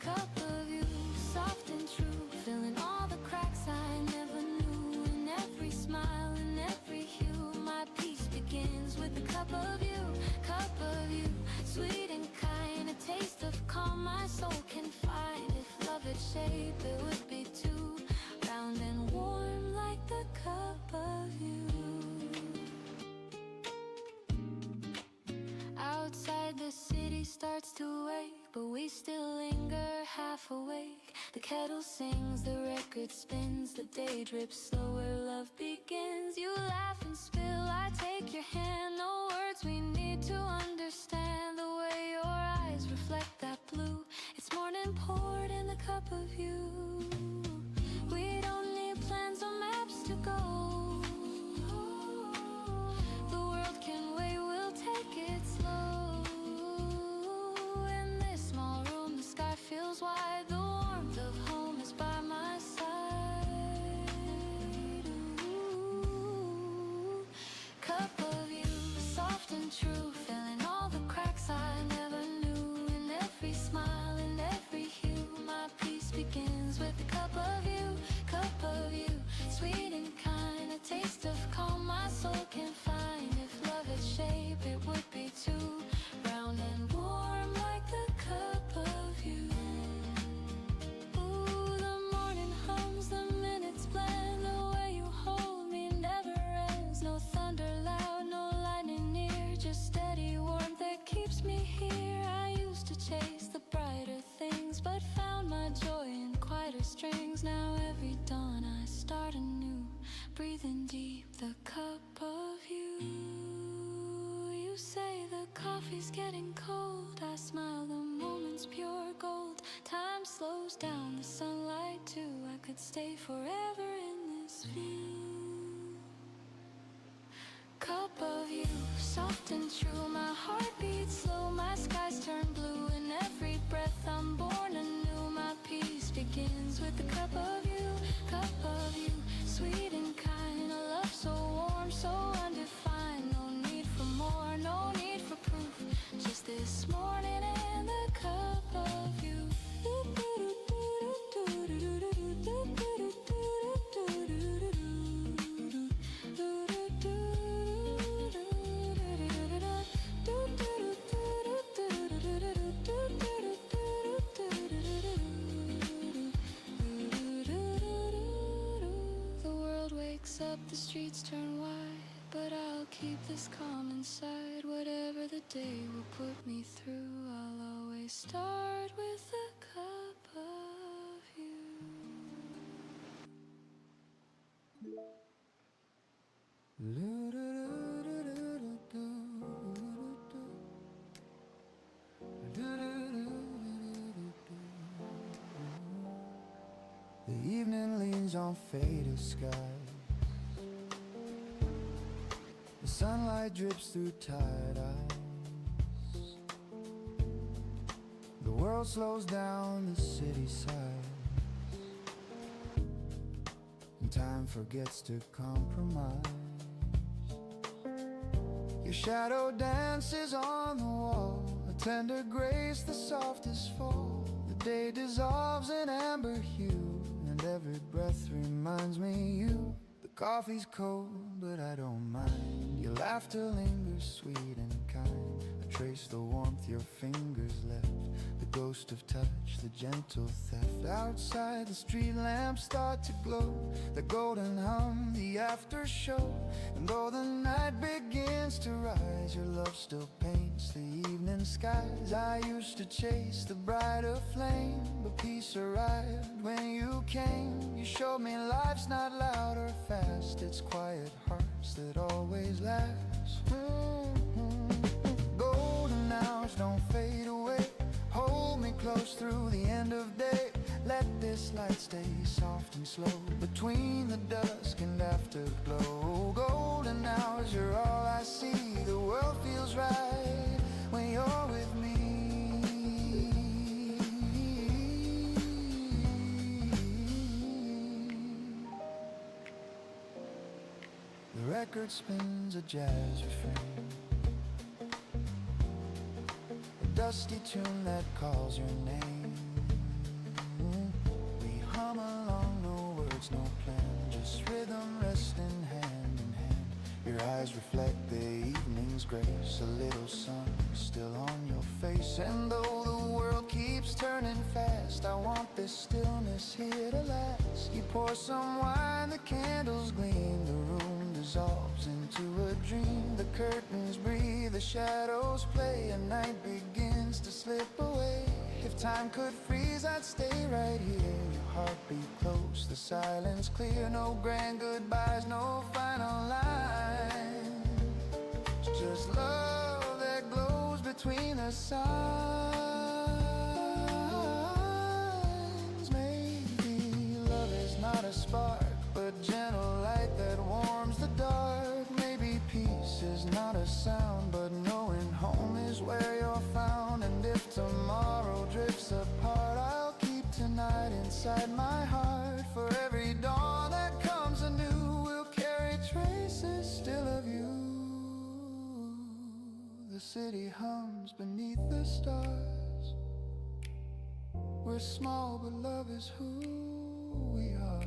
Cup of you, soft and true, filling all the cracks I never knew. In every smile, in every hue, my peace begins with a cup of you. Cup of you, sweet and kind, a taste of calm my soul can find. If love had shape, it would be too round and warm like the cup of you. Outside the city starts to wake, but we still linger half awake. The kettle sings, the record spins, the day drips slower, love begins. You laugh and spill, I take your hand, no words we need to understand. The way your eyes reflect that blue, it's morning poured in cup of you. We don't need plans or maps to go. The world can wait, we'll take it slow. In this small room, the sky feels wide. The warmth of home is by my side. Ooh, cup of you, soft and true, filling all the cracks I never knew. In every smile, in every hue, my peace begins with a cup of you, sweet and kind, a taste of calm my soul can find. If love had shape, it would be too round and warm like the cup of you. Ooh, the morning hums, the minutes blend, the way you hold me never ends. No thunder loud, no lightning near, just steady warmth that keeps me here. I used to chase the brighter things, but found my joy in quieter strings. Now every dawn I start anew, breathing deep the cup of you. You say the coffee's getting cold, I smile, the moment's pure gold. Time slows down, the sunlight too, I could stay forever in this view. Cup of you, soft and true, my heart beats slow, my skies turn blue. In every breath I'm born anew, my peace begins with the cup of you, sweet and kind, a love so warm, so undefined. No need for more, no need for proof, just this morning and the cup of you. The world wakes up, the streets turn wide, but I'll keep this calm inside. Whatever the day will put me through, I'll always start with a cup of you. The evening leans on faded skies. The sunlight drips through tired eyes. The world slows down, the city sighs, and time forgets to compromise. Your shadow dances on the wall, a tender grace, the softest fall. The day dissolves in amber hue, and every breath reminds me you. The coffee's cold, but I don't mind. Your laughter lingers sweet and kind. I trace the warmth your fingers left, the ghost of touch, the gentle theft. Outside the street lamps start to glow, the golden hum, the after show. And though the night begins to rise, your love still paints the evening skies. I used to chase the brighter flame, but peace arrived when you came. You showed me life's not loud or fast, it's quiet hearts that always last. Golden hours don't fade away, hold me close through the end of day. Let this light stay soft and slow between the dusk and afterglow. Golden hours, you're all I see. The world feels right when you're with me. The record spins a jazz refrain, a dusty tune that calls your name. We hum along, no words, no plan, just rhythm resting hand in hand. Your eyes reflect the evening's grace, a little sun still on your face. And though the world keeps turning fast, I want this stillness here to last. You pour some wine, the candles gleam, the room dissolves into a dream. The curtains breathe, the shadows play, and night begins to slip away. If time could freeze, I'd stay right here. Your heartbeat close, the silence clear. No grand goodbyes, no final line, just love that glows between the signs. city hums beneath the stars. We're small, but love is who we are.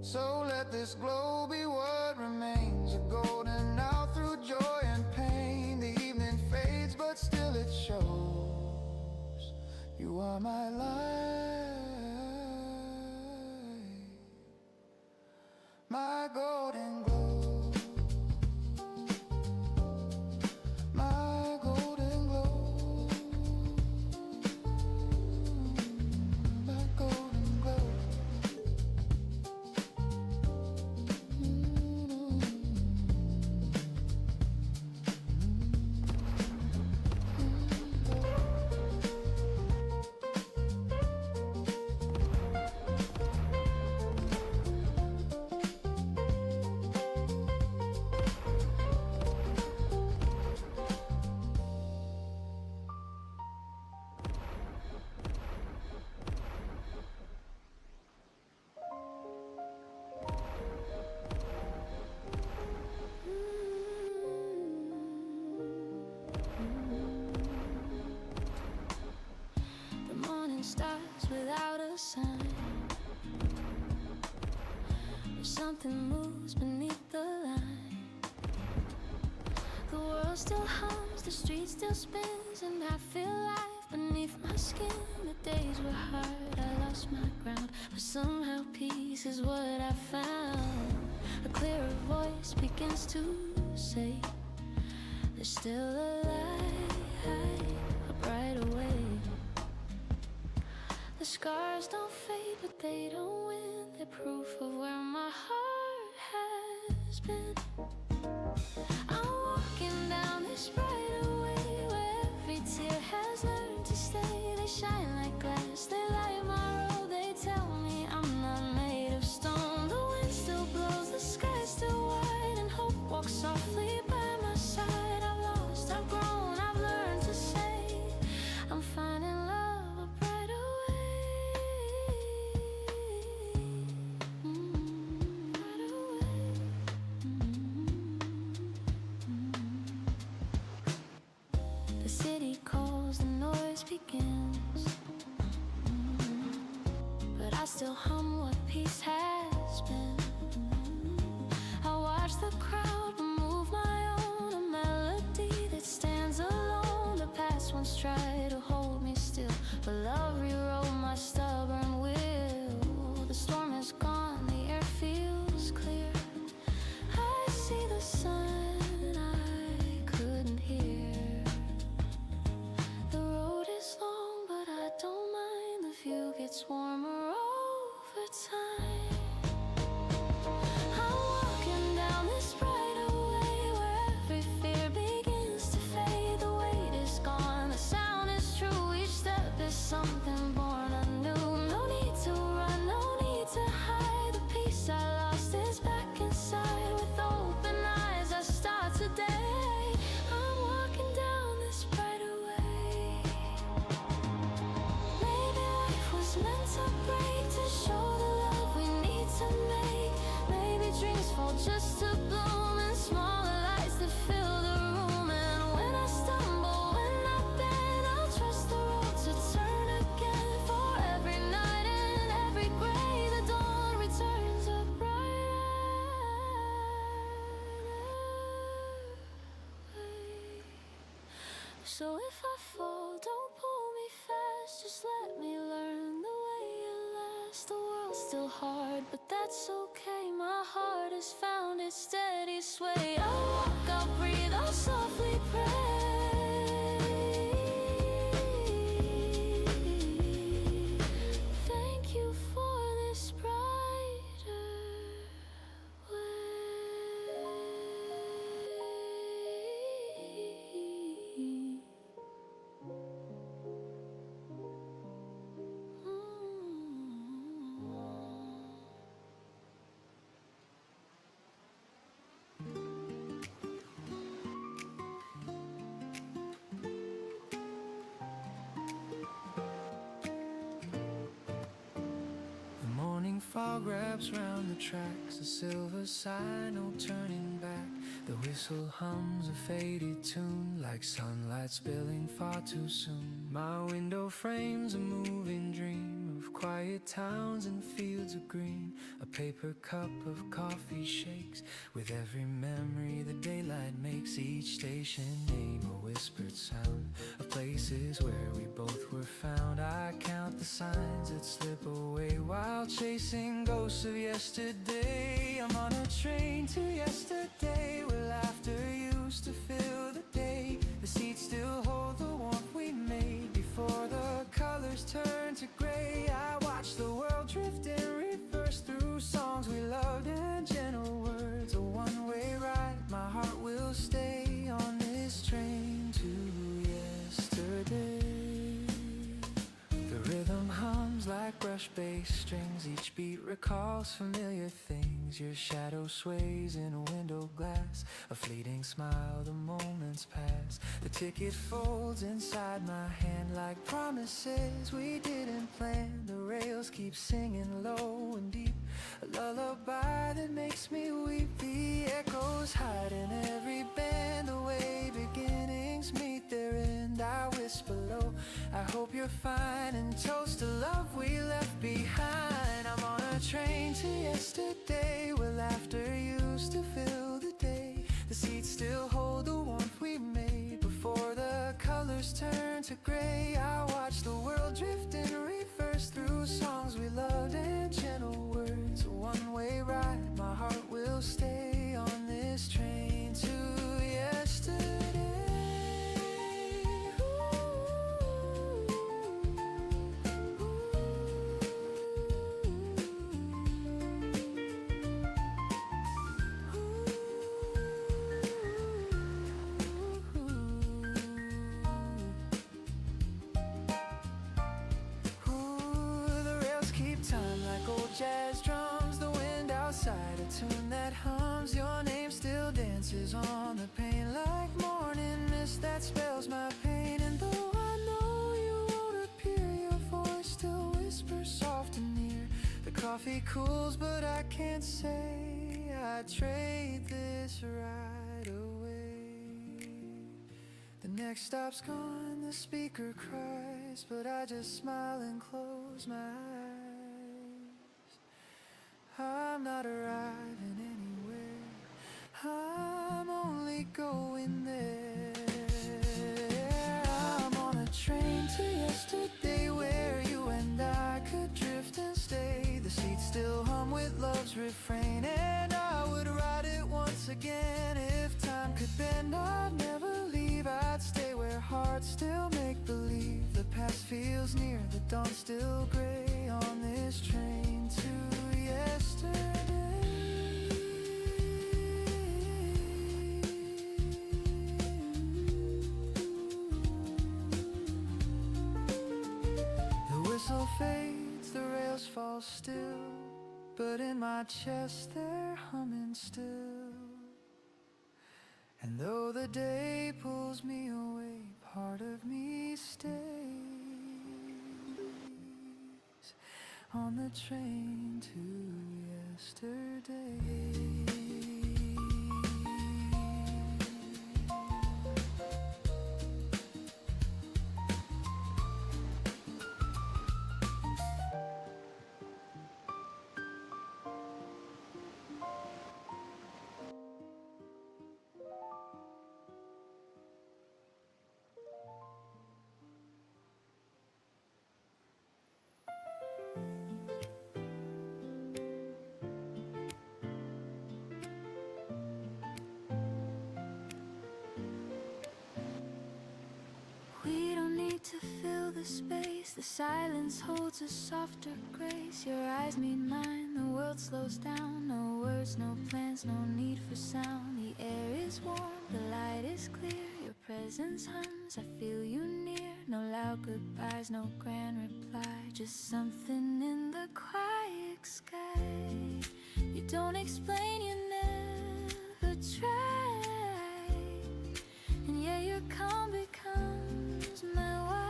So let this glow be what remains, a golden hour through joy and pain. The evening fades, but still it shows. You are my light, my golden glow, my golden glow, my golden glow. The morning starts without a sign. If something moves beneath the line, the world still hums, the street still spins, and I feel life beneath my skin. The days were hard, I lost my ground, but somehow peace is what I found. A clearer voice begins to say, there's still a light, a brighter way. The scars don't fade, but they don't win. They're proof of where my heart has been. I'm walking down this brighter way, where every tear has learned to stay. They shine like glass, they light my road. They tell me I'm not made of stone. The wind still blows, the sky's still wide, and hope walks softly by my side. I've lost, I've grown, I've learned to say I'm finding love a brighter way. Brighter way. The city calls, the noise begins, but I still hum what peace has been. I watch the crowd remove my own, a melody that stands alone. The past once tried to hold me still, but love rewrote my stubborn will. The storm is gone, the air feels clear. I see the sun I couldn't hear. The road is long, but I don't mind. The view gets warmer over time. I'm walking down this brighter way, where every fear begins to fade. The weight is gone, the sound is true. Each step is something born anew. No need to run, no need to hide. The peace I lost is back inside. With open eyes I start today. I'm walking down this brighter way. Maybe life was meant to break, to show the love we need to make. Maybe dreams fall just to bloom, and smaller lights that fill the room. And when I stumble, when I bend, I'll trust the road to turn again. For every night and every gray, the dawn returns a brighter way. So if I fall, don't pull me fast, just let me learn the way it lasts. The world's still hard, but that's okay. My heart has found its steady sway. I'll walk, I'll breathe, I'll softly pray. Thank you for this brighter way. The morning fog wraps round the tracks, a silver sign, no turning back. The whistle hums a faded tune, like sunlight spilling far too soon. My window frames a moving dream of quiet towns and fields of green. A paper cup of coffee shakes with every memory the daylight makes. Each station name a whispered sound of places where we both were found. I count the signs that slip away while chasing ghosts of yesterday. I'm on a train to yesterday where laughter used to fill the day. The seats still hold the warmth we made before the colors turned to gray. I watched the world drift in reverse through songs we loved and gentle words. A one-way ride, my heart will stay on this train to yesterday. The rhythm hums like brush bass strings. Each beat recalls familiar things. Your shadow sways in a window glass. A fleeting smile, the moments pass. The ticket folds inside my hand like promises we didn't plan. The rails keep singing low and deep, a lullaby that makes me weep. The echoes hide in every bend, the way beginnings meet their end. I whisper low, I hope you're fine, and toast to love we left behind. I'm on a train to yesterday where laughter used to fill the day. The seats still hold the warmth we made before the colors turn to gray. I watch the world drift in reverse through songs we loved and gentle words. A one-way ride, my heart will stay on this train to yesterday. Jazz drums, the wind outside, a tune that hums. Your name still dances on the pane like morning mist that spells my pain. And though I know you won't appear, your voice still whispers soft and near. The coffee cools, but I can't say I'd trade this right away. The next stop's gone, the speaker cries, but I just smile and close my eyes. I'm not arriving anywhere, I'm only going there. I'm on a train to yesterday where you and I could drift and stay. The seats still hum with love's refrain, and I would ride it once again. If time could bend, I'd never leave. I'd stay where hearts still make believe. The past feels near, the dawn's still gray on this train to yesterday. The whistle fades, the rails fall still, but in my chest they're humming still. And though the day pulls me away, part of me stays on the train to yesterday. We don't need to fill the space. The silence holds a softer grace. Your eyes meet mine, the world slows down. No words, no plans, no need for sound. The air is warm, the light is clear. Your presence hums, I feel you near. No loud goodbyes, no grand reply. Just something in the quiet sky. You don't explain, you never try. And yeah, your calm becomes my why.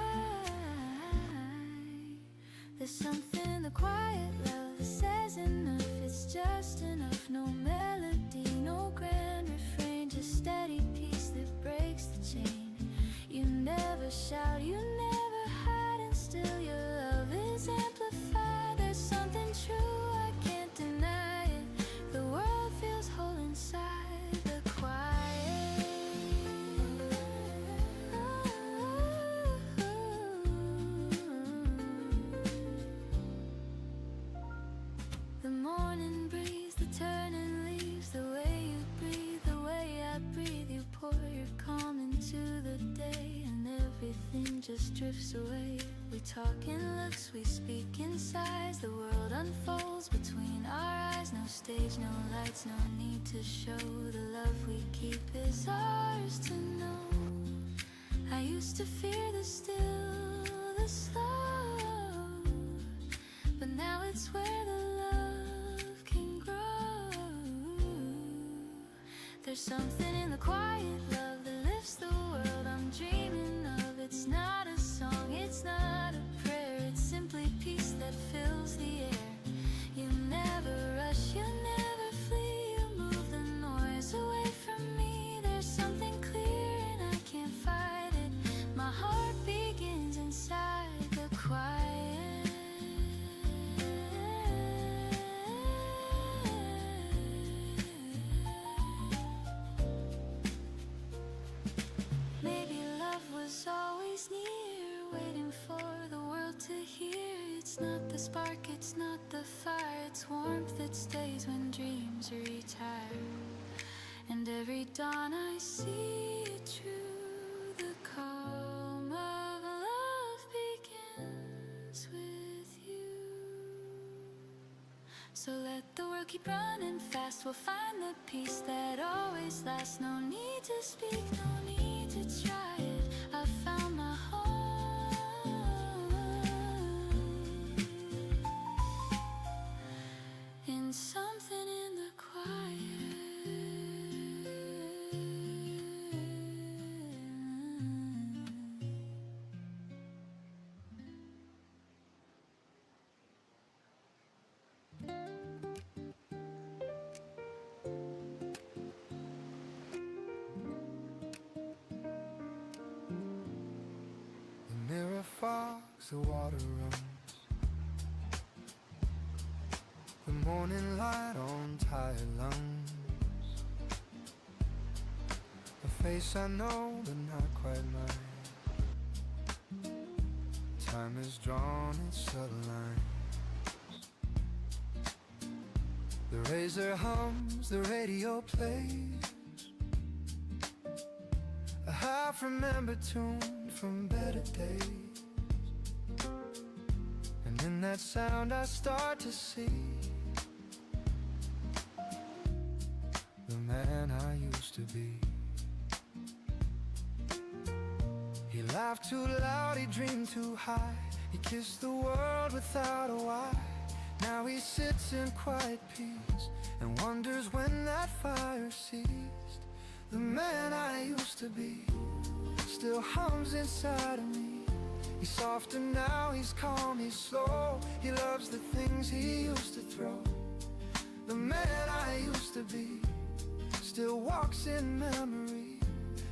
There's something in the quiet love that says The morning breeze, the turning leaves, the way you breathe, the way I breathe. You pour your calm into the day, and everything just drifts away. We talk in looks, we speak in sighs. The world unfolds between our eyes. No stage, no lights, no need to show. The love we keep is ours to know. I used to fear the still, the slow, but now it's where the love can grow. There's something in the quiet love that lifts the world I'm dreaming of. It's not a song, it's not a prayer, it's simply peace that fills the air. You never rush, you never flee, you move the noise away from me. There's something clear and I can't fight it. My heart begins inside the quiet. Maybe love was always near, waiting for the world to hear. It's not the spark, it's not the fire, it's warmth that stays when dreams retire. And every dawn I see it true. The calm of love begins with you. So let the world keep running fast, we'll find the peace that always lasts. No need to speak, no need to try it. I found my home in something in the quiet. The mirror fogs, the water runs. The morning light on tired lungs. A face I know, but not quite mine. Time has drawn its subtle lines. The razor hums, the radio plays a half-remembered tune from better days. And in that sound I start to see the man I used to be. He laughed too loud, he dreamed too high. He kissed the world without a why. Now he sits in quiet peace and wonders when that fire ceased. The man I used to be still hums inside of me. He's softer now, he's calm, he's slow. He loves the things he used to throw. The man I used to be still walks in memory,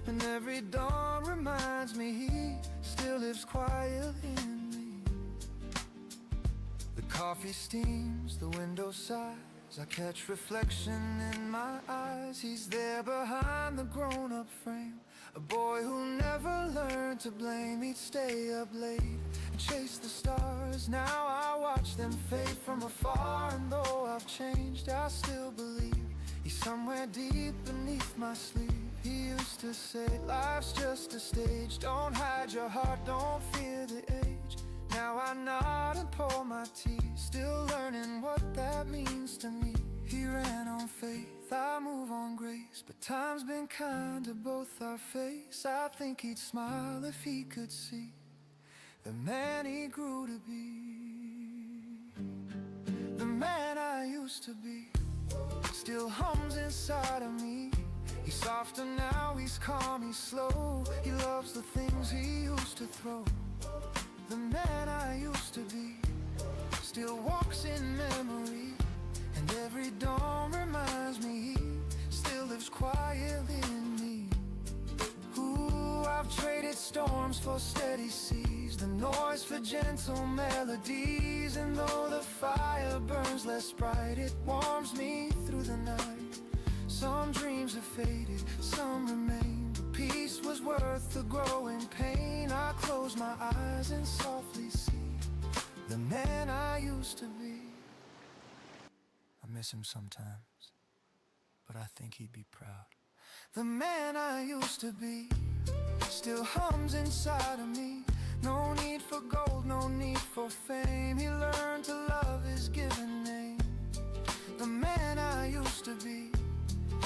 and every dawn reminds me he still lives quiet in me. The coffee steams, the window sighs. I catch reflection in my eyes. He's there behind the grown-up frame, a boy who never learned to blame. He'd stay up late and chase the stars. Now I watch them fade from afar, and though I've changed, I still believe he's somewhere deep beneath my sleeve. He used to say, life's just a stage. Don't hide your heart, don't fear the age. Now I nod and pour my tea, still learning what that means to me. He ran on faith, I move on grace, but time's been kind to both our face. I think he'd smile if he could see the man he grew to be. The man I used to be still hums inside of me. He's softer now, he's calm, he's slow. He loves the things he used to throw. The man I used to be still walks in memory, and every dawn reminds me he still lives quietly in me. Ooh, I've traded storms for steady seas, the noise for gentle melodies. And though the fire burns less bright, it warms me through the night. Some dreams have faded, some remain, but peace was worth the growing pain. I close my eyes and softly see the man I used to be. miss him sometimes, but I think he'd be proud. The man I used to be still hums inside of me. No need for gold, no need for fame. He learned to love his given name. The man I used to be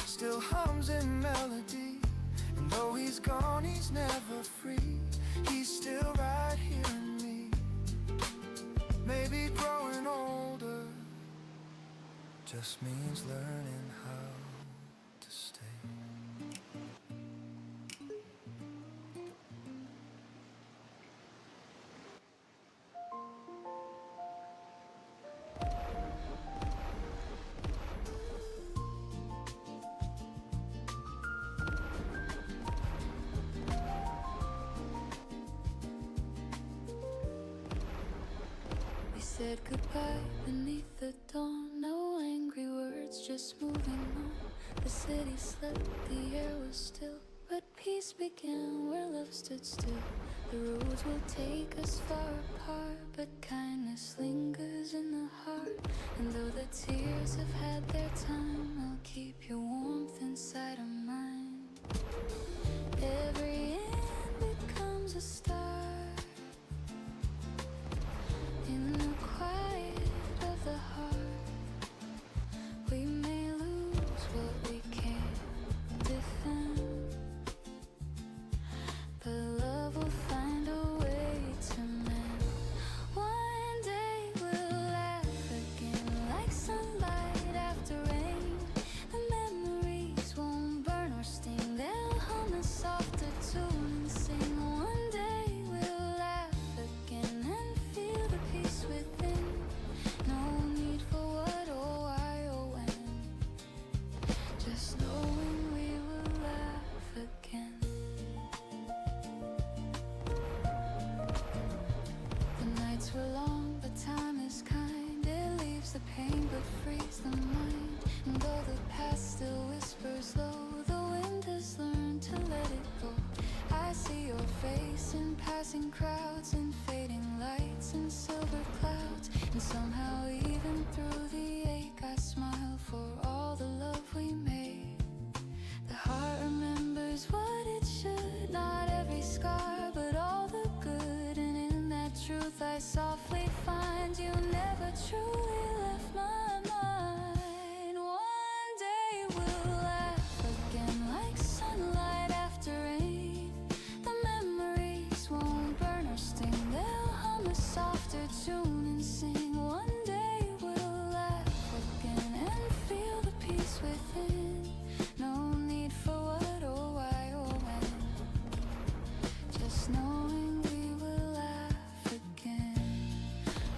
still hums in melody. And though he's gone, he's never free. He's still right here in me. Maybe growing older just means learning how to stay. We said goodbye beneath the dawn. No angry words, just moving on. The city slept, the air was still, but peace began where love stood still. The roads will take us far apart, but kindness lingers in the heart. And though the tears have had their time, I'll keep your warmth inside of mine. Every end becomes a start. In the quiet of the heart, we may lose what we can't defend, but love will find a way to mend. One day we'll laugh again like sunlight after rain. The memories won't burn or sting, they'll hum a softer tune and sing. One day we'll laugh again and feel the peace within. No need for what or why or when, just knowing we will laugh again. The nights were long, but time is kind. It leaves the pain but frees the mind. And though the past still whispers low, the wind has learned to let it go. I see your face in passing crowds, in fading lights and silver clouds. And somehow even through the ache I smile for all the love we made. The heart remembers what it should, not every scar but all the good. And in that truth I softly find you never truly left my mind. One day we'll laugh again like sunlight after rain. The memories won't burn or sting, they'll hum a softer tune and sing. One day we'll laugh again and feel the peace within. No need for what or why or when, just knowing we will laugh again.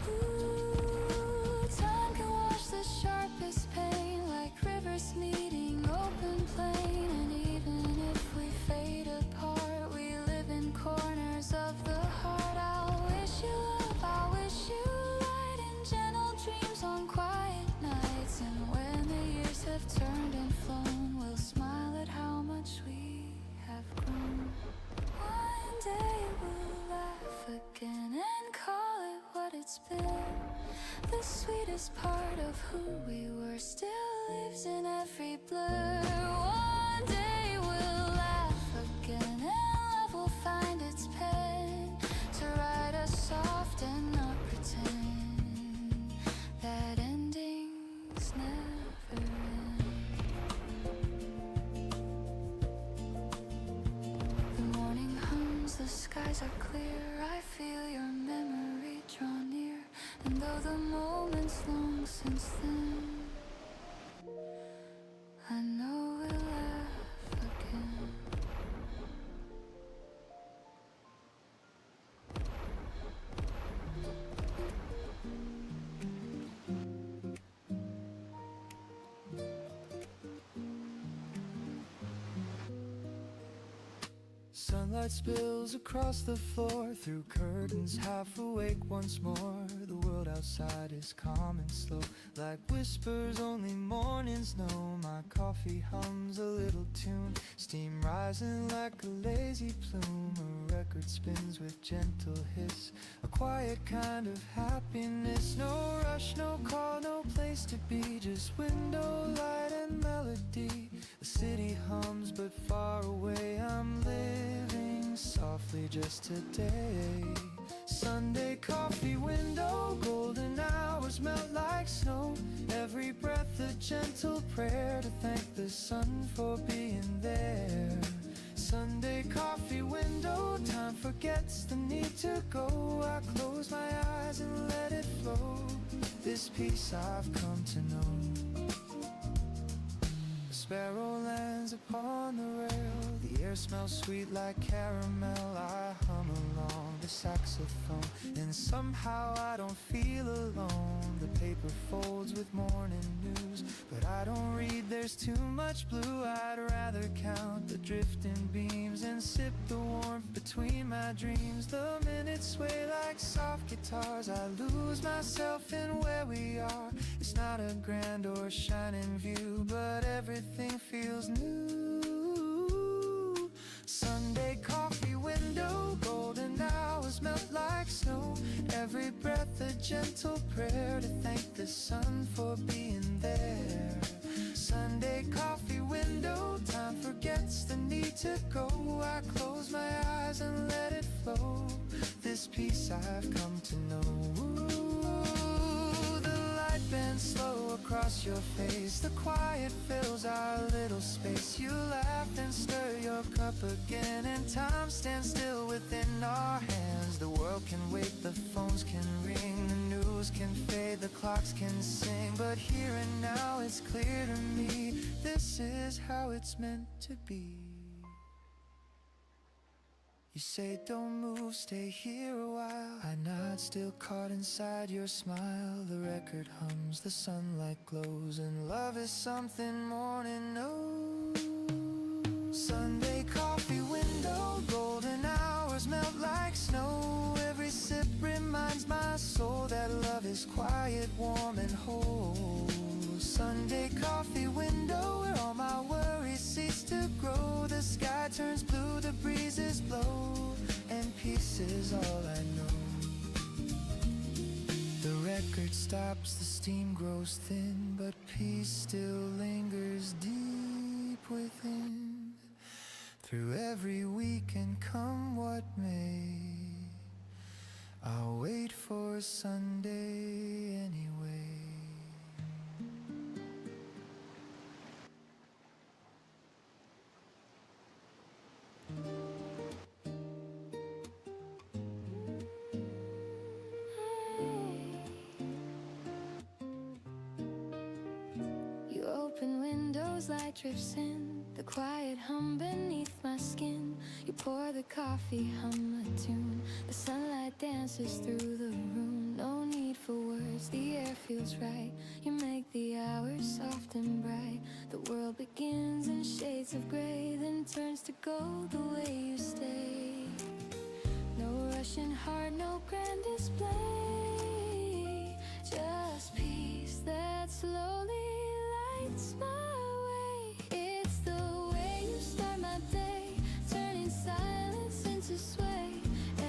Ooh, time can wash the sharpest pain like rivers meeting open plain. And even if we fade apart, we live in corners of the heart. I'll wish you love, I'll wish you light and gentle dreams on quiet nights. And when the years have turned and flown, we'll smile at how much we have grown. One day we'll laugh again and call it what it's been. The sweetest part of who we were still lives in every blur. One day we'll laugh again and love will find its pen to write us soft and not pretend that endings never end. The morning hums, the skies are clear. I feel your memory draw near. And though the moment's long since then, I know we'll laugh again. Sunlight spills across the floor through curtains, half awake once more. The world outside is calm and slow, like whispers only mornings know. My coffee hums a little tune, steam rising like a lazy plume. A record spins with gentle hiss, a quiet kind of happiness. No rush, no call, no place to be, just window light and melody. The city hums but far away, I'm living softly just today. Sunday coffee window, golden hours melt like snow. Every breath a gentle prayer to thank the sun for being there. Sunday coffee window, time forgets the need to go. I close my eyes and let it flow, this peace I've come to know. A sparrow lands upon the rail, the air smells sweet like caramel. I hum along the saxophone, and somehow I don't feel alone. The paper folds with morning news, but I don't read, there's too much blue. I'd rather count the drifting beams and sip the warmth between my dreams. The minutes sway like soft guitars, I lose myself in where we are. It's not a grand or shining view, but everything feels new. Sunday coffee window, golden hours melt like snow. Every breath a gentle prayer to thank the sun for being there. Sunday coffee window, time forgets the need to go. I close my eyes and let it flow, this peace I've come to know. The light bends slow across your face, the quiet fills our little space. You laugh and stir your cup again, and time stands still within our hands. The world can wait, the phones can ring, the news can fade, the clocks can sing, but here and now it's clear to me, this is how it's meant to be. You say don't move, stay here a while. I nod, still caught inside your smile. The record hums, the sunlight glows, and love is something morning knows. Sunday coffee window, golden hours melt like snow. Every sip reminds my soul that love is quiet, warm and whole. Sunday coffee window, where all my worries cease to grow. The sky turns blue, the breezes blow, and peace is all I know. The record stops, the steam grows thin, but peace still lingers deep within. Through every week and come what may, I'll wait for Sunday anyway. You open windows, light drifts in, the quiet hum beneath my skin. You pour the coffee, hum a tune, the sunlight dances through the room. No need for words, the air feels right. You make the hours soft and bright. The world begins in shades of gray, then turns to gold the way you stay. No rushing heart, no grand display, just peace that slowly lights my way. It's the way you start my day, turning silence into sway.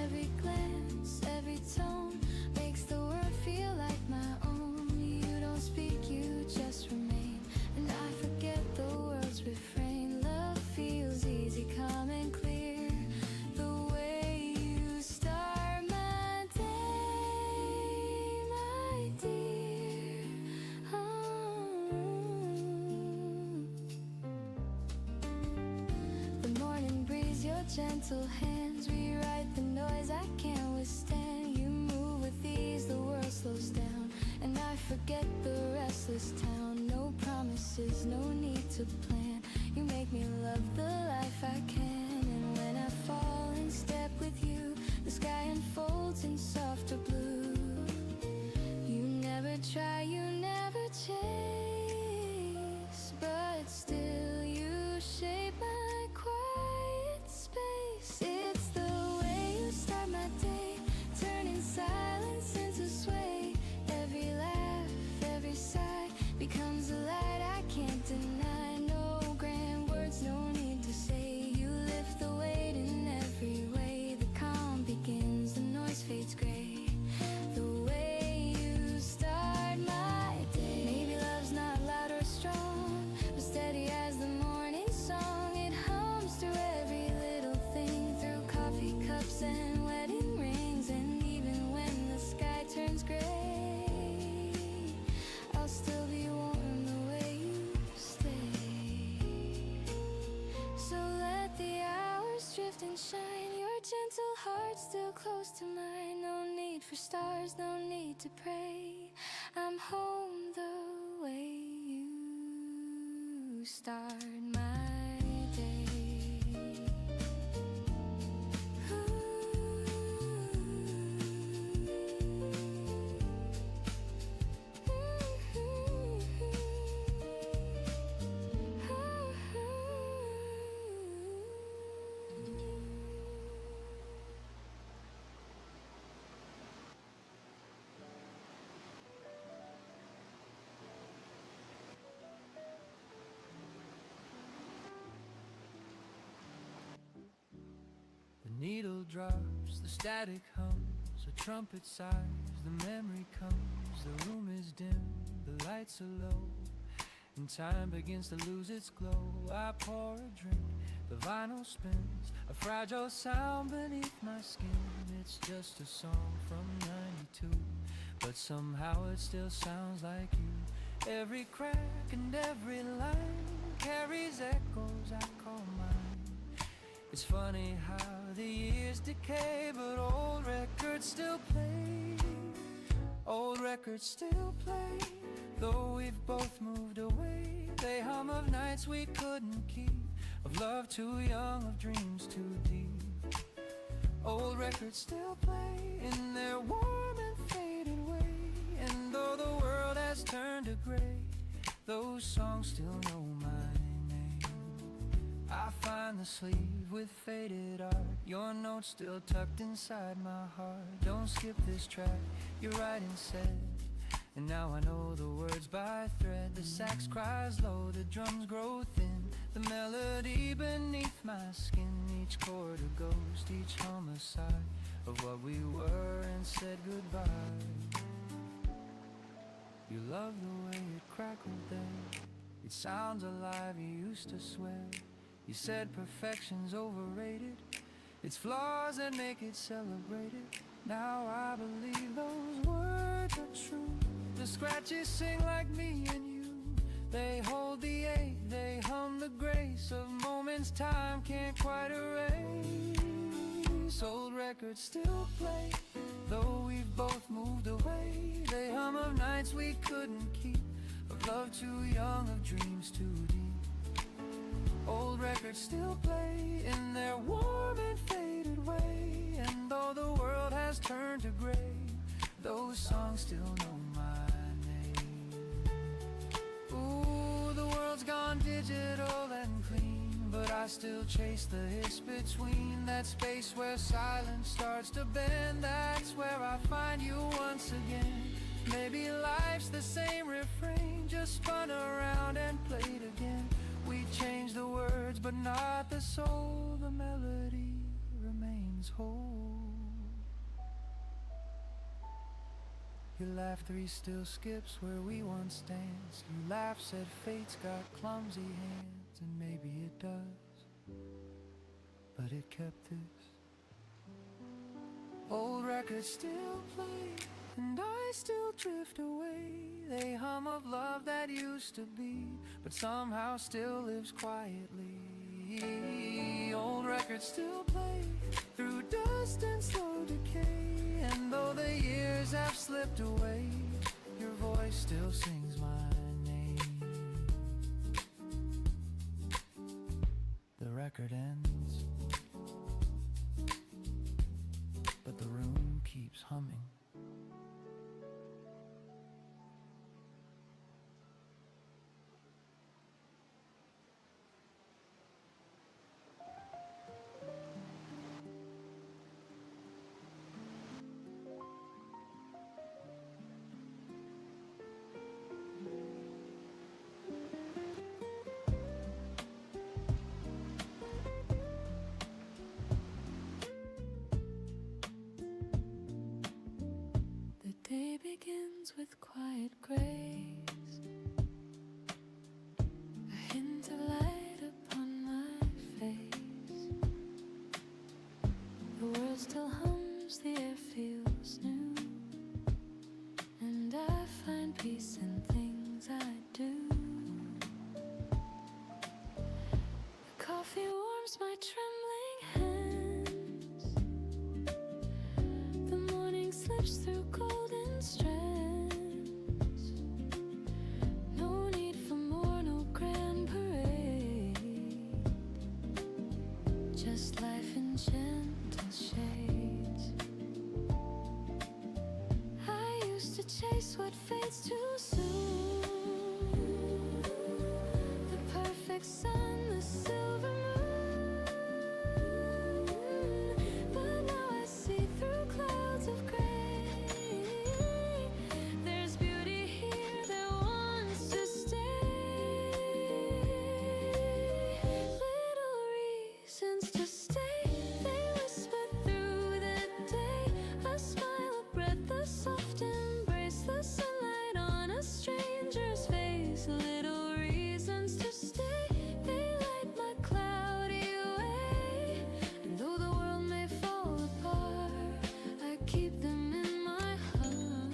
Every glance, every tone makes the world feel like my own. You don't speak, you just remain, and I forget the world's refrain. Love feels easy, calm and clear, the way you start my day, my dear. The morning breeze, your gentle hands rewrite the noise I can't withstand. You move with ease, the world slows down, and I forget the restless town. No promises, no need to plan. You make me love the life I can, and when I fall in step with you, the sky unfolds in softer blue. You never try, you never chase, but still you shape my quiet space. It's the way you start my day, turning silence into sway. can't deny. No grand words, no need to say. You lift the weight in every way. The calm begins, the noise fades gray. The way you start my day. Maybe love's not loud or strong, but steady as the morning song. It hums through every little thing, through coffee cups and wedding rings. And even when the sky turns gray, I'll still be warm the way you stay. So let the hours drift and shine, your gentle heart still close to mine. No need for stars, no need to pray. I'm home the way you start my day. The needle drops, the static hums, a trumpet sighs, the memory comes, the room is dim, the lights are low, and time begins to lose its glow. I pour a drink, the vinyl spins, a fragile sound beneath my skin. It's just a song from '92, but somehow it still sounds like you. Every crack and every line carries echoes I call mine. It's funny how the years decay, but old records still play. Old records still play, though we've both moved away. They hum of nights we couldn't keep, of love too young, of dreams too deep. Old records still play in their warm and faded way. And though the world has turned to gray, those songs still know my name. I find the sleeve with faded art, your notes still tucked inside my heart. Don't skip this track, you're right and said. And now I know the words by thread. The sax cries low, the drums grow thin, the melody beneath my skin. Each chord a ghost, each homicide of what we were and said goodbye. You love the way it crackled there, it sounds alive, you used to swear. You said perfection's overrated, it's flaws that make it celebrated. Now I believe those words are true. The scratches sing like me and you, they hold the ache, they hum the grace of moments time can't quite erase. Old records still play, though we've both moved away. They hum of nights we couldn't keep, of love too young, of dreams too deep. Old records still play in their warm and faded way. And though the world has turned to gray, those songs still know my name. Ooh, the world's gone digital and clean, but I still chase the hiss between. That space where silence starts to bend, that's where I find you once again. Maybe life's the same refrain, just spun around and played again. We change the words, but not the soul. The melody remains whole. Your laugh 3 still skips where we once danced. You laugh, said fate's got clumsy hands, and maybe it does, but it kept this. Old records still play, and I still drift away. They hum of love that used to be, but somehow still lives quietly. Old records still play through dust and slow decay. And though the years have slipped away, your voice still sings my name. The record ends, but the room keeps humming. with quiet grace, a hint of light upon my face. The world still hums, the air feels new, and I find peace in things I do. The coffee warms my trembling hands, the morning slips through golden strands. No need for more, no grand parade, just life in gentle shades. I used to chase what fades too soon, the perfect sun, the silver moon. But now I see through clouds of gray. There's beauty here that wants to stay. Little reasons to stay, they whisper through the day. A smile, a breath, a soft embrace, the sunlight on a stranger's face. Little reasons to stay, they light my cloudy way. And though the world may fall apart, I keep them in my heart.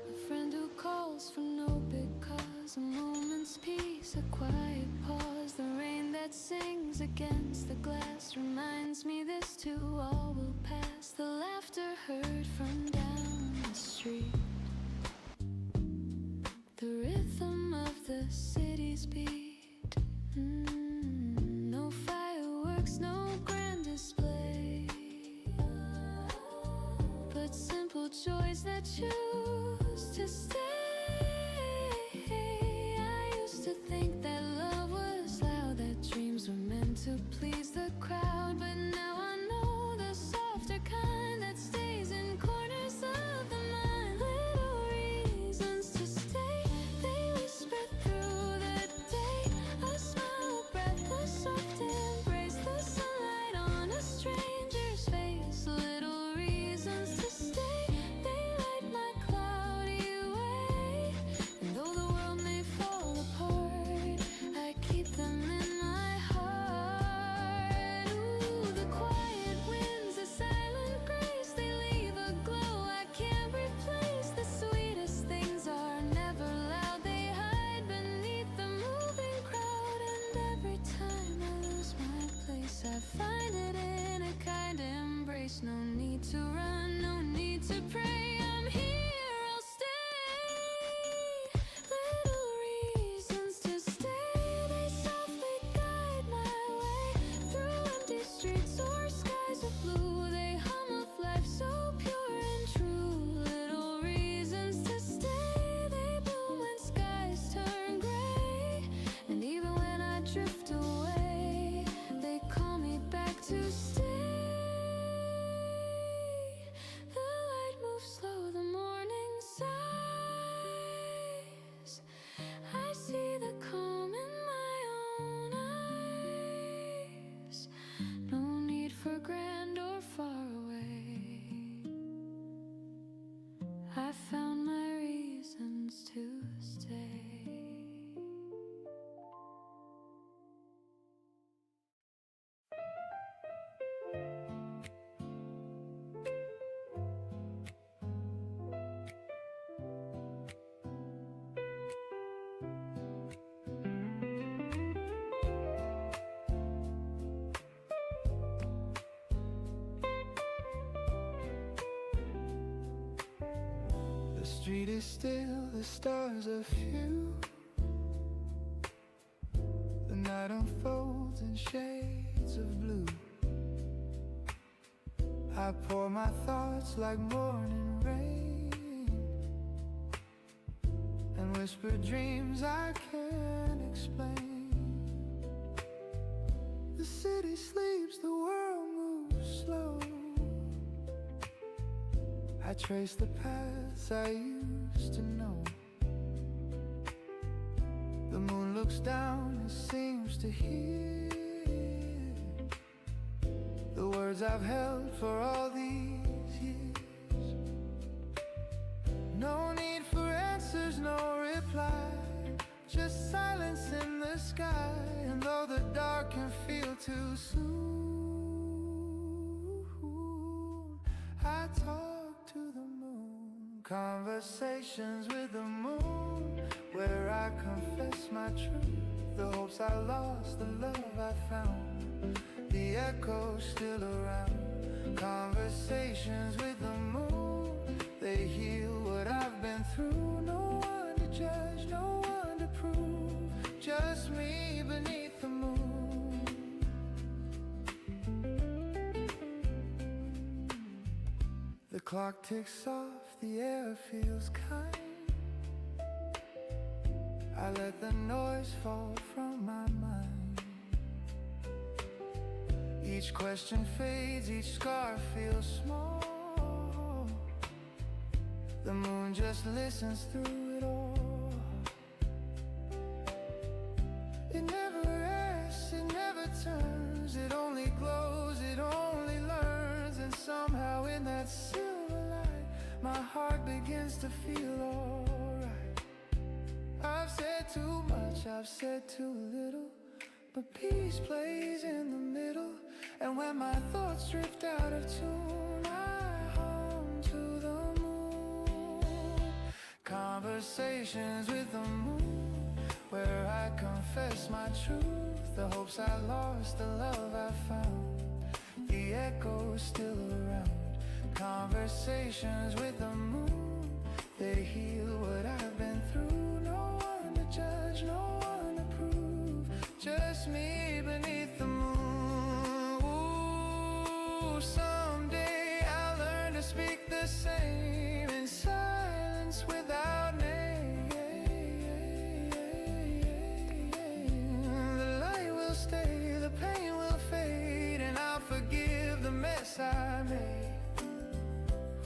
A friend who calls for no big cause, a moment's peace, a quiet pause. The rain that sings against the glass reminds me this too all will pass. The laughter heard from down the street, the rhythm of the city's beat. No fireworks, no grand display, but simple joys that choose to stay. I used to think that love was loud, that dreams were meant to please the crowd, but now I know the softer kind that stays in corners of the mind. Little reasons to stay, they whisper through the day. A smile, a breath, a soft embrace, the sunlight on a stranger's face. Little reasons to stay, they light my cloudy way. And though the world may fall apart, I keep them in my heart. Ooh, the quiet winds, the silent grace, they leave a glow I can't replace. The sweetest things are never loud, they hide beneath the moving crowd. And every time I lose my place, I find it in a kind embrace. No need to run, no need to pray, I'm here, I'll stay. Little reasons to stay, they softly guide my way through empty streets or skies of blue. They hum of life so pure and true. Little reasons to stay, they bloom when skies turn gray. And even when I drift away, they call me back to stay. The light moves slow, the morning sighs. I see the calm in my own eyes. No need for grand or far away, I found my reasons to stay. The street is still, the stars are few. The night unfolds in shades of blue. I pour my thoughts like morning rain, and whisper dreams I can't explain. The city sleeps, the world moves slow. I trace the paths I used to know. The moon looks down and seems to hear the words I've held for all these years. no reply, just silence in the sky. And though the dark can feel too soon, I talk to the moon. Conversations with the moon, where I confess my truth, the hopes I lost, the love I found, the echoes still around. Conversations with the moon, they heal what I've been through. No one to judge, no one to prove, just me beneath the moon. The clock ticks off, the air feels kind. I let the noise fall from my mind. Each question fades, each scar feels small. The moon just listens through it all. It never rests, it never turns. It only glows, it only learns. And somehow in that silver light, my heart begins to feel alright. I've said too much, I've said too little, but peace plays in the middle. And when my thoughts drift out of tune, I hum to the moon. Conversations with the moon, where I confess my truth, the hopes I lost, the love I found, the echoes still around. Conversations with the moon, they heal what I've been through. No one to judge, no one to prove, just me beneath the moon. Ooh, someday I'll learn to speak the same in silence without name. The light will stay, the pain will fade, and I'll forgive the mess I made.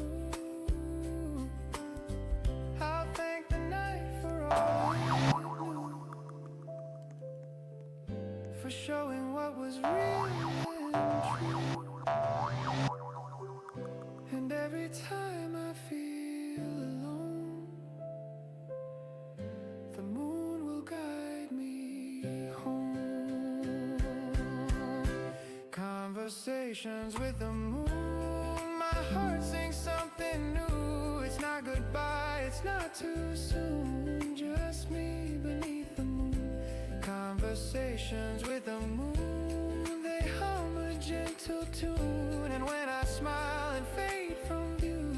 Ooh, I'll thank the night for all it knew, for showing what was real and true. And every time I feel alone, the moon will guide me home. Conversations with the moon, my heart sings something new. It's not goodbye, it's not too soon, just me beneath the moon. Conversations with the moon, they hum a gentle tune. And when I smile and fade from view,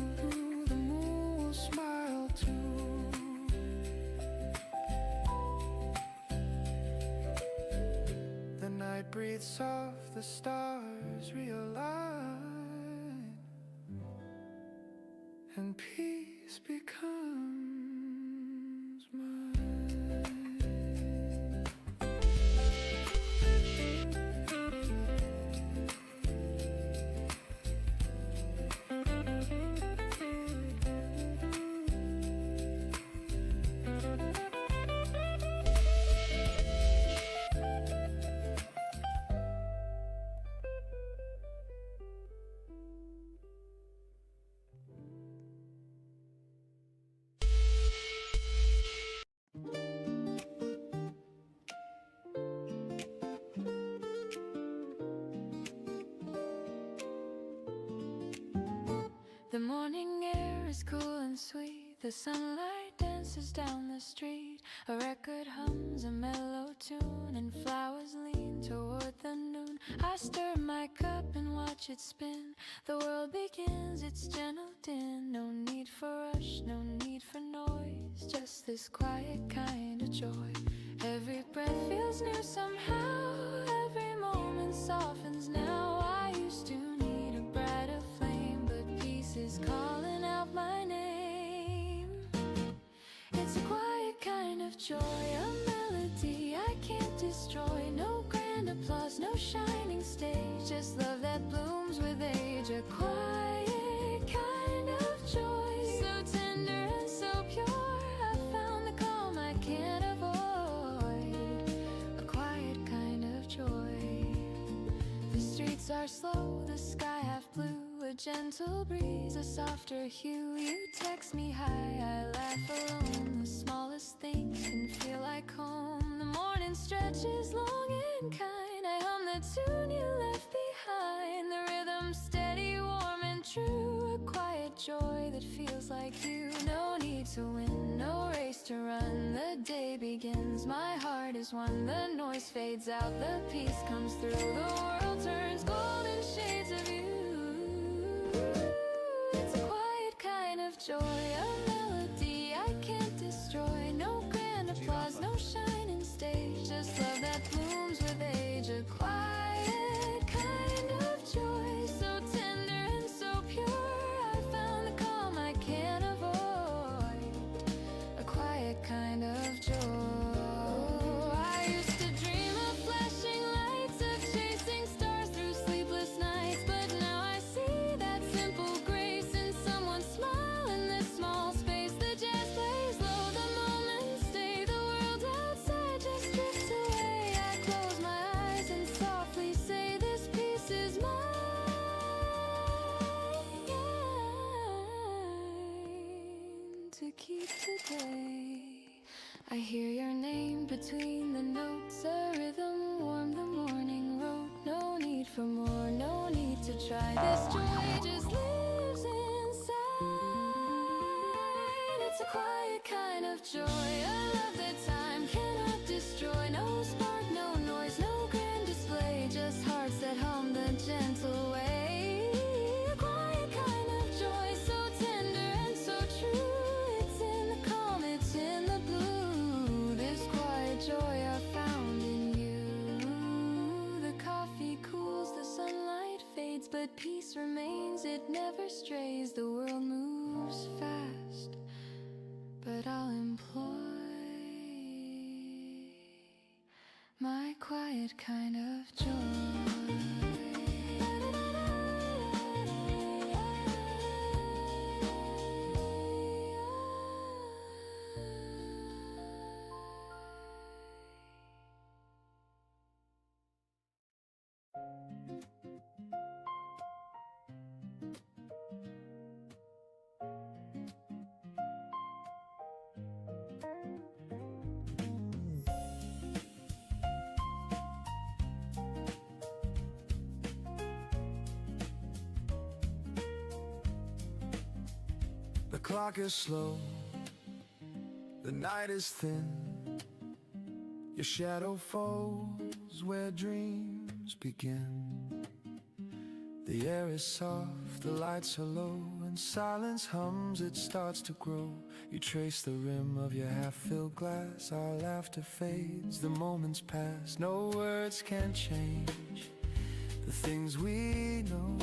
the moon will smile too. The night breathes soft, the stars realign, and peace becomes mine. The morning air is cool and sweet. The sunlight dances down the street. A record hums a mellow tune, and flowers lean toward the noon. I stir my cup and watch it spin. The world begins its gentle din. No need for rush, no need for noise, just this quiet kind of joy. Every breath feels new somehow. Every moment softens now. I used to need a brighter flame, but peace is calling out my name. It's a quiet kind of joy, a melody I can't destroy. No grand applause, no shining stage, just love that blooms with age. A quiet kind of joy, so tender and so pure. I found the calm I can't avoid. A quiet kind of joy. The streets are slow, the sky half blue. A gentle breeze, a softer hue. You text me hi, I laugh alone. The small race to run. The day begins, my heart is one. The noise fades out, the peace comes through. The world turns golden shades of you. It's a quiet kind of joy, a melody I can't destroy. No grand applause, no shining stage, just love that blooms with age. A quiet kind of joy, so tender and so pure. I found the calm I can't avoid. A quiet kind of joy. I used to dream of flashing lights, of chasing stars through sleepless nights, but now I see that simple grace in someone's smile in this small space. The jazz plays low, the moments stay, the world outside just drifts away. I close my eyes and softly say, this peace is mine to keep today. I hear your name between the notes, a rhythm warm the morning road. No need for more, no need to try. This joy just lives inside. It's a quiet kind of joy, a love that time cannot destroy. No spark, no noise, no grand display, just hearts that hum the gentle way. A quiet kind of joy, so tender and so true. It's in the calm, it's in the blue. This quiet joy I found in you. The coffee cools, the sunlight fades, but peace remains, it never strays. The world moves fast, but I'll employ my quiet kind of joy. The clock is slow, the night is thin. Your shadow falls where dreams begin. The air is soft, the lights are low, and silence hums, it starts to grow. You trace the rim of your half-filled glass, our laughter fades, the moments pass. No words can change the things we know,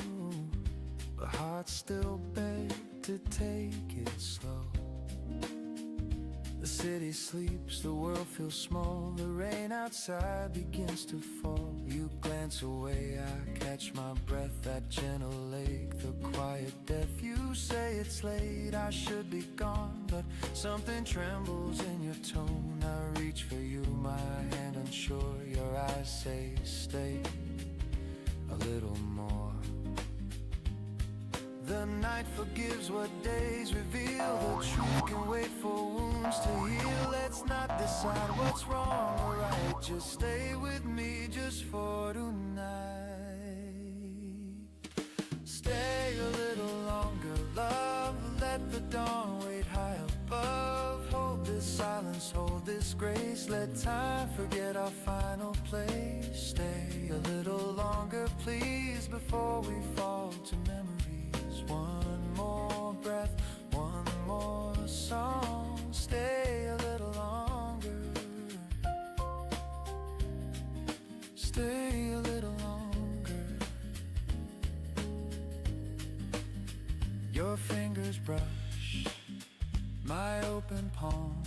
but hearts still beg to take it slow. The city sleeps, the world feels small, the rain outside begins to fall. You glance away, I catch my breath, that gentle lake, the quiet death. You say it's late, I should be gone, but something trembles in your tone. I reach for you, my hand unsure, your eyes say stay a little more. The night forgives what days reveal. The truth can wait for wounds to heal. Let's not decide what's wrong or right. Just stay with me just for tonight. Stay a little longer, love. Let the dawn wait high above. Hold this silence, hold this grace. Let time forget our final place. Stay a little longer, please, before we fall to memories. One more breath, one more song. Stay a little longer. Stay a little longer. Your fingers brush my open palm.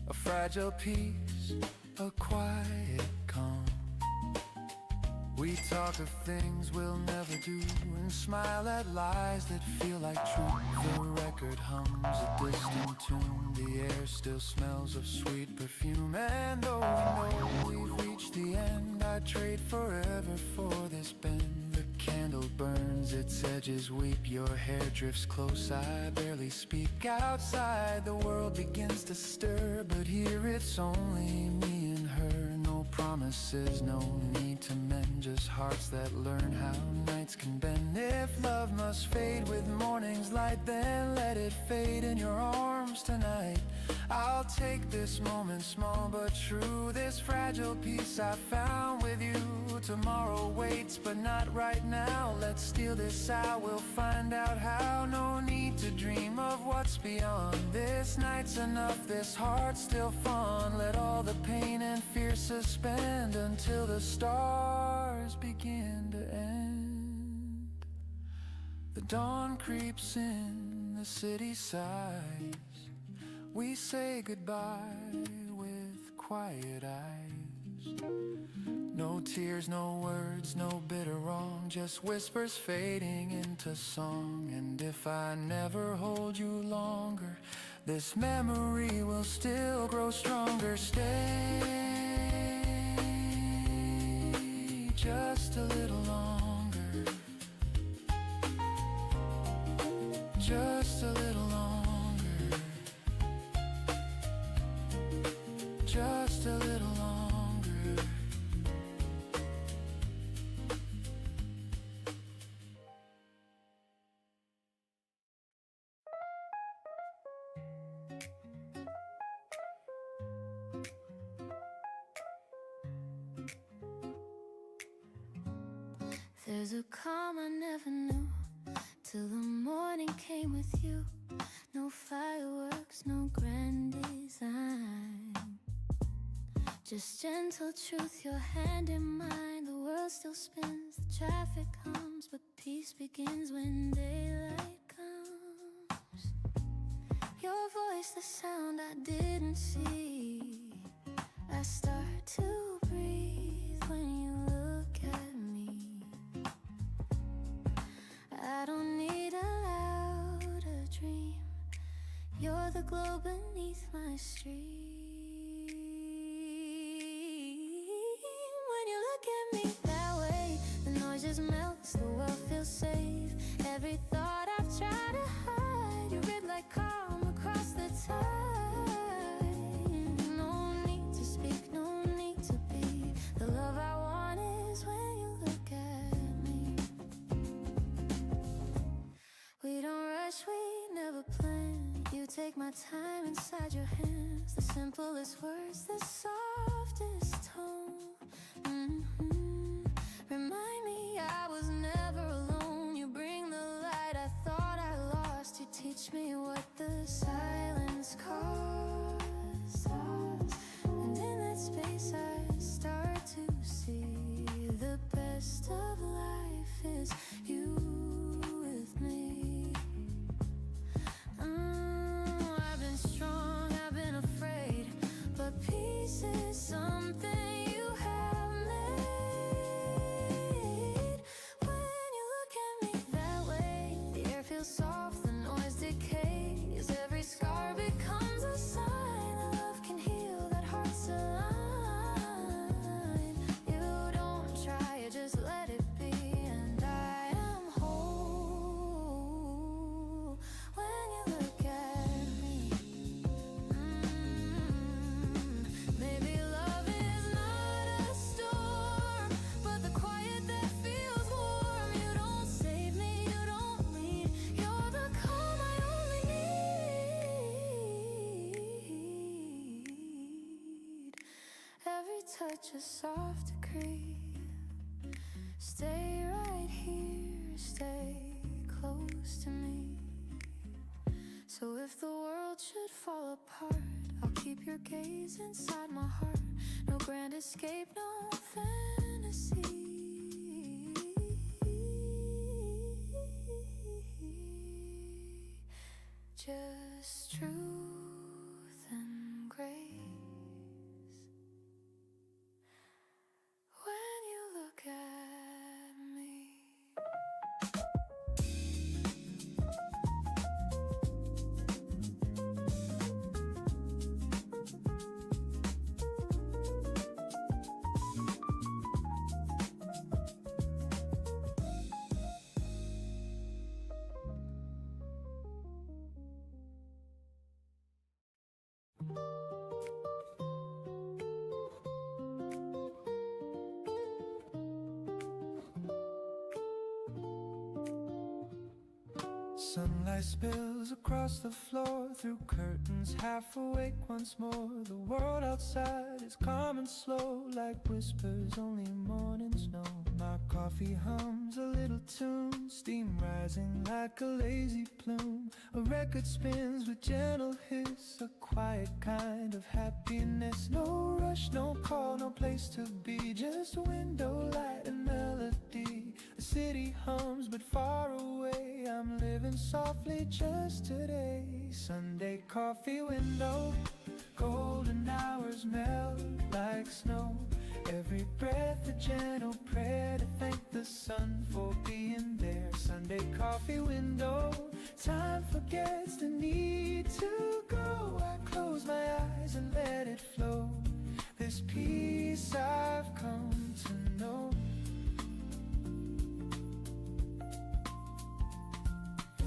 A fragile peace, a quiet calm. We talk of things we'll never do and smile at lies that feel like truth. The record hums a distant tune. The air still smells of sweet perfume. And though we know we've reached the end, I trade forever for this bend. The candle burns, its edges weep. Your hair drifts close, I barely speak. Outside the world begins to stir, but here it's only me and her. No promises, no need to mend, just hearts that learn how nights can bend. If love must fade with morning's light, then let it fade in your arms tonight. I'll take this moment, small but true, this fragile piece I found with you. Tomorrow waits, but not right now. Let's steal this out, we'll find out how. No need to dream of what's beyond. This night's enough, this heart's still fun. Let all the pain and fear suspend until the stars begin to end. The dawn creeps in, the city sighs. We say goodbye with quiet eyes. No tears, no words, no bitter wrong, just whispers fading into song. And if I never hold you longer, this memory will still grow stronger. Stay just a little longer, just a little longer, just a little longer. There's a calm I never knew till the morning came with you. No fireworks, no grand design, just gentle truth, your hand in mine. The world still spins, the traffic hums, but peace begins when daylight comes. Your voice, the sound I didn't see. I start to breathe when you look at me. I don't need a louder dream. You're the glow beneath my stream. When you look at me that way, the noise just melts, the world feels safe. Every thought I've tried to hide, you read like calm across the tide. No need to speak, no need to be. The love I want is when you look at me. We don't rush, we never plan. You take my time inside your hands. The simplest words, the softest tone. Remind me I was never alone. You bring the light I thought I lost. You teach me what the silence costs. And in that space I start to see the best of life is you with me. I've been strong, I've been afraid, but peace is something you have made. When you look at me that way, the air feels soft, the noise decays. Every scar becomes a sign that love can heal, that hearts align. You don't try, you just let it be, and I am whole. When you look at me, maybe love is not a storm, but the quiet that feels warm. You don't save me, you don't lead, you're the calm I only need. Every touch a soft decree. Stay right here, stay close to me. So if the world should fall apart, I'll keep your gaze inside my heart. No grand escape, no fantasy, just truth and grace. When you look at me. Sunlight spills across the floor through curtains, half awake once more. The world outside is calm and slow, like whispers only mornings know. My coffee hums a little tune, steam rising like a lazy plume. A record spins with gentle hiss, a quiet kind of happiness. No rush, no call, no place to be, just window light and melody. The city hums but far away, I'm living softly just today. Sunday coffee window, golden hours melt like snow. Every breath a gentle prayer to thank the sun for being there. Sunday coffee window, time forgets the need to go. I close my eyes and let it flow. This peace I've come to know.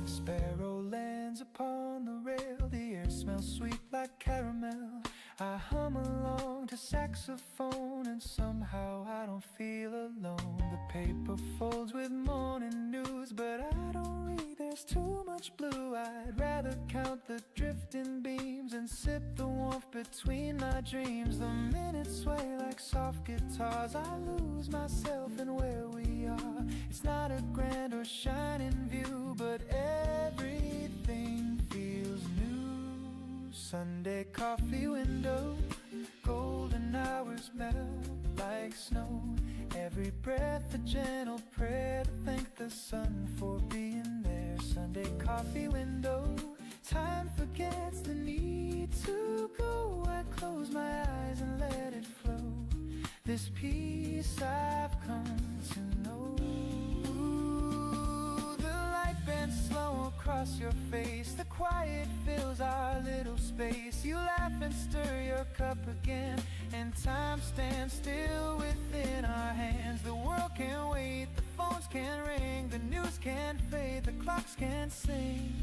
Sparrow lands upon the rail, the air smells sweet like caramel. I hum along to saxophone and somehow I don't feel alone. The paper folds with morning news, but I don't read, there's too much blue. I'd rather count the drifting beams and sip the warmth between my dreams. The minutes sway like soft guitars, I lose myself in where we are. It's not a grand or shining view, but everything feels new. Sunday coffee window, golden hours melt like snow. Every breath a gentle prayer to thank the sun for being there. Sunday coffee window, time forgets the need to go. I close my eyes and let it flow. This peace I've come to know. Bends slow across your face, the quiet fills our little space. You laugh and stir your cup again, and time stands still within our hands. The world can't wait, the phones can't ring, the news can't fade, the clocks can't sing.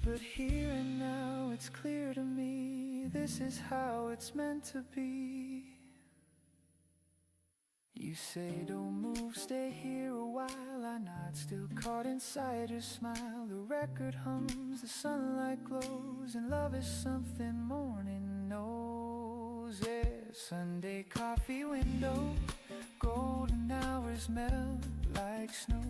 But here and now it's clear to me, this is how it's meant to be. You say don't move, stay here a while. I nod, still caught inside your smile. The record hums, the sunlight glows, and love is something morning knows. Yeah, Sunday coffee window, golden hours melt like snow.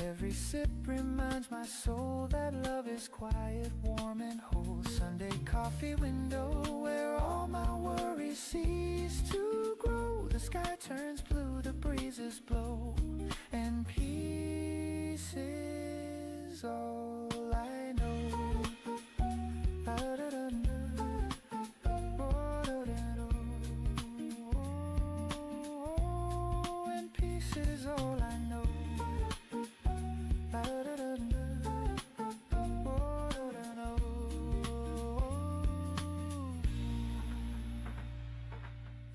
Every sip reminds my soul that love is quiet, warm and whole. Sunday coffee window, where all my worries cease to grow. The sky turns blue, the breezes blow, and peace is all I know. And peace is all I know.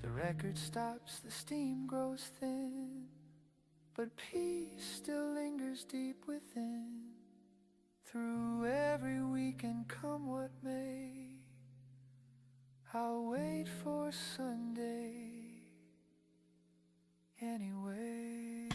The record stops, the steam grows thin, but peace still lingers deep within. Through every week and come what may, I'll wait for Sunday anyway.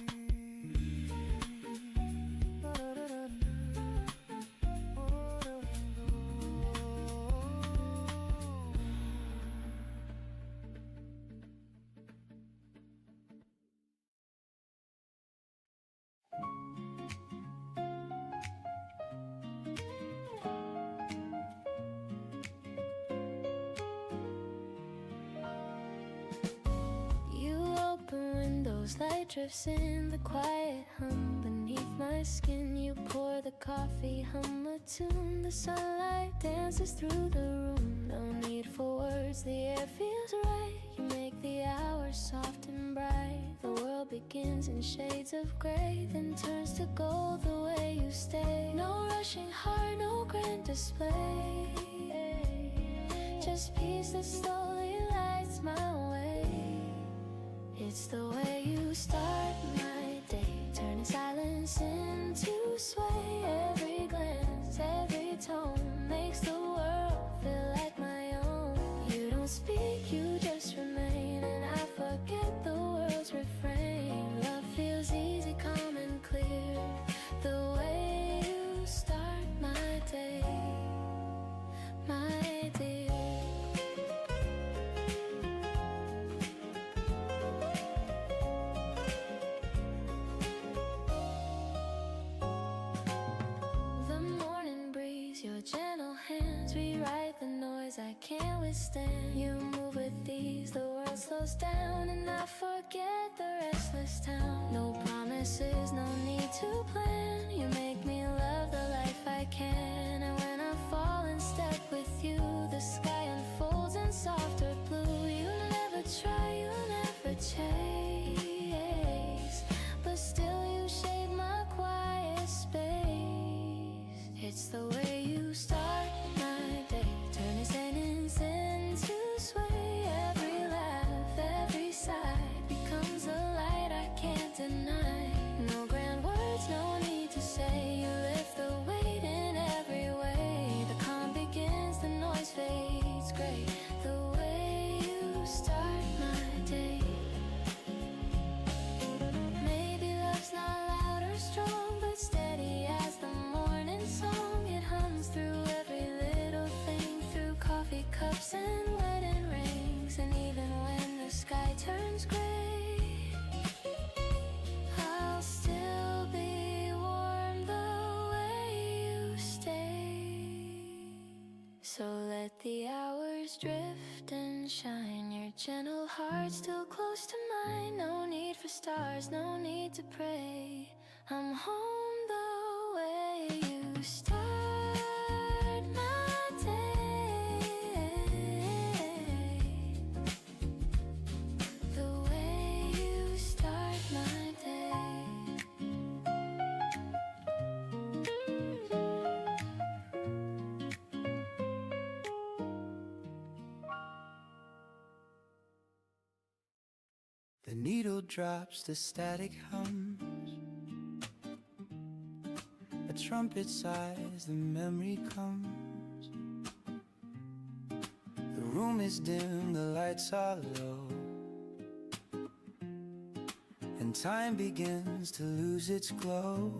Light drifts in, the quiet hum beneath my skin. You pour the coffee, hum a tune. The sunlight dances through the room. No need for words, the air feels right. You make the hours soft and bright. The world begins in shades of gray, then turns to gold the way you stay. No rushing heart, no grand display, just peace that slowly lights my way. It's the way you start my day, turning silence into sway. Every glance, every tone makes the world feel like my own. You don't speak, you just remain, and I forget the world's refrain. Love feels easy, calm and clear, the way you start skies I can't withstand. You move with ease, the world slows down, and I forget the restless town. No promises, no need to plan. You make me love the life I can. And when I fall in step with you, the sky unfolds in softer blue. You never try, you never chase, but still you shape my quiet space. It's the way you start my day, turn a sentence into sway. Every laugh, every sigh becomes a light I can't deny. No grand words, no need to say. You lift the weight in every way. The calm begins, the noise fades gray. The way you start my day. Maybe love's not loud or strong, but steady as the morning song. It hums through every little thing, through coffee cups and wedding rings. And even when the sky turns gray, I'll still be warm the way you stay. So let the hours drift and shine, your gentle heart still close to mine. No need for stars, no need to pray. I'm home the way you start my day. The way you start my day. The needle drops, the static hums. A trumpet sighs, the memory comes. The room is dim, the lights are low, and time begins to lose its glow.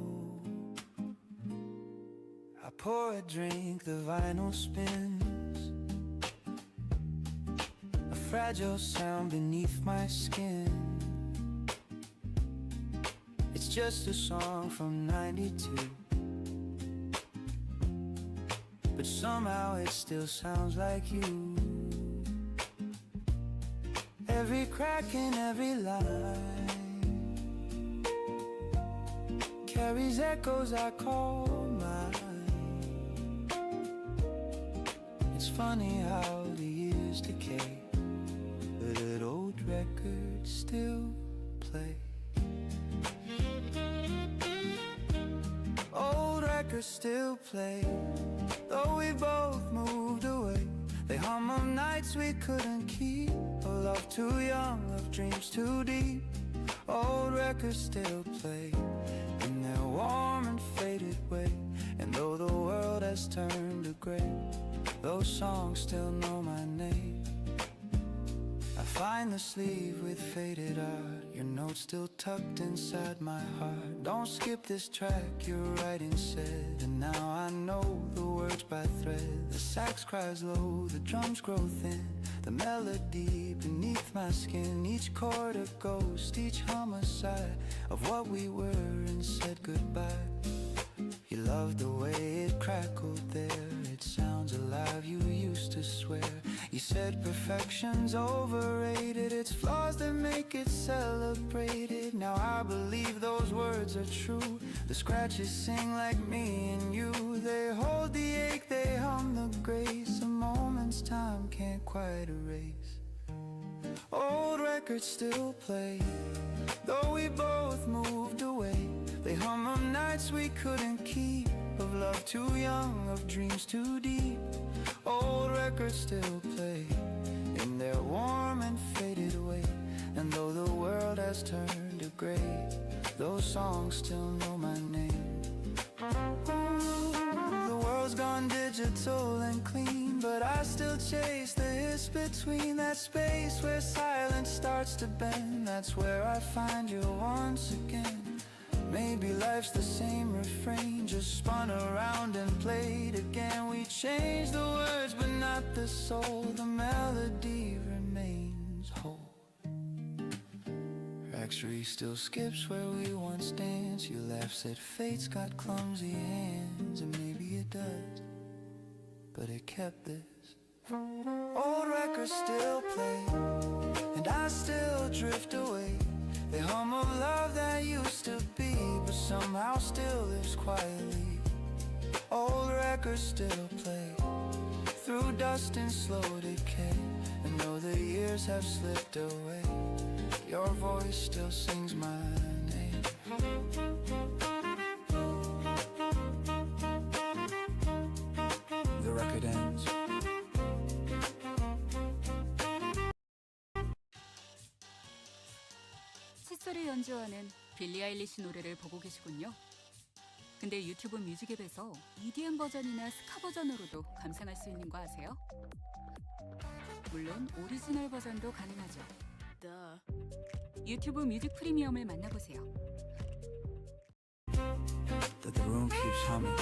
I pour a drink, the vinyl spins, a fragile sound beneath my skin. It's just a song from '92, but somehow it still sounds like you. Every crack in every line carries echoes I call mine. It's funny how the years decay, but an old record still play. Old records still play, though we both moved away. They hum of nights we couldn't keep, of love too young, of dreams too deep. Old records still play in their warm and faded way. And though the world has turned to gray, those songs still know my name. I find the sleeve with faded art, your notes still tucked inside my heart. Don't skip this track, your writing said, and now I know the words by thread. The sax cries low, the drums grow thin, the melody beneath my skin. Each chord a ghost, each homicide of what we were and said goodbye. You loved the way it crackled there, it sounds alive, you used to swear. You said perfection's overrated, it's flaws that make it celebrated. Now I believe those words are true. The scratches sing like me and you. They hold the ache, they hum the grace. A moment's time can't quite erase. Old records still play, though we both moved away. They hum of nights we couldn't keep, of love too young, of dreams too deep. Old records still play in their warm and faded way. And though the world has turned to gray, those songs still know my name. The world's gone digital and clean, but I still chase the hiss between. That space where silence starts to bend, that's where I find you once again. Maybe life's the same refrain, just spun around and played again. We changed the words but not the soul, the melody remains whole. Rhapsody still skips where we once danced. You laugh, said fate's got clumsy hands, and maybe it does, but it kept this Old records still play, and I still drift away. They hum of love that used to be, but somehow still lives quietly. Old records still play through dust and slow decay, and though the years have slipped away, your voice still sings my name. The record ends. 칫솔을 연주하는 빌리 아일리시 노래를 보고 계시군요. 근데 유튜브 뮤직앱에서 EDM 버전이나 스카 버전으로도 감상할 수 있는 거 아세요? 물론 오리지널 버전도 가능하죠. 유튜브 뮤직 프리미엄을 만나보세요. That the room keeps humming.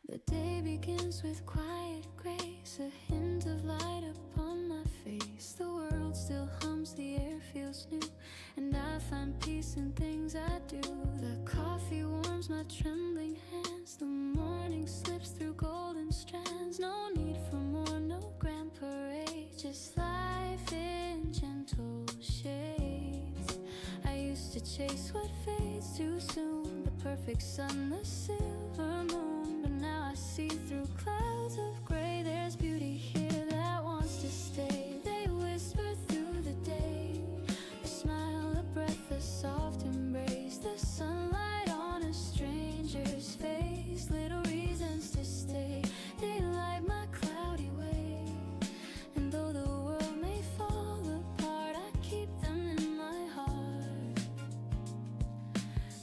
The day begins with quiet grace, a hint of light upon my face. The world still hums, the air feels new, and I find peace in things I do. The coffee warms my trembling hands, the morning slips through golden strands. No need for more, no grand parade, just life in gentle shades. I used to chase what fades too soon, the perfect sun, the silver moon, but now I see through clouds of gray. There's beauty here that wants to stay. They whisper through the day, a smile, a breath, a soft embrace, the sunlight on a stranger's face. Little reasons to stay, they light my cloudy way. And though the world may fall apart, I keep them in my heart.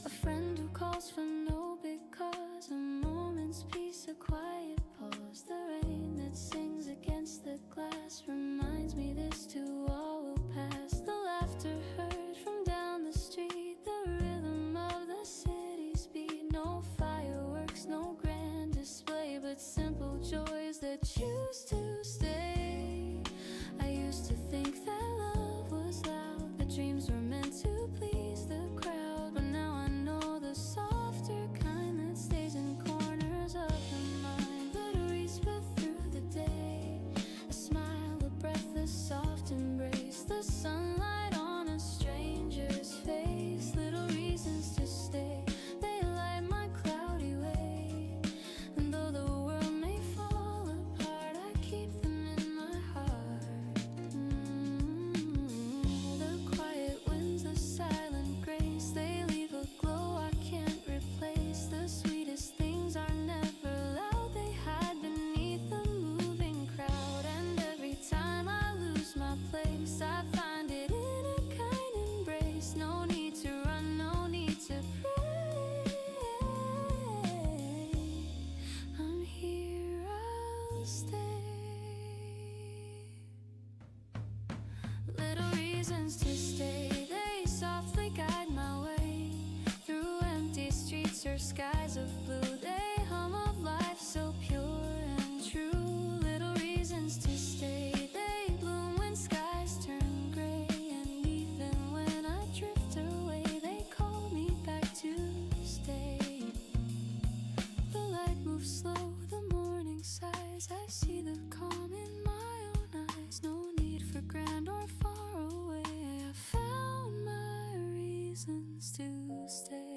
A friend who calls for no big cause, a moment's peace, a quiet pause. The rain that sings against the glass reminds me this too all will pass. The laughter heard from down the street, the rhythm of the city's beat. No fireworks, no grand display, but simple joys that choose to stay. I used to think that love was loud, that dreams were meant to please the crowd, but now I know the softer kind that stays in corners of the mind. Little whisper through the day, a smile, a breath, a soft embrace, the sunlight on a stranger's face. Little reasons to stay, they light my cloudy way. And though the world may fall apart, I keep them in my heart. The quiet winds, the silent grace, they leave a glow I can't replace. The sweetest things are never loud, they hide beneath the moving crowd. And every time I lose my place, I find it in a kind embrace. No need to run, no need to pray. I'm here, I'll stay. Little reasons to stay, they softly guide my way through empty streets or skies of blue. They hum of life so pure and true. Little reasons to stay, they bloom when skies turn gray, and even when I drift away, they call me back to stay. The light moves slow, the morning sighs, I see the calm in my own eyes. No need for grand or far away, I found my reasons to stay.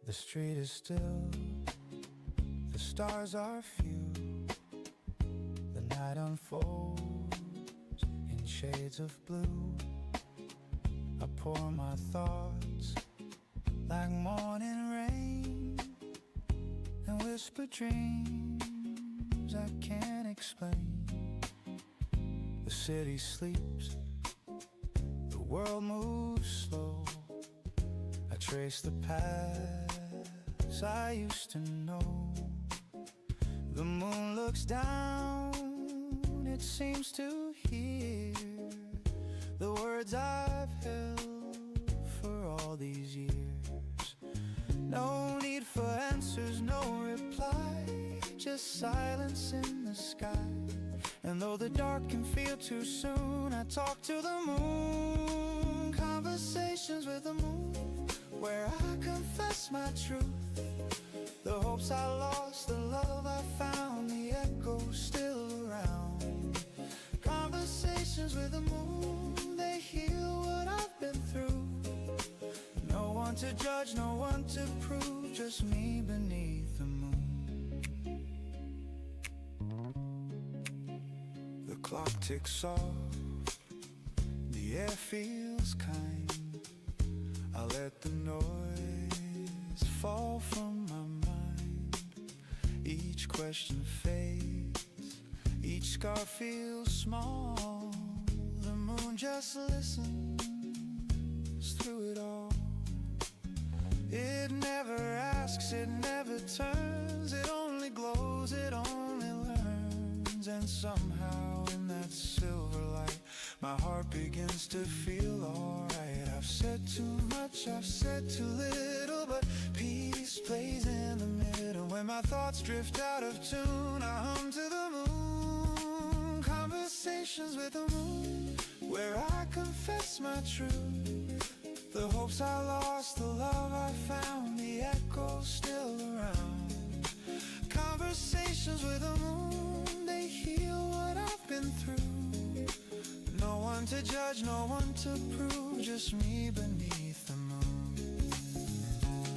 The street is still, the stars are few, the night unfolds in shades of blue. I pour my thoughts like morning rain whisper dreams I can't explain. The city sleeps, the world moves slow. I trace the paths I used to know. The moon looks down, it seems to hear the words I've held for all these years. No need for answers, no reply, just silence in the sky. And though the dark can feel too soon, I talk to the moon. Conversations with the moon, where I confess my truth. The hopes I lost, the love I found, the echo still around. Conversations with the moon, they heal what I've been through. No one to judge, no one to prove, just me beneath the moon. The clock ticks off, the air feels kind. I let the noise fall from my mind. Each question fades, each scar feels small. The moon just listens through it all. It never asks, it never turns. It only glows, it only learns. And somehow in that silver light, my heart begins to feel alright. I've said too much, I've said too little, but peace plays in the middle. When my thoughts drift out of tune, I hum to the moon. Conversations with the moon, where I confess my truth. The hopes I lost, the love I found, the echo still around. Conversations with the moon, they heal what I've been through. No one to judge, no one to prove, just me beneath the moon.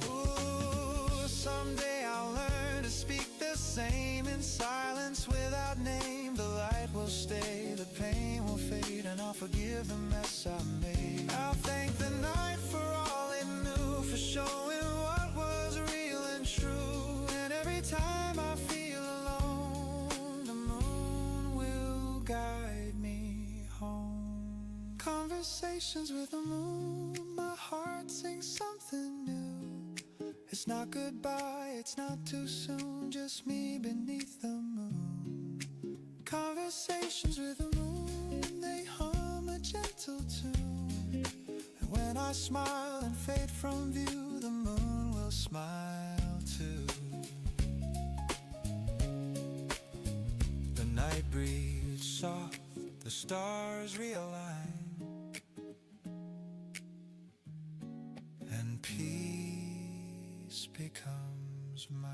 Ooh, someday I'll learn to speak the same in silence without name. The light will stay, the pain will fade, and I'll forgive the mess I made. I'll thank the night for all it knew, for showing what was real and true. And every time I feel alone, the moon will guide me home. Conversations with the moon, my heart sings something new. It's not goodbye, it's not too soon, just me beneath the moon. Conversations with the moon, they hum a gentle tune. And when I smile and fade from view, the moon will smile too. The night breeze soft, the stars realign, and peace becomes mine.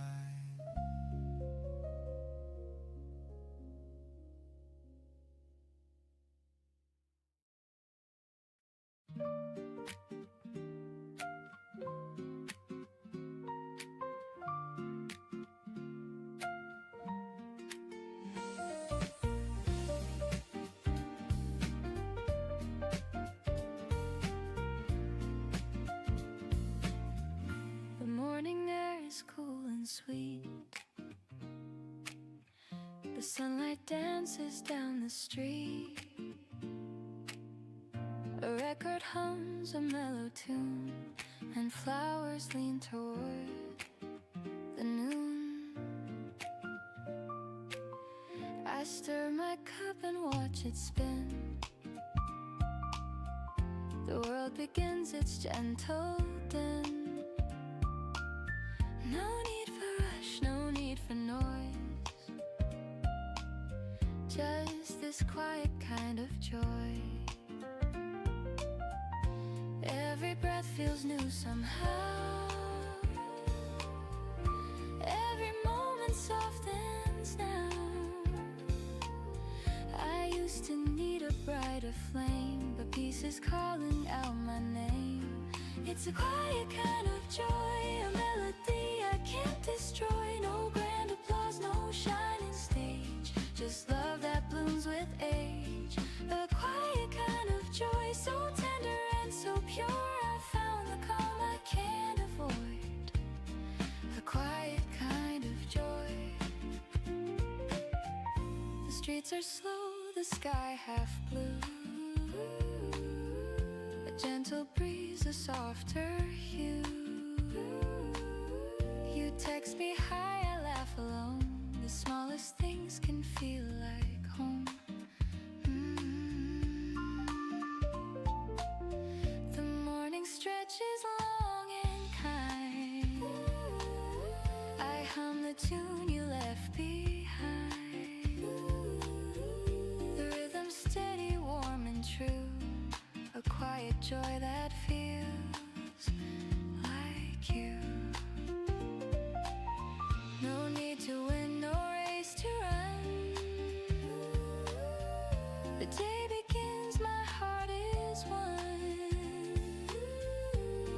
The morning air is cool and sweet. The sunlight dances down the street. A record hums a mellow tune, and flowers lean toward the noon. I stir my cup and watch it spin. The world begins its gentle din. No need for rush, no need for noise, just this quiet kind of joy. Every breath feels new somehow. Every moment softens now. I used to need a brighter flame, but peace is calling out my name. It's a quiet kind of joy, a melody I can't destroy. No grand applause, no shining stage, just love that blooms with age. A quiet kind of joy, so tender and so pure. I found the calm I can't avoid. A quiet kind of joy. streets are slow, the sky half blue. A gentle breeze, a softer hue. You text me hi, I laugh alone. The smallest things can feel like home. The morning stretches long and kind. I hum the tune you left behind. The rhythm steady, warm and true. A quiet joy that feels like you. No need to win, no race to run. The day begins, my heart is one.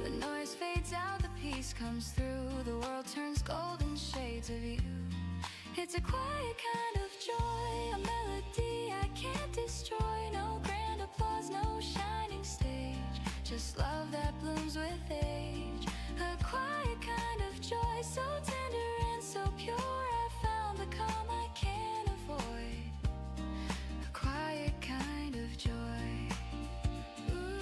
The noise fades out, the peace comes through. The world turns golden shades of you. It's a quiet kind of joy, a melody I can't destroy. No grand applause, no shining stage, just love that blooms with age. A quiet kind of joy, so tender and so pure. I found the calm I can't avoid. A quiet kind of joy. Ooh,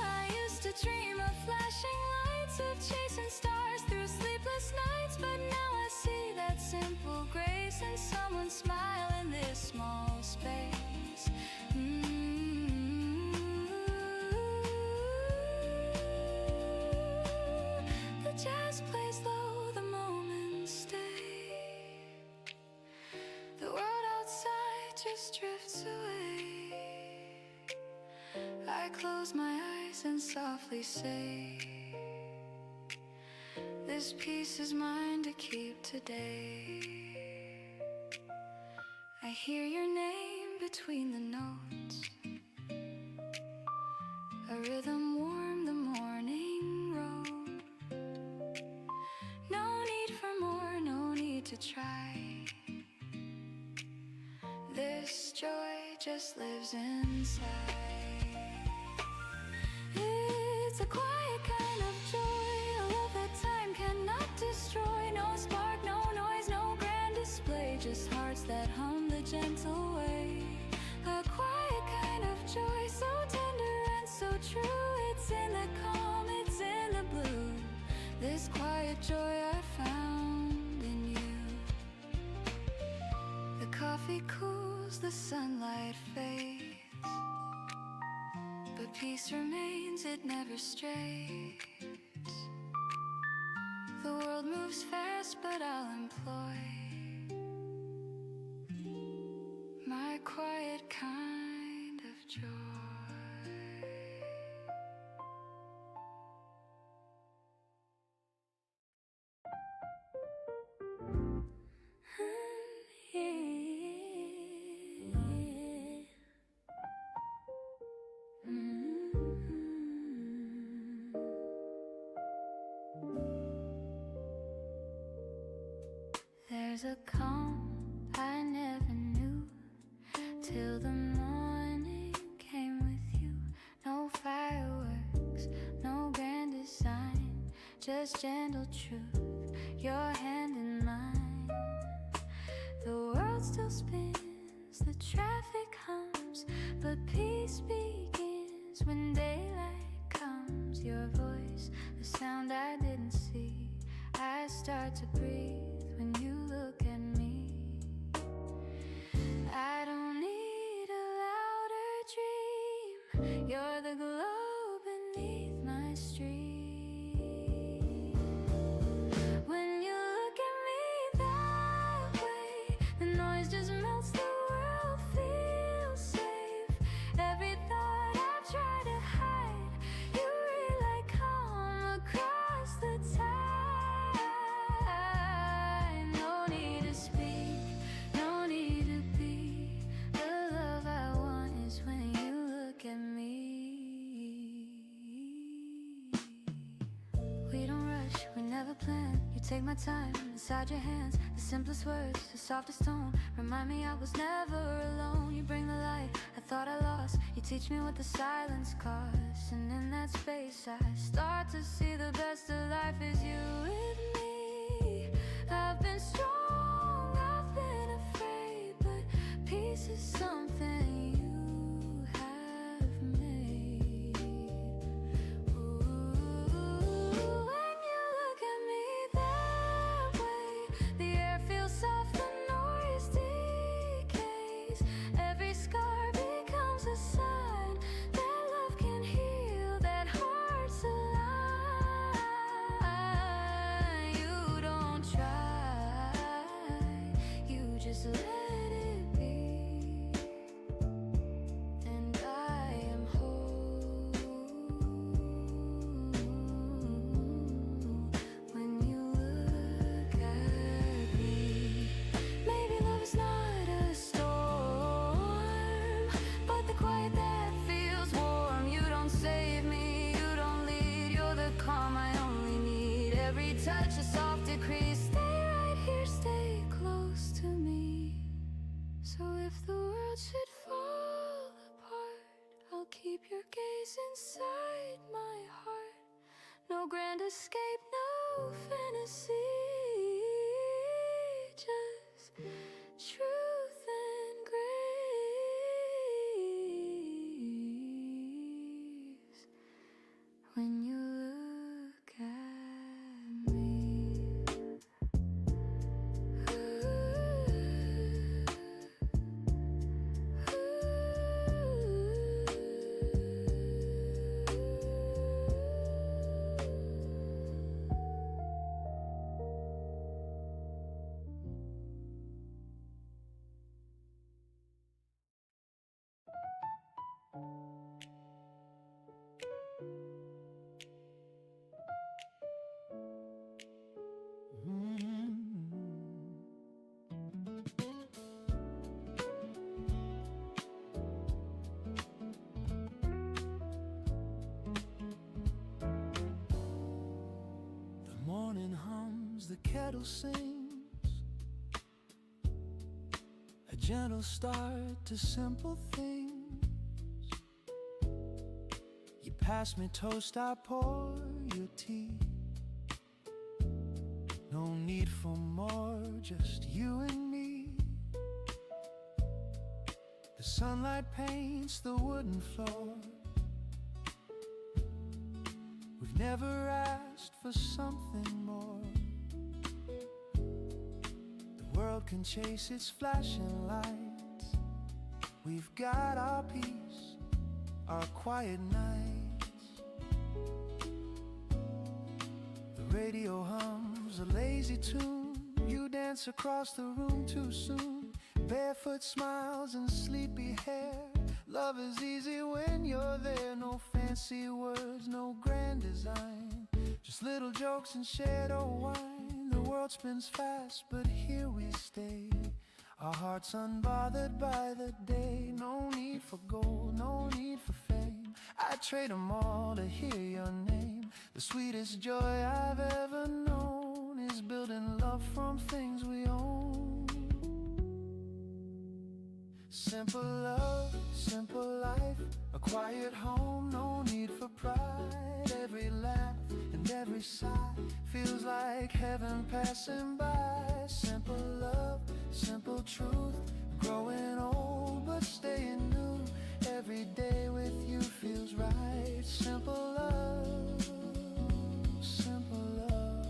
I used to dream of flashing lights, of chasing stars through sleepless nights. But now I see that simple grace and someone smile in this small space. The jazz plays low, the moments stay. The world outside just drifts away. I close my eyes and softly say, this piece is mine to keep today. I hear your name between the notes. A rhythm warm the morning road. No need for more, no need to try. This joy just lives inside. It's a quiet kind of joy, a love that time cannot destroy. No spark, no noise, no grand display, just hearts that hum the gentle way. A quiet kind of joy, so tender and so true. It's in the calm, it's in the blue. This quiet joy I found in you. The coffee cools, the sunlight fades, but peace remains, it never strays. The world moves fast, but I'll employ my quiet kind of joy. There's a calm I never knew till the morning came with you. No fireworks, no grand design, just gentle truth, your hand in mine. The world still spins, the traffic hums, but peace begins when daylight comes. Your voice, the sound I didn't see, I start to breathe when you look at me. I don't need a louder dream, you're the glow beneath my stream. When you look at me that way, the noise just melts, the world feels safe. Every thought I've tried to hide, you read like calm across the tide. No need to speak, no need to be. The love I want is when you look at me. We don't rush, we never plan. You take my time inside your hands. The simplest words, the softest tone, remind me I was never alone. You bring the light I thought I lost, you teach me what the silence costs. And in that space I start to see the best of life is you with me. I've been strong, I've been afraid, but grand escape, no fantasy, just truth and grace. When you look at me, The morning hums, the kettle sings, a gentle start to simple things. You pass me toast, I pour your tea. No need for more, just you and me. The sunlight paints the wooden floor. We've never asked for something more. The world can chase its flashing lights. We've got our peace, our quiet nights. The radio hums a lazy tune. You dance across the room too soon. Barefoot smiles and sleepy hair. Love is easy when you're there. No fancy words, no grand design, just little jokes and shared old wine. The world spins fast, but here we stay. Our hearts unbothered by the day. No need for gold, no need for fame. I'd trade them all to hear your name. The sweetest joy I've ever known is building love from things we own. Simple love, simple life, a quiet home, no need for pride. Every laugh and every sigh feels like heaven passing by. Simple love, simple truth, growing old but staying new. Every day with you feels right. Simple love, simple love.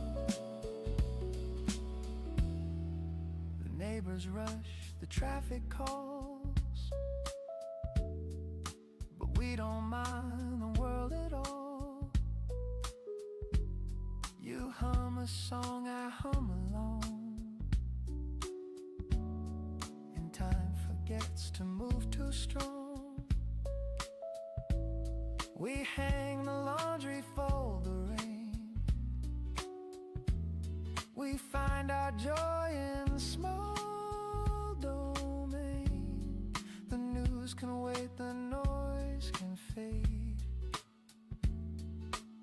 The neighbors rush, the traffic calls, but we don't mind the world at all. You hum a song, I hum along, and time forgets to move too strong. We hang the laundry, fold the rain. We find our joy in small domain. The news can wait, the noise can fade.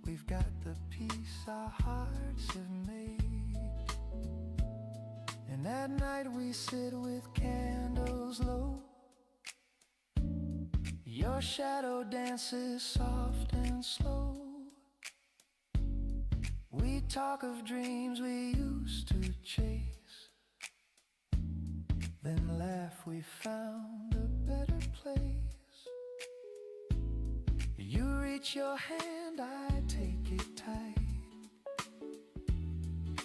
We've got the peace our hearts have made. And at night we sit with candles low. Your shadow dances soft and slow. We talk of dreams we used to chase, then laugh we found a better place. You reach your hand, I take it tight.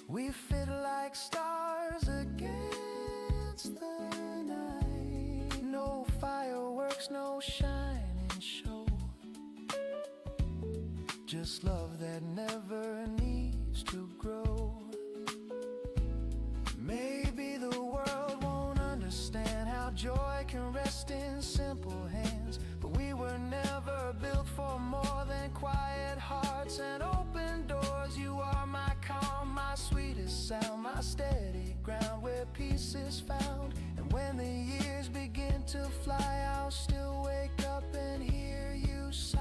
We fit like stars against the night. No fireworks, no shining show, just love that never needs to grow. Maybe the world won't understand how joy can rest in simple hands, but we were never built for more than quiet hearts and open doors. You are my calm, my sweetest sound, my steady ground where peace is found. And when the years begin to fly, I'll still wake up and hear you sigh.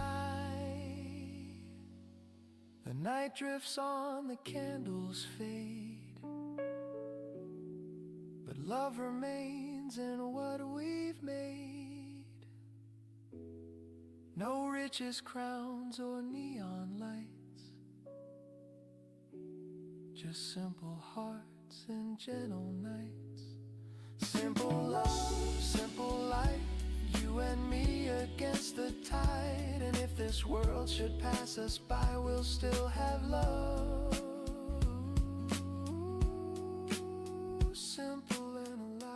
The night drifts on, the candles fade, but love remains in what we've made. No riches, crowns, or neon lights, just simple hearts and gentle nights. Simple love, simple life, you and me against the tide. And if this world should pass us by, we'll still have love. Simple and alive.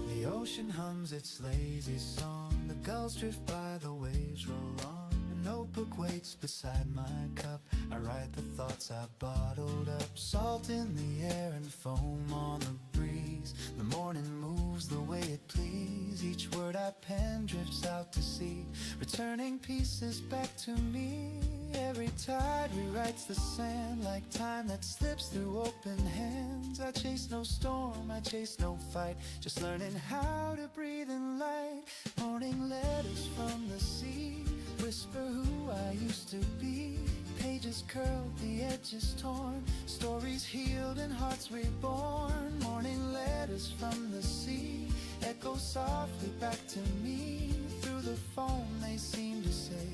The ocean hums its lazy song, the gulls drift by, the waves roll on. A notebook waits beside my cup, I write the thoughts I bottled up. Salt in the air and foam on the breeze, the morning moves the way it please. Each word I pen drifts out to sea, returning pieces back to me. Every tide rewrites the sand like time that slips through open hands. I chase no storm, I chase no fight, just learning how to breathe in light. Morning letters from the sea whisper who I used to be. Pages curled, the edges torn, stories healed and hearts reborn. Morning letters from the sea echo softly back to me. Through the foam they seem to say,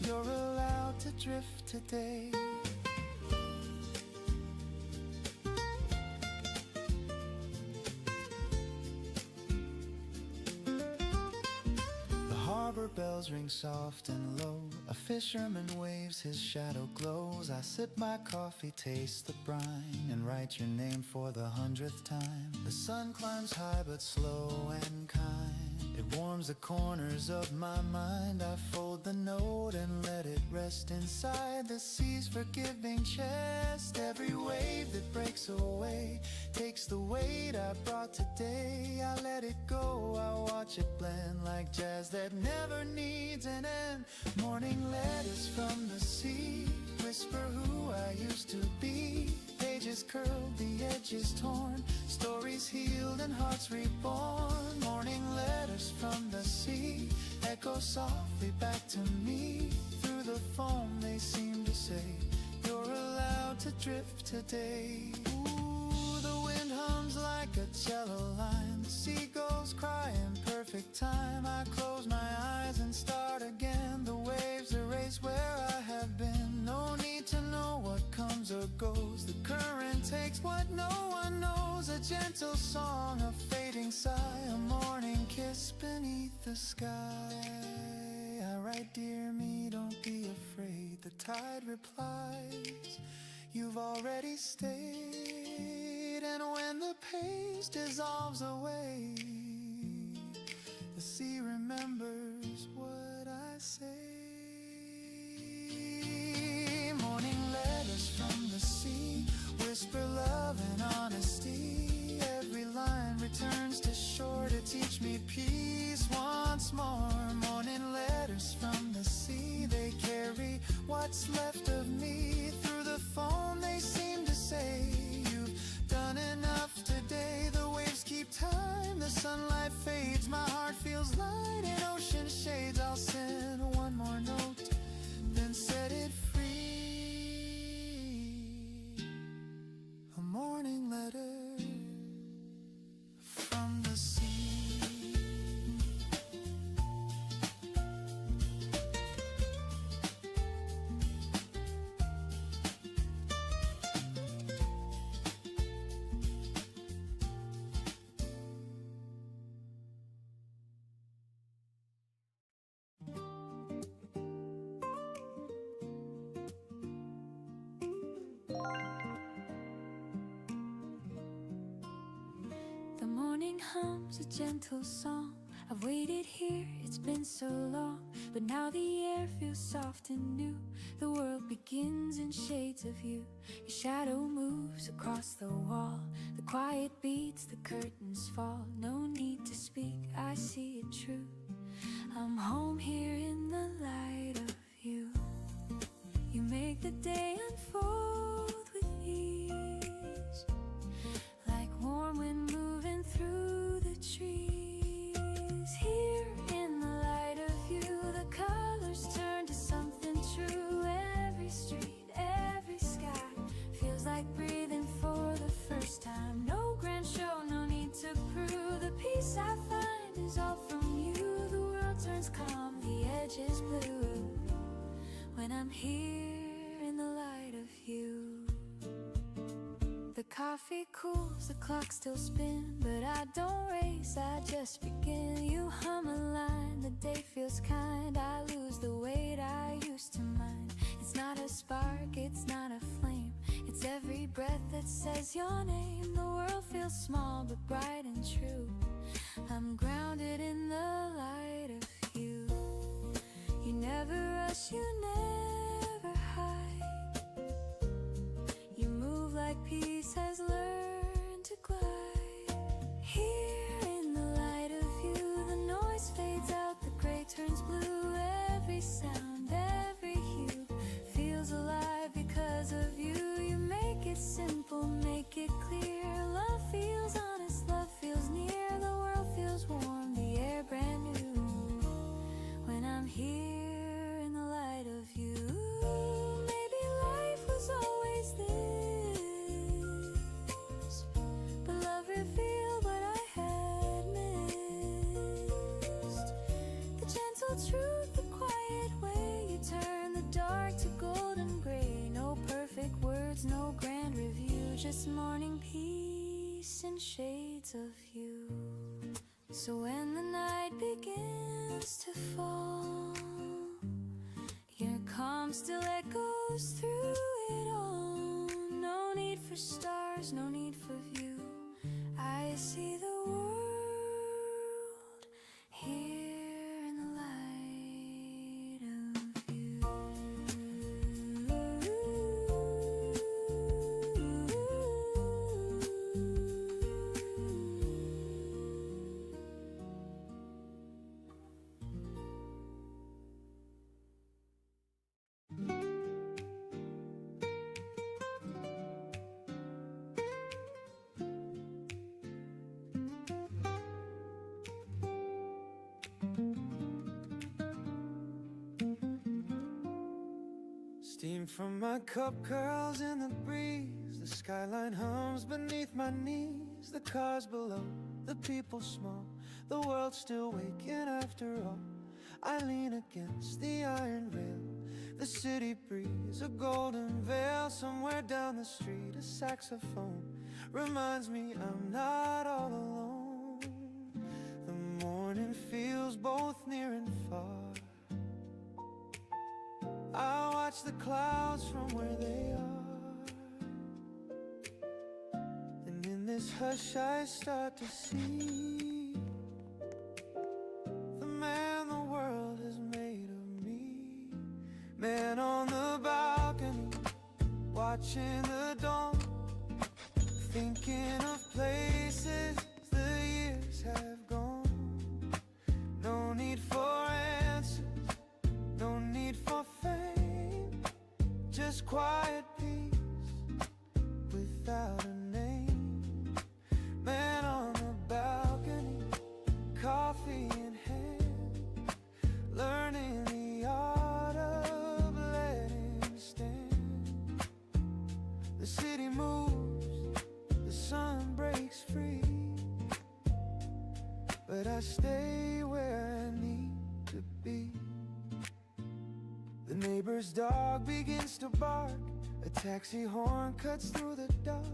you're allowed to drift today. The harbor bells ring soft and low, a fisherman waves, his shadow glows. I sip my coffee, taste the brine, and write your name for the 100th time. The sun climbs high but slow and kind, it warms the corners of my mind. I fold the note and let it rest inside the sea's forgiving chest. Every wave that breaks away takes the weight I brought today. I let it go, I watch it blend like jazz that never needs an end. Morning letters from the sea whisper who I used to be. Pages curled, the edges torn, stories healed and hearts reborn. Morning letters from the sea echo softly back to me. Through the foam they seem to say, you're allowed to drift today. Ooh, the wind hums like a cello line, the seagulls cry in perfect time. I close my eyes and start again, the waves erase where I have been. No need to know what comes or goes, the current takes what no one knows. A gentle song, a fading sigh, a morning kiss beneath the sky. I write, dear me, don't be afraid. The tide replies, you've already stayed. And when the pace dissolves away, the sea remembers what I say. Morning letters from the sea whisper love and honesty. Every line returns to shore to teach me peace once more. Morning letters from the sea, they carry what's left of me. Through the foam they seem to say, you've done enough today. The waves keep time, the sunlight fades, my heart feels light in ocean shades. I'll send one more note, then set it free. A morning letter from the sea. The morning hums a gentle song, I've waited here, it's been so long, but now the air feels soft and new. The world begins in shades of you. Your shadow moves across the wall. The quiet beats, the curtains fall. No need to speak, I see it true. I'm home here in the light of you. You make the day unfold with ease, like warm wind moving through the trees. Here in the light of you, the colors turn to something true. Every street, every sky feels like breathing for the first time. No grand show, no need to prove. The peace I find is all from you. The world turns calm, the edge is blue when I'm here in the light of you. The coffee cools, the clock still spins, but I don't race, I just begin. You hum a line, the day feels kind. I lose the weight I used to mind. It's not a spark, it's not a flame. It's every breath that says your name. The world feels small but bright and true. I'm grounded in the light of you. You never rush, you never hide. You move like peace has learned to glide. Here in the light of you, the noise fades out, the gray turns blue. Every sound, every hue feels alive because of you. You make it simple, make it clear. Love feels honest, love feels near. The world feels warm, the air brand new when I'm here in the light of you. Maybe life was always this, but love revealed what I had missed. The gentle truth, the quiet way you turn the dark to golden gray. No perfect words, no grand review, just morning peace and shades of you. So when the night begins to fall, your calm still echoes through it all. No need for stars, no need for view. I see the world here in the light of you. Steam from my cup curls in the breeze. The skyline hums beneath my knees. The cars below, the people small. The world's still waking after all. I lean against the iron rail. The city breeze, a golden veil. Somewhere down the street, a saxophone reminds me I'm not all alone. The morning feels both near and far. I watch the clouds from where they are, and in this hush I start to see the man the world has made of me. Man on the balcony, watching the dawn, thinking of places the years have gone. No need for answers, no need for fame, just quiet peace without a name. Man on the balcony, coffee in hand, learning the art of letting stand. The city moves, the sun breaks free, but I stay where I need to be. The neighbor's dog begins to bark, a taxi horn cuts through the dark.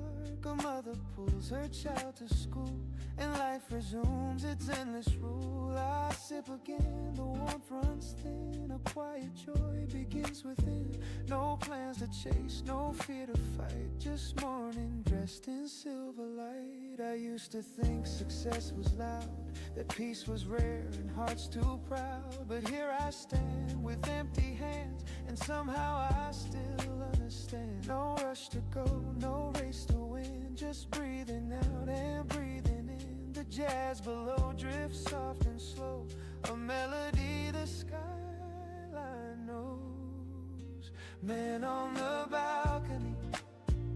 A mother pulls her child to school, and life resumes its endless rule. I sip again, the warmth runs thin. A quiet joy begins within. No plans to chase, no fear to fight. Just morning dressed in silver light. I used to think success was loud, that peace was rare and hearts too proud. But here I stand with empty hands, and somehow I still understand. No rush to go, no race to win, just breathing out and breathing in. The jazz below drifts soft and slow, a melody the skyline knows. Man on the balcony,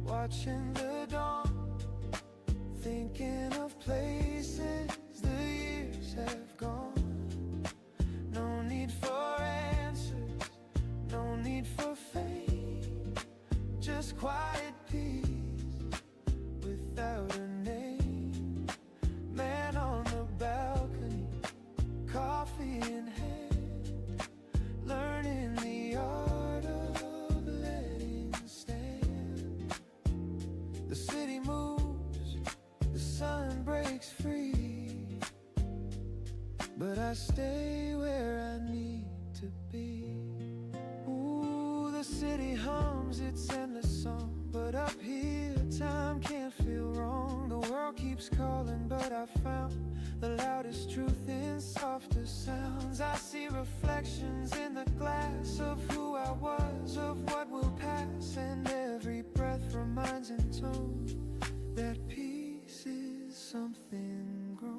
watching the dawn, thinking of places the years have gone. No need for answers, no need for fame, just quiet peace without a name. Man on the balcony, coffee in hand, learning the art of letting stand. The city moves, the sun breaks free, but I stay where I need to be. Ooh, the city hums its endless song, but up here time can't feel wrong. The world keeps calling, but I found the loudest truth in softer sounds. I see reflections in the glass of who I was, of what will pass, and every breath reminds in tone that peace is something grown.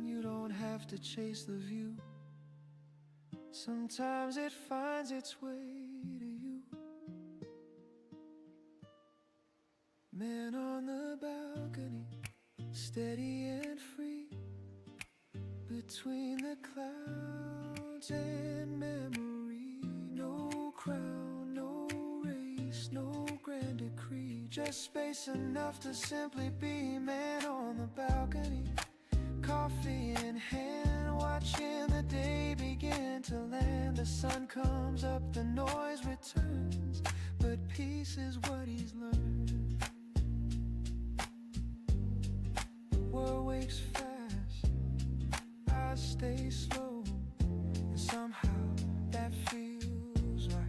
You don't have to chase the view, sometimes it finds its way to you. Man on the balcony, steady and free, between the clouds and memory. No crown, no race, no grand decree, just space enough to simply be. Man on the balcony, coffee in hand, watching the day begin to land. The sun comes up, the noise returns, but peace is what he's learned. The world wakes fast, I stay slow, and somehow that feels right.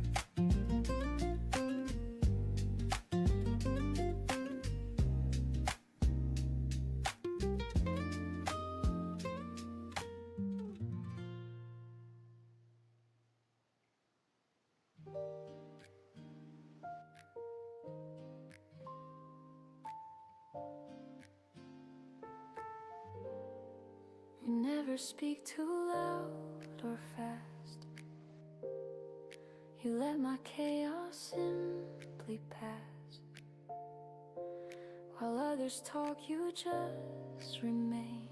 You never speak too loud or fast. You let my chaos simply pass. While others talk, you just remain,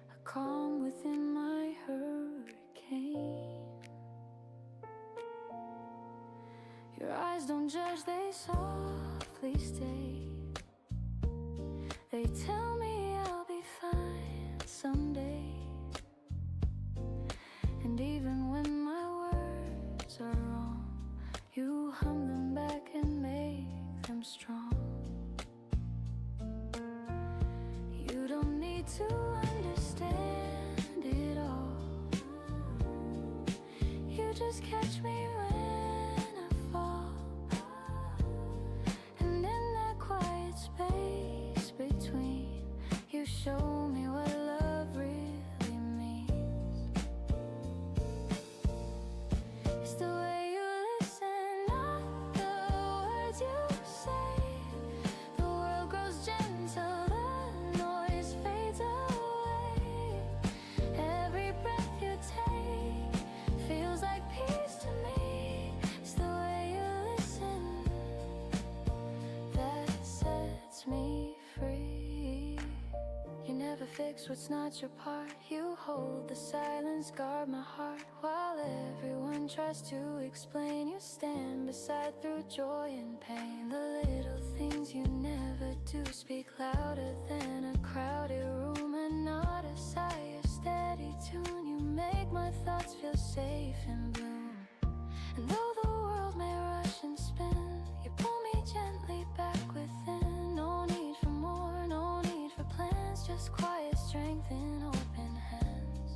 a calm within my hurricane. Your eyes don't judge, they softly stay. They tell me I'll be fine someday. And even when my words are wrong, you hum them back and make them strong. You don't need to understand it all. You just catch me when I fall. And in that quiet space between, you show me what love really means. It's the way you listen, not the words you say. The world grows gentle, the noise fades away. Every breath you take feels like peace to me. It's the way you listen that sets me free. You never fix what's not your part. You hold the silence, guard my heart. While everyone tries to explain, you stand beside through joy and pain. The little things you never do speak louder than a crowded room, and not a sigh, a steady tune. You make my thoughts feel safe and bloom. And though the world may rush and spin. You pull me gently back within. No need for more, no need for plans. Just quiet strength in open hands.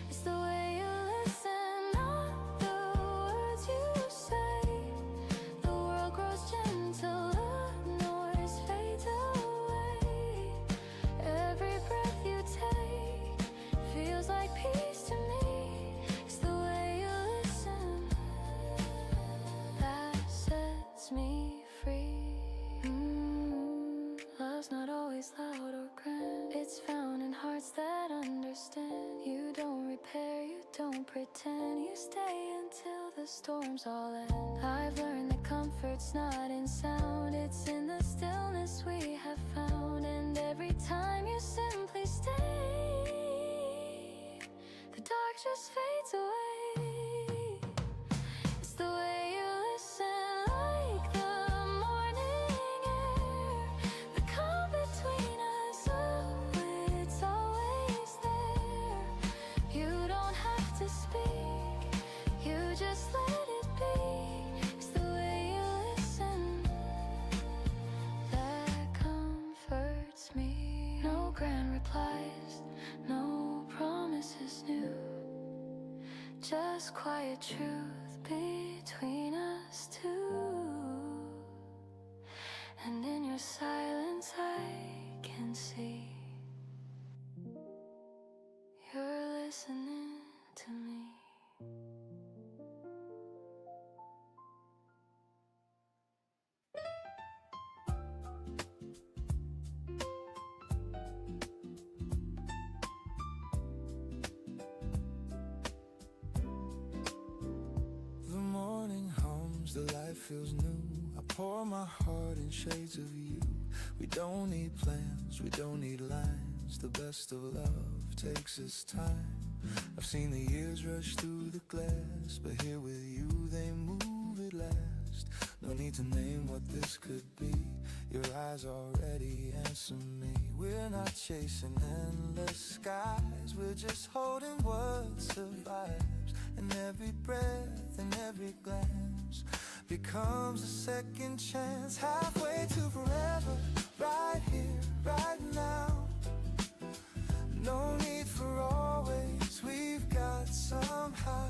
It's the way you listen, not the words you say. The world grows gentle, the noise fades away. Every breath you take feels like peace to me. It's the way you listen that sets me free. Love's not always loud or grand. It's found in hearts that understand. You don't repair, you don't pretend. You stay until the storms all end. I've learned that comfort's not in sound. It's in the stillness we have found. And every time you simply stay, the dark just fades away. It's the way you listen, like the morning air. The calm between us, oh, it's always there. You don't have to speak, you just let it be. It's the way you listen that comforts me. No grand replies, no promises new. Just quiet truth between us two. And in your silence I can see you're listening to me. The morning hums, the light feels new. I pour my heart in shades of you. We don't need plans, we don't need lines. The best of love takes its time. I've seen the years rush through the glass, but here with you they move at last. No need to name what this could be. Your eyes already answer me. We're not chasing endless skies, we're just holding what survives. And every breath and every glance becomes a second chance. Halfway to forever, right here, right now. No need for always, we've got somehow.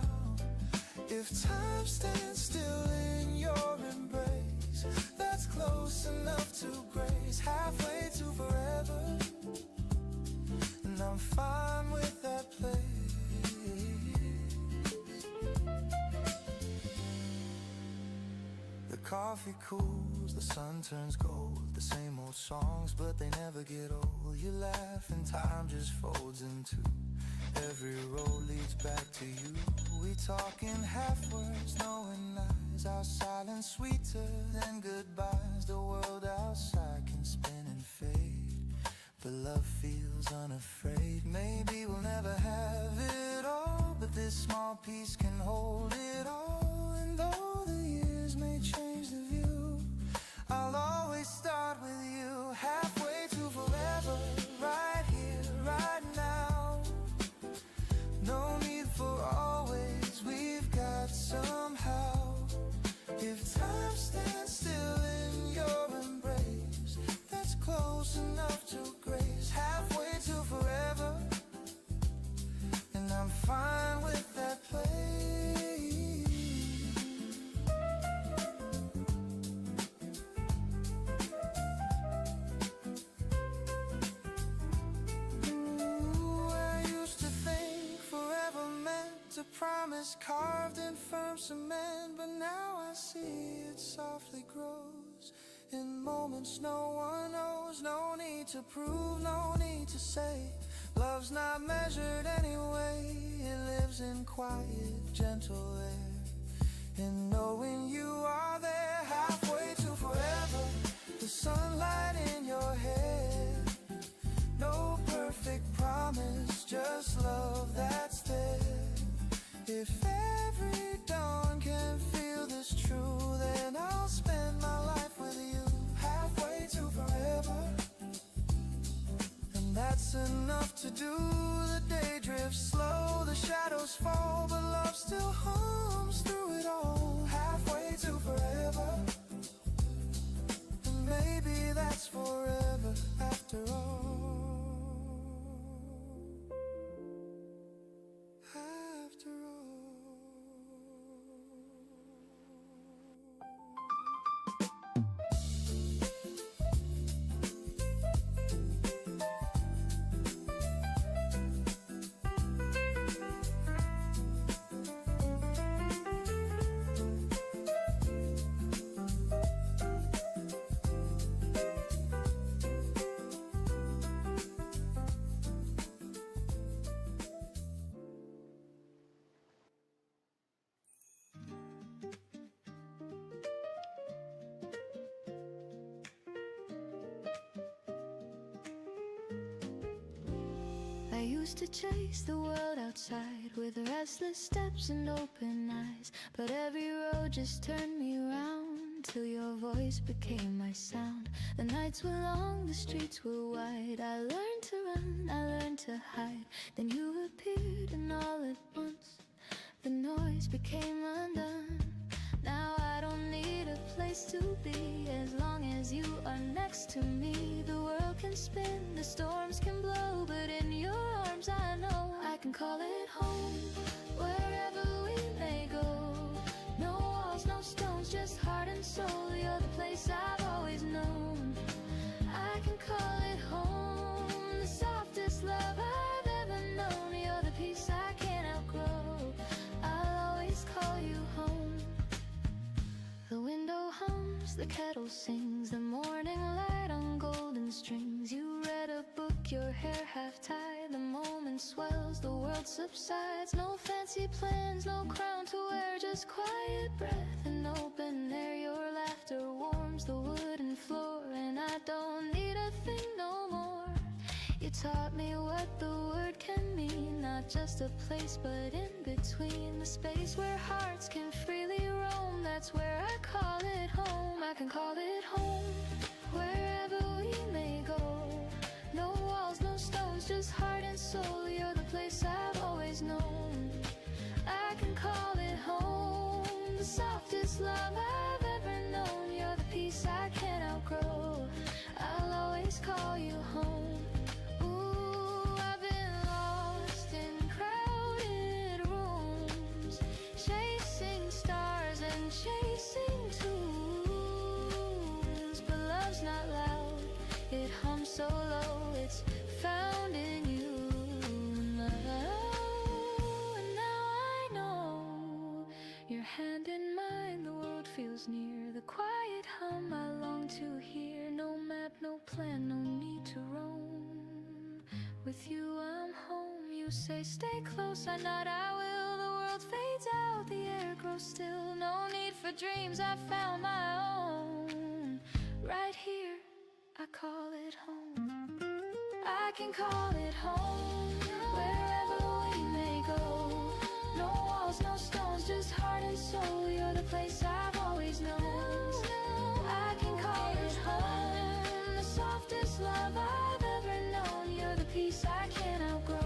If time stands still in your embrace, that's close enough to grace. Halfway to forever, and I'm fine with that place. The coffee cools, the sun turns gold. The same old songs, but they never get old. You laugh and time just folds in two. Every road leads back to you. We talk in half words, knowing lies. Our silence sweeter than goodbyes. The world outside can spin and fade, but love feels unafraid. Maybe we'll never have it all, but this small piece can hold it all. And though the years may change the view, I'll always start with you. Halfway to forever, right here, right now. No need for always, we've got somehow. If time stands still in your embrace, that's close enough to grace. Halfway to forever, and I'm fine with that place. A promise carved in firm cement, but now I see it softly grows in moments no one knows. No need to prove, no need to say. Love's not measured anyway. It lives in quiet, gentle air, in knowing you are there. Halfway to forever, the sunlight in your hair. No perfect promise, just love that's there. If every dawn can feel this true, then I'll spend my life with you. Halfway to forever, and that's enough to do. The day drifts slow, the shadows fall, but love still haunts. used to chase the world outside with restless steps and open eyes, but every road just turned me round till your voice became my sound. The nights were long, the streets were wide. I learned to run, I learned to hide. Then you appeared and all at once the noise became undone. Now I don't need a place to be as long as you are next to me. The world can spin, the storms can blow, but in your arms I know I can call it home. Wherever we may go, no walls, no stones, just heart and soul. You're the place I've always known. I can call it home, the softest love I've ever known. You're the peace I can't outgrow. I'll always call you home. The window hums, the kettle sings, the morning light on golden strings. You read a book, your hair half tied. The moment swells, the world subsides. No fancy plans, no crown to wear, just quiet breath and open air. Your laughter warms the wooden floor, and I don't need a thing no more. You taught me what the word can mean, not just a place but in between. The space where hearts can freely roam, that's where I call it home. I can call it home, wherever we may go. No walls, no stones, just heart and soul. You're the place I've always known. I can call it home, the softest love I've ever known. You're the peace I can't outgrow. I'll always call you home. Ooh, I've been lost in crowded rooms, chasing stars and chasing tunes. But love's not loud, it hums so low, it's found in you. And now I know, your hand in mine, the world feels near. The quiet hum I long to hear. No map, no plan, no need to roam. With you I'm home. You say stay close, I nod, I will. The world fades out, the air grows still. No need for dreams, I found my own. Right here, I call it home. I can call it home, wherever we may go. No walls, no stones, just heart and soul. You're the place I've always known. I can call it home, the softest love I've ever known. You're the peace I can't outgrow.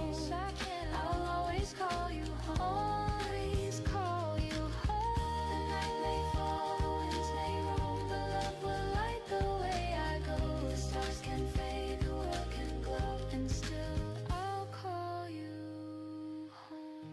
I'll always call you home. Always call you home. The night may fall, the winds may roam, but love will light the way I go. The stars can fade, the world can glow, and still I'll call you home.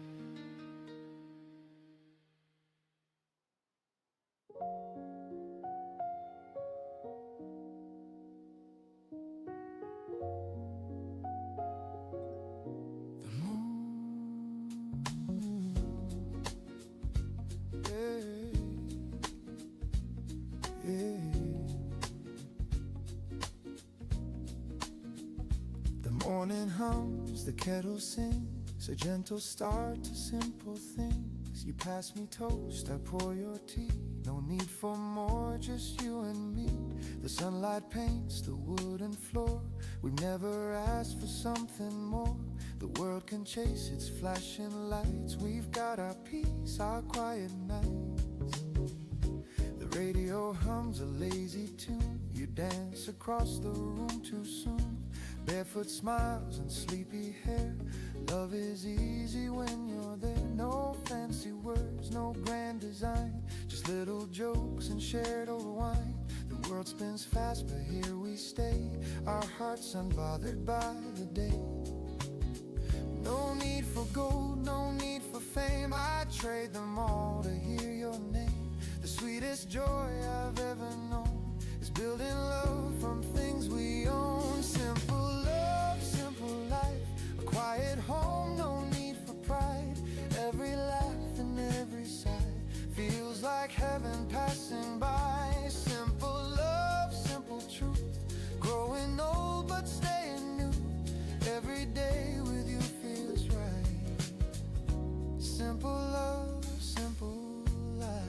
The morning hums, the kettle sings, a gentle start to simple things. You pass me toast, I pour your tea. No need for more, just you and me. The sunlight paints the wooden floor. We've never asked for something more. The world can chase its flashing lights. We've got our peace, our quiet nights. The radio hums a lazy tune. You dance across the room too soon. Barefoot smiles and sleepy hair. Love is easy when you're there. No fancy words, no grand design, just little jokes and shared old wine. The world spins fast, but here we stay, our hearts unbothered by the day. No need for gold, no need for fame, I'd trade them all to hear your name. The sweetest joy I've ever known is building love from things we own. Simple love, simple life, a quiet home, no need for pride. Every laugh and every sigh feels like heaven passing by. Simple love, simple truth, growing old but staying new. Every day with you feels right. Simple love, simple life.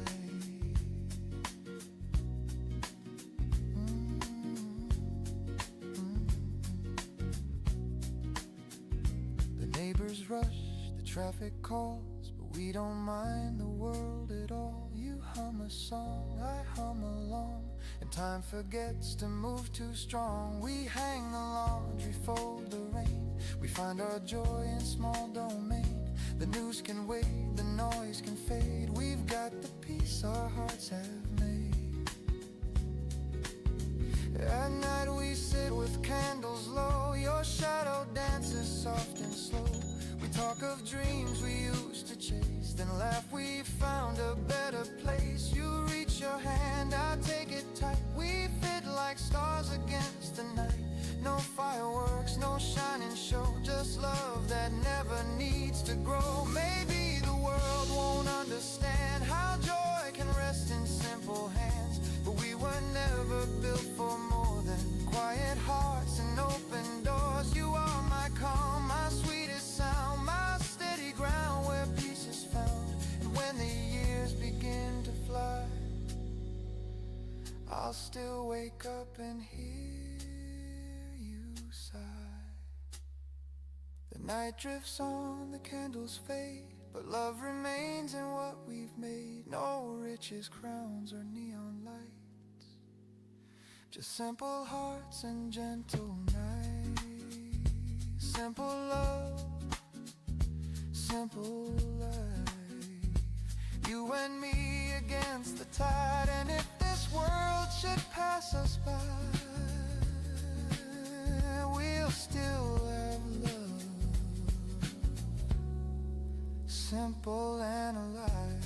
neighbors rush, the traffic calls, but we don't mind the world at all. You hum a song, I hum along, and time forgets to move too strong. We hang the laundry, fold the rain, we find our joy in small domain. The news can wait, the noise can fade, we've got the peace our hearts have made. At night we sit with candles low, your shadow dances soft and slow. We talk of dreams we used to chase, then laugh we found a better place. You reach your hand, I take it tight, we fit like stars against the night. No fireworks, no shining show, just love that never needs to grow. Maybe the world won't understand how joy can rest in simple hands, but we were never built for more than quiet hearts and open doors. You are my calm, my sweetest sound, my steady ground where peace is found. And when the years begin to fly, I'll still wake up and hear you sigh. The night drifts on, the candles fade, but love remains in what we've made. No riches, crowns, or neon lights, just simple hearts and gentle nights. Simple love, simple life, you and me against the tide. And if this world should pass us by, we'll still have love, simple and alive.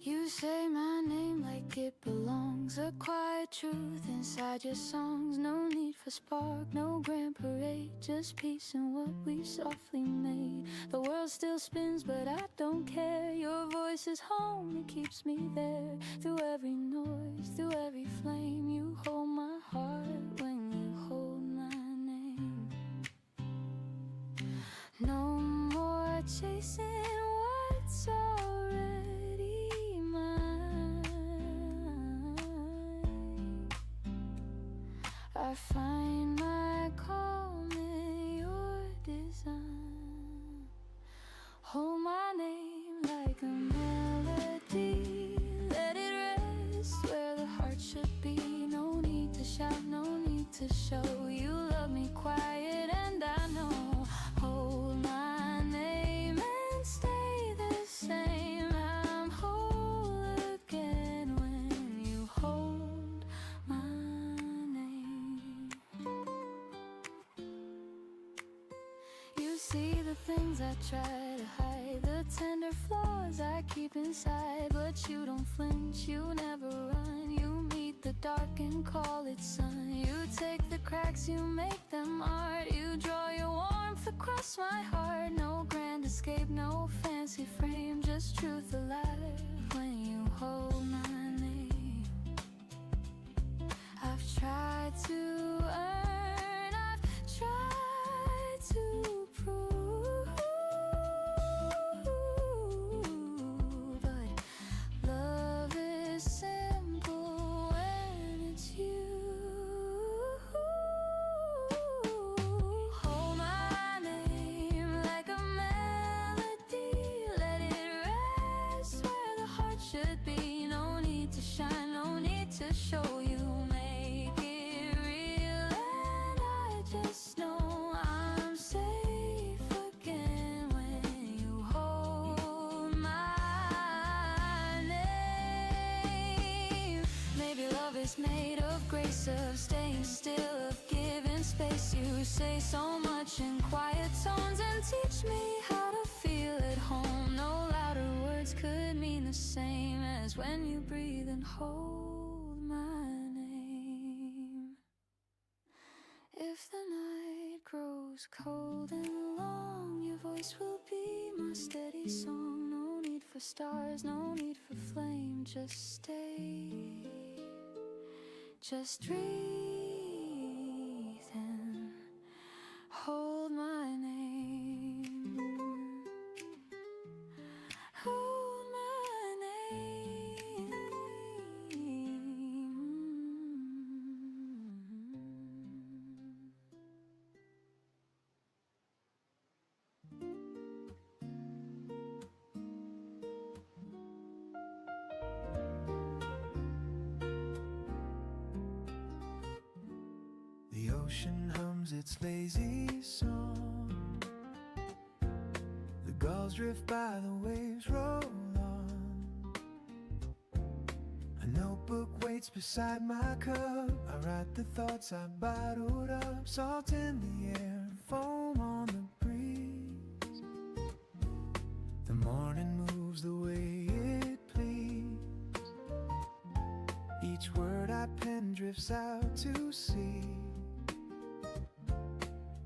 You say my name like it belongs, a quiet truth inside your songs. No need for spark, no grand parade, just peace in what we softly made. The world still spins but I don't care, your voice is home, it keeps me there. Through every noise, through every flame, you hold my heart when you hold my name. No more chasing what's already mine. I find my calm in your design. Hold my name like a melody, let it rest where the heart should be. No need to shout, no need to show, you love me quiet and I know. Hold my name and stay the same. I'm whole again when you hold my name. You see the things I try to hide, the tender flaws I keep inside, but you don't flinch, you never run. You meet the dark and call it sun. You take the cracks, you make them art. You draw your warmth across my heart. No grand escape, no fancy frame, just truth alive when you hold my name. I've tried to earn, I've tried to prove, but love is simple when it's you. Hold my name like a melody, let it rest where the heart should be. No need to shine, no need to show, you make it real, and I just know I'm safe again when you hold my name. Maybe love is made of grace, of staying still, of giving space. You say so much in quiet tones and teach me how to feel at home. No louder words could mean the same as when you breathe and hold my name. If the night grows cold and long, your voice will be my steady song. No need for stars, no need for flame. Just stay, just breathe and hold my name. Hold my name. The ocean hums its lazy song. The gulls drift by, the waves roll on. A notebook waits beside my cup. I write the thoughts I bottled up. Salt in the air, foam on the breeze. The morning moves the way it please. Each word I pen drifts out to sea,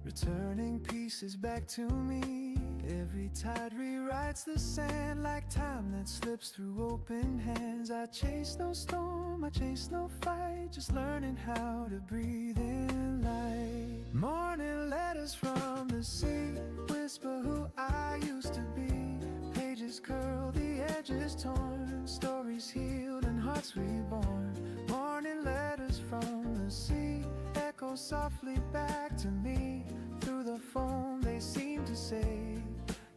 returning pieces back to me. Every tide rewrites the sand like time that slips through open hands. I chase no storm, I chase no fight, just learning how to breathe in light. Morning letters from the sea whisper who I used to be. Pages curl, the edges torn, stories healed and hearts reborn. Morning letters from the sea echo softly back to me. Through the foam they seem to say,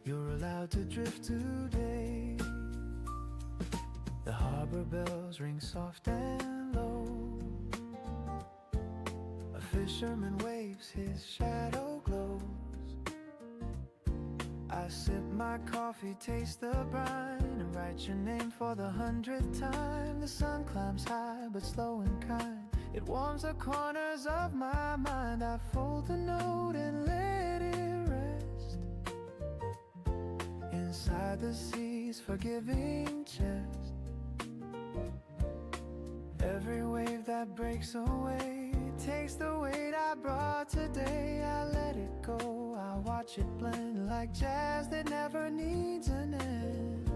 you're allowed to drift today. The harbor bells ring soft and low. A fisherman waves, his shadow glows. I sip my coffee, taste the brine, and write your name for the 100th time. The sun climbs high but slow and kind. It warms the corners of my mind. I fold the note and let it rest inside the sea's forgiving chest. Every wave that breaks away takes the weight I brought today. I let it go, I watch it blend like jazz that never needs an end.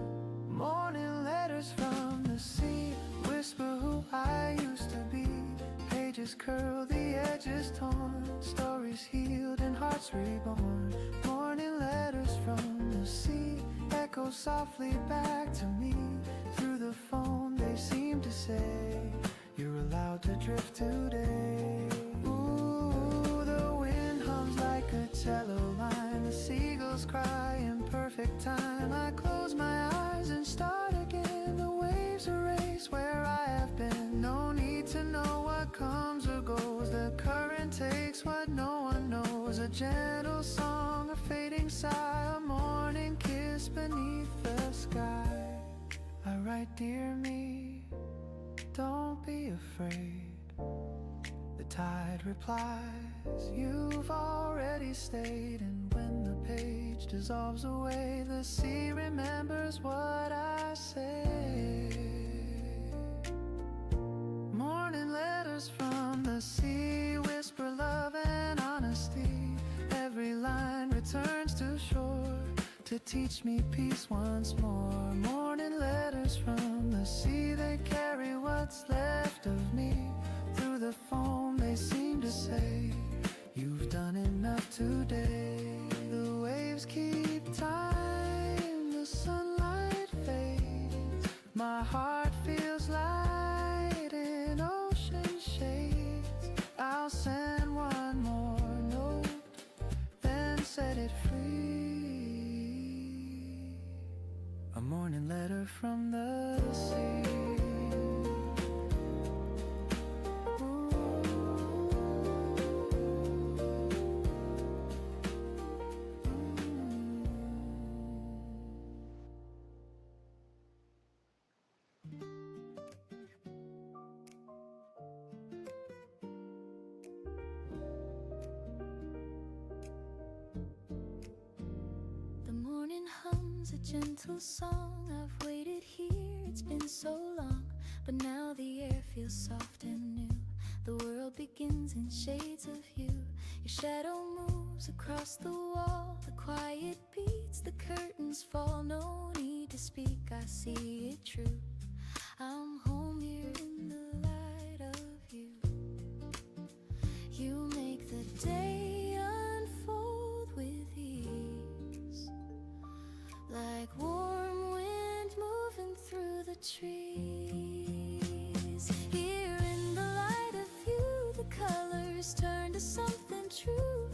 Morning letters from the sea whisper who I used to be. Pages curl, the edges torn, stories healed and hearts reborn. Morning letters from the sea echo softly back to me. Through the foam they seem to say, you're allowed to drift today. Ooh, the wind hums like a cello line. The seagulls cry in perfect time. I close my eyes and start again. The waves erase where I have been. No need to know what comes or goes. The current takes what no one knows. A gentle song, a fading sigh, a morning kiss beneath the sky. I write, dear me, don't be afraid. The tide replies, you've already stayed. And when the page dissolves away, the sea remembers what I say. Morning letters from the sea whisper love and honesty. Every line returns to shore to teach me peace once more. Morning letters from the sea, they carry what's left of me. Through the foam they seem to say, you've done enough today. The waves keep time, the sunlight fades. My heart feels light in ocean shades. I'll send one more note, then set it free. A morning letter from the sea. The morning hums a gentle song. I've waited here, it's been so long, but now the air feels soft and new. The world begins in shades of you. Your shadow moves across the wall. The quiet beats, the curtains fall. No need to speak, I see it true. I'm home here in the light of you. You make the day unfold with ease, like warm wind moving through the trees. Here in the light of you, the colors turn to something true.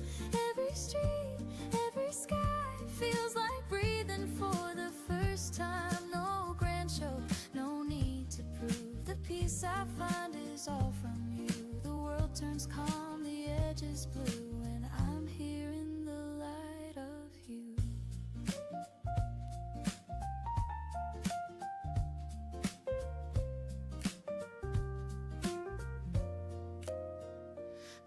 Every street, every sky feels like breathing for the first time. No grand show, no need to prove. The peace I find is all from you. The world turns calm, the edge is blue, and I'm here in the light of you.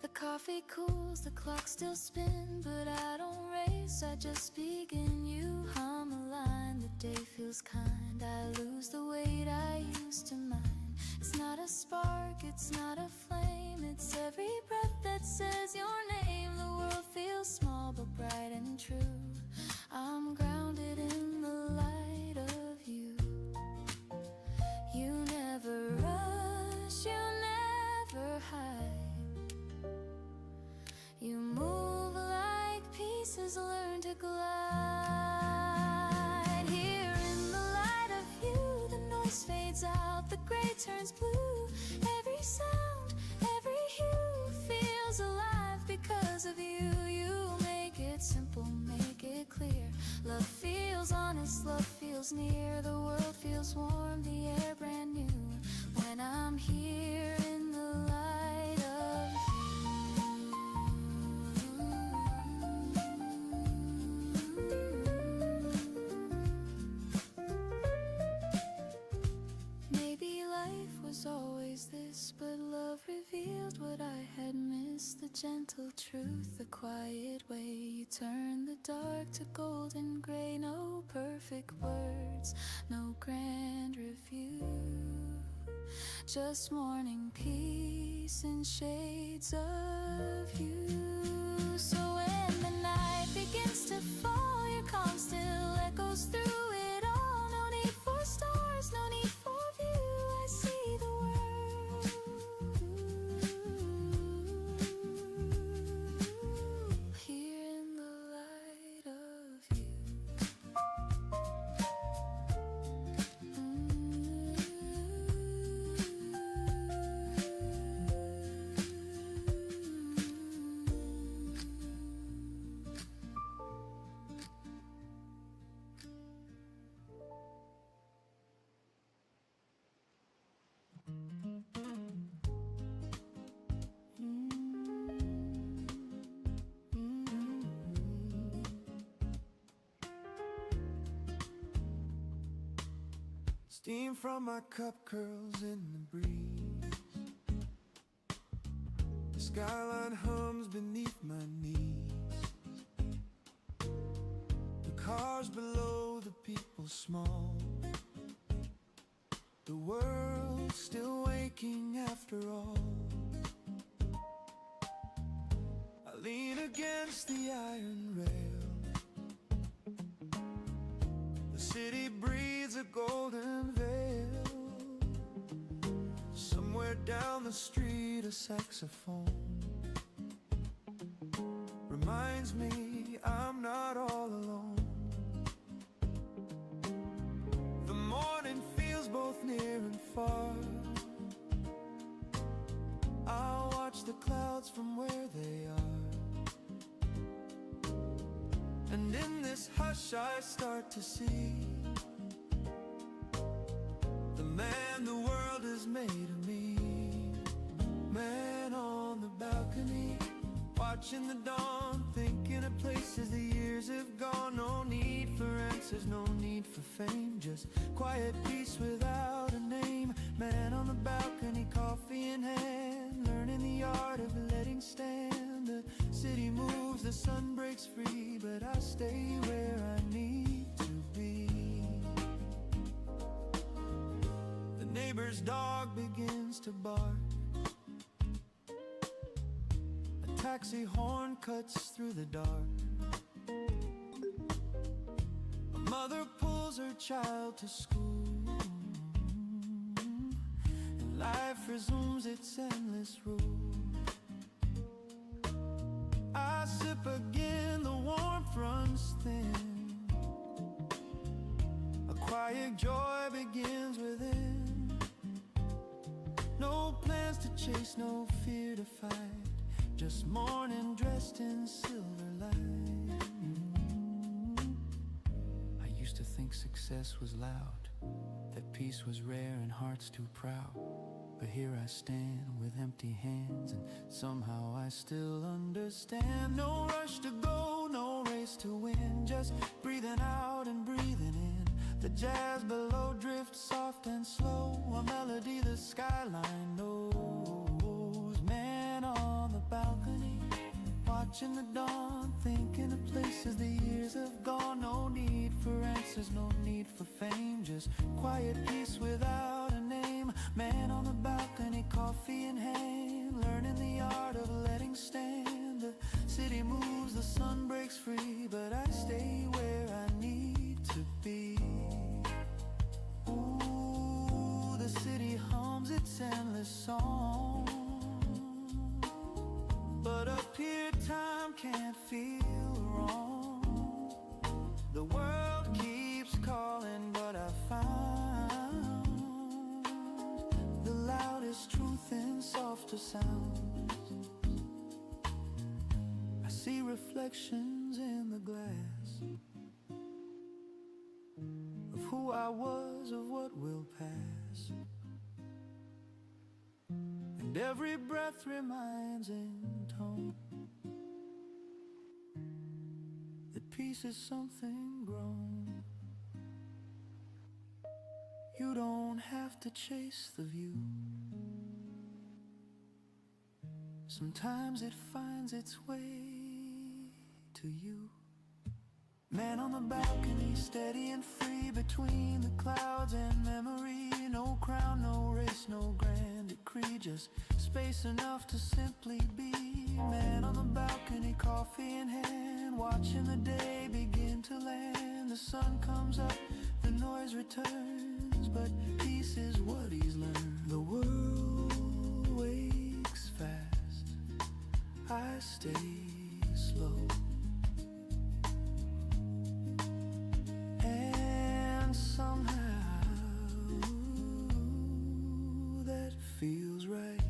The coffee cools, the clock still spins, but I don't race, I just begin. You hum a line, the day feels kind. I lose the weight I used to mind. It's not a spark, it's not a flame, it's every breath that says your name. The world feels small but bright and true. I'm grounded in the light of you. You never rush, you never hide. You move like pieces learn to glide. Here in the light of you, the noise fades out, the gray turns blue. Every sound, every hue feels alive because of you. You make it simple, make it clear. Love feels honest, love feels near. The world feels warm, the air brand new, when I'm here in the light of Maybe life was always this, but love revealed what I had missed. The gentle truth, the quiet way you turn the dark to golden gray. No perfect words, no grand review, just morning peace in shades of you. So when the night begins to fall, your calm still echoes through it all. No need for stars, no need for view, I see the world here in the light of you. Steam from my cup curls in the breeze. The skyline hums beneath my knees. The cars below, the people small. The world's still waking after all. I lean against the iron rail. The city breathes a golden veil. Somewhere down the street a saxophone reminds me I'm not all alone. The morning feels both near and far. I'll watch the clouds from where they are. And in this hush I start to see the man the world has made of me. Man on the balcony, watching the dawn, thinking of places the years have gone. No need for answers, no need for fame, just quiet peace without a name. Man on the balcony, coffee in hand, learning the art of letting stand. The city moves, the sun breaks free, but I stay where I need to be. The neighbor's dog begins to bark. A taxi horn cuts through the dark. A mother pulls her child to school, and life resumes its endless rule. I sip again, the warmth runs thin. A quiet joy begins within. No plans to chase, no fear to fight, just morning dressed in silver light. I used to think success was loud, that peace was rare and hearts too proud. But here I stand with empty hands, and somehow I still understand. No rush to go, no race to win, just breathing out and breathing in. The jazz below drifts soft and slow, a melody the skyline knows. Man on the balcony, watching the dawn, thinking of places the years have gone. No need for answers, no need for fame, just quiet peace without a name. Man on the balcony, coffee in hand, learning the art of letting stand. The city moves, the sun breaks free, but I stay where I need to be. Ooh, the city hums its endless song, but up here time can't feel wrong. The world keeps calling, but I found the loudest truth in softer sounds. I see reflections in the glass of who I was, of what will pass. And every breath reminds in tone that peace is something grown. You don't have to chase the view. Sometimes it finds its way to you. Man on the balcony, steady and free between the clouds and memory. No crown, no race, no grand decree, just space enough to simply be. Man on the balcony, coffee in hand, watching the day begin to land. The sun comes up, the noise returns, but peace is what he's learned. The world wakes fast, I stay slow, and somehow that feels right.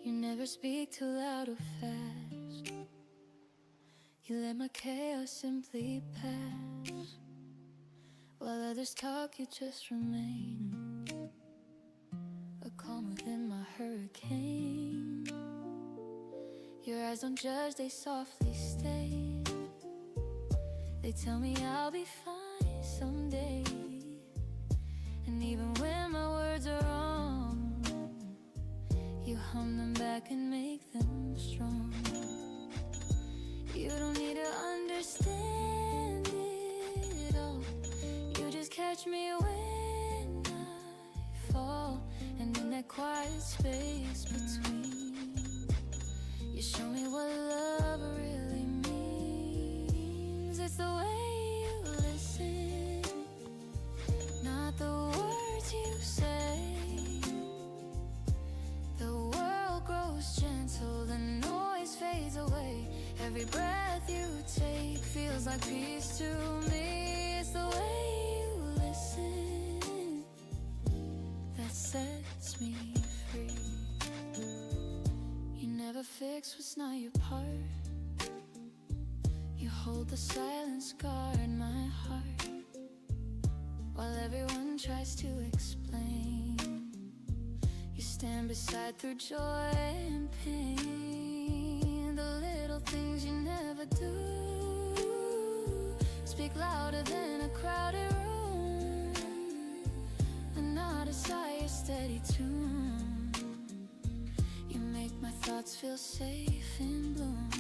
You never speak too loud or fast. You let my chaos simply pass. While others talk, you just remain a calm within my hurricane. Your eyes don't judge, they softly stay. They tell me I'll be fine someday. And even when my words are wrong, you hum them back and make them strong. You don't need to understand it all. You just catch me when I fall, and in that quiet space between, you show me what love really means. It's the way you listen, not the words you say. The world grows gentle, the noise fades away. Every breath you take feels like peace to me. It's the way you listen that sets me free. You never fix what's not your part. You hold the silence, guard my heart, while everyone tries to explain. You stand beside through joy and pain. The little things you never do speak louder than a crowded room, and not a sigh, a steady tune. You make my thoughts feel safe in bloom.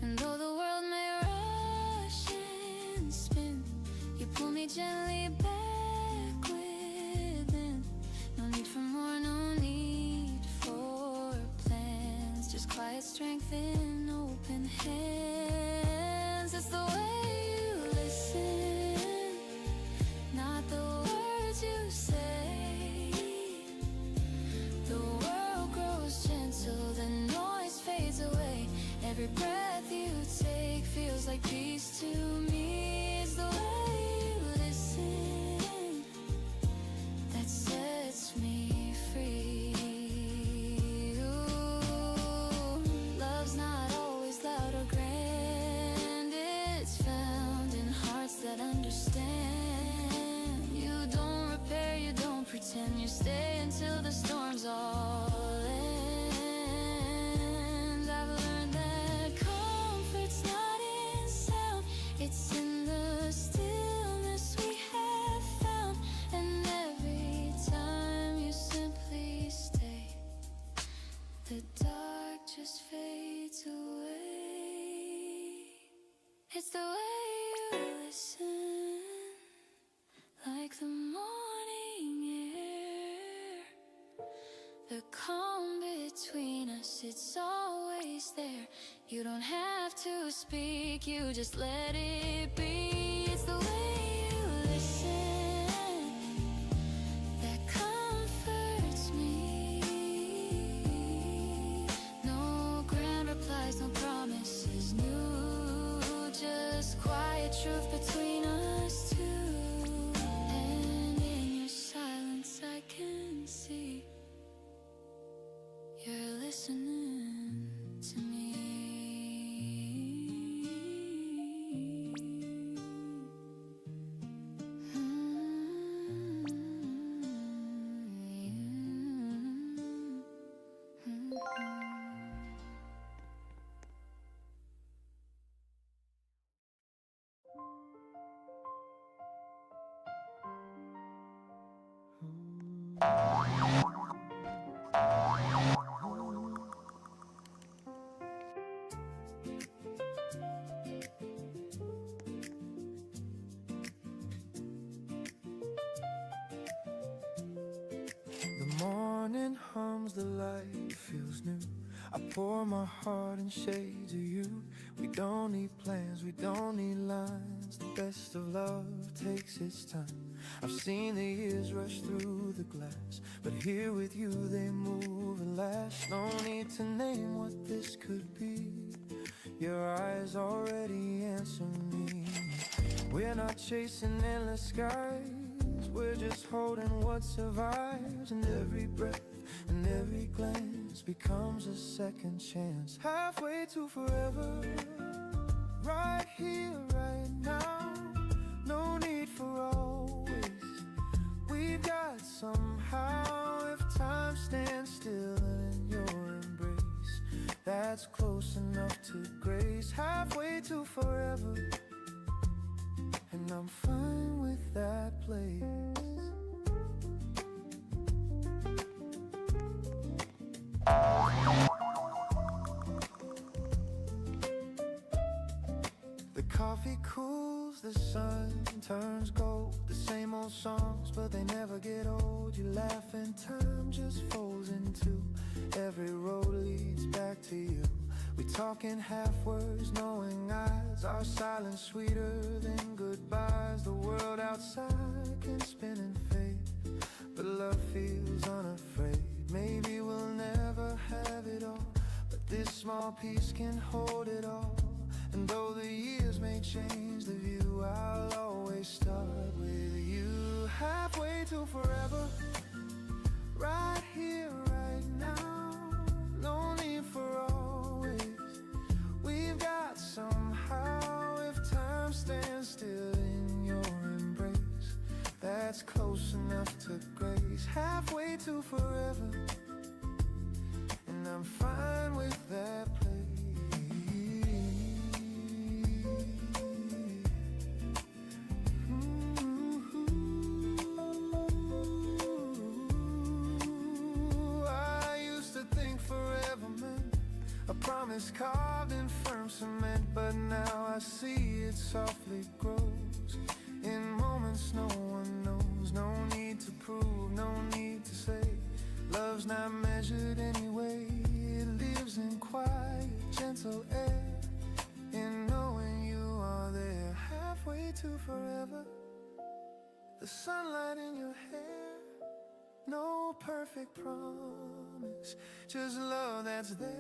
And though the world may rush and spin, you pull me gently back within. No need for more, no need for plans, just quiet strength in open hands. It's the way you listen, not the words you say. The world grows gentle, the noise fades away. Every breath you take feels like peace to me. It's the way you listen that sets me free. Ooh, love's not always loud or grand. It's found in hearts that understand. You don't repair, you don't pretend. You stay until the storms all end. I've learned that comfort's not in sound, it's in the stillness we have found. And every time you simply stay, the dark just fades away. It's the way you listen, like the morning air. The calm between us, it's always there. You don't have to speak, you just let it be. It's the way you listen that comforts me. No grand replies, no promises new, just quiet truth between us two. And in your silence I can see you're listening to me. The morning hums, the light feels new. I pour my heart in shades of you. We don't need plans, we don't need lines. The best of love takes its time. I've seen the years rush through the glass, but here with you they move and last. No need to name what this could be. Your eyes already answer me. We're not chasing endless skies, we're just holding what survives. And every breath and every glance becomes a second chance. Halfway to forever, right here, right now. No need for always, we've got somehow. If time stands still in your embrace, that's close enough to grace. Halfway to forever, and I'm fine with that place. The coffee cools, the sun turns gold. The same old songs, but they never get old. You laugh and time just folds in two. Every road leads back to you. We talk in half words, knowing eyes. Our silence sweeter than goodbyes. The world outside can spin and fade, but love feels unafraid. Maybe we'll never have it all, but this small piece can hold it all. And though the years may change the view, I'll always start with you. Halfway to forever, right here, right now. No need for always, we've got somehow. If time stands still in your embrace, that's close enough to grace. Halfway to forever, and I'm fine with that place. is carved in firm cement, but now I see it softly grows. In moments no one knows, no need to prove, no need to say. Love's not measured anyway, it lives in quiet, gentle air. In knowing you are there, halfway to forever. The sunlight in your hair, no perfect promise, just love that's there.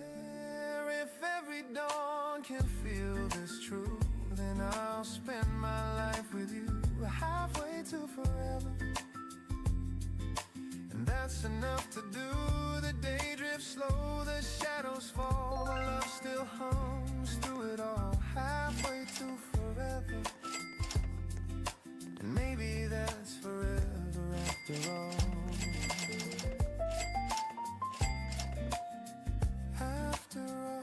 If every dawn can feel this true, then I'll spend my life with you, halfway to forever. And that's enough to do. The day drifts slow, the shadows fall, but love still hums through it all, halfway to forever. And maybe that's forever after all. After all.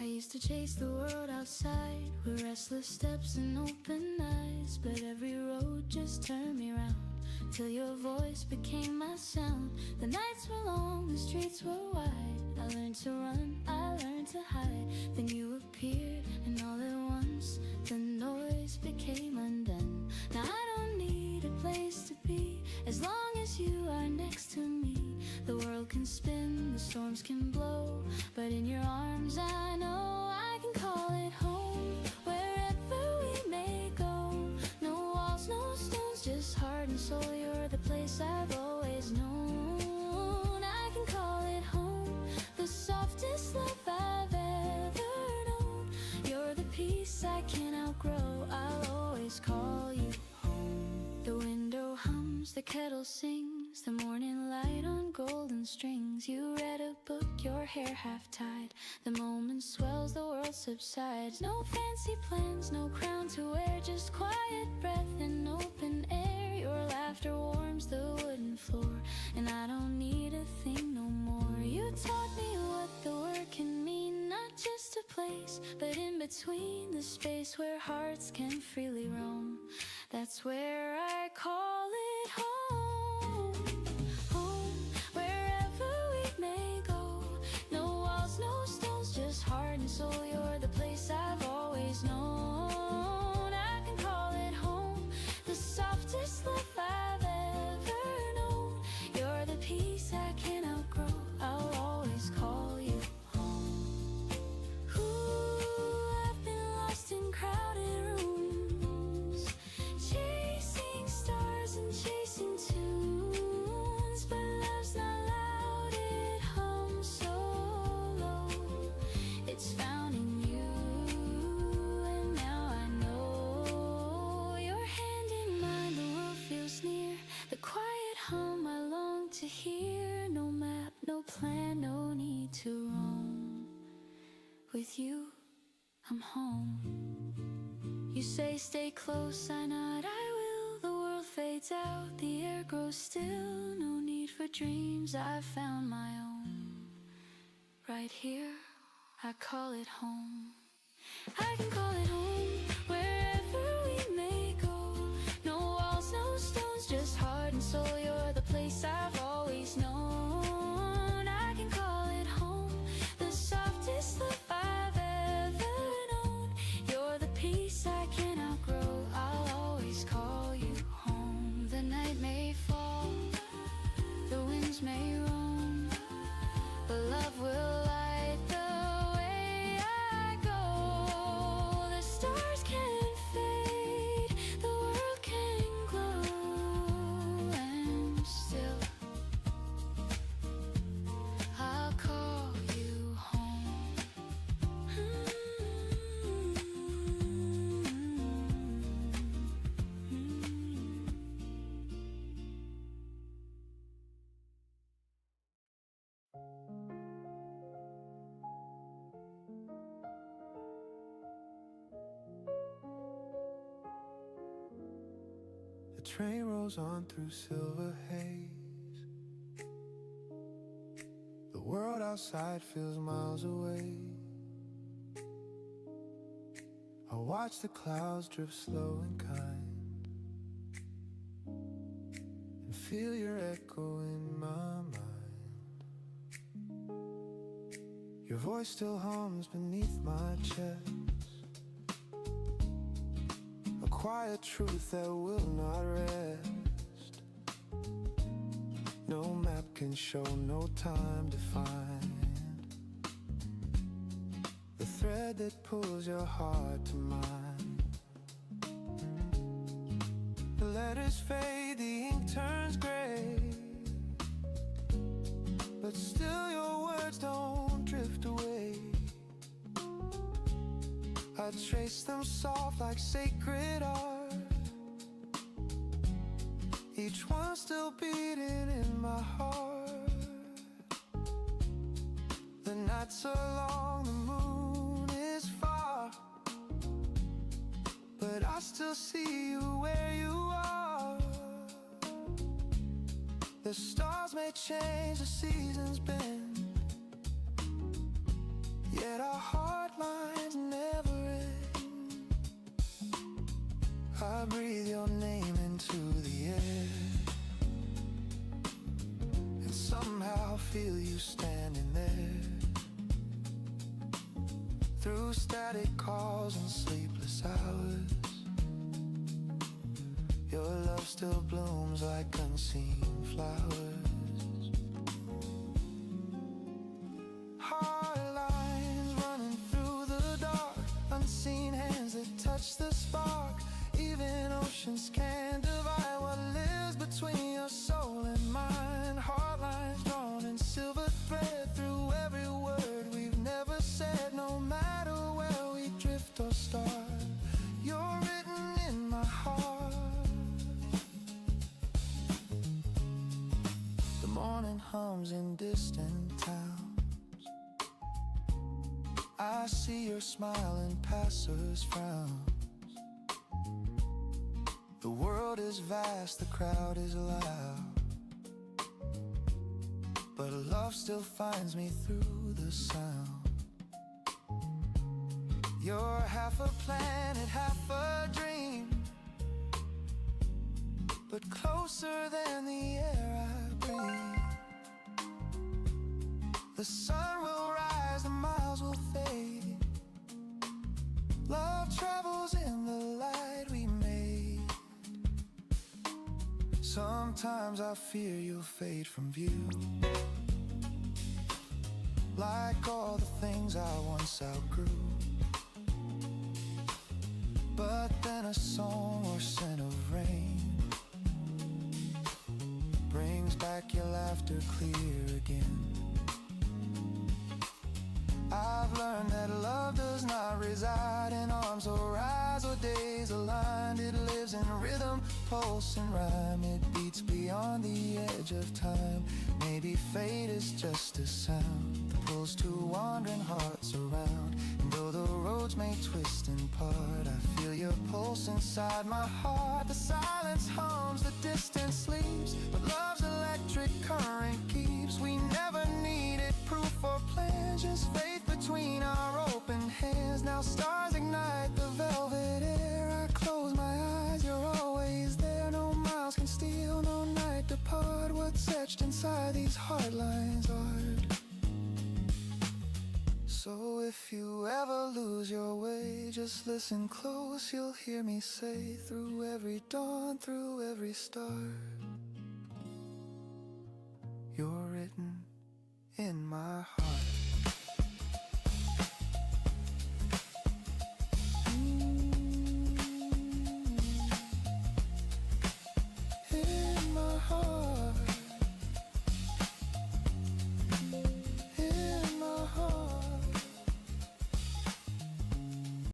I used to chase the world outside with restless steps and open eyes, but every road just turned me round till your voice became my sound. The nights were long, the streets were wide. I learned to run, I learned to hide. Then you appeared, and all at once the noise became undone. Now I don't need a place to be as long as you are next to me. The world can spin, the storms can blow, but in your arms I know I can call it home. Wherever we may go, no walls, no stones, just heart and soul. You're the place I've always known. I can call it home, the softest love I've ever known. You're the peace I can't outgrow, I'll always call you home. The window hums, the kettle sings, the morning light on golden strings. You read a book, your hair half tied. The moment swells, the world subsides. No fancy plans, no crown to wear, just quiet breath and open air. Your laughter warms the wooden floor, and I don't need a thing no more. You taught me what the word can mean, not just a place, but in between, the space where hearts can freely roam. That's where I call it home. Home, wherever we may go. No walls, no stones, just heart and soul. You're the place I've always known. I can call it home, the softest love I've ever known. You're the peace I can't outgrow, I'll always call you home. Ooh, I've been lost in crowded rooms, chasing stars and chasing tunes, but love's not loud, it hums so low. It's found in you, and now I know. Your hand in mine, the world feels near. The quiet hum I long to hear. No map, no plan, no need to roam. With you, I'm home. You say stay close, I nod, I will. The world fades out, the air grows still. No need for dreams, I've found my own. Right here, I call it home. I can call it home, wherever we may go. No walls, no stones, just heart and soul. You're the place I've always known. I can call it home, the softest love I've ever known. You're the peace I can't outgrow, I'll always call you home. The night may fall, the winds may roam, but love will light the way I go. The stars can fade, the world can glow, and still I'll call you home. train rolls on through silver haze. The world outside feels miles away. I watch the clouds drift slow and kind, and feel your echo in my mind. Your voice still hums beneath my chest, a quiet truth that will not rest. No map can show, no time to find the thread that pulls your heart to mine. The letters fade, the ink turns gray, but still your words don't drift away. I trace them soft like sacred art, each one still beating in my heart. The nights are long, the moon is far, but I still see you where you are. The stars may change, the seasons bend, yet our heart lines never end. I breathe your name into the air, and somehow feel you standing there. Through static calls and sleepless hours, your love still blooms like unseen flowers. Heart lines running through the dark, unseen hands that touch the spark. Even oceans can't divide what lives between your soul and mine. Heart lines drawn in silver thread through every word we've never said. No matter where we drift or start, you're written in my heart. The morning hums in distant towns, I see your smile and passers' frowns. The world is vast, the crowd is loud, but love still finds me through the sound. You're half a planet, half a dream, but closer than the air I breathe. The sun will rise, the miles will fade. Love travels in the light we made. Sometimes I fear you'll fade from view, like all the things I once outgrew. But then a song or scent of rain brings back your laughter clear again. I've learned that love does not reside in arms or eyes or days aligned. It lives in rhythm, pulse and rhyme. It beats beyond the edge of time. Maybe fate is just a sound that pulls two wandering hearts around. And though the roads may twist and part, I feel your pulse inside my heart. The silence hums, the distance sleeps, but love's electric current keeps. We never needed proof or plans, just faith between our open hands. Now stars ignite the velvet air. I close my eyes, you're always there. No miles can steal, no night depart. What's etched inside these hard lines art. So if you ever lose your way, just listen close, you'll hear me say, through every dawn, through every star, you're written in my heart. In my heart.